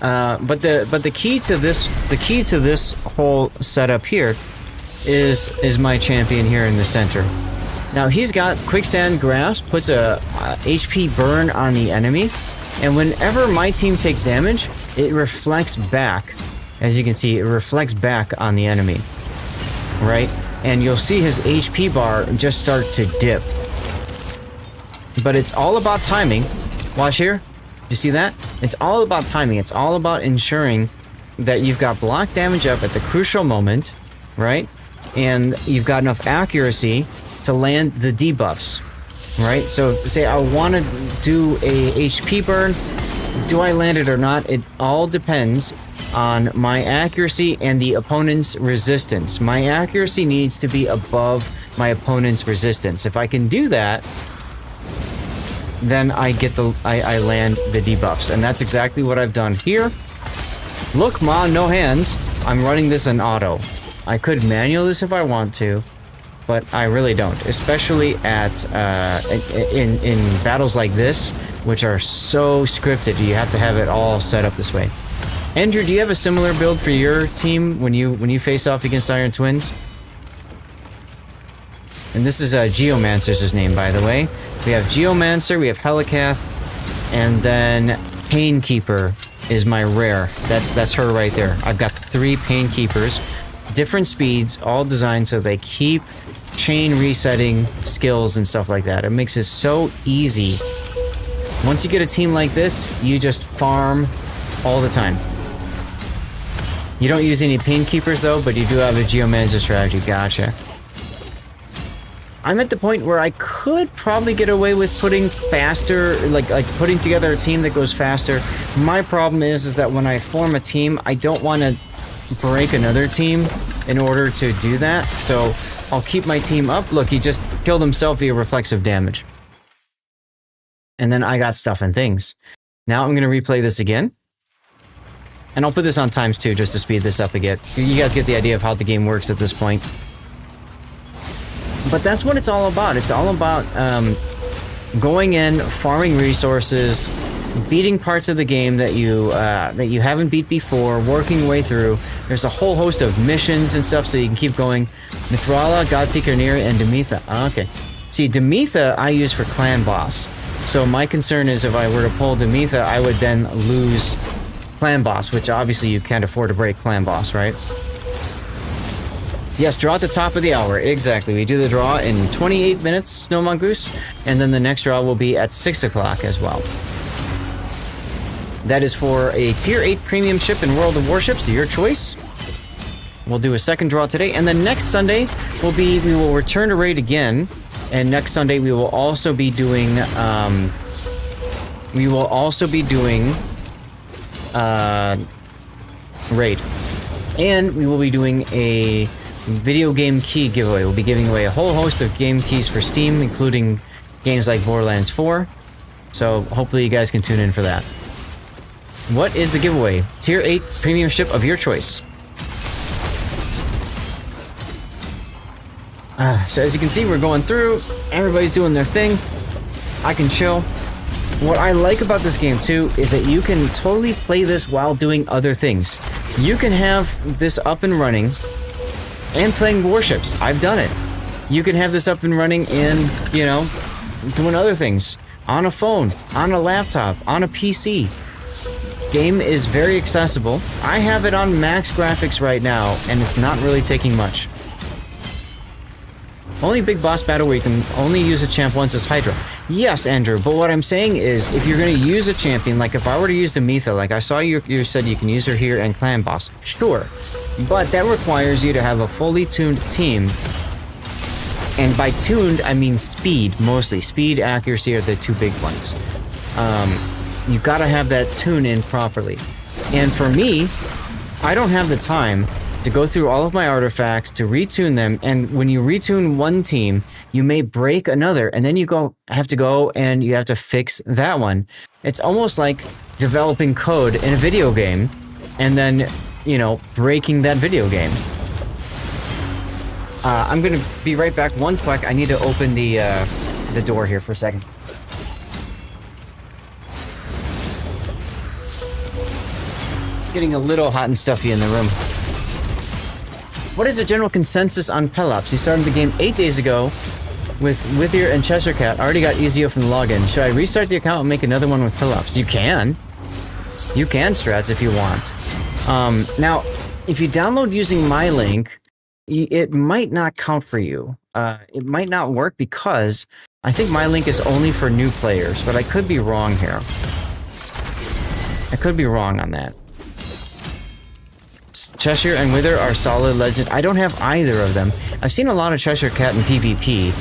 But the key to this whole setup here is my champion here in the center. Now he's got Quicksand Grasp, puts a HP burn on the enemy, and whenever my team takes damage, it reflects back. As you can see, it reflects back on the enemy, right? And you'll see his HP bar just start to dip. But it's all about timing. Watch here. You see that? It's all about timing. It's all about ensuring that you've got block damage up at the crucial moment, right? And you've got enough accuracy to land the debuffs, right? So say I want to do a HP burn, do I land it or not? It all depends on my accuracy and the opponent's resistance. My accuracy needs to be above my opponent's resistance. If I can do that, then I land the debuffs, and that's exactly what I've done here. Look, Ma, no hands. I'm running this in auto. I could manual this if I want to, but I really don't, especially at in battles like this, which are so scripted. You have to have it all set up this way. Andrew, do you have a similar build for your team when you face off against Iron Twins? And this is Geomancer's his name, by the way. We have Geomancer, we have Helicath, and then Painkeeper is my rare. That's her right there. I've got 3 Painkeepers, different speeds, all designed so they keep chain resetting skills and stuff like that. It makes it so easy. Once you get a team like this, you just farm all the time. You don't use any pain keepers though, but you do have a geomancer strategy. Gotcha. I'm at the point where I could probably get away with putting faster, like putting together a team that goes faster. My problem is that when I form a team, I don't want to break another team in order to do that. So I'll keep my team up. Look, he just killed himself via reflexive damage. And then I got stuff and things. Now I'm going to replay this again. And I'll put this on times 2 just to speed this up a bit. You guys get the idea of how the game works at this point. But that's what it's all about. It's all about going in, farming resources, beating parts of the game that you haven't beat before, working your way through. There's a whole host of missions and stuff, so you can keep going. Mithrala, Godseeker Neri, and Demetha. Okay. See, Demetha I use for clan boss. So my concern is if I were to pull Demetha, I would then lose clan boss, which obviously you can't afford to break clan boss, right? Yes, draw at the top of the hour. Exactly. We do the draw in 28 minutes, Snow Mongoose, and then the next draw will be at 6 o'clock as well. That is for a Tier 8 premium ship in World of Warships, your choice. We'll do a second draw today, and then next Sunday we will return to raid again, and next Sunday we will also be doing raid, and we will be doing a video game key giveaway. We'll be giving away a whole host of game keys for Steam, including games like Borderlands 4. So hopefully you guys can tune in for that. What is the giveaway? Tier 8 premium ship of your choice. So as you can see, we're going through. Everybody's doing their thing. I can chill. What I like about this game too is that you can totally play this while doing other things. You can have this up and running and playing warships. I've done it. You can have this up and running and, you know, doing other things. On a phone, on a laptop, on a PC. Game is very accessible. I have it on max graphics right now, and it's not really taking much. Only big boss battle where you can only use a champ once is Hydra. Yes, Andrew, but what I'm saying is, if you're going to use a champion, like if I were to use Demetha, like I saw you said you can use her here and clan boss. Sure. But that requires you to have a fully tuned team. And by tuned, I mean speed, mostly. Speed, accuracy are the two big ones. You gotta have that tune in properly. And for me, I don't have the time to go through all of my artifacts, to retune them, and when you retune one team, you may break another, and then you have to go and you have to fix that one. It's almost like developing code in a video game, and then, you know, breaking that video game. I'm gonna be right back. One quick, I need to open the door here for a second. Getting a little hot and stuffy in the room. What is the general consensus on Pelops? You started the game 8 days ago with Withier and Cheshire Cat. I already got Ezio from the login. Should I restart the account and make another one with Pelops? You can. You can, Strats, if you want. Now, if you download using my link, it might not count for you. It might not work because I think my link is only for new players, but I could be wrong here. I could be wrong on that. Cheshire and Wither are solid legend. I don't have either of them. I've seen a lot of Cheshire Cat in PvP,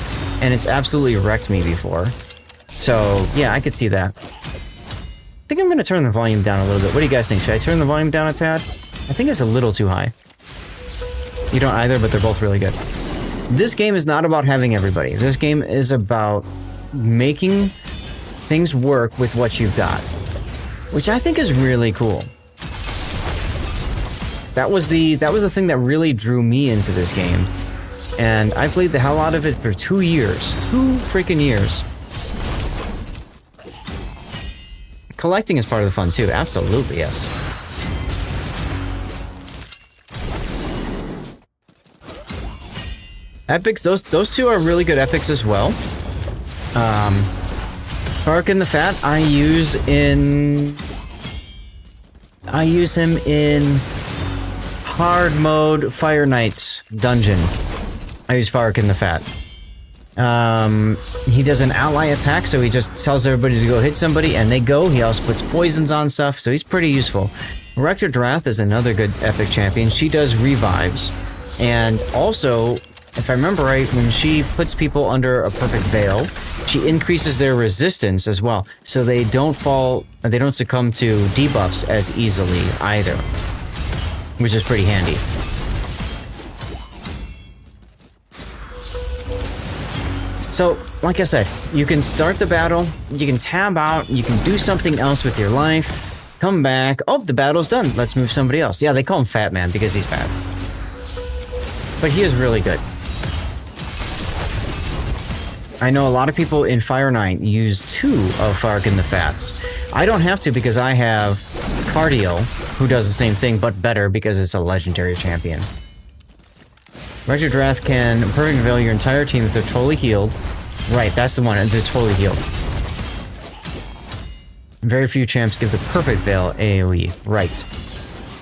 and it's absolutely wrecked me before. So, yeah, I could see that. I think I'm going to turn the volume down a little bit. What do you guys think? Should I turn the volume down a tad? I think it's a little too high. You don't either, but they're both really good. This game is not about having everybody. This game is about making things work with what you've got, which I think is really cool. That was the thing that really drew me into this game, and I played the hell out of it for 2 years. 2 freaking years. Collecting is part of the fun too, absolutely, yes. Epics, those two are really good epics as well. Barkin the Fat, I use him in hard mode Fire Knight's dungeon. I use Farrakhan the Fat. He does an ally attack, so he just tells everybody to go hit somebody, and they go. He also puts poisons on stuff, so he's pretty useful. Rector Drath is another good epic champion. She does revives, and also, if I remember right, when she puts people under a perfect veil, she increases their resistance as well, so they don't succumb to debuffs as easily either, which is pretty handy. So, like I said, you can start the battle, you can tab out, you can do something else with your life, come back, oh, the battle's done, let's move somebody else. Yeah, they call him Fat Man because he's fat. But he is really good. I know a lot of people in Fire 9 use 2 of Farrakhan the Fats. I don't have to because I have Cardio, who does the same thing, but better because it's a legendary champion. Rector Drath can perfect veil your entire team if they're totally healed. Right, that's the one, and they're totally healed. Very few champs give the perfect veil AoE. Right.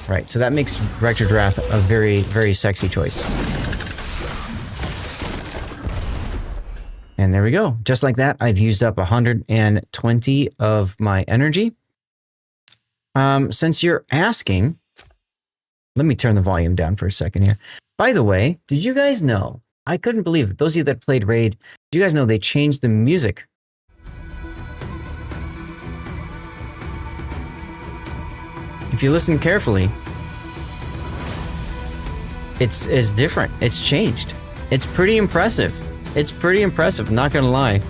Right, so that makes Rector Drath a very, very sexy choice. And there we go. Just like that, I've used up 120 of my energy. Since you're asking, let me turn the volume down for a second here. By the way, did you guys know? I couldn't believe it. Those of you that played Raid, did you guys know they changed the music? If you listen carefully, it's different. It's changed. It's pretty impressive. It's pretty impressive, not gonna lie.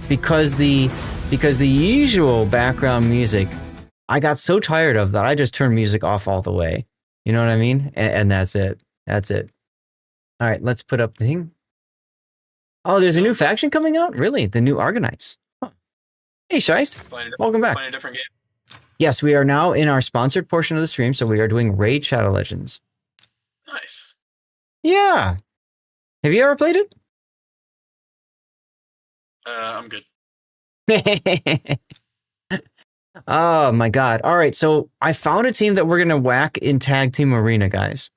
Because the usual background music, I got so tired of that I just turned music off all the way. You know what I mean? And that's it. That's it. All right, let's put up the thing. Oh, there's a new faction coming out? Really? The new Argonites. Huh. Hey, Scheist. Welcome back. Playing a different game. Yes, we are now in our sponsored portion of the stream, so we are doing Raid Shadow Legends. Nice. Yeah. Have you ever played it? I'm good. Oh my god. All right, so I found a team that we're going to whack in Tag Team Arena, guys.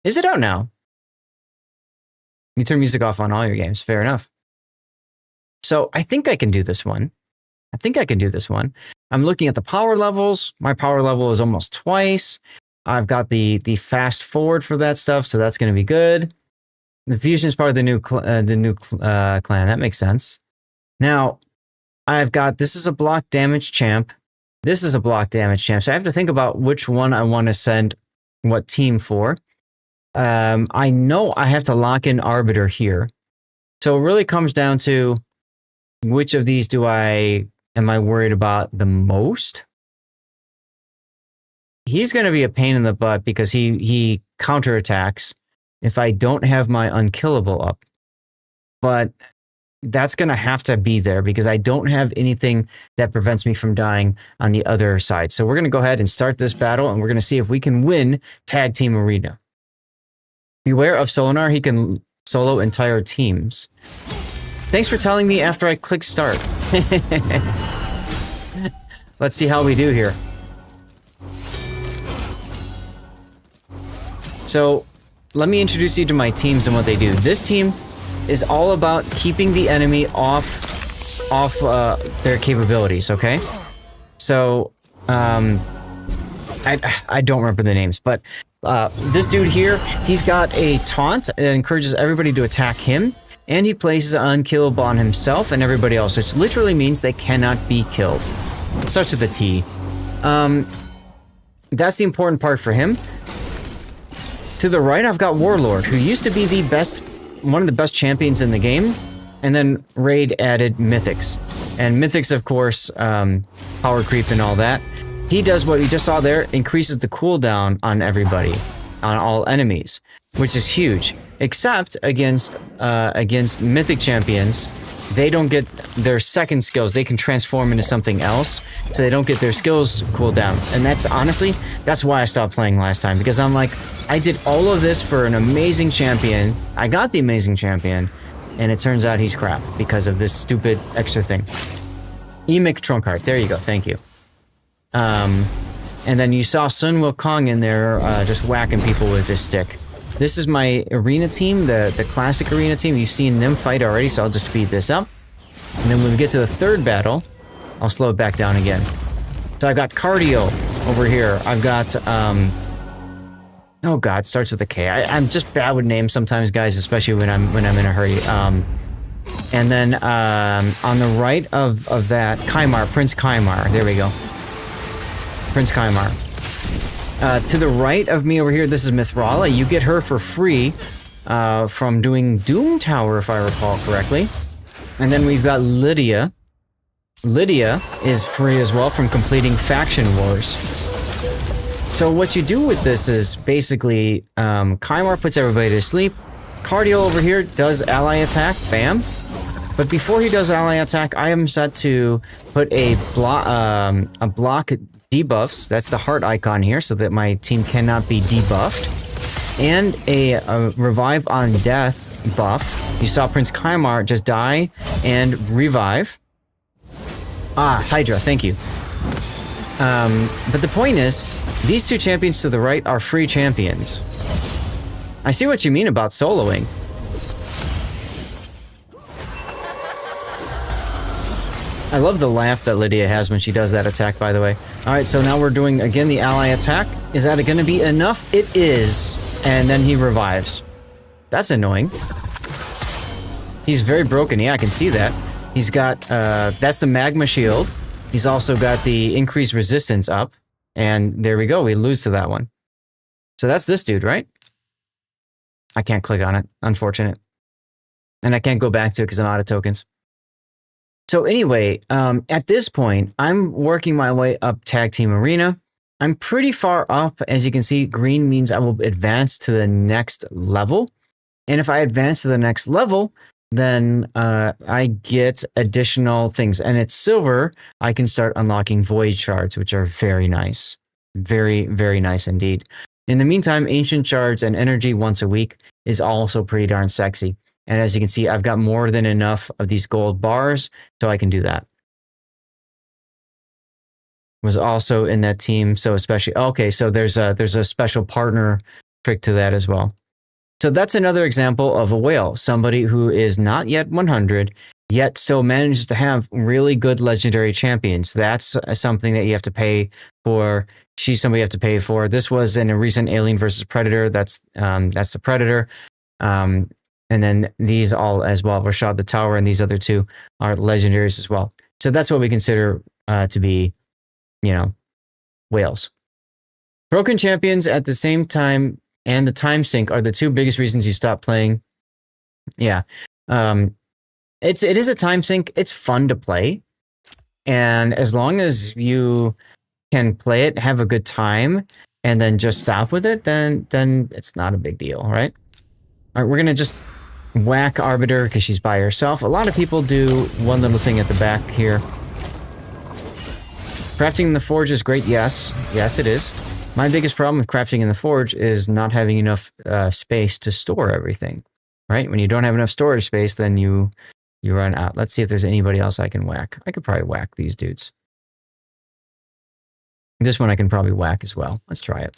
Is it out now? You turn music off on all your games. Fair enough. So I think I can do this one. I'm looking at the power levels. My power level is almost twice. I've got the fast forward for that stuff, so that's going to be good. The fusion is part of the new clan. That makes sense. Now, I've got, this is a block damage champ. This is a block damage champ. So I have to think about which one I want to send what team for. I know I have to lock in Arbiter here. So it really comes down to which of these am I worried about the most? He's going to be a pain in the butt because he counterattacks if I don't have my unkillable up. But that's going to have to be there because I don't have anything that prevents me from dying on the other side. So we're going to go ahead and start this battle, and we're going to see if we can win Tag Team Arena. Beware of Solinar. He can solo entire teams. Thanks for telling me after I click start. Let's see how we do here. So let me introduce you to my teams and what they do. This team is all about keeping the enemy off their capabilities, okay? So, I don't remember the names, but this dude here, he's got a taunt that encourages everybody to attack him, and he places an unkillable on himself and everybody else, which literally means they cannot be killed. Starts with a T. That's the important part for him. To the right, I've got Warlord, who used to be one of the best champions in the game, and then Raid added Mythics. And Mythics, of course, power creep and all that. He does what you just saw there, increases the cooldown on everybody, on all enemies, which is huge. Except against Mythic champions, they don't get their second skills. They can transform into something else, so they don't get their skills cooled down. And that's honestly, that's why I stopped playing last time, because I'm like, I did all of this for an amazing champion. I got the amazing champion, and it turns out he's crap because of this stupid extra thing. Emic Trunkheart, there you go, thank you. And then you saw Sun Wukong in there just whacking people with this stick. This is my arena team, the classic arena team. You've seen them fight already, so I'll just speed this up. And then when we get to the third battle, I'll slow it back down again. So I've got cardio over here. I've got, oh god, starts with a K. I'm just bad with names sometimes, guys, especially when I'm in a hurry. And then on the right of that, Kaimar, Prince Kaimar. There we go. Prince Kaimar. To the right of me over here, this is Mithrala. You get her for free from doing Doom Tower, if I recall correctly. And then we've got Lydia. Lydia is free as well from completing Faction Wars. So what you do with this is basically Kaimar puts everybody to sleep. Cardio over here does ally attack, bam. But before he does ally attack, I am set to put a block debuffs. That's the heart icon here, so that my team cannot be debuffed. And a revive on death buff. You saw Prince Kaimar just die and revive. Ah, Hydra, thank you. But the point is, these two champions to the right are free champions. I see what you mean about soloing. I love the laugh that Lydia has when she does that attack, by the way. Alright, so now we're doing, again, the ally attack. Is that going to be enough? It is. And then he revives. That's annoying. He's very broken. Yeah, I can see that. He's got, that's the magma shield. He's also got the increased resistance up. And there we go. We lose to that one. So that's this dude, right? I can't click on it. Unfortunate. And I can't go back to it because I'm out of tokens. So anyway, at this point, I'm working my way up Tag Team Arena. I'm pretty far up. As you can see, green means I will advance to the next level. And if I advance to the next level, then I get additional things. And it's silver, I can start unlocking void shards, which are very nice. Very, very nice indeed. In the meantime, ancient shards and energy once a week is also pretty darn sexy. And as you can see, I've got more than enough of these gold bars, so I can do that. Was also in that team, so especially, okay, so there's a special partner trick to that as well. So that's another example of a whale, somebody who is not yet 100, yet still manages to have really good legendary champions. That's something that you have to pay for. She's somebody you have to pay for. This was in a recent Alien versus Predator. That's the Predator. And then these all as well, Rashad the Tower and these other two are legendaries as well. So that's what we consider to be, you know, whales. Broken champions at the same time and the time sink are the two biggest reasons you stop playing. Yeah. It is a time sink. It's fun to play. And as long as you can play it, have a good time, and then just stop with it, then it's not a big deal, right? All right, we're going to just whack Arbiter because she's by herself. A lot of people do one little thing at the back here. Crafting in the Forge is great, yes. Yes, it is. My biggest problem with crafting in the Forge is not having enough space to store everything, right? When you don't have enough storage space, then you run out. Let's see if there's anybody else I can whack. I could probably whack these dudes. This one I can probably whack as well. Let's try it.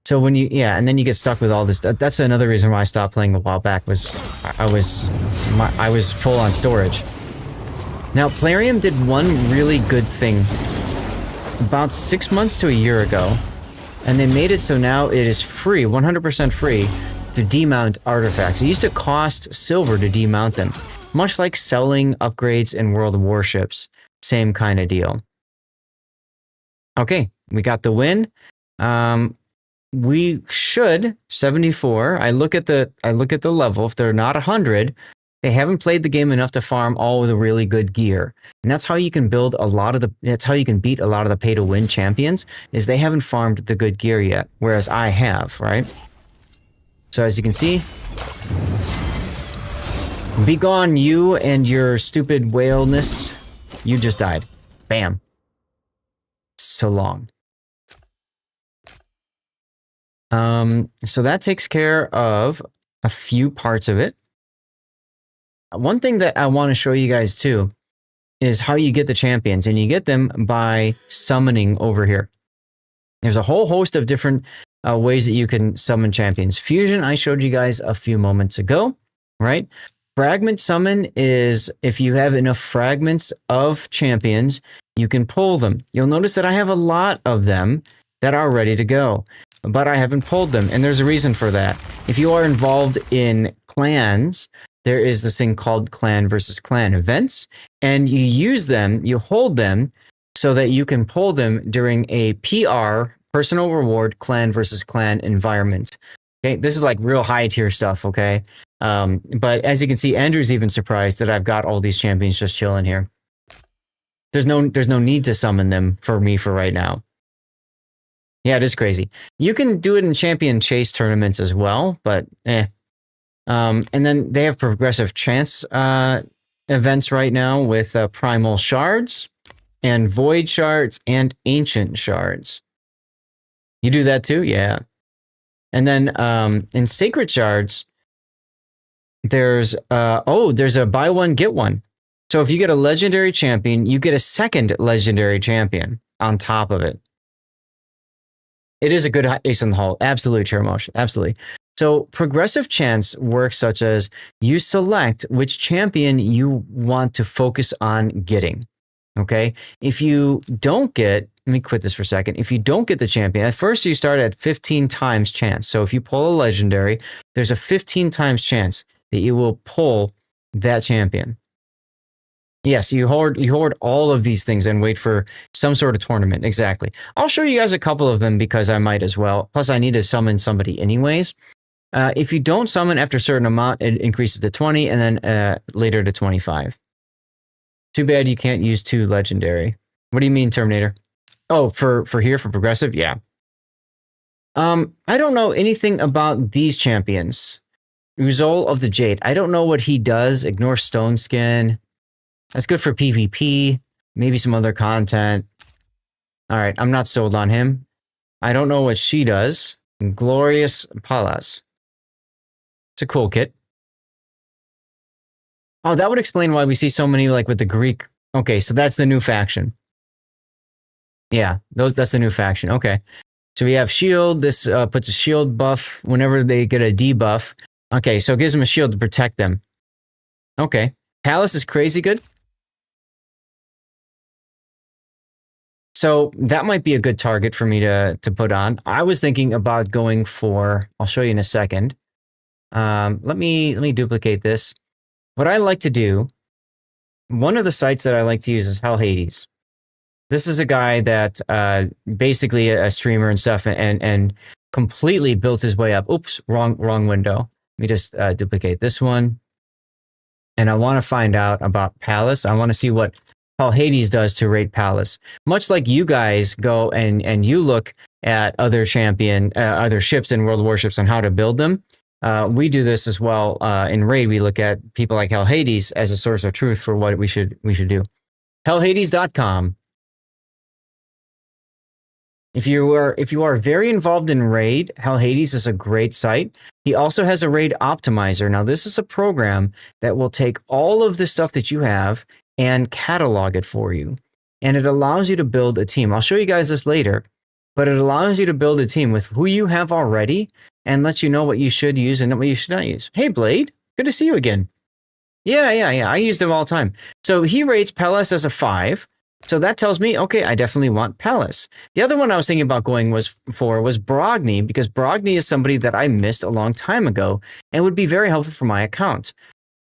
So when you, yeah, and then you get stuck with all this. That's another reason why I stopped playing a while back, was I was full on storage. Now, Plarium did one really good thing about 6 months to a year ago, and they made it so now it is free, 100% free, to demount artifacts. It used to cost silver to demount them, much like selling upgrades in World of Warships. Same kind of deal. Okay, we got the win. We should 74. I look at the level. If they're not 100, they haven't played the game enough to farm all of the really good gear. And that's how you can build a lot of the. That's how you can beat a lot of the pay to win champions. Is they haven't farmed the good gear yet, whereas I have, right? So as you can see, be gone, you and your stupid whaleness. You just died. Bam. So long. So that takes care of a few parts of it. One thing that I want to show you guys too is how you get the champions, and you get them by summoning over here. There's a whole host of different ways that you can summon champions. Fusion, I showed you guys a few moments ago, right? Fragment summon is if you have enough fragments of champions, you can pull them. You'll notice that I have a lot of them that are ready to go, but I haven't pulled them, and there's a reason for that. If you are involved in clans, there is this thing called clan versus clan events, and you use them, you hold them, so that you can pull them during a PR, personal reward, clan versus clan environment. Okay, this is like real high tier stuff, okay? But as you can see, Andrew's even surprised that I've got all these champions just chilling here. There's no need to summon them for me for right now. Yeah, it is crazy. You can do it in champion chase tournaments as well, but and then they have progressive chance events right now with primal shards and void shards and ancient shards. You do that too? Yeah. And then in sacred shards, there's a buy one, get one. So if you get a legendary champion, you get a second legendary champion on top of it. It is a good ace in the hole. Absolutely, Chair Motion. Absolutely. So progressive chance works such as you select which champion you want to focus on getting. Okay. If you don't get, let me quit this for a second. If you don't get the champion, at first you start at 15 times chance. So if you pull a legendary, there's a 15 times chance that you will pull that champion. Yes, you hoard all of these things and wait for some sort of tournament. Exactly. I'll show you guys a couple of them because I might as well. Plus, I need to summon somebody anyways. If you don't summon after a certain amount, it increases to 20 and then later to 25. Too bad you can't use 2 legendary. What do you mean, Terminator? Oh, for here, for progressive? Yeah. I don't know anything about these champions. Uzol of the Jade. I don't know what he does. Ignore Stone Skin. That's good for PvP. Maybe some other content. All right, I'm not sold on him. I don't know what she does. Glorious Palas. It's a cool kit. Oh, that would explain why we see so many like with the Greek. Okay, so that's the new faction. Yeah, that's the new faction. Okay. So we have shield. This puts a shield buff whenever they get a debuff. Okay, so it gives them a shield to protect them. Okay. Palace is crazy good. So that might be a good target for me to put on. I was thinking about going for, I'll show you in a second. Let me duplicate this. What I like to do, one of the sites that I like to use is Hell Hades. This is a guy that basically a streamer and stuff and completely built his way up. Oops, wrong window. Let me just duplicate this one. And I want to find out about Palace. I want to see what Hell Hades does to rate Palace. Much like you guys go and you look at other ships in World of Warships and how to build them. We do this as well in Raid. We look at people like Hell Hades as a source of truth for what we should do. Hellhades.com. If you are very involved in Raid, Hell Hades is a great site. He also has a Raid Optimizer. Now, this is a program that will take all of the stuff that you have and catalog it for you. And it allows you to build a team. I'll show you guys this later, but it allows you to build a team with who you have already and lets you know what you should use and what you should not use. Hey, Blade, good to see you again. Yeah. I use them all the time. So he rates Palace as a 5. So that tells me, okay, I definitely want Palace. The other one I was thinking about going was Brogni, because Brogni is somebody that I missed a long time ago and would be very helpful for my account.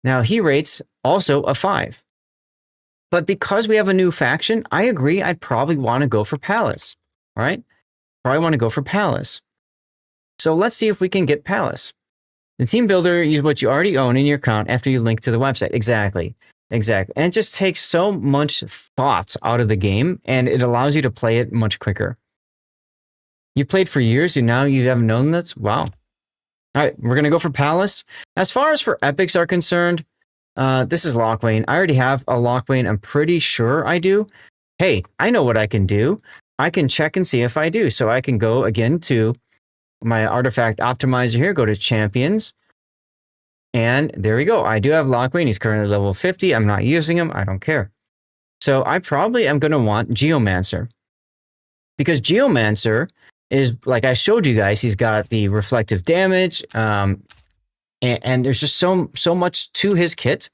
Now, he rates also a 5. But because we have a new faction, I agree, I'd probably want to go for Palace, right? Probably want to go for Palace. So let's see if we can get Palace. The team builder is what you already own in your account after you link to the website. Exactly. And it just takes so much thought out of the game, and it allows you to play it much quicker. You played for years, and now you haven't known that? Wow. All right, we're going to go for Palace. As far as for epics are concerned, this is Lockwane. I already have a Lockwane. I'm pretty sure I do. Hey, I know what I can do. I can check and see if I do. So I can go again to my artifact optimizer here, go to champions. And there we go. I do have Lockwane. He's currently level 50. I'm not using him. I don't care. So I probably am going to want Geomancer. Because Geomancer is, like I showed you guys, he's got the reflective damage, and there's just so much to his kit.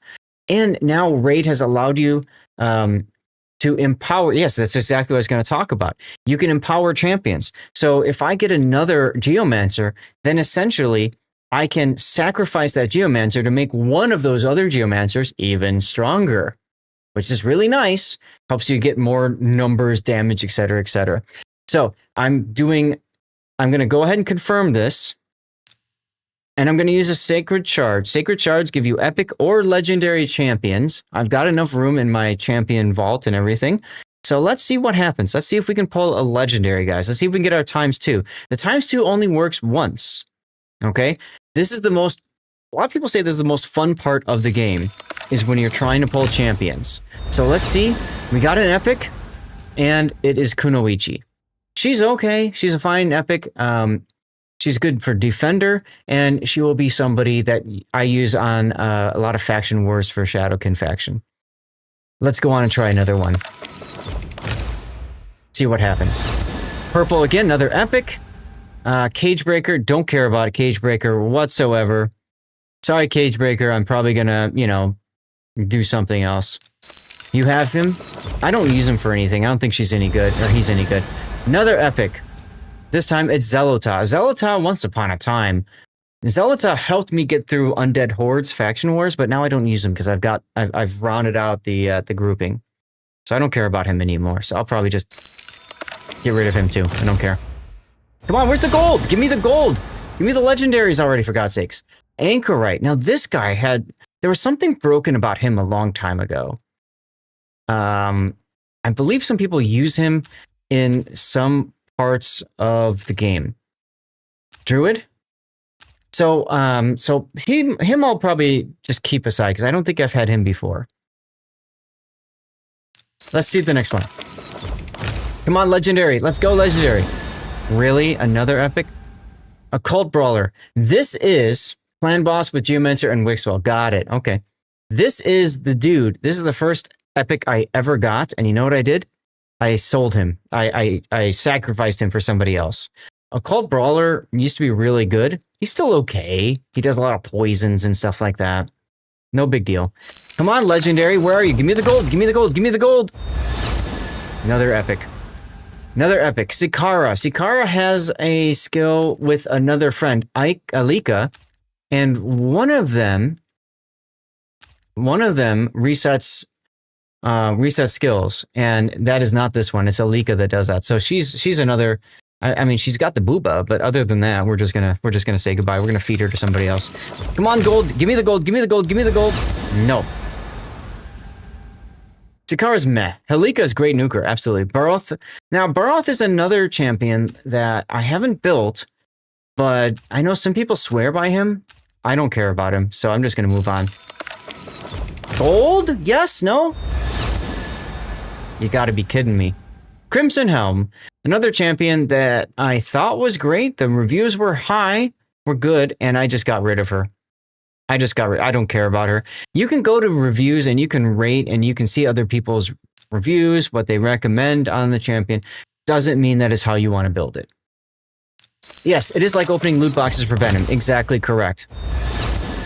And now Raid has allowed you to empower. Yes, that's exactly what I was going to talk about. You can empower champions. So if I get another Geomancer, then essentially I can sacrifice that Geomancer to make one of those other Geomancers even stronger, which is really nice. Helps you get more numbers, damage, etc., etc. So I'm going to go ahead and confirm this. And I'm going to use a Sacred Charge. Sacred Charge give you epic or legendary champions. I've got enough room in my champion vault and everything. So let's see what happens. Let's see if we can pull a legendary, guys. Let's see if we can get our ×2. The ×2 only works once. Okay? This is the most... A lot of people say this is the most fun part of the game, is when you're trying to pull champions. So let's see. We got an epic, and it is Kunoichi. She's okay. She's a fine epic. She's good for defender, and she will be somebody that I use on a lot of faction wars for Shadowkin faction. Let's go on and try another one. See what happens. Purple again, another epic. Cagebreaker, don't care about a Cagebreaker whatsoever. Sorry, Cagebreaker, I'm probably gonna, do something else. You have him? I don't use him for anything. I don't think she's any good, or he's any good. Another epic. This time it's Zelota. Zelota, once upon a time, Zelota helped me get through Undead Hordes faction wars, but now I don't use him because I've rounded out the grouping. So I don't care about him anymore. So I'll probably just get rid of him too. I don't care. Come on, where's the gold? Give me the gold. Give me the legendaries already, for God's sakes. Anchorite. Now this guy there was something broken about him a long time ago. I believe some people use him in some parts of the game. Druid. So him I'll probably just keep aside because I don't think I've had him before. Let's see the next one. Come on, legendary. Let's go, legendary. Really? Another epic? Occult Brawler. This is Clan Boss with Geomancer and Wixwell. Got it. Okay. This is the dude. This is the first epic I ever got, and you know what I did? I sold him. I sacrificed him for somebody else. Occult Brawler used to be really good. He's still okay. He does a lot of poisons and stuff like that. No big deal. Come on, legendary. Where are you? Give me the gold. Give me the gold. Give me the gold. Another epic. Another epic. Sikara. Sikara has a skill with another friend, Alika, and one of them resets skills, and that is not this one. It's Alika that does that. So she's another. I mean, she's got the booba, but other than that, we're just gonna say goodbye. We're gonna feed her to somebody else. Come on, gold. Give me the gold. Give me the gold. Give me the gold. No. Takara's meh. Helika's great nuker, absolutely. Baroth. Now, Baroth is another champion that I haven't built, but I know some people swear by him. I don't care about him, so I'm just gonna move on. Gold? Yes? No? You gotta be kidding me. Crimson Helm, another champion that I thought was great. The reviews were high, were good, and I just got rid of her. I don't care about her. You can go to reviews and you can rate and you can see other people's reviews, what they recommend on the champion. Doesn't mean that is how you want to build it. Yes, it is like opening loot boxes for Venom. Exactly correct.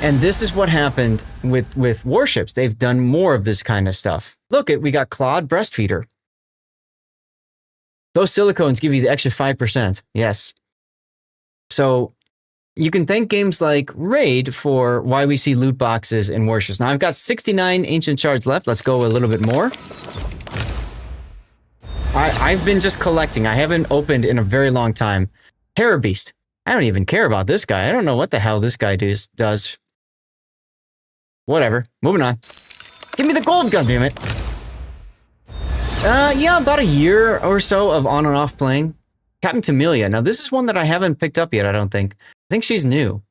And this is what happened with warships. They've done more of this kind of stuff. Look, we got Claude Breastfeeder. Those silicones give you the extra 5%. Yes. So you can thank games like Raid for why we see loot boxes in warships. Now I've got 69 ancient shards left. Let's go a little bit more. I've been just collecting. I haven't opened in a very long time. Terror Beast. I don't even care about this guy. I don't know what the hell this guy does. Whatever. Moving on. Give me the gold, goddammit. Yeah, about a year or so of on and off playing. Captain Timelia. Now, this is one that I haven't picked up yet, I don't think. I think she's new.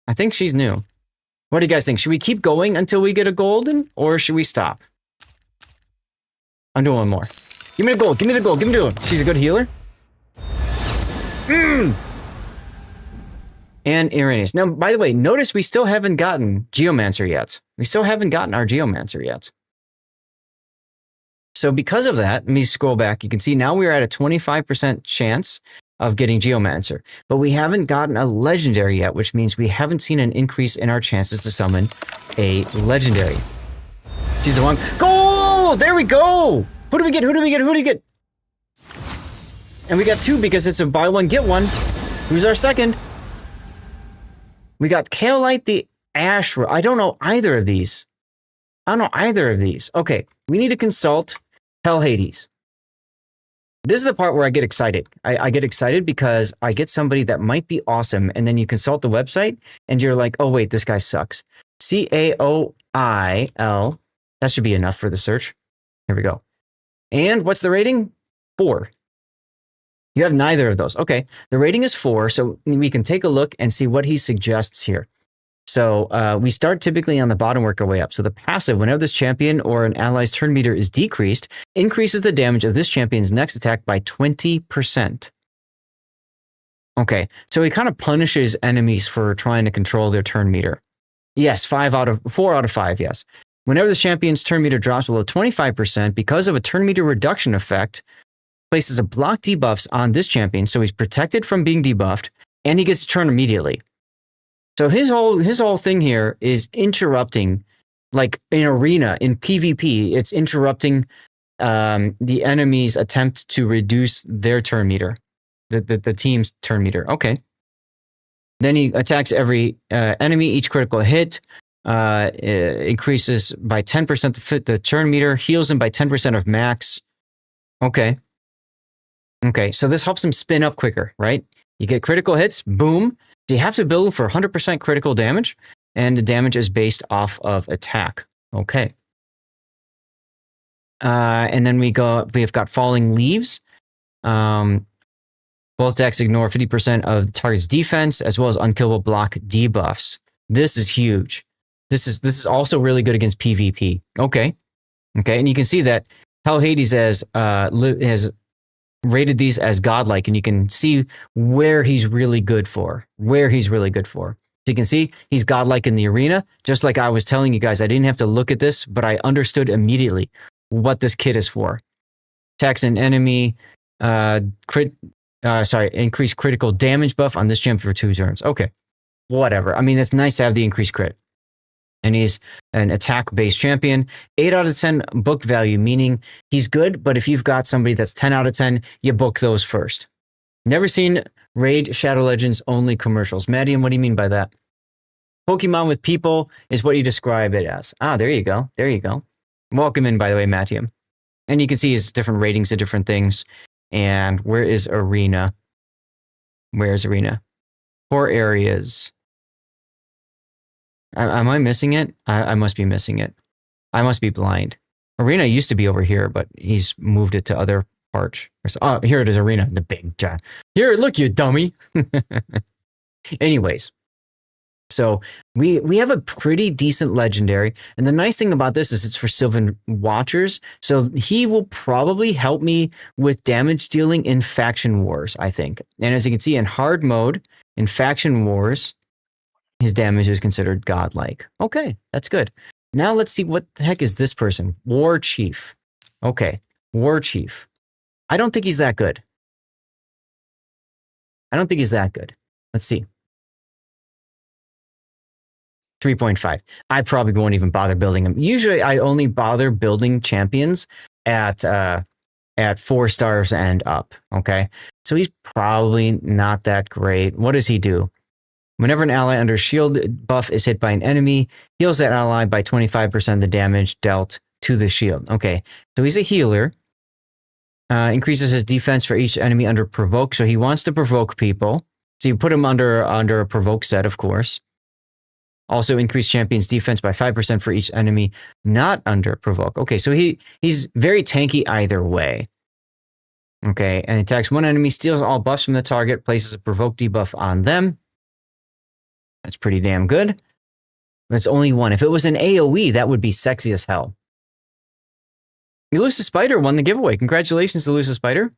What do you guys think? Should we keep going until we get a golden, or should we stop? I'm doing one more. Give me the gold. Give me the gold. Give me the gold. She's a good healer. And Irenaeus. Now, by the way, notice we still haven't gotten Geomancer yet. We still haven't gotten our Geomancer yet. So because of that, let me scroll back. You can see now we're at a 25% chance of getting Geomancer. But we haven't gotten a legendary yet, which means we haven't seen an increase in our chances to summon a legendary. She's the one. Go! There we go! Who do we get? Who do we get? Who do we get? And we got 2 because it's a buy one, get one. Who's our second? We got Kaolite the Ash. I don't know either of these. Okay, we need to consult Hell Hades. This is the part where I get excited. I get excited because I get somebody that might be awesome, and then you consult the website, and you're like, oh wait, this guy sucks. Caoil. That should be enough for the search. Here we go. And what's the rating? 4. You have neither of those. Okay, the rating is 4, so we can take a look and see what he suggests here. So we start typically on the bottom, work our way up. So the passive, whenever this champion or an ally's turn meter is decreased, increases the damage of this champion's next attack by 20%. Okay, so he kind of punishes enemies for trying to control their turn meter. Yes, 4 out of 5, yes. Whenever the champion's turn meter drops below 25%, because of a turn meter reduction effect, places a block debuffs on this champion, so he's protected from being debuffed, and he gets to turn immediately. So his whole thing here is interrupting, like in arena, in PvP, it's interrupting the enemy's attempt to reduce their turn meter, the team's turn meter. Okay. Then he attacks every enemy. Each critical hit increases by 10% the turn meter, heals him by 10% of max. Okay. Okay, so this helps him spin up quicker, right? You get critical hits, boom. So you have to build for 100% critical damage, and the damage is based off of attack. Okay. And then we've got Falling Leaves. Both decks ignore 50% of the target's defense, as well as unkillable block debuffs. This is huge. This is also really good against PvP. Okay. Okay, and you can see that Hell Hades has rated these as godlike, and you can see where he's really good for. So you can see he's godlike in the arena, just like I was telling you guys. I didn't have to look at this, but I understood immediately what this kit is for. Attacks an enemy, increased critical damage buff on this champ for 2 turns. Okay, whatever. I mean, it's nice to have the increased crit. And he's an attack-based champion. 8 out of 10 book value, meaning he's good, but if you've got somebody that's 10 out of 10, you book those first. Never seen Raid Shadow Legends only commercials. Madium, what do you mean by that? Pokemon with people is what you describe it as. Ah, there you go. There you go. Welcome in, by the way, Matium. And you can see his different ratings of different things. And where is Arena? Where's Arena? 4 areas. Am I missing it? I must be missing it. I must be blind. Arena used to be over here, but he's moved it to other parts. Oh, here it is, Arena. The big giant. Here, look, you dummy. Anyways, so we have a pretty decent legendary, and the nice thing about this is it's for Sylvan Watchers, so he will probably help me with damage dealing in Faction Wars, I think. And as you can see, in hard mode, in Faction Wars, his damage is considered godlike. Okay, that's good. Now let's see, what the heck is this person? War Chief. Okay, War Chief. I don't think he's that good. Let's see. 3.5. I probably won't even bother building him. Usually I only bother building champions at 4 stars and up. Okay, so he's probably not that great. What does he do? Whenever an ally under shield buff is hit by an enemy, heals that ally by 25% of the damage dealt to the shield. Okay, so he's a healer. Increases his defense for each enemy under provoke. So he wants to provoke people. So you put him under a provoke set, of course. Also increase champion's defense by 5% for each enemy not under provoke. Okay, so he's very tanky either way. Okay, and attacks one enemy, steals all buffs from the target, places a provoke debuff on them. That's pretty damn good. That's only 1. If it was an AoE, that would be sexy as hell. Elusive Spider won the giveaway. Congratulations, Elusive Spider.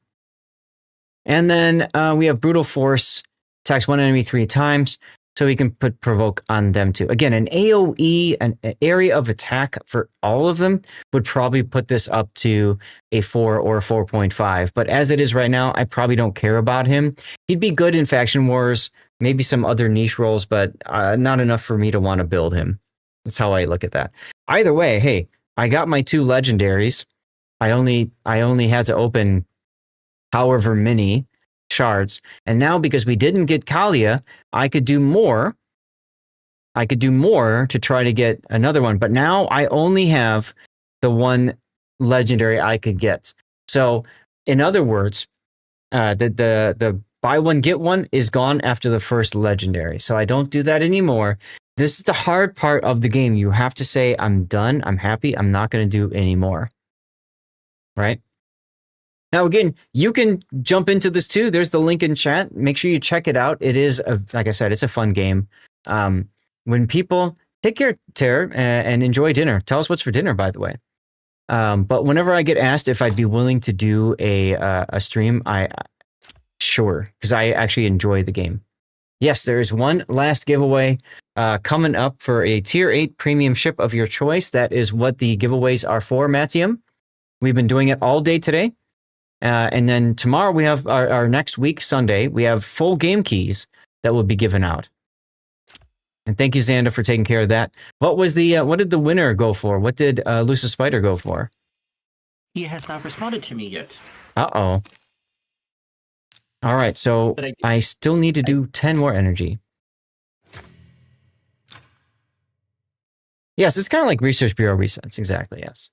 And then we have Brutal Force. Attacks one enemy 3 times. so he can put provoke on them too. Again, an AoE, an area of attack for all of them would probably put this up to a 4 or a 4.5. But as it is right now, I probably don't care about him. He'd be good in faction wars, maybe some other niche roles, but not enough for me to want to build him. That's how I look at that. Either way, hey, I got my 2 legendaries. I only had to open however many shards, and now because we didn't get Kalia, I could do more. I could do more to try to get another one, but now I only have the 1 legendary I could get. So, in other words, the buy one get one is gone after the first legendary. So I don't do that anymore. This is the hard part of the game. You have to say, I'm done, I'm happy, I'm not going to do anymore. Right? Now, again, you can jump into this too. There's the link in chat. Make sure you check it out. It is, like I said, it's a fun game. When people take care, Tara, and enjoy dinner. Tell us what's for dinner, by the way. But whenever I get asked if I'd be willing to do a stream, sure, because I actually enjoy the game. Yes, there is one last giveaway coming up for a Tier 8 premium ship of your choice. That is what the giveaways are for, Mattium. We've been doing it all day today. And then tomorrow we have our next week, Sunday, we have full game keys that will be given out. And thank you, Xanda, for taking care of that. What was the what did the winner go for? What did Lucius Spider go for? He has not responded to me yet. Uh-oh. All right, so I still need to do 10 more energy. Yes, it's kind of like Research Bureau resets. Exactly, yes.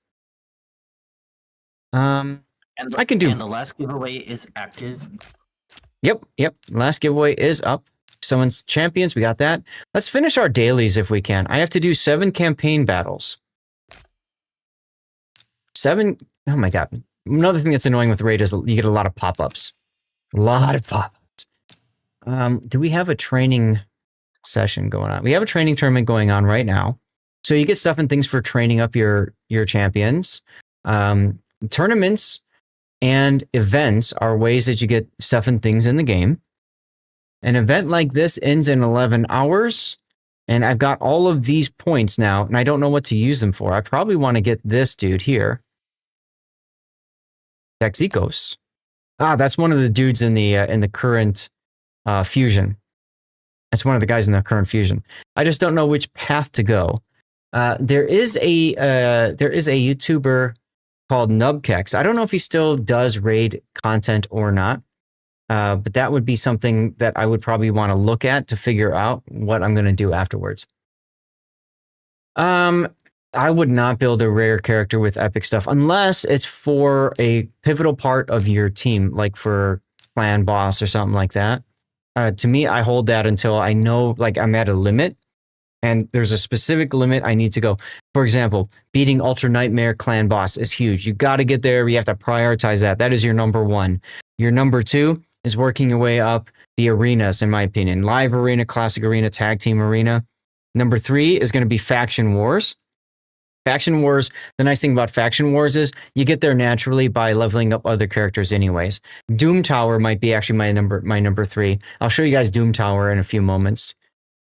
I can do. And the last giveaway is active. Yep. Last giveaway is up. Someone's champions, we got that. Let's finish our dailies if we can. I have to do 7 campaign battles. 7. Oh my god. Another thing that's annoying with raid is you get a lot of pop-ups. A lot of pop-ups. Do we have a training session going on? We have a training tournament going on right now. So you get stuff and things for training up your champions. Tournaments and events are ways that you get stuff and things in the game. An event like this ends in 11 hours, and I've got all of these points now, and I don't know what to use them for. I probably want to get this dude here. Dexicos. That's one of the dudes in the current fusion. That's one of the guys in the current fusion. I just don't know which path to go. There is a YouTuber called Nubkex. I don't know if he still does raid content or not, but that would be something that I would probably want to look at to figure out what I'm going to do afterwards. I would not build a rare character with epic stuff unless it's for a pivotal part of your team, like for clan boss or something like that. To me, I hold that until I know like I'm at a limit. And there's a specific limit I need to go. For example, beating Ultra Nightmare Clan Boss is huge. You got to get there. You have to prioritize that. That is your number 1. Your number 2 is working your way up the arenas, in my opinion. Live Arena, Classic Arena, Tag Team Arena. Number 3 is going to be Faction Wars. Faction Wars, the nice thing about Faction Wars is you get there naturally by leveling up other characters anyways. Doom Tower might be actually my number 3. I'll show you guys Doom Tower in a few moments.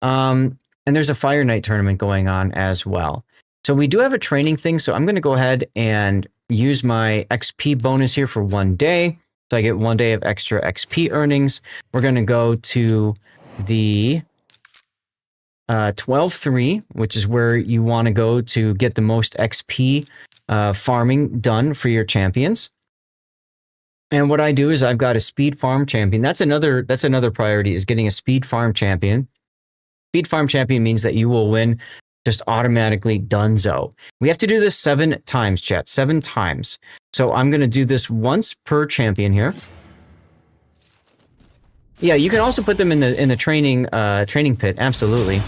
And there's a Fire Night tournament going on as well. So we do have a training thing. So I'm going to go ahead and use my XP bonus here for 1 day. So I get 1 day of extra XP earnings. We're going to go to the 12-3, which is where you want to go to get the most XP farming done for your champions. And what I do is I've got a speed farm champion. That's another priority, is getting a speed farm champion. Speed farm champion means that you will win just automatically donezo. We have to do this 7 times, chat. 7 times. So I'm going to do this once per champion here. Yeah, you can also put them in the training pit. Absolutely.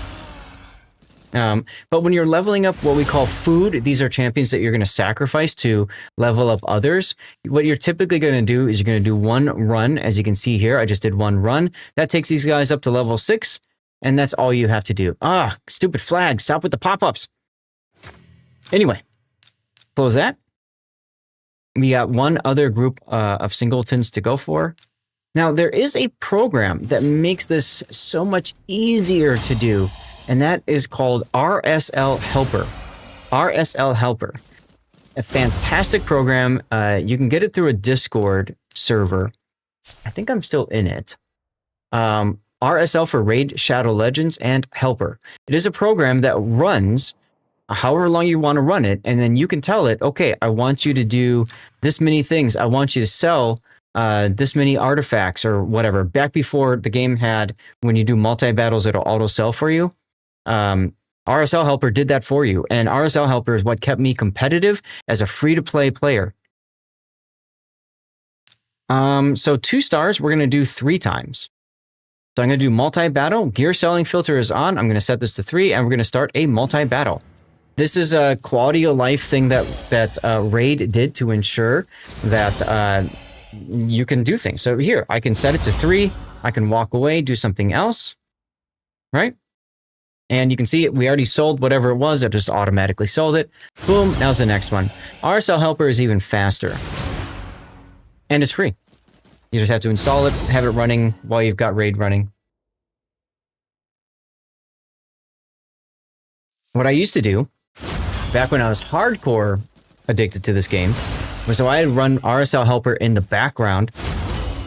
But when you're leveling up what we call food, these are champions that you're going to sacrifice to level up others. What you're typically going to do is you're going to do 1 run. As you can see here, I just did 1 run. That takes these guys up to level 6. And that's all you have to do. Stupid flag. Stop with the pop-ups. Anyway, close that. We got 1 other group of singletons to go for. Now, there is a program that makes this so much easier to do, and that is called RSL Helper. RSL Helper. A fantastic program. You can get it through a Discord server. I think I'm still in it. RSL for Raid Shadow Legends and Helper. It is a program that runs however long you want to run it, and then you can tell it, okay, I want you to do this many things. I want you to sell this many artifacts or whatever. Back before the game had, when you do multi-battles, it'll auto-sell for you. RSL Helper did that for you, and RSL Helper is what kept me competitive as a free-to-play player. So 2 stars, we're going to do 3 times. So I'm going to do multi-battle. Gear selling filter is on. I'm going to set this to 3, and we're going to start a multi-battle. This is a quality of life thing that Raid did to ensure that you can do things. So here, I can set it to 3. I can walk away, do something else, right? And you can see we already sold whatever it was. It just automatically sold it. Boom, now's the next one. RSL Helper is even faster. And it's free. You just have to install it, have it running while you've got Raid running. What I used to do, back when I was hardcore addicted to this game, was so I'd run RSL Helper in the background.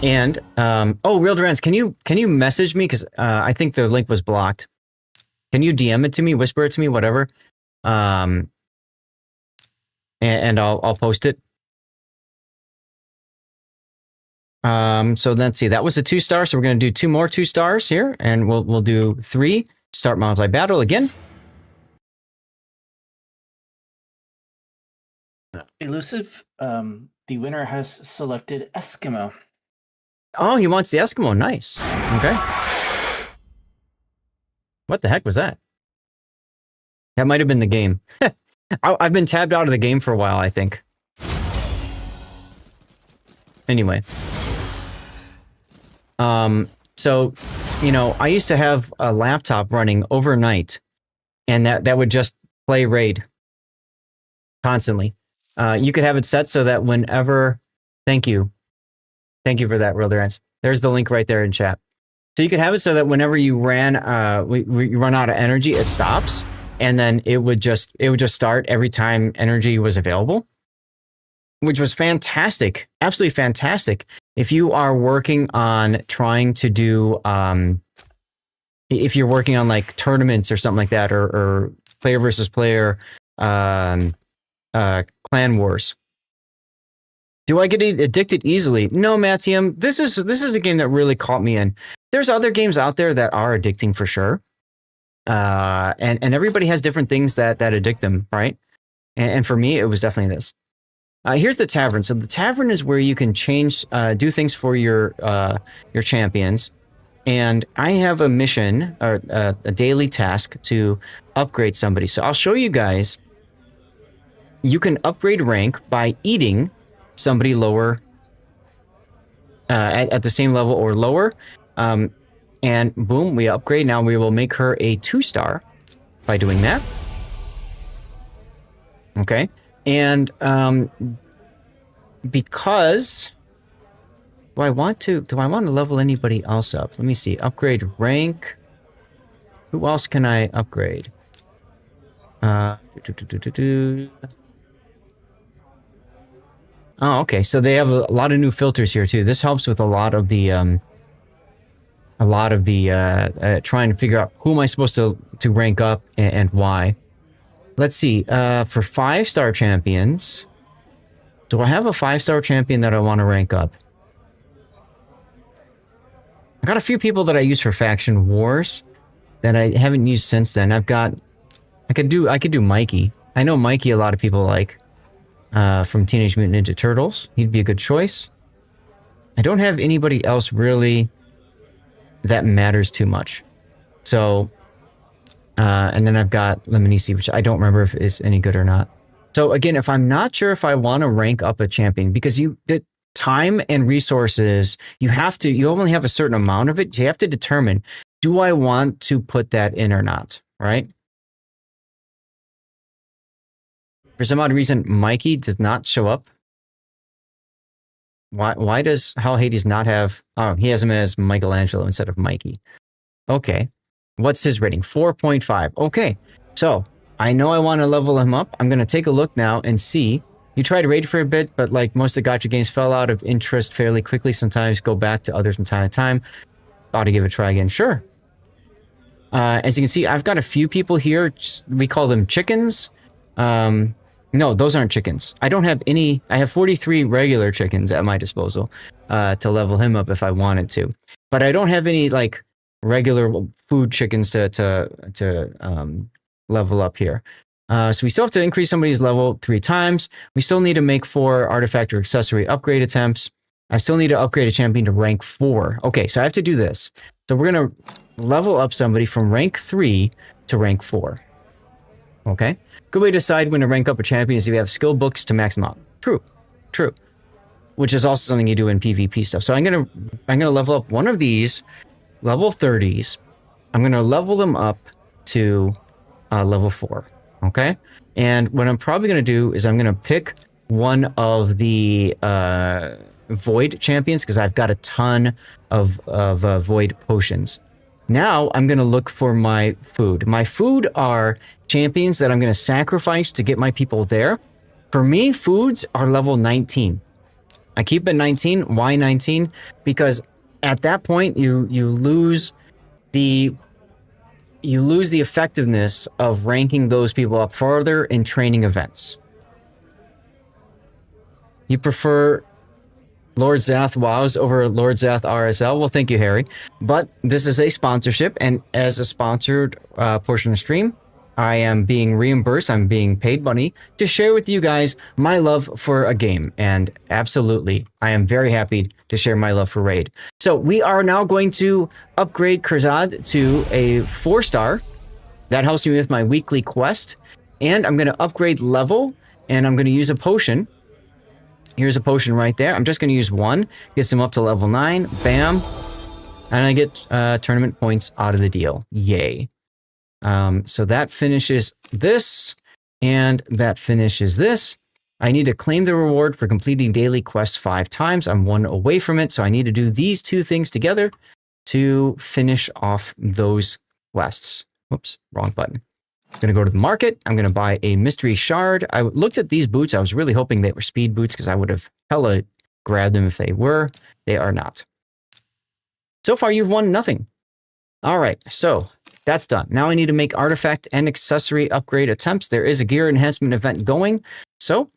And, oh, Real Durance, can you message me? Because I think the link was blocked. Can you DM it to me, whisper it to me, whatever? And I'll post it. So let's see, that was a 2 star. So we're going to do 2 more 2 stars here, and we'll do 3. Start multi-battle again. Elusive, the winner has selected Eskimo. Oh, he wants the Eskimo. Nice. Okay. What the heck was that? That might have been the game. I've been tabbed out of the game for a while, I think. Anyway. So, you know, I used to have a laptop running overnight, and that would just play Raid constantly. You could have it set so that whenever... Thank you. Thank you for that, Real Durance. There's the link right there in chat. So you could have it so that whenever you you run out of energy, it stops, and then it would just start every time energy was available, which was fantastic, absolutely fantastic. If you are working on trying to do, if you're working on like tournaments or something like that, or player versus player, clan wars. Do I get addicted easily? No, Mattium. This is a game that really caught me in. There's other games out there that are addicting for sure. And everybody has different things that addict them, right? And for me, it was definitely this. Here's the tavern. So the tavern is where you can change, do things for your champions. And I have a mission, or a daily task to upgrade somebody. So I'll show you guys. You can upgrade rank by eating somebody lower, at the same level or lower. And boom, we upgrade. Now we will make her a 2 star by doing that. Okay. And because do I want to level anybody else up? Let me see. Upgrade rank. Who else can I upgrade? Oh, okay. So they have a lot of new filters here too. This helps with a lot of the trying to figure out who am I supposed to rank up and why. Let's see. For 5-star champions, do I have a 5-star champion that I want to rank up? I got a few people that I use for faction wars that I haven't used since then. I could do Mikey. I know Mikey a lot of people like. From Teenage Mutant Ninja Turtles. He'd be a good choice. I don't have anybody else really that matters too much. So, and then I've got Lemonisi, which I don't remember if it's any good or not. So again, if I'm not sure if I want to rank up a champion, because the time and resources, you only have a certain amount of it. You have to determine, do I want to put that in or not, right? For some odd reason, Mikey does not show up. Why does Hal Hades not have... Oh, he has him as Michelangelo instead of Mikey. Okay. What's his rating? 4.5. Okay. So, I know I want to level him up. I'm going to take a look now and see. You tried Raid for a bit, but like most of the gacha games fell out of interest fairly quickly. Sometimes go back to others from time to time. Thought to give it a try again. Sure. As you can see, I've got a few people here. We call them chickens. No, those aren't chickens. I don't have any. I have 43 regular chickens at my disposal to level him up if I wanted to. But I don't have any like regular food chickens to level up here. So we still have to increase somebody's level 3 times. We still need to make 4 artifact or accessory upgrade attempts. I still need to upgrade a champion to rank 4. Okay, so I have to do this. So we're going to level up somebody from rank 3 to rank 4. Okay? Good way to decide when to rank up a champion is if you have skill books to max them out. True. True. Which is also something you do in PvP stuff. So I'm gonna level up one of these level 30s. I'm going to level them up to level 4. Okay? And what I'm probably going to do is I'm going to pick one of the Void champions because I've got a ton of Void potions. Now I'm going to look for my food. My food are champions that I'm going to sacrifice to get my people there. For me, foods are level 19. I keep it 19. Why 19? Because at that point you lose the effectiveness of ranking those people up further in training events. You prefer Lord Zath WoWs over Lord Zath RSL? Well, thank you, Harry. But this is a sponsorship, and as a sponsored portion of the stream, I am being reimbursed. I'm being paid money to share with you guys my love for a game. And absolutely, I am very happy to share my love for Raid. So we are now going to upgrade Kurzad to a 4-star. That helps me with my weekly quest. And I'm going to upgrade level, and I'm going to use a potion. Here's a potion right there. I'm just going to use one. Gets him up to level 9. Bam. And I get tournament points out of the deal. Yay. So that finishes this, and that finishes this. I need to claim the reward for completing daily quests 5 times. I'm 1 away from it, so I need to do these 2 things together to finish off those quests. Whoops, wrong button. I'm going to go to the market. I'm going to buy a mystery shard. I looked at these boots. I was really hoping they were speed boots because I would have hella grabbed them if they were. They are not. So far, you've won nothing. All right, so that's done. Now I need to make artifact and accessory upgrade attempts. There is a gear enhancement event going, so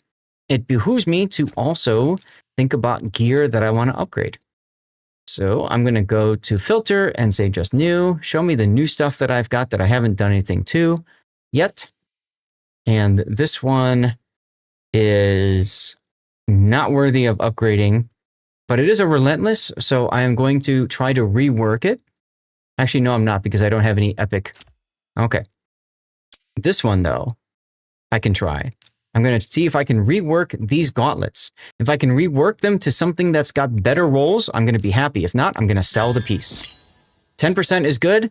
it behooves me to also think about gear that I want to upgrade. So I'm going to go to filter and say just new. Show me the new stuff that I've got that I haven't done anything to yet. And this one is not worthy of upgrading, but it is a relentless, so I am going to try to rework it. Actually, no, I'm not, because I don't have any epic. Okay. This one, though, I can try. I'm going to see if I can rework these gauntlets. If I can rework them to something that's got better rolls, I'm going to be happy. If not, I'm going to sell the piece. 10% is good.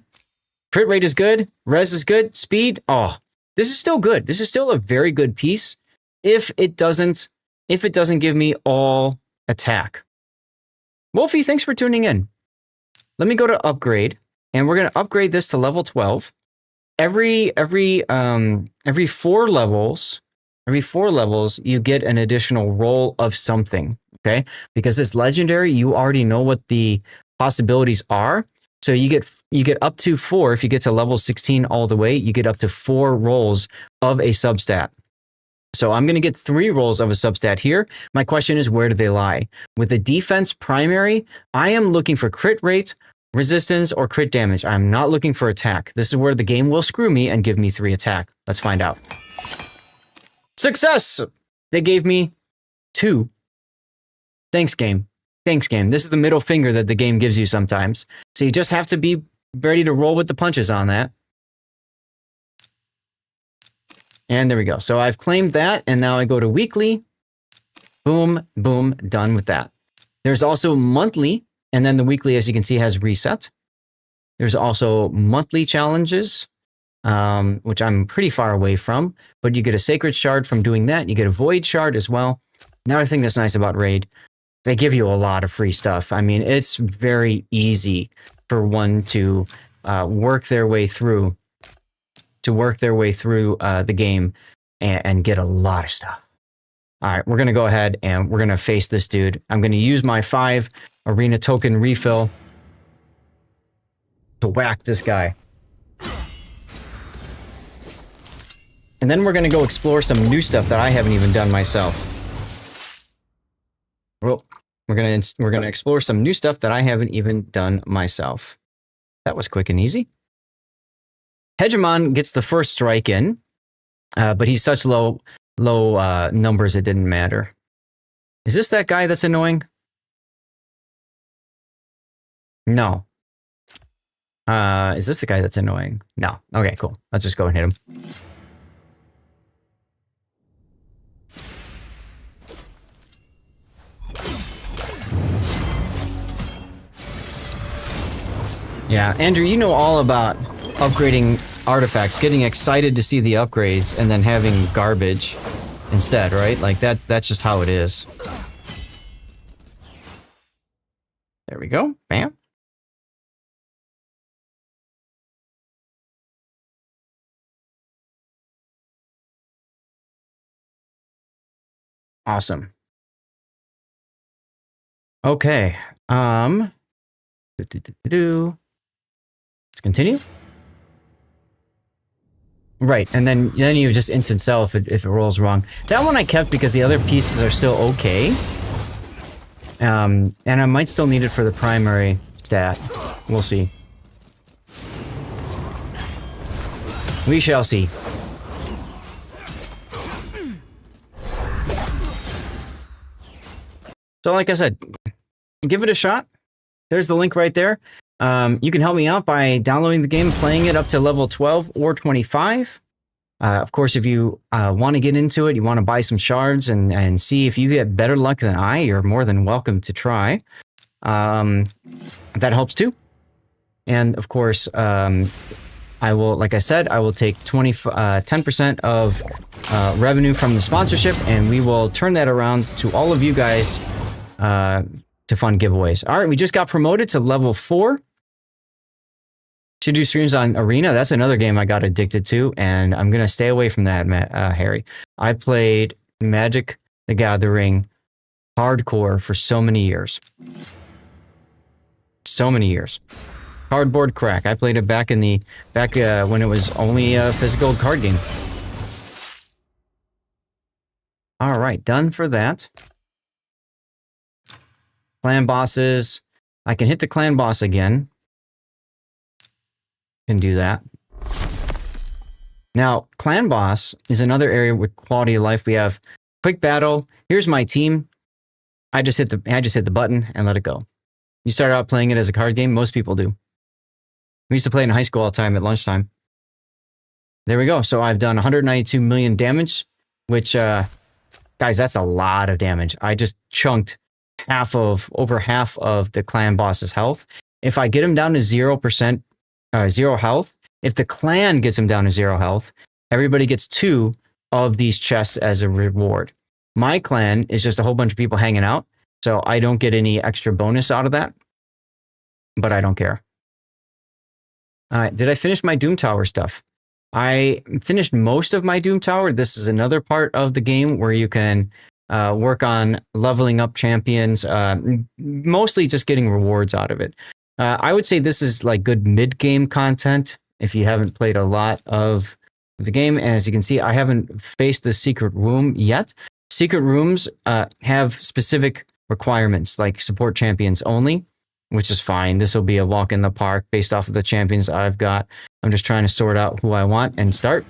Crit rate is good. Res is good. Speed. Oh, this is still good. This is still a very good piece if it doesn't give me all attack. Wolfie, thanks for tuning in. Let me go to upgrade. And we're going to upgrade this to level 12. Every 4 levels, you get an additional roll of something, okay? Because it's legendary, you already know what the possibilities are. So you get up to 4. If you get to level 16 all the way, you get up to 4 rolls of a substat. So I'm going to get 3 rolls of a substat here. My question is, where do they lie? With the defense primary, I am looking for crit rate, resistance, or crit damage. I'm not looking for attack. This is where the game will screw me and give me 3 attack. Let's find out. Success! They gave me 2. Thanks, game. Thanks, game. This is the middle finger that the game gives you sometimes. So you just have to be ready to roll with the punches on that. And there we go. So I've claimed that, and now I go to weekly. Boom, boom, done with that. There's also monthly. And then the weekly, as you can see, has reset. There's also monthly challenges, which I'm pretty far away from. But you get a sacred shard from doing that. You get a void shard as well. Another thing that's nice about Raid, they give you a lot of free stuff. I mean, it's very easy for one to work their way through the game and get a lot of stuff. All right, we're going to go ahead and we're going to face this dude. I'm going to use my 5 arena token refill to whack this guy. And then we're going to go explore some new stuff that I haven't even done myself. Well, we're going to explore some new stuff that I haven't even done myself. That was quick and easy. Hegemon gets the first strike in, but he's such low numbers it didn't matter. Is this that guy that's annoying? No. Is this the guy that's annoying? No. Okay, cool. Let's just go and hit him. Yeah, Andrew, you know all about upgrading artifacts, getting excited to see the upgrades, and then having garbage instead, right? Like that's just how it is. There we go. Bam. Awesome. Okay. Let's continue. Right, and then you just instant sell if it rolls wrong. That one I kept because the other pieces are still okay. And I might still need it for the primary stat. We'll see. We shall see. So like I said, give it a shot. There's the link right there. You can help me out by downloading the game, playing it up to level 12 or 25. Of course, if you want to get into it, you want to buy some shards and see if you get better luck than I, you're more than welcome to try. That helps too. And of course, I will, like I said, I will take 10% of revenue from the sponsorship, and we will turn that around to all of you guys to fund giveaways. All right, we just got promoted to level 4. Should do streams on Arena. That's another game I got addicted to, and I'm gonna stay away from that, Harry. I played Magic the Gathering hardcore for so many years. So many years. Cardboard Crack. I played it back when it was only a physical card game. All right, done for that. Clan bosses. I can hit the clan boss again. Can do that. Now, clan boss is another area with quality of life. We have quick battle. Here's my team. I just hit the button and let it go. You start out playing it as a card game. Most people do. We used to play in high school all the time at lunchtime. There we go. So I've done 192 million damage, which, guys, that's a lot of damage. I just chunked over half of the clan boss's health. If I get him down to 0%, 0 health, if the clan gets him down to 0 health, everybody gets 2 of these chests as a reward. My clan is just a whole bunch of people hanging out, so I don't get any extra bonus out of that, but I don't care. All right, did I finish my Doom Tower stuff? I finished most of my Doom Tower. This is another part of the game where you can work on leveling up champions, mostly just getting rewards out of it. I would say this is like good mid-game content if you haven't played a lot of the game. And as you can see, I haven't faced the secret room yet. Secret rooms have specific requirements, like support champions only, which is fine. This will be a walk in the park based off of the champions I've got. I'm just trying to sort out who I want and start.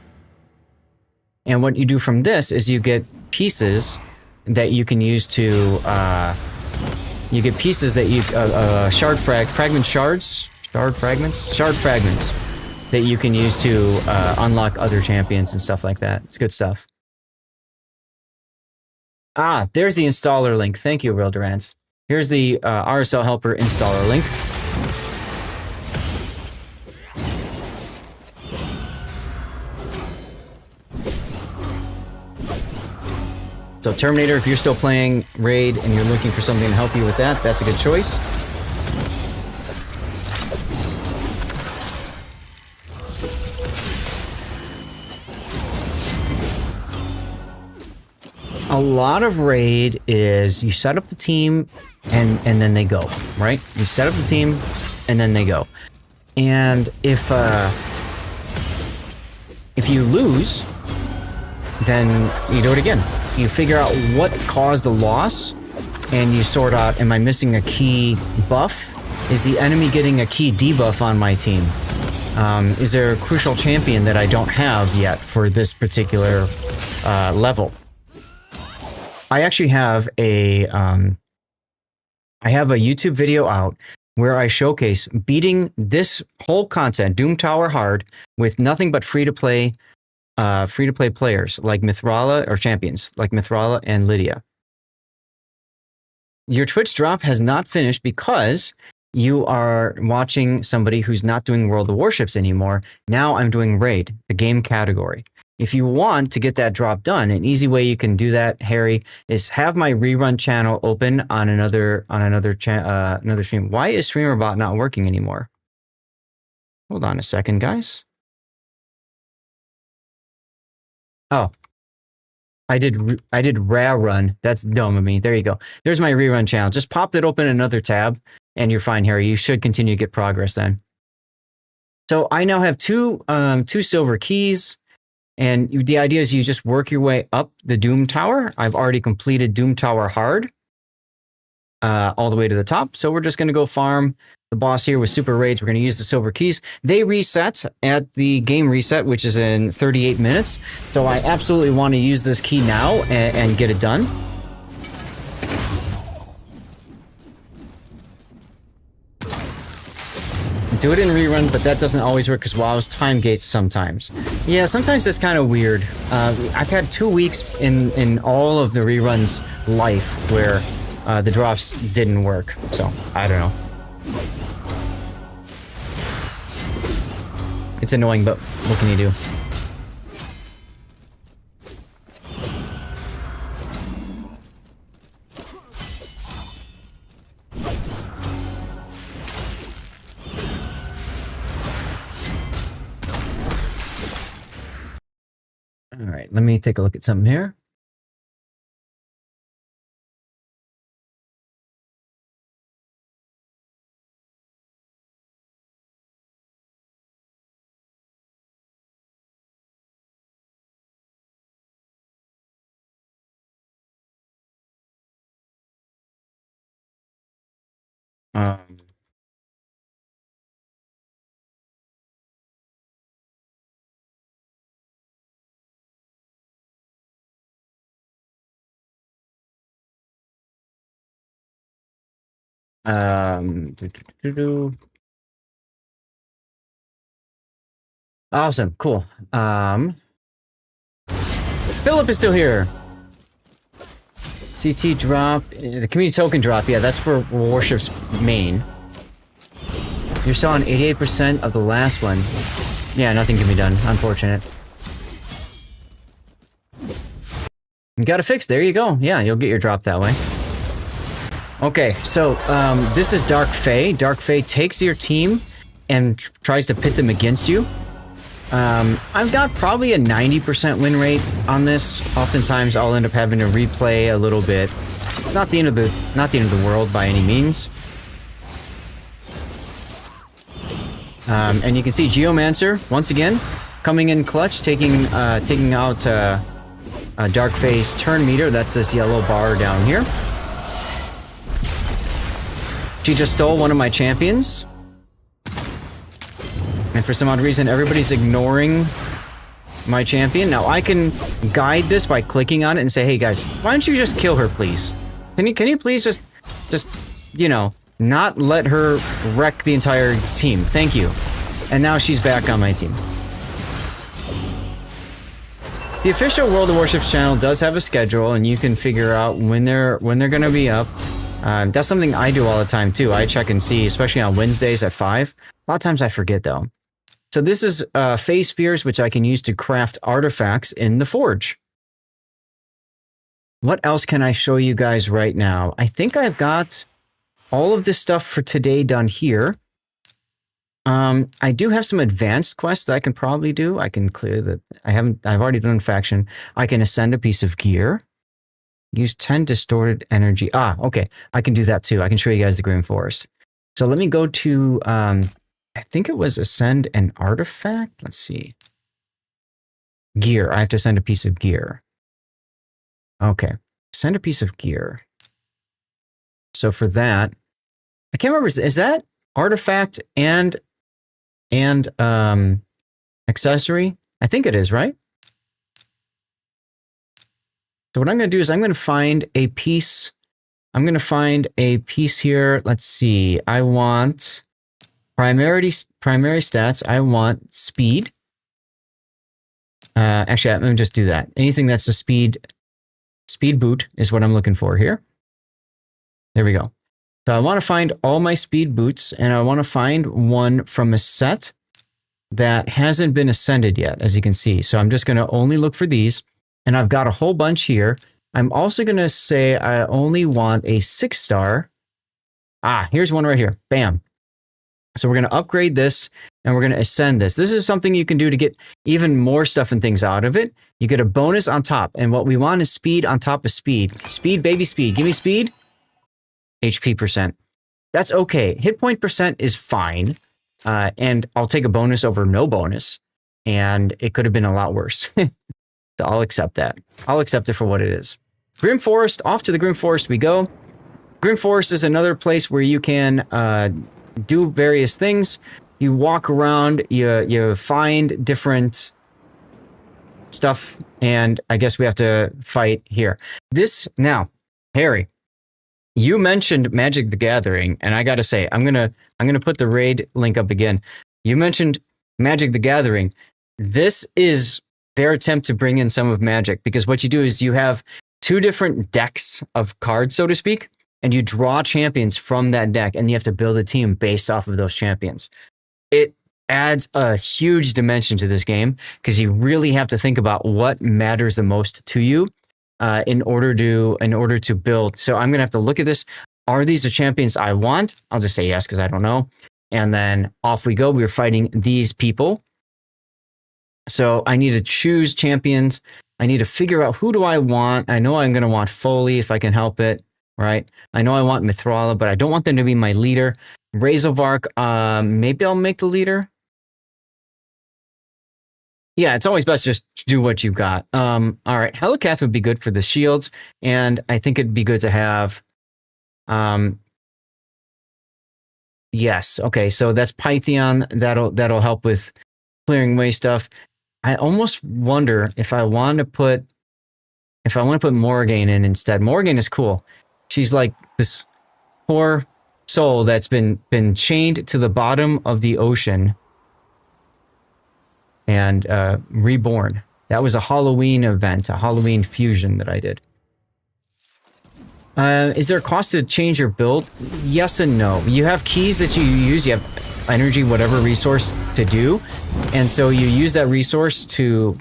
And what you do from this is you get pieces that you can use to, you get pieces that you, shard fragments that you can use to unlock other champions and stuff like that. It's good stuff. Ah, there's the installer link. Thank you, Real Durance. Here's the RSL Helper installer link. So Terminator, if you're still playing Raid and you're looking for something to help you with that, that's a good choice. A lot of Raid is you set up the team and then they go, right? You set up the team and then they go. And if you lose, then you do it again. You figure out what caused the loss, and you sort out, am I missing a key buff? Is the enemy getting a key debuff on my team? Is there a crucial champion that I don't have yet for this particular level? I actually have a YouTube video out where I showcase beating this whole content, Doom Tower Hard, with nothing but free-to-play players like Mithrala, or champions like Mithrala and Lydia. Your Twitch drop has not finished because you are watching somebody who's not doing World of Warships anymore. Now I'm doing Raid, the game category. If you want to get that drop done, an easy way you can do that, Harry, is have my rerun channel open on another stream. Why is StreamerBot not working anymore? Hold on a second, guys. Oh, I did run. That's dumb of me. There you go. There's my rerun channel. Just pop it open another tab, and you're fine, Harry. You should continue to get progress then. So I now have two silver keys. And the idea is you just work your way up the Doom Tower. I've already completed Doom Tower Hard all the way to the top. So we're just going to go farm the boss here with super raids. We're going to use the silver keys. They reset at the game reset, which is in 38 minutes. So I absolutely want to use this key now and get it done. Do it in rerun, but that doesn't always work because WoW's time gates sometimes. Yeah, sometimes that's kind of weird. I've had 2 weeks in all of the reruns life where the drops didn't work, so I don't know. It's annoying, but what can you do? All right, let me take a look at something here. Awesome, cool. Philip is still here. CT drop, the community token drop, yeah, that's for Warships main. You're still on 88% of the last one. Yeah, nothing can be done, unfortunate. You got it fixed, there you go. Yeah, you'll get your drop that way. Okay, so this is Dark Fae. Dark Fae takes your team and tries to pit them against you. I've got probably a 90% win rate on this. Oftentimes I'll end up having to replay a little bit. Not the end of the world by any means. And you can see Geomancer once again coming in clutch, taking out Dark Fae's turn meter. That's this yellow bar down here. She just stole one of my champions. And for some odd reason, everybody's ignoring my champion. Now, I can guide this by clicking on it and say, hey guys, why don't you just kill her, please? Can you please just, you know, not let her wreck the entire team? Thank you. And now she's back on my team. The official World of Warships channel does have a schedule, and you can figure out when they're gonna be up. That's something I do all the time too. I check and see, especially on Wednesdays at 5. A lot of times I forget though. So this is phase spheres, which I can use to craft artifacts in the forge. what else can I show you guys right now? I think I've got all of this stuff for today done here. I do have some advanced quests that I can probably do. I can clear the, I've already done faction. I can ascend a piece of gear. Use 10 distorted energy. Ah, okay. I can do that too. I can show you guys the Grim Forest. So let me go to, I think it was ascend an artifact. Let's see. Gear. I have to send a piece of gear. Okay. Send a piece of gear. So for that, I can't remember, is that artifact and accessory? I think it is, right? So what I'm going to do is I'm going to find a piece. I'm going to find a piece here. Let's see. I want primary stats. I want speed. Actually, let me just do that. Anything that's a speed boot is what I'm looking for here. There we go. So I want to find all my speed boots, and I want to find one from a set that hasn't been ascended yet, as you can see. So I'm just going to only look for these, and I've got a whole bunch here. I'm also going to say I only want a 6-star. Ah, here's one right here. Bam. So we're going to upgrade this, and we're going to ascend this. This is something you can do to get even more stuff and things out of it. You get a bonus on top, and what we want is speed on top of speed. Speed, baby, speed. Give me speed. HP percent. That's okay. Hit point percent is fine. And I'll take a bonus over no bonus. And it could have been a lot worse. So I'll accept that. I'll accept it for what it is. Grim Forest. Off to the Grim Forest we go. Grim Forest is another place where you can do various things. You walk around. You find different stuff. And I guess we have to fight here. This, now, Harry. You mentioned Magic the Gathering, and I gotta say, I'm gonna put the raid link up again. You mentioned Magic the Gathering. This is their attempt to bring in some of Magic, because what you do is you have 2 different decks of cards, so to speak, and you draw champions from that deck, and you have to build a team based off of those champions. It adds a huge dimension to this game, because you really have to think about what matters the most to you. In order to build. So I'm gonna have to look at this. Are these the champions I want? I'll just say yes because I don't know. And then off we go. We're fighting these people. So I need to choose champions. I need to figure out who do I want. I know I'm gonna want Foley if I can help it. Right? I know I want Mithrala, but I don't want them to be my leader. Razorvark, maybe I'll make the leader. Yeah, it's always best just to do what you've got. All right, Helicath would be good for the shields, and I think it'd be good to have. Yes, okay, so that's Pythion. That'll help with clearing away stuff. I almost wonder if I want to put Morrigan in instead. Morrigan is cool. She's like this poor soul that's been chained to the bottom of the ocean and reborn. That was a Halloween event, a Halloween fusion that I did. Is there a cost to change your build? Yes and no. You have keys that you use. You have energy, whatever resource to do. And so you use that resource to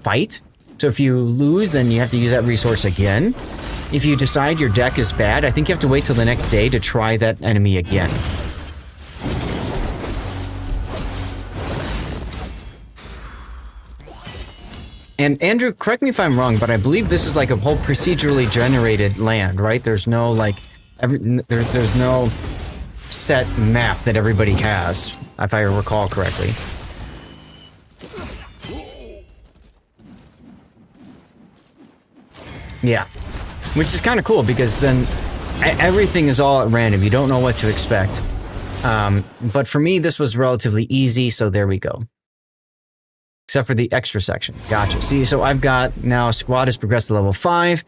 fight. So if you lose, then you have to use that resource again. If you decide your deck is bad, I think you have to wait till the next day to try that enemy again. And Andrew, correct me if I'm wrong, but I believe this is like a whole procedurally generated land, right? There's no like, there's no set map that everybody has, if I recall correctly. Yeah, which is kind of cool because then everything is all at random. You don't know what to expect. But for me, this was relatively easy, so there we go. Except for the extra section. Gotcha. See, so I've got now squad has progressed to level 5.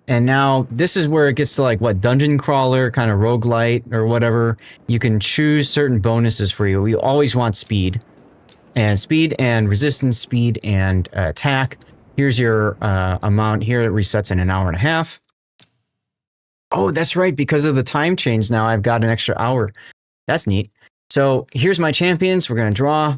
And now this is where it gets to like what, dungeon crawler, kind of roguelite or whatever. You can choose certain bonuses for you. You always want speed. And speed and resistance, speed and attack. Here's your amount here. It resets in an hour and a half. Oh, that's right. Because of the time change now, I've got an extra hour. That's neat. So here's my champions. We're going to draw.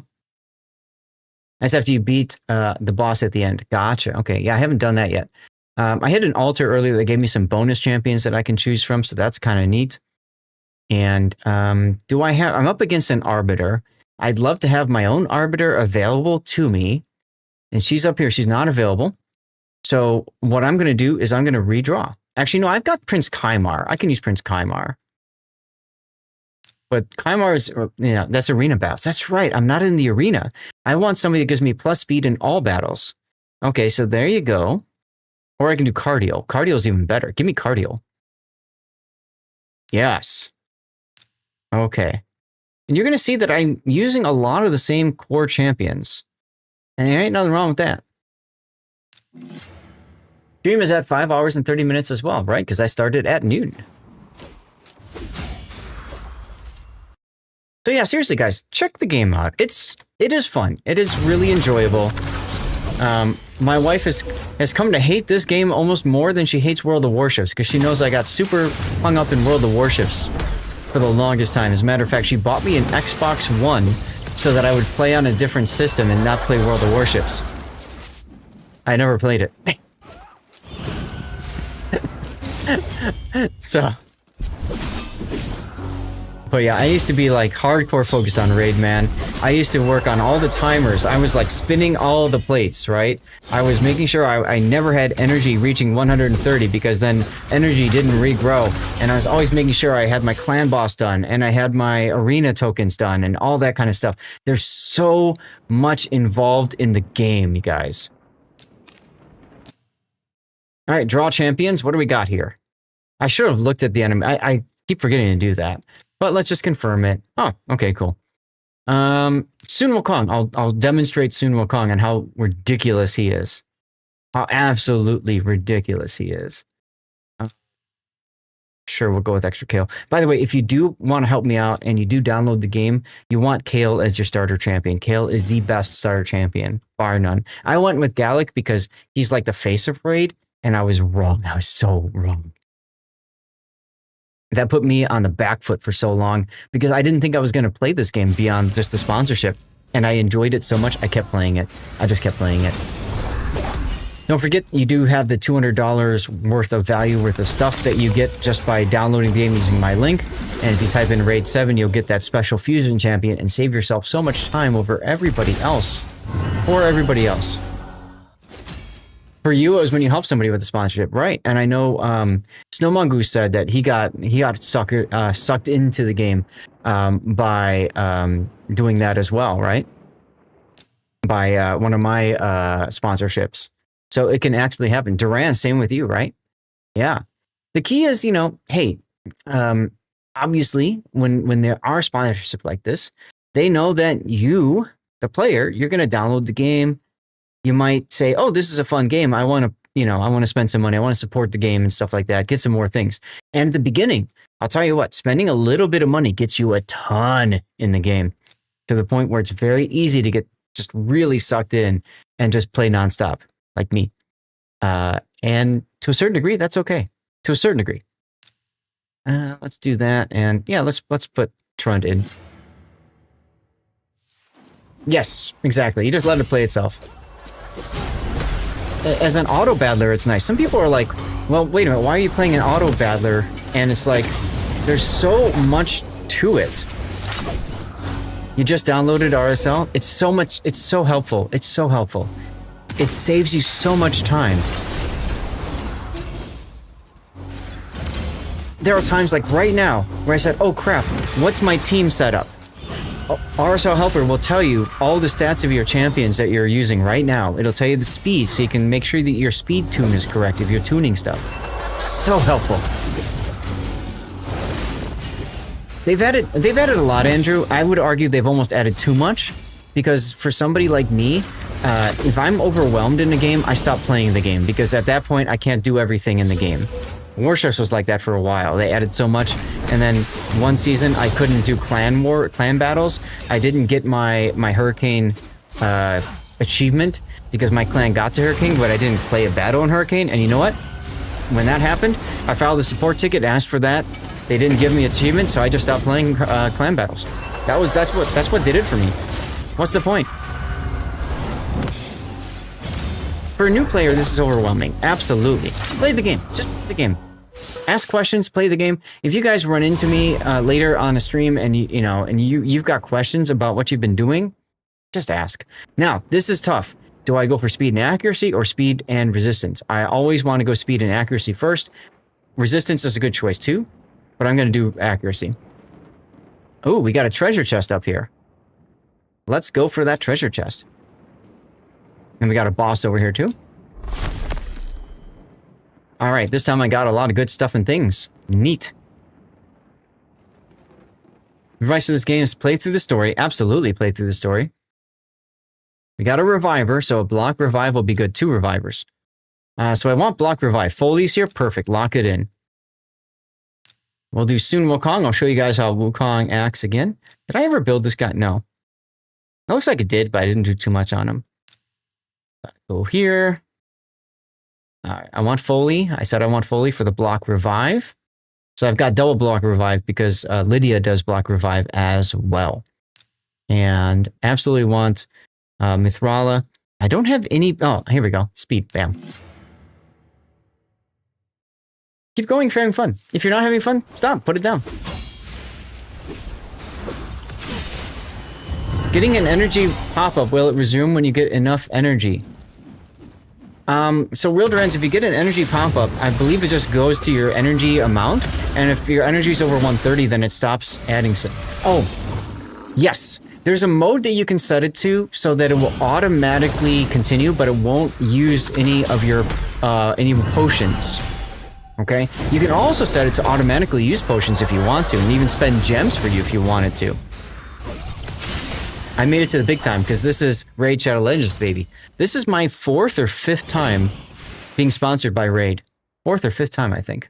That's after you beat the boss at the end. Gotcha. Okay. Yeah, I haven't done that yet. I hit an altar earlier that gave me some bonus champions that I can choose from, so that's kind of neat. And I'm up against an Arbiter. I'd love to have my own Arbiter available to me. And she's up here. She's not available. So what I'm going to do is I'm going to redraw. Actually, no, I've got Prince Kaimar. I can use Prince Kaimar. But Kaimar is, that's arena battles. That's right. I'm not in the arena. I want somebody that gives me plus speed in all battles. Okay, so there you go. Or I can do cardio. Cardio is even better. Give me cardio. Yes. Okay. And you're going to see that I'm using a lot of the same core champions. And there ain't nothing wrong with that. Stream is at 5 hours and 30 minutes as well, right? Because I started at noon. So yeah, seriously, guys, check the game out. It is fun. It is really enjoyable. My wife has come to hate this game almost more than she hates World of Warships because she knows I got super hung up in World of Warships for the longest time. As a matter of fact, she bought me an Xbox One so that I would play on a different system and not play World of Warships. I never played it. So... But yeah, I used to be like hardcore focused on Raid, man. I used to work on all the timers. I was like spinning all the plates, right? I was making sure I never had energy reaching 130 because then energy didn't regrow. And I was always making sure I had my clan boss done and I had my arena tokens done and all that kind of stuff. There's so much involved in the game, you guys. All right, draw champions. What do we got here? I should have looked at the enemy. I keep forgetting to do that. But let's just confirm it. Oh, okay, cool. Sun Wukong. I'll demonstrate Sun Wukong and how ridiculous he is. How absolutely ridiculous he is. Sure, we'll go with extra Kale. By the way, if you do want to help me out and you do download the game, you want Kale as your starter champion. Kale is the best starter champion, bar none. I went with Gallic because he's like the face of Raid, and I was wrong. I was so wrong. That put me on the back foot for so long because I didn't think I was going to play this game beyond just the sponsorship. And I enjoyed it so much, I kept playing it. I just kept playing it. Don't forget, you do have the $200 worth of value worth of stuff that you get just by downloading the game using my link. And if you type in Raid 7, you'll get that special Fusion Champion and save yourself so much time over everybody else. Or everybody else. For you, it was when you help somebody with the sponsorship, right? And I know Snow Mongoose said that he got sucked into the game by doing that as well, right? By one of my sponsorships. So it can actually happen. Duran, same with you, right? Yeah. The key is, hey, obviously, when there are sponsorships like this, they know that you, the player, you're going to download the game. You might say, oh, this is a fun game. I want to spend some money. I want to support the game and stuff like that. Get some more things. And at the beginning, I'll tell you what, spending a little bit of money gets you a ton in the game to the point where it's very easy to get just really sucked in and just play nonstop like me. And to a certain degree, that's okay. To a certain degree. Let's do that. And yeah, let's put Trund in. Yes, exactly. You just let it play itself. As an auto battler, it's nice. Some people are like, well, wait a minute, why are you playing an auto battler? And it's like, there's so much to it. You just downloaded RSL. It's so helpful. It's so helpful. It saves you so much time. There are times like right now where I said, oh crap, what's my team setup? RSL Helper will tell you all the stats of your champions that you're using right now. It'll tell you the speed, so you can make sure that your speed tune is correct if you're tuning stuff. So helpful. They've added a lot, Andrew. I would argue they've almost added too much, because for somebody like me, if I'm overwhelmed in a game, I stop playing the game, because at that point, I can't do everything in the game. Warships was like that for a while. They added so much, and then one season I couldn't do clan battles. I didn't get my Hurricane achievement because my clan got to Hurricane, but I didn't play a battle in Hurricane. And you know what? When that happened, I filed a support ticket, asked for that. They didn't give me achievement, so I just stopped playing clan battles. That's what did it for me. What's the point? For a new player, this is overwhelming. Absolutely. Play the game. Just play the game. Ask questions, play the game. If you guys run into me later on a stream and you've got questions about what you've been doing, just ask. Now, this is tough. Do I go for speed and accuracy or speed and resistance? I always want to go speed and accuracy first. Resistance is a good choice too, but I'm going to do accuracy. Oh, we got a treasure chest up here. Let's go for that treasure chest. And we got a boss over here too. All right, this time I got a lot of good stuff and things. Neat. Advice for this game is play through the story. Absolutely play through the story. We got a reviver, so a block revive will be good. 2 revivers. So I want block revive. Foley's here. Perfect. Lock it in. We'll do soon Wukong. I'll show you guys how Wukong acts again. Did I ever build this guy? No. It looks like it did, but I didn't do too much on him. Go here. I want Foley. I said I want Foley for the block revive. So I've got double block revive because Lydia does block revive as well. And absolutely want Mithrala. I don't have any... Oh, here we go. Speed. Bam. Keep going if you're having fun. If you're not having fun, stop. Put it down. Getting an energy pop-up. Will it resume when you get enough energy? So Real Durance, if you get an energy pop-up, I believe it just goes to your energy amount, and if your energy is over 130, then it stops adding some. Oh, yes. There's a mode that you can set it to so that it will automatically continue, but it won't use any of your, any potions. Okay? You can also set it to automatically use potions if you want to, and even spend gems for you if you wanted to. I made it to the big time because this is Raid Shadow Legends, baby. This is my 4th or 5th time being sponsored by Raid. 4th or 5th time, I think.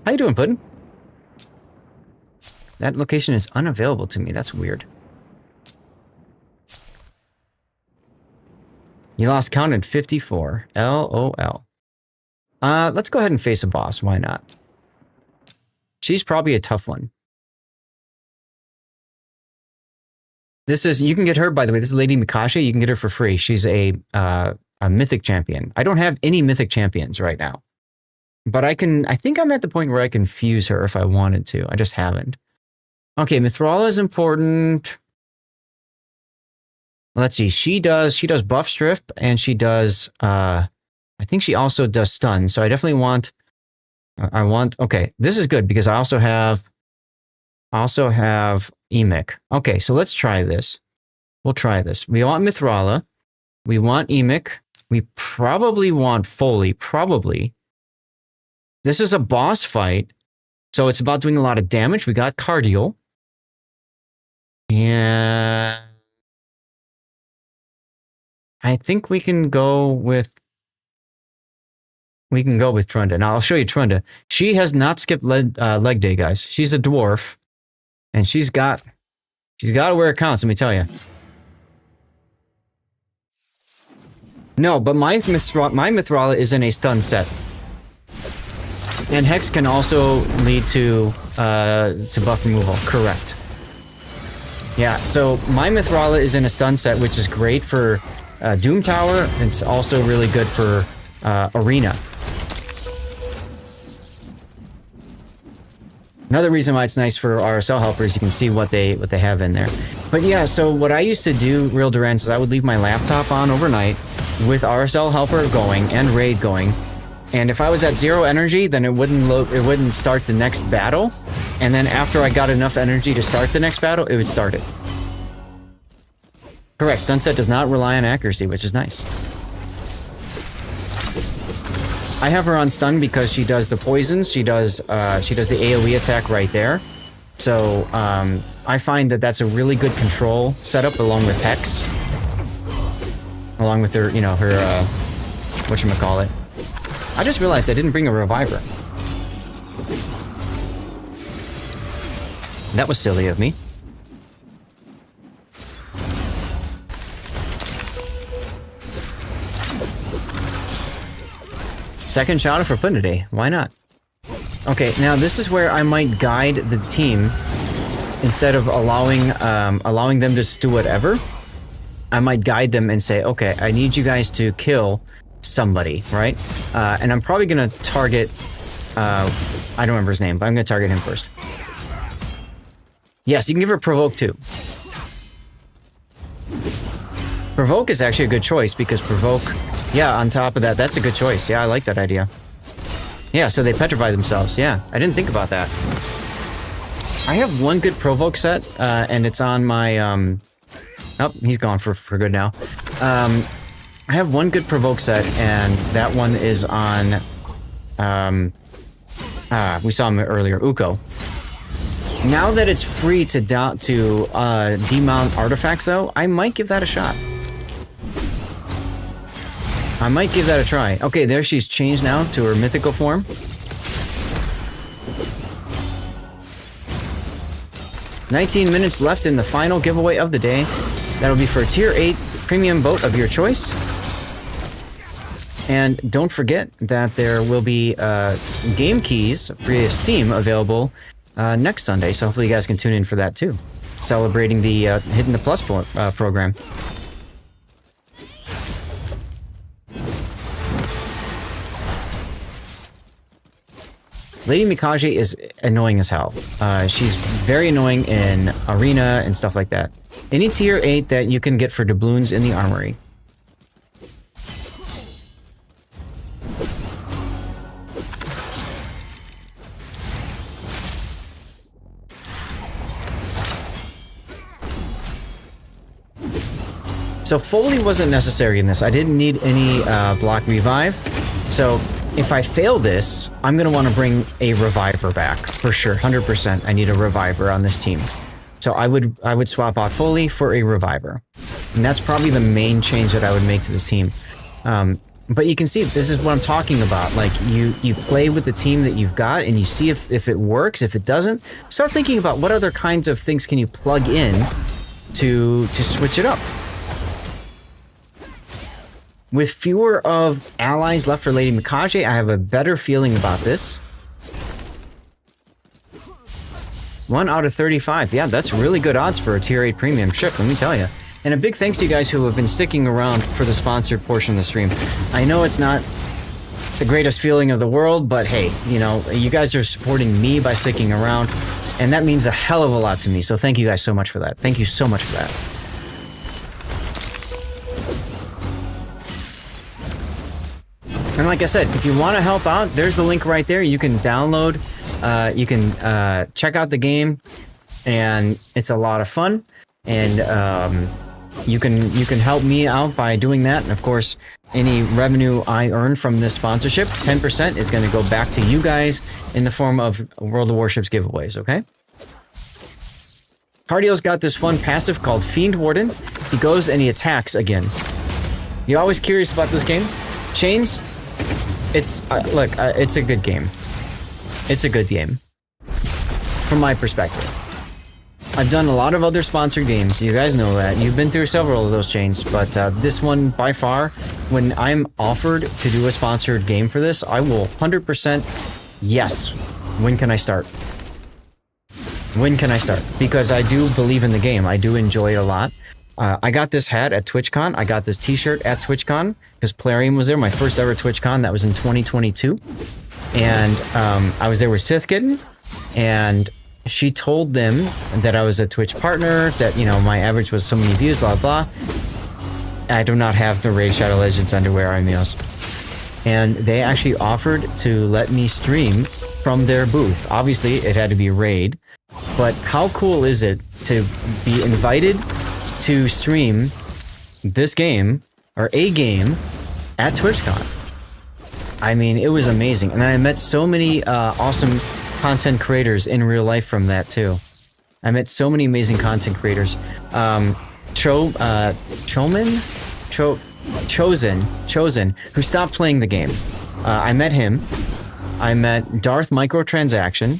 How you doing, Puddin'? That location is unavailable to me. That's weird. You lost count at 54. LOL. Let's go ahead and face a boss. Why not? She's probably a tough one. This is, you can get her, by the way, this is Lady Mikasha. You can get her for free. She's a mythic champion. I don't have any mythic champions right now. But I think I'm at the point where I can fuse her if I wanted to. I just haven't. Okay, Mithrala is important. Let's see, she does buff strip, and she does, I think she also does stun. So I definitely want, okay, this is good because I also have Emic. Okay, so let's try this. We'll try this. We want Mithrala. We want Emic. We probably want Foley. Probably. This is a boss fight, so it's about doing a lot of damage. We got Cardial. And I think we can go with Trunda. Now I'll show you Trunda. She has not skipped leg day, guys. She's a dwarf. And she's got to where it counts, let me tell you. No, but my Mithrala is in a stun set. And Hex can also lead to buff removal, correct. Yeah, so my Mithrala is in a stun set, which is great for Doom Tower. It's also really good for Arena. Another reason why it's nice for RSL helpers, you can see what they have in there. But yeah, so what I used to do, Real Durance, is I would leave my laptop on overnight with RSL helper going and Raid going. And if I was at 0 energy, then it wouldn't start the next battle. And then after I got enough energy to start the next battle, it would start it. Correct, Sunset does not rely on accuracy, which is nice. I have her on stun because she does the poisons. She does the AoE attack right there. So I find that that's a really good control setup along with Hex, along with her, her whatchamacallit. I just realized I didn't bring a reviver. That was silly of me. Second shout-out for Puddin' today. Why not? Okay, now this is where I might guide the team instead of allowing them to just do whatever. I might guide them and say, okay, I need you guys to kill somebody, right? And I'm probably gonna target, I don't remember his name, but I'm gonna target him first. Yes, you can give her Provoke too. Provoke is actually a good choice because Provoke, yeah, on top of that, that's a good choice. Yeah, I like that idea. Yeah, so they petrify themselves. Yeah, I didn't think about that. I have one good Provoke set, and it's on my, oh, he's gone for good now. I have one good Provoke set, and that one is on, we saw him earlier, Uko. Now that it's free to demount artifacts, though, I might give that a shot. I might give that a try. Okay, there she's changed now to her mythical form. "19 minutes left in the final giveaway of the day. That'll be for a Tier 8 premium boat of your choice. And don't forget that there will be game keys via Steam available next Sunday, so hopefully you guys can tune in for that too. Celebrating the Hitting the Plus program. Lady Mikage is annoying as hell. She's very annoying in Arena and stuff like that. Any Tier 8 that you can get for doubloons in the Armory. So Foley wasn't necessary in this. I didn't need any block revive. So if I fail this, I'm going to want to bring a reviver back for sure. 100%. I need a reviver on this team. So I would swap out Foley for a reviver. And that's probably the main change that I would make to this team. But you can see, this is what I'm talking about. Like, you play with the team that you've got and you see if it works. If it doesn't, start thinking about what other kinds of things can you plug in to switch it up. With fewer of allies left for Lady Mikage, I have a better feeling about this. 1 out of 35. Yeah, that's really good odds for a Tier 8 premium ship, let me tell you. And a big thanks to you guys who have been sticking around for the sponsored portion of the stream. I know it's not the greatest feeling of the world, but hey, you know, you guys are supporting me by sticking around, and that means a hell of a lot to me, so thank you guys so much for that. Thank you so much for that. And like I said, if you want to help out, there's the link right there. You can download, you can check out the game, and it's a lot of fun. And you can help me out by doing that. And of course, any revenue I earn from this sponsorship, 10% is going to go back to you guys in the form of World of Warships giveaways, okay? Cardio's got this fun passive called Fiend Warden. He goes and he attacks again. You always curious about this game? Chains? It's, look, it's a good game. It's a good game. From my perspective. I've done a lot of other sponsored games, you guys know that. You've been through several of those chains, but this one, by far, when I'm offered to do a sponsored game for this, I will 100% yes. When can I start? When can I start? Because I do believe in the game. I do enjoy it a lot. I got this hat at TwitchCon. I got this t-shirt at TwitchCon because Plarium was there, my first ever TwitchCon. That was in 2022. And I was there with Sithkitten, and she told them that I was a Twitch partner, that, you know, my average was so many views, blah, blah. I do not have the Raid Shadow Legends underwear, Amios. And they actually offered to let me stream from their booth. Obviously, it had to be Raid. But how cool is it to be invited to stream this game, or a game, at TwitchCon? I mean, it was amazing. And I met so many awesome content creators in real life from that too. I met so many amazing content creators. Chosen, who stopped playing the game. I met him. I met Darth Microtransaction,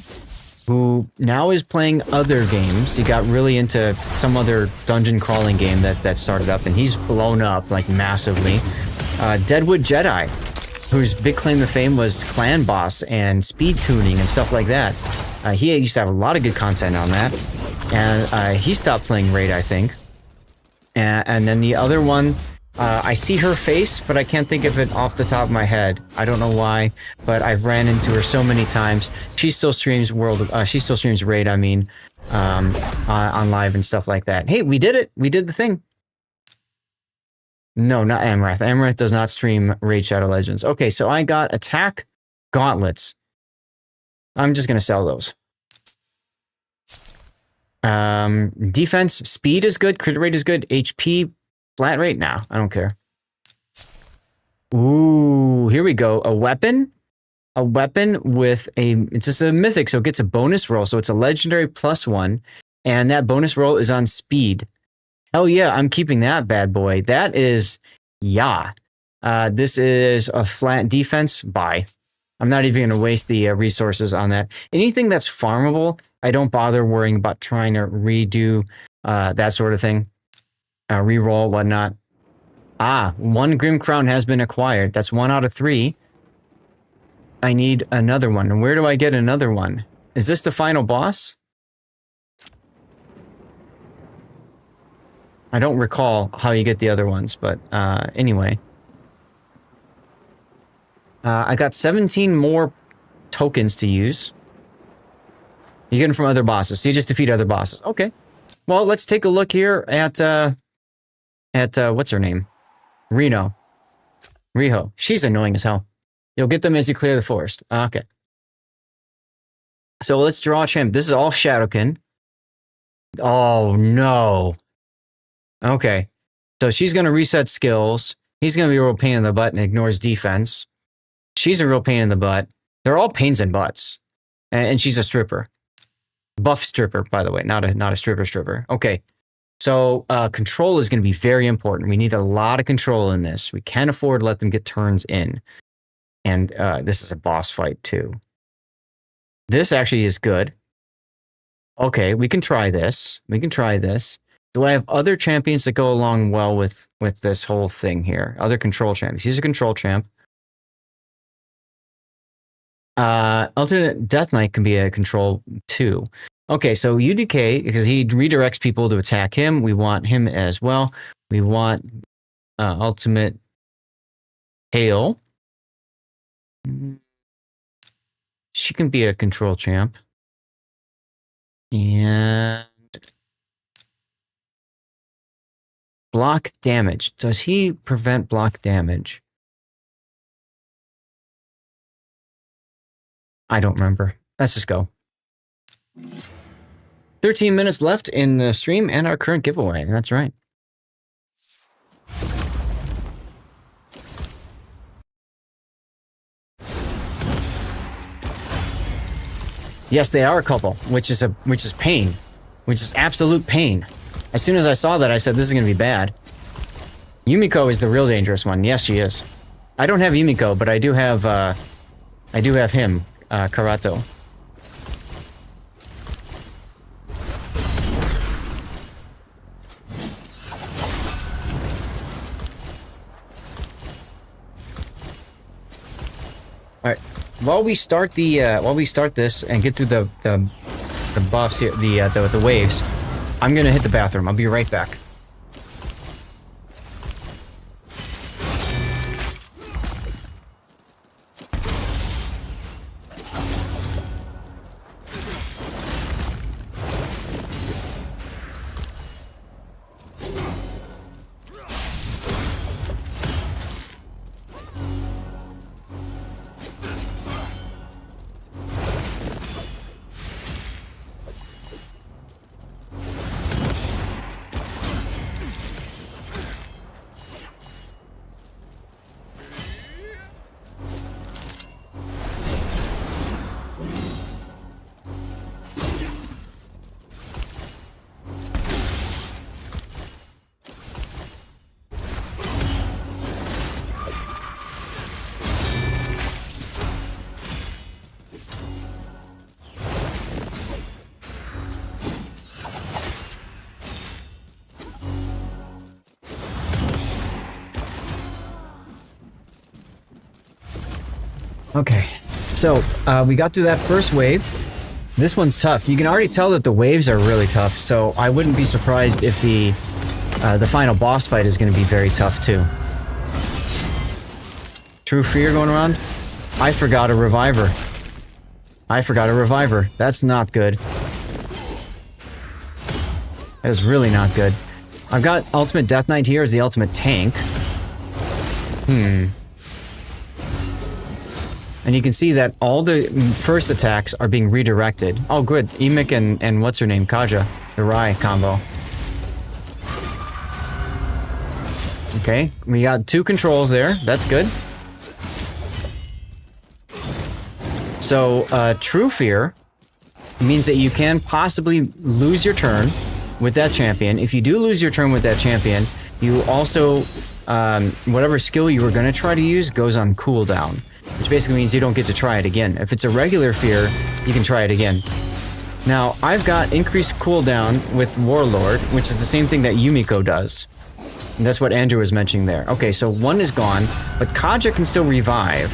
who now is playing other games. He got really into some other dungeon crawling game that started up, and he's blown up like massively. Deadwood Jedi, whose big claim to fame was clan boss and speed tuning and stuff like that. He used to have a lot of good content on that, and he stopped playing Raid, I think. And then the other one, I see her face, but I can't think of it off the top of my head. I don't know why, but I've ran into her so many times. She still streams she still streams Raid, I mean, on live and stuff like that. Hey, we did it. We did the thing. No, not Amarath. Amarath does not stream Raid Shadow Legends. Okay, so I got attack gauntlets. I'm just going to sell those. Defense, speed is good, crit rate is good, HP, flat rate, nah, I don't care. Ooh, here we go. A weapon with it's just a mythic, so it gets a bonus roll, so it's a legendary +1, and that bonus roll is on speed. Hell yeah, I'm keeping that bad boy. That is, yeah. This is a flat defense, bye. I'm not even going to waste the resources on that. Anything that's farmable, I don't bother worrying about trying to redo that sort of thing. Reroll, whatnot. Ah, 1 Grim Crown has been acquired. That's 1 out of 3. I need another one. And where do I get another one? Is this the final boss? I don't recall how you get the other ones, but anyway. I got 17 more tokens to use. You get them from other bosses, so you just defeat other bosses. Okay. Well, let's take a look here at what's her name? Riho. She's annoying as hell. You'll get them as you clear the forest. Okay. So let's draw a champ. This is all Shadowkin. Oh, no. Okay. So she's going to reset skills. He's going to be a real pain in the butt and ignores defense. She's a real pain in the butt. They're all pains in butts. And she's a stripper. Buff stripper, by the way. Not a stripper. Okay. So control is going to be very important. We need a lot of control in this. We can't afford to let them get turns in. And this is a boss fight too. This actually is good. Okay, we can try this. Do I have other champions that go along well with this whole thing here? Other control champions. He's a control champ. Alternate Death Knight can be a control too. Okay, so UDK, because he redirects people to attack him, we want him as well. We want Ultimate Hail. She can be a control champ. And block damage. Does he prevent block damage? I don't remember. Let's just go. 13 minutes left in the stream and our current giveaway. That's right. Yes, they are a couple, which is pain. Which is absolute pain. As soon as I saw that, I said, this is going to be bad. Yumiko is the real dangerous one. Yes, she is. I don't have Yumiko, but I do have him, Karato. All right. While we start this and get through the buffs here, the waves, I'm gonna hit the bathroom. I'll be right back. Okay, so we got through that first wave. This one's tough. You can already tell that the waves are really tough, so I wouldn't be surprised if the the final boss fight is going to be very tough too. True Fear going around? I forgot a reviver. That's not good. That is really not good. I've got Ultimate Death Knight here as the ultimate tank. And you can see that all the first attacks are being redirected. Oh good, Emic and what's her name? Kaja. The Rai combo. Okay, we got 2 controls there. That's good. So, True Fear means that you can possibly lose your turn with that champion. If you do lose your turn with that champion, you also, whatever skill you were going to try to use goes on cooldown, which basically means you don't get to try it again. If it's a regular fear, you can try it again. Now, I've got increased cooldown with Warlord, which is the same thing that Yumiko does. And that's what Andrew was mentioning there. Okay, so 1 is gone, but Kaja can still revive.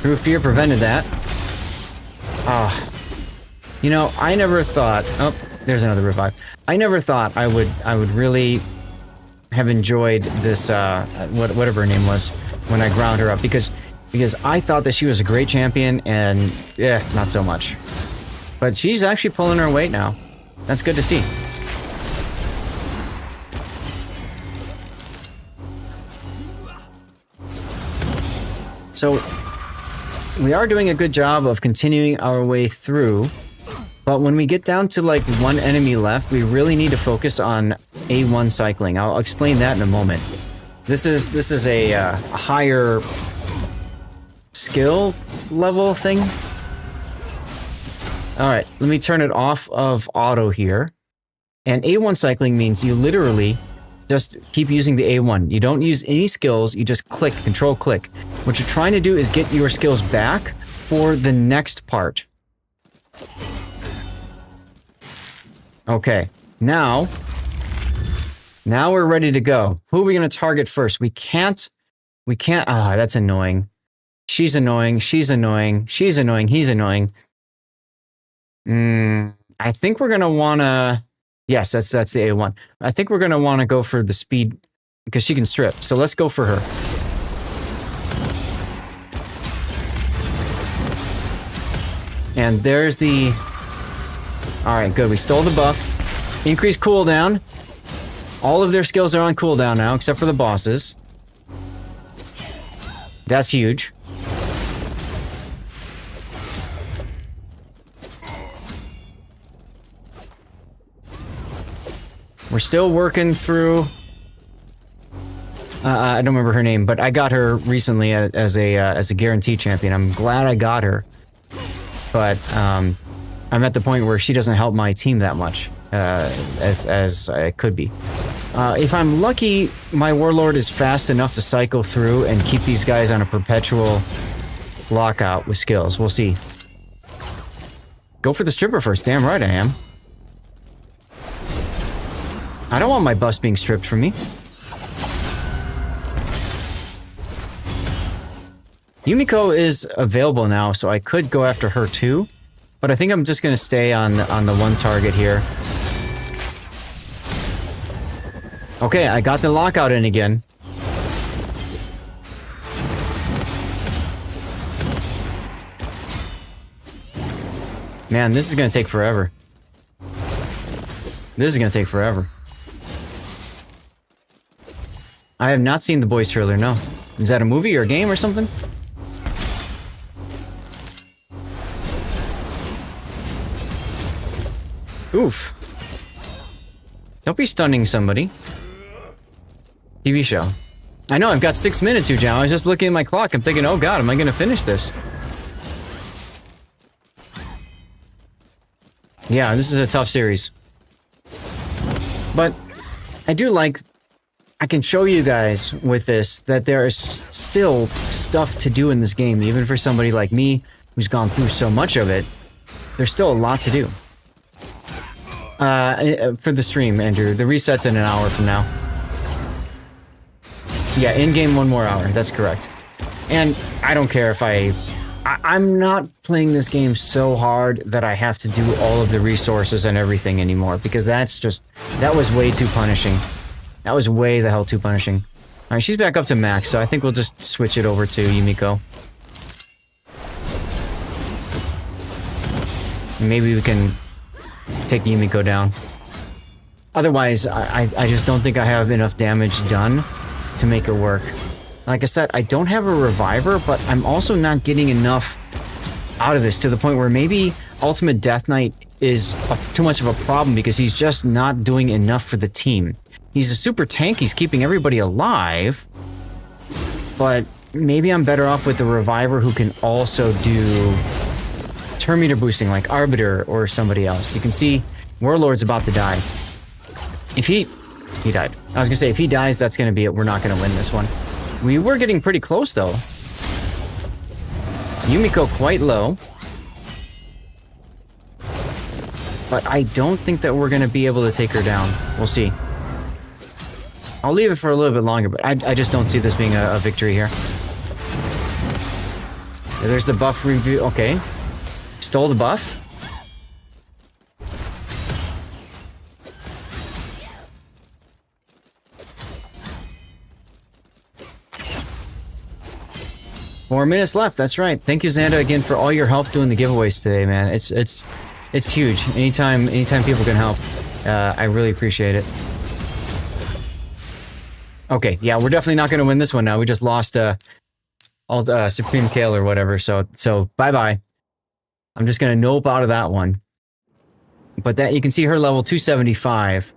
True Fear prevented that. Ah. You know, I never thought... Oh, there's another revive. I never thought I would really have enjoyed this, whatever her name was, when I ground her up. Because I thought that she was a great champion, and, not so much. But she's actually pulling her weight now. That's good to see. So... we are doing a good job of continuing our way through, but when we get down to like 1 enemy left, we really need to focus on A1 cycling. I'll explain that in a moment. This is a higher skill level thing. All right, let me turn it off of auto here. And A1 cycling means you literally just keep using the A1. You don't use any skills, you just click, control click. What you're trying to do is get your skills back for the next part. Okay, now we're ready to go. Who are we going to target first? We can't, that's annoying. She's annoying, she's annoying, she's annoying, he's annoying. I think we're going to want to... Yes, that's the A1. I think we're going to want to go for the speed, because she can strip. So let's go for her. And there's the... Alright, good. We stole the buff. Increased cooldown. All of their skills are on cooldown now, except for the bosses. That's huge. We're still working through... I don't remember her name, but I got her recently as a guarantee champion. I'm glad I got her. But I'm at the point where she doesn't help my team that much as it could be. If I'm lucky, my Warlord is fast enough to cycle through and keep these guys on a perpetual lockout with skills. We'll see. Go for the stripper first. Damn right I am. I don't want my bust being stripped from me. Yumiko is available now, so I could go after her too. But I think I'm just going to stay on the 1 target here. Okay, I got the lockout in again. Man, this is going to take forever. This is going to take forever. I have not seen the Boys trailer, no. Is that a movie or a game or something? Oof. Don't be stunning somebody. TV show. I know, I've got 6 minutes, Ujao. I was just looking at my clock. I'm thinking, oh god, am I gonna finish this? Yeah, this is a tough series. But I do like... I can show you guys with this that there is still stuff to do in this game, even for somebody like me who's gone through so much of it. There's still a lot to do. For the stream, Andrew, the reset's in an hour from now. Yeah, in-game 1 more hour, that's correct. And I don't care if I I'm not playing this game so hard that I have to do all of the resources and everything anymore, because that was way too punishing. That was way the hell too punishing. Alright, she's back up to max, so I think we'll just switch it over to Yumiko. Maybe we can take Yumiko down. Otherwise, I just don't think I have enough damage done to make it work. Like I said, I don't have a reviver, but I'm also not getting enough out of this to the point where maybe Ultimate Death Knight is too much of a problem because he's just not doing enough for the team. He's a super tank, he's keeping everybody alive, but maybe I'm better off with the reviver who can also do turn meter boosting like Arbiter or somebody else. You can see Warlord's about to die. If he died. I was gonna say, if he dies, that's gonna be it. We're not gonna win this one. We were getting pretty close, though. Yumiko quite low. But I don't think that we're gonna be able to take her down. We'll see. I'll leave it for a little bit longer, but I just don't see this being a victory here. There's the buff review. Okay. Stole the buff. Four minutes left, that's right. Thank you, Xanda, again for all your help doing the giveaways today, man. It's huge. Anytime people can help, I really appreciate it. Okay, yeah, we're definitely not gonna win this one now. We just lost Supreme Kale or whatever, so bye-bye. I'm just gonna nope out of that one. But that, you can see her level 275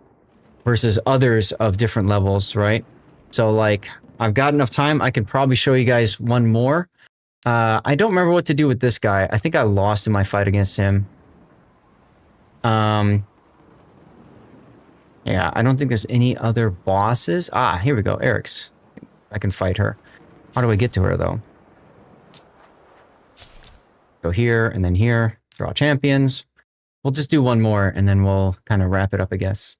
versus others of different levels, right? So like, I've got enough time, I can probably show you guys one more. I don't remember what to do with this guy. I think I lost in my fight against him. Yeah, I don't think there's any other bosses. Ah, here we go, Eric's. I can fight her. How do I get to her, though? Go here, and then here. Draw champions. We'll just do one more, and then we'll kind of wrap it up, I guess.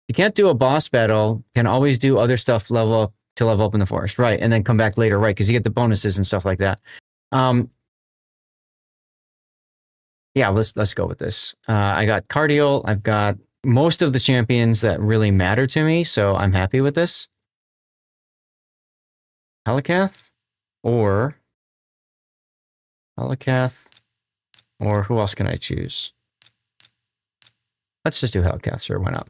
You can't do a boss battle. You can always do other stuff level up in the forest, right? And then come back later, right? Because you get the bonuses and stuff like that. Yeah, let's go with this. I got Cardial. I've got most of the champions that really matter to me, so I'm happy with this. Helikath or who else can I choose? Let's just do Helikath, sure, why not?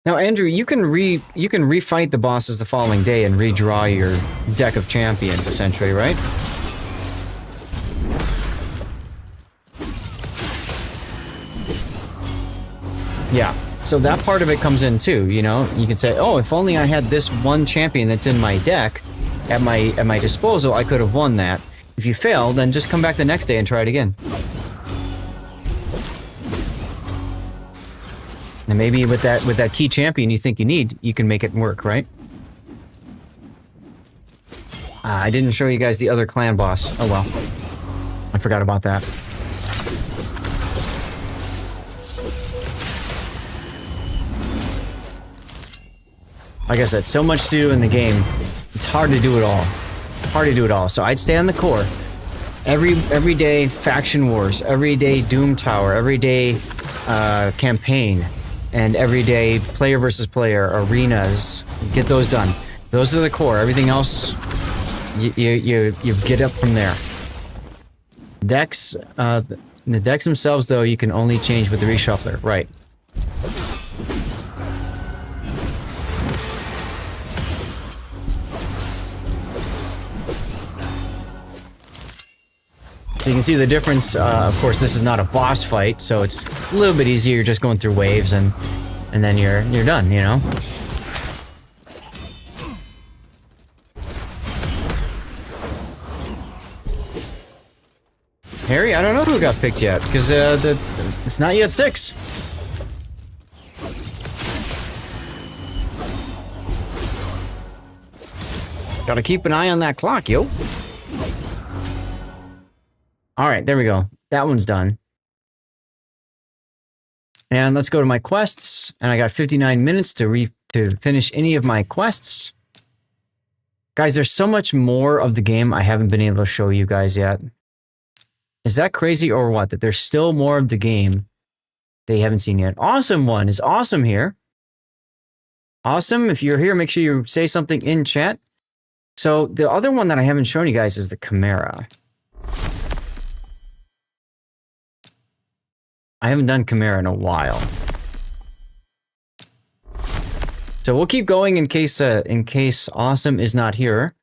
Now, Andrew, you can refight the bosses the following day and redraw your deck of champions, essentially, right? Yeah, so that part of it comes in too, you know? You can say, oh, if only I had this one champion that's in my deck at my disposal, I could have won that. If you fail, then just come back the next day and try it again. And maybe with that key champion you think you need, you can make it work, right? I didn't show you guys the other clan boss. Oh well. I forgot about that. Like I said, so much to do in the game. It's hard to do it all. So I'd stay on the core. Every day faction wars, every day Doom Tower, every day campaign, and every day player versus player arenas. Get those done. Those are the core. Everything else, you get up from there. Decks, the decks themselves though, you can only change with the reshuffler, right? So you can see the difference. Of course, this is not a boss fight, so it's a little bit easier. You're just going through waves, and then you're done. You know. Harry, I don't know who got picked yet because it's not yet 6. Gotta keep an eye on that clock, yo. Alright, there we go. That one's done. And let's go to my quests. And I got 59 minutes to finish any of my quests. Guys, there's so much more of the game I haven't been able to show you guys yet. Is that crazy or what? That there's still more of the game they haven't seen yet. Awesome one is awesome here. Awesome. If you're here, make sure you say something in chat. So the other one that I haven't shown you guys is the Chimera. I haven't done Chimera in a while. So we'll keep going in case Awesome is not here.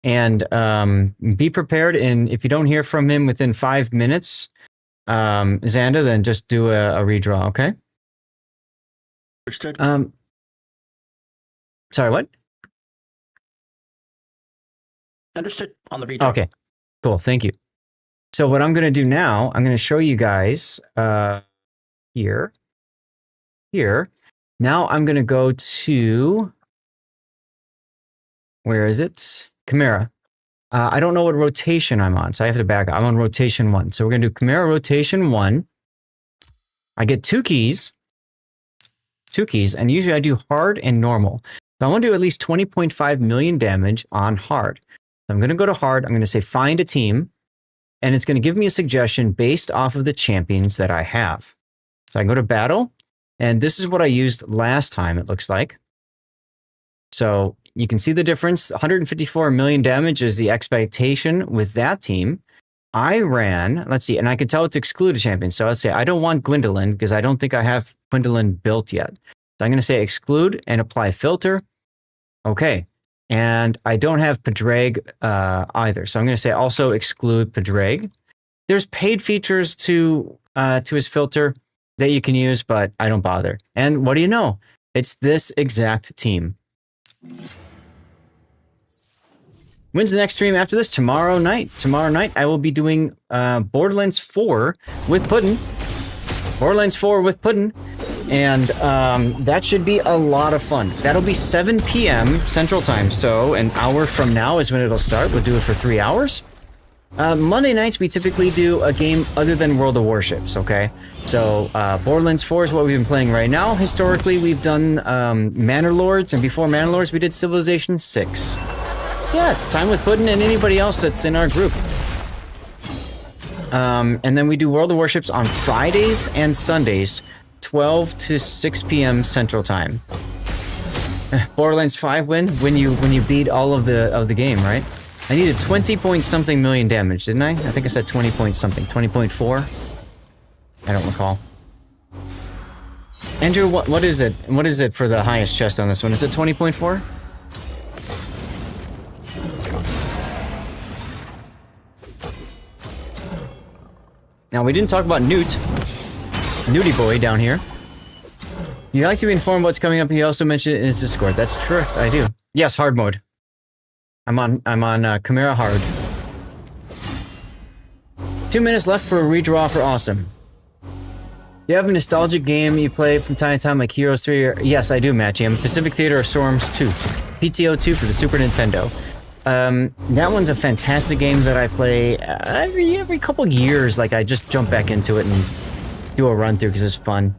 And be prepared, and if you don't hear from him within 5 minutes, Xander, then just do a redraw, okay? Understood. Sorry, what? Understood on the redraw. Okay, cool, thank you. So what I'm going to do now, I'm going to show you guys here. Now I'm going to go to, where is it? Chimera. I don't know what rotation I'm on, so I have to back up. I'm on rotation 1. So we're going to do Chimera rotation 1. I get 2 keys, and usually I do hard and normal. So I want to do at least 20.5 million damage on hard. So I'm going to go to hard. I'm going to say find a team, and it's going to give me a suggestion based off of the champions that I have. So I go to battle. And this is what I used last time, it looks like. So you can see the difference. 154 million damage is the expectation with that team. I ran, let's see, and I can tell it's exclude a champion. So let's say I don't want Gwendolyn because I don't think I have Gwendolyn built yet. So I'm going to say exclude and apply filter. Okay. And I don't have Padraig either. So I'm going to say also exclude Padraig. There's paid features to his filter that you can use, but I don't bother. And what do you know? It's this exact team. When's the next stream after this? Tomorrow night. Tomorrow night, I will be doing Borderlands 4 with Puddin. Borderlands 4 with Puddin. And that should be a lot of fun. That'll be 7 p.m. Central Time. So an hour from now is when it'll start. We'll do it for 3 hours. Monday nights, we typically do a game other than World of Warships, okay? So, Borderlands 4 is what we've been playing right now. Historically, we've done Manor Lords, and before Manor Lords, we did Civilization 6. Yeah, it's time with Puddin' and anybody else that's in our group. And then we do World of Warships on Fridays and Sundays, 12 to 6 p.m. Central Time. Borderlands 5 win when you beat all of the game, right? I needed 20 point something million damage, didn't I? I think I said 20 point something. 20.4? I don't recall. Andrew, what is it? What is it for the highest chest on this one? Is it 20.4? Now, we didn't talk about Newt. Newty boy down here. You like to be informed what's coming up. He also mentioned it in his Discord. That's correct, I do. Yes, hard mode. I'm on Chimera hard. 2 minutes left for a redraw for Awesome. You have a nostalgic game you play from time to time, like Heroes 3 or... Yes, I do, Matt Jam. Pacific Theater of Storms 2. PTO 2 for the Super Nintendo. That one's a fantastic game that I play every couple years. Like, I just jump back into it and do a run through because it's fun.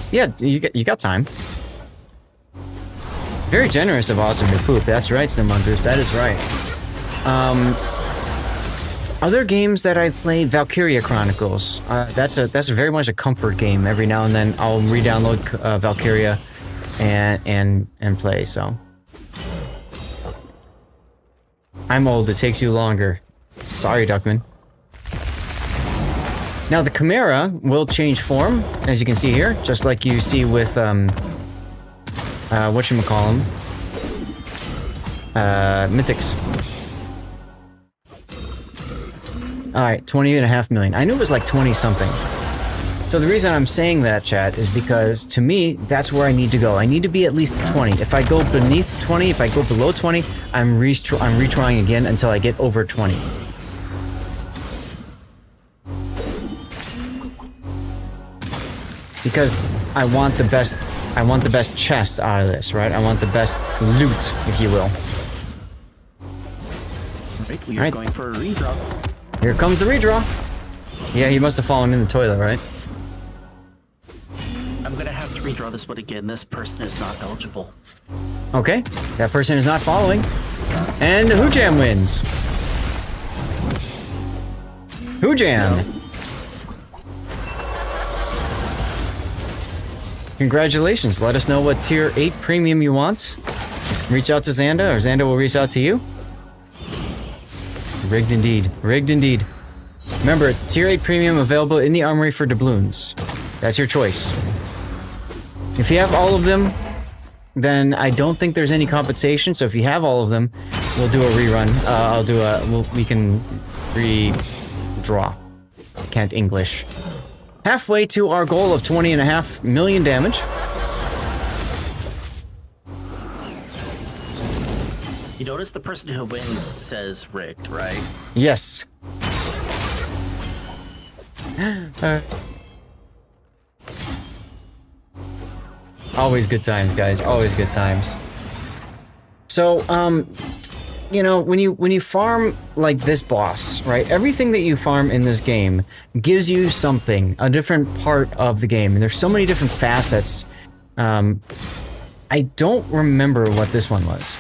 Yeah, you got time. Very generous of Awesome to poop. That's right, Snowmongers. That is right. Other games that I played, Valkyria Chronicles. That's very much a comfort game. Every now and then I'll re-download Valkyria and play. So I'm old. It takes you longer. Sorry, Duckman. Now the Chimera will change form, as you can see here, just like you see with whatchamacallem, Mythics. Alright, 20.5 million. I knew it was like 20 something. So the reason I'm saying that, chat, is because to me, that's where I need to go. I need to be at least 20. If I go beneath 20, if I go below 20, I'm retrying again until I get over 20. Because I want the best chest out of this, right? I want the best loot, if you will. Right, we are going for a redraw. Here comes the redraw. Yeah, he must have fallen in the toilet, right? I'm gonna have to redraw this one again. This person is not eligible. Okay, that person is not following. And Hujam wins. Hujam. Congratulations. Let us know what tier 8 premium you want. Reach out to Xanda, or Xanda will reach out to you. Rigged indeed. Rigged indeed. Remember, it's tier 8 premium available in the armory for doubloons. That's your choice. If you have all of them, then I don't think there's any compensation. So if you have all of them, we'll do a rerun. We can redraw. Can't English. Halfway to our goal of 20.5 million damage. You notice the person who wins says rigged, right? Yes. Always good times, guys. Always good times. So, you know, when you farm like this boss, right? Everything that you farm in this game gives you something, a different part of the game, and there's so many different facets. I don't remember what this one was.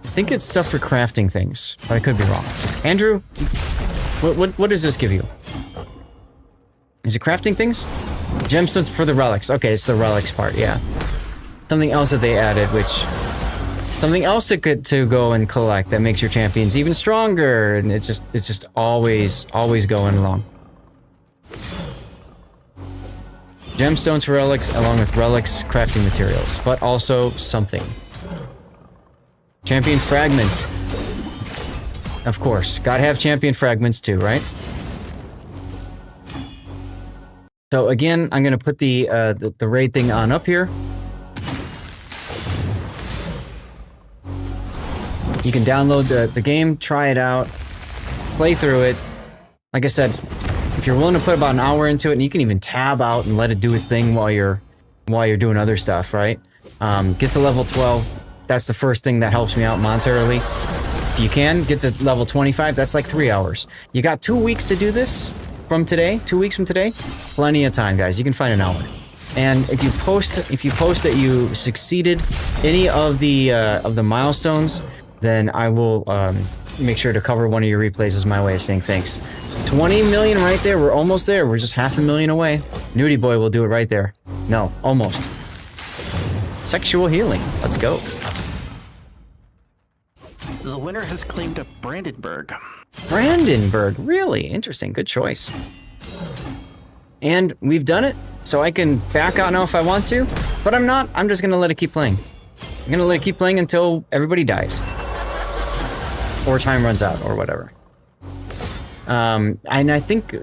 I think it's stuff for crafting things, but I could be wrong. Andrew, what does this give you? Is it crafting things? Gemstones for the relics. Okay, it's the relics part, yeah. Something else that they added, which... Something else to go and collect that makes your champions even stronger, and it's just always going along. Gemstones for relics, along with relics crafting materials, but also something. Champion fragments. Of course, gotta have champion fragments too, right? So again, I'm gonna put the raid thing on up here. You can download the game, try it out, play through it. Like I said, if you're willing to put about an hour into it, and you can even tab out and let it do its thing while you're doing other stuff, right? Get to level 12. That's the first thing that helps me out monetarily. If you can, get to level 25, that's like 3 hours. You got 2 weeks to do this from today, 2 weeks from today. Plenty of time, guys. You can find an hour. And if you post that you succeeded any of the milestones, then I will make sure to cover one of your replays as my way of saying thanks. 20 million right there. We're almost there. We're just 500,000 away. Nudie Boy will do it right there. No, almost. Sexual healing. Let's go. The winner has claimed a Brandenburg. Brandenburg. Really? Interesting. Good choice. And we've done it, so I can back out now if I want to, but I'm not. I'm just going to let it keep playing. I'm going to let it keep playing until everybody dies. Or time runs out, or whatever. And I think,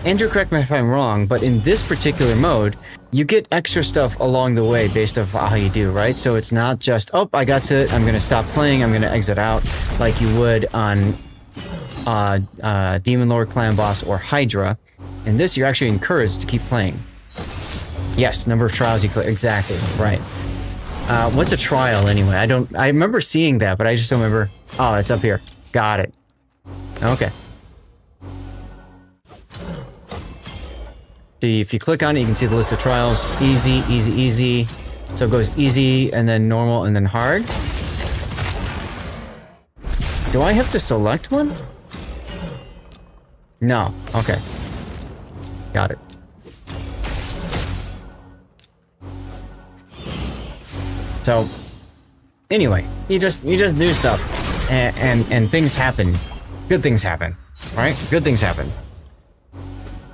Andrew, correct me if I'm wrong, but in this particular mode, you get extra stuff along the way based off how you do, right? So it's not just, oh, I got to, I'm going to stop playing, I'm going to exit out, like you would on Demon Lord, Clan Boss, or Hydra. In this, you're actually encouraged to keep playing. Yes, number of trials you clear, exactly, right. What's a trial anyway? I remember seeing that, but I just don't remember. Oh, it's up here. Got it. Okay. See, if you click on it, you can see the list of trials. Easy, easy, easy. So it goes easy, and then normal, and then hard. Do I have to select one? No. Okay. Got it. So, anyway, you just do stuff, and things happen. Good things happen, right? Good things happen.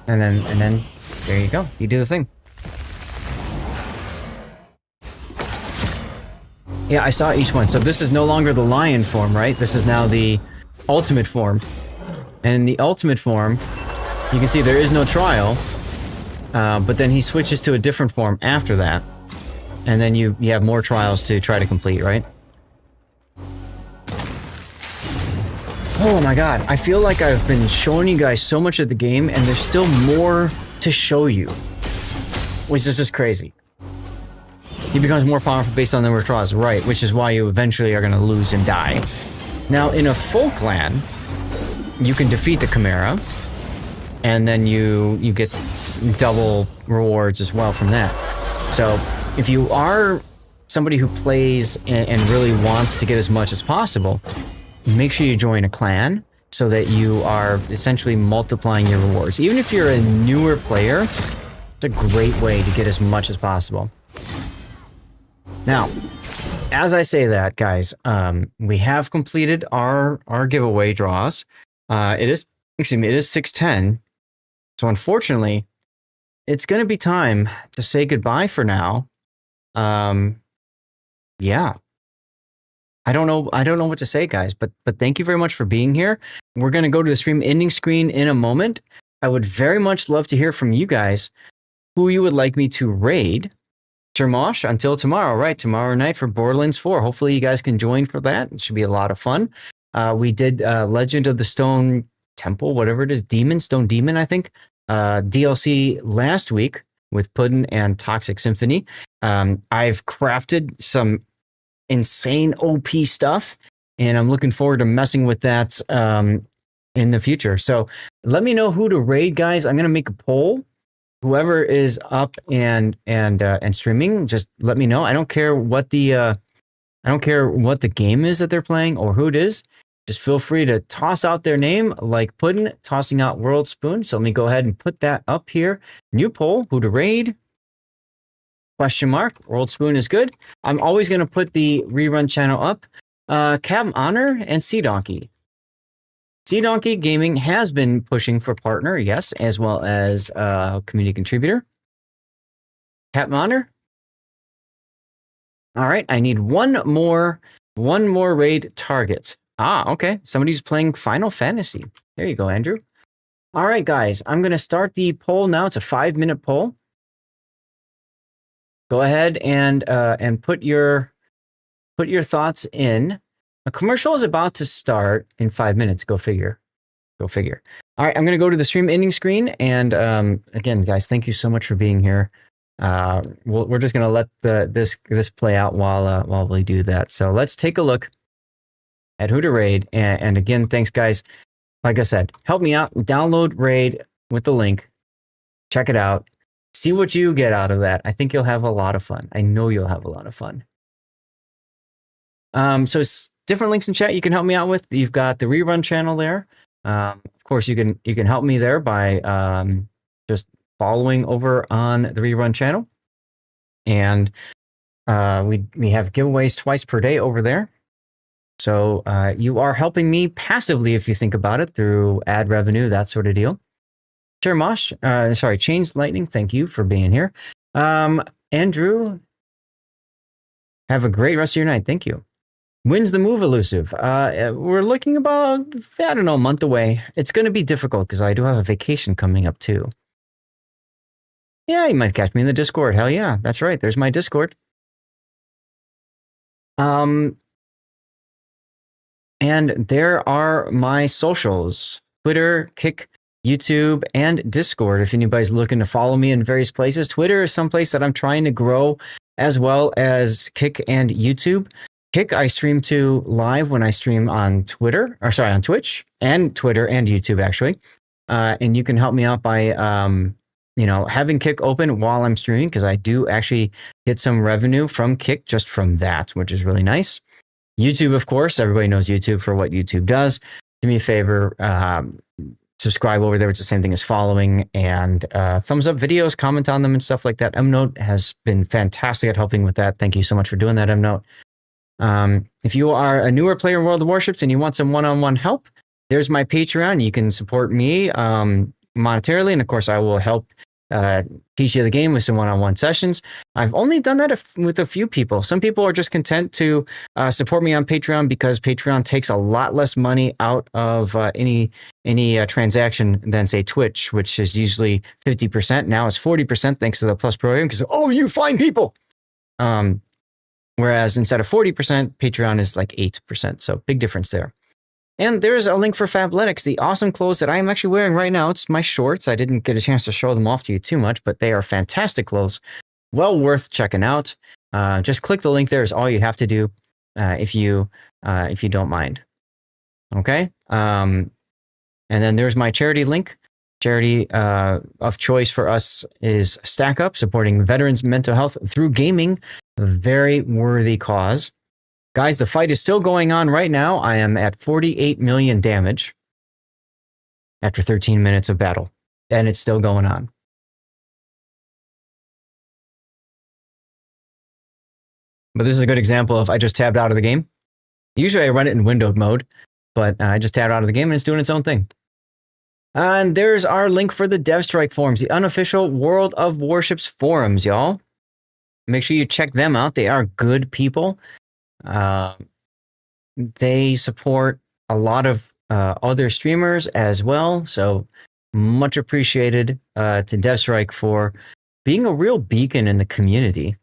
And then there you go. You do the thing. Yeah, I saw each one. So this is no longer the lion form, right? This is now the ultimate form. And in the ultimate form, you can see there is no trial, but then he switches to a different form after that. And then you have more trials to try to complete, right? Oh my god, I feel like I've been showing you guys so much of the game, and there's still more to show you. Which is just crazy. He becomes more powerful based on the number of trials, right, which is why you eventually are going to lose and die. Now, in a full clan, you can defeat the Chimera, and then you get double rewards as well from that. So if you are somebody who plays and really wants to get as much as possible, make sure you join a clan so that you are essentially multiplying your rewards. Even if you're a newer player, it's a great way to get as much as possible. Now, as I say that, guys, we have completed our giveaway draws. It is 6:10. So unfortunately, it's going to be time to say goodbye for now. Yeah. I don't know what to say, guys, but thank you very much for being here. We're going to go to the stream ending screen in a moment. I would very much love to hear from you guys who you would like me to raid. Termosh, until tomorrow, right? Tomorrow night for Borderlands 4. Hopefully you guys can join for that. It should be a lot of fun. We did Legend of the Stone Temple, whatever it is, Stone Demon, I think. DLC last week with Puddin and Toxic Symphony. I've crafted some insane OP stuff, and I'm looking forward to messing with that in the future. So let me know who to raid, guys. I'm gonna make a poll. Whoever is up and streaming, just let me know. I don't care what the game is that they're playing or who it is. Just feel free to toss out their name, like Puddin tossing out World Spoon. So let me go ahead and put that up here. New poll: who to raid? Question mark. World Spoon is good. I'm always going to put the rerun channel up. Captain Honor and Sea Donkey. Sea Donkey Gaming has been pushing for partner, yes, as well as community contributor. Captain Honor. All right, I need one more raid target. Okay. Somebody's playing Final Fantasy. There you go, Andrew. All right, guys. I'm going to start the poll now. It's a 5-minute poll. Go ahead and put your thoughts in. A commercial is about to start in 5 minutes. Go figure. All right, I'm going to go to the stream ending screen. And again, guys, thank you so much for being here. We're just going to let this play out while we do that. So let's take a look at who to raid. And again, thanks, guys. Like I said, help me out. Download raid with the link. Check it out. See what you get out of that. I think you'll have a lot of fun. I know you'll have a lot of fun. So it's different links in chat you can help me out with. You've got the rerun channel there. Of course, you can help me there by just following over on the rerun channel. And we have giveaways twice per day over there. So you are helping me passively, if you think about it, through ad revenue, that sort of deal. Sure, Mosh. Chains Lightning, thank you for being here. Andrew, have a great rest of your night. Thank you. When's the move, Elusive? We're looking about, I don't know, a month away. It's going to be difficult because I do have a vacation coming up too. Yeah, you might catch me in the Discord. Hell yeah, that's right. There's my Discord. And there are my socials: Twitter, Kick, YouTube, and Discord. If anybody's looking to follow me in various places, Twitter is someplace that I'm trying to grow, as well as Kick and YouTube. Kick, I stream to live when I stream on on Twitch and Twitter and YouTube, actually. And you can help me out by, having Kick open while I'm streaming, because I do actually get some revenue from Kick just from that, which is really nice. YouTube, of course, everybody knows YouTube for what YouTube does. Do me a favor, subscribe over there. It's the same thing as following, and thumbs up videos, comment on them and stuff like that. Mnote has been fantastic at helping with that. Thank you so much for doing that, Mnote. If you are a newer player in World of Warships and you want some one-on-one help, there's my Patreon. You can support me monetarily, and of course I will help teach you the game with some one-on-one sessions. I've only done that with a few people. Some people are just content to support me on Patreon because Patreon takes a lot less money out of any transaction than, say, Twitch, which is usually 50%. Now it's 40% thanks to the Plus program, because you fine people. Whereas instead of 40%, Patreon is like 8%. So big difference there. And there's a link for Fabletics, the awesome clothes that I am actually wearing right now. It's my shorts. I didn't get a chance to show them off to you too much, but they are fantastic clothes. Well worth checking out. Just click the link there is all you have to do if you don't mind. Okay. And then there's my charity link. Charity of choice for us is Stack Up, supporting veterans' mental health through gaming. A very worthy cause. Guys, the fight is still going on right now. I am at 48 million damage after 13 minutes of battle, and it's still going on. But this is a good example of I just tabbed out of the game. Usually I run it in windowed mode, but I just tabbed out of the game and it's doing its own thing. And there's our link for the DevStrike forums, the unofficial World of Warships forums, y'all. Make sure you check them out. They are good people. They support a lot of other streamers as well. So much appreciated to DevStrike for being a real beacon in the community.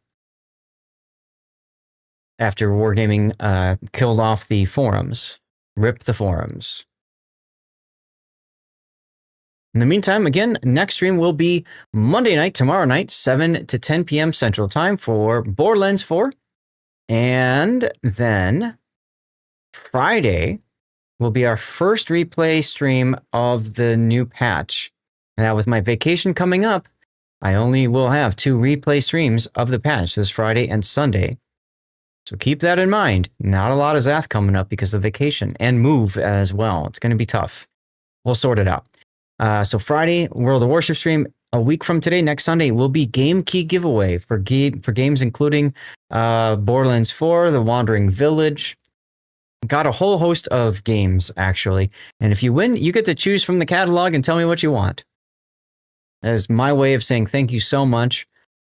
After Wargaming killed off the forums, ripped the forums. In the meantime, again, next stream will be Monday night, tomorrow night, 7 to 10 p.m. Central Time for Borderlands 4. And then Friday will be our first replay stream of the new patch. Now, with my vacation coming up, I only will have 2 replay streams of the patch this Friday and Sunday. So keep that in mind. Not a lot of Zath coming up because of vacation and move as well. It's going to be tough. We'll sort it out. So Friday, World of Warships stream. A week from today, next Sunday, will be Game Key giveaway for games including Borderlands 4, The Wandering Village. Got a whole host of games, actually. And if you win, you get to choose from the catalog and tell me what you want. That is my way of saying thank you so much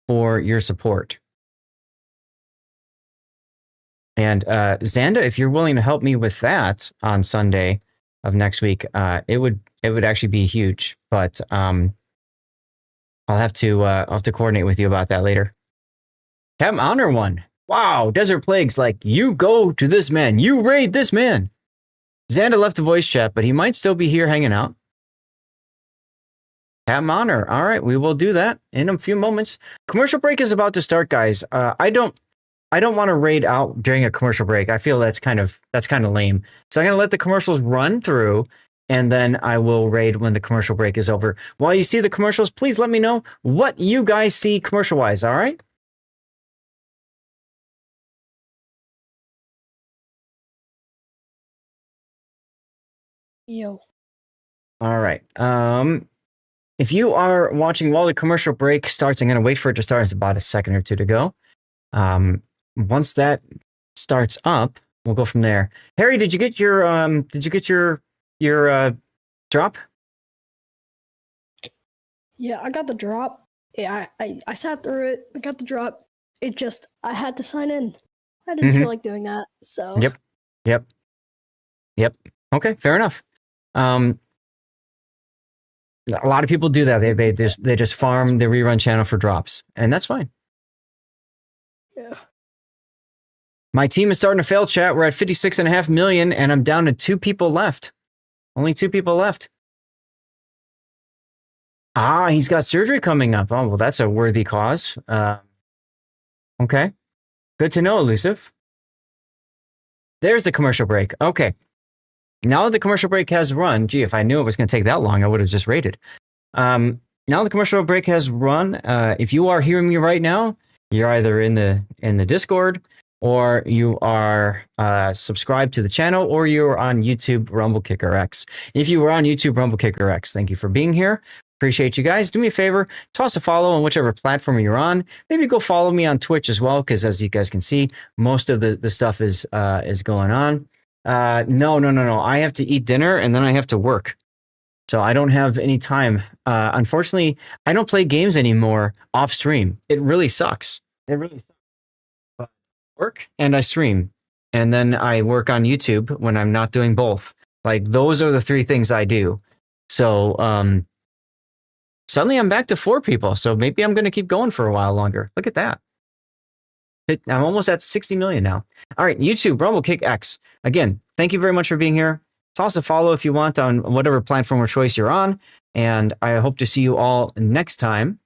for your support. And Xanda, if you're willing to help me with that on Sunday of next week, it would actually be huge. But I'll have to coordinate with you about that later. Captain Honor one. Wow, Desert Plague's like, you go to this man, you raid this man. Xanda left the voice chat, but he might still be here hanging out. Captain Honor. All right, we will do that in a few moments. Commercial break is about to start, guys. I don't want to raid out during a commercial break. I feel that's kind of lame. So I'm gonna let the commercials run through, and then I will raid when the commercial break is over. While you see the commercials, please let me know what you guys see commercial-wise, all right? Yo. All right. If you are watching while the commercial break starts, I'm going to wait for it to start. It's about a second or two to go. Once that starts up, we'll go from there. Harry, did you get your drop? Yeah, I got the drop. Yeah, I sat through it. I got the drop. It just, I had to sign in. I didn't feel like doing that, so. Yep. Okay, fair enough. A lot of people do that. They just farm the rerun channel for drops, and that's fine. Yeah. My team is starting to fail, chat. We're at 56.5 million, and I'm down to 2 people left. Only 2 people left. Ah, he's got surgery coming up. Oh, well, that's a worthy cause. Okay. Good to know, Elusive. There's the commercial break. Okay. Now that the commercial break has run, gee, if I knew it was going to take that long, I would have just raided. Now the commercial break has run. If you are hearing me right now, you're either in the Discord, or you are subscribed to the channel, or you're on YouTube Rumble Kicker X. If you were on YouTube Rumble Kicker X, thank you for being here. Appreciate you guys. Do me a favor, toss a follow on whichever platform you're on. Maybe go follow me on Twitch as well, because as you guys can see, most of the stuff is going on. No. I have to eat dinner and then I have to work. So I don't have any time. Unfortunately, I don't play games anymore off stream. It really sucks. It really sucks. But I work and I stream. And then I work on YouTube when I'm not doing both. Like, those are the 3 things I do. So suddenly I'm back to 4 people. So maybe I'm going to keep going for a while longer. Look at that. I'm almost at 60 million now. All right, YouTube, Rumble Kick X. Again, thank you very much for being here. Toss a follow if you want on whatever platform or choice you're on. And I hope to see you all next time.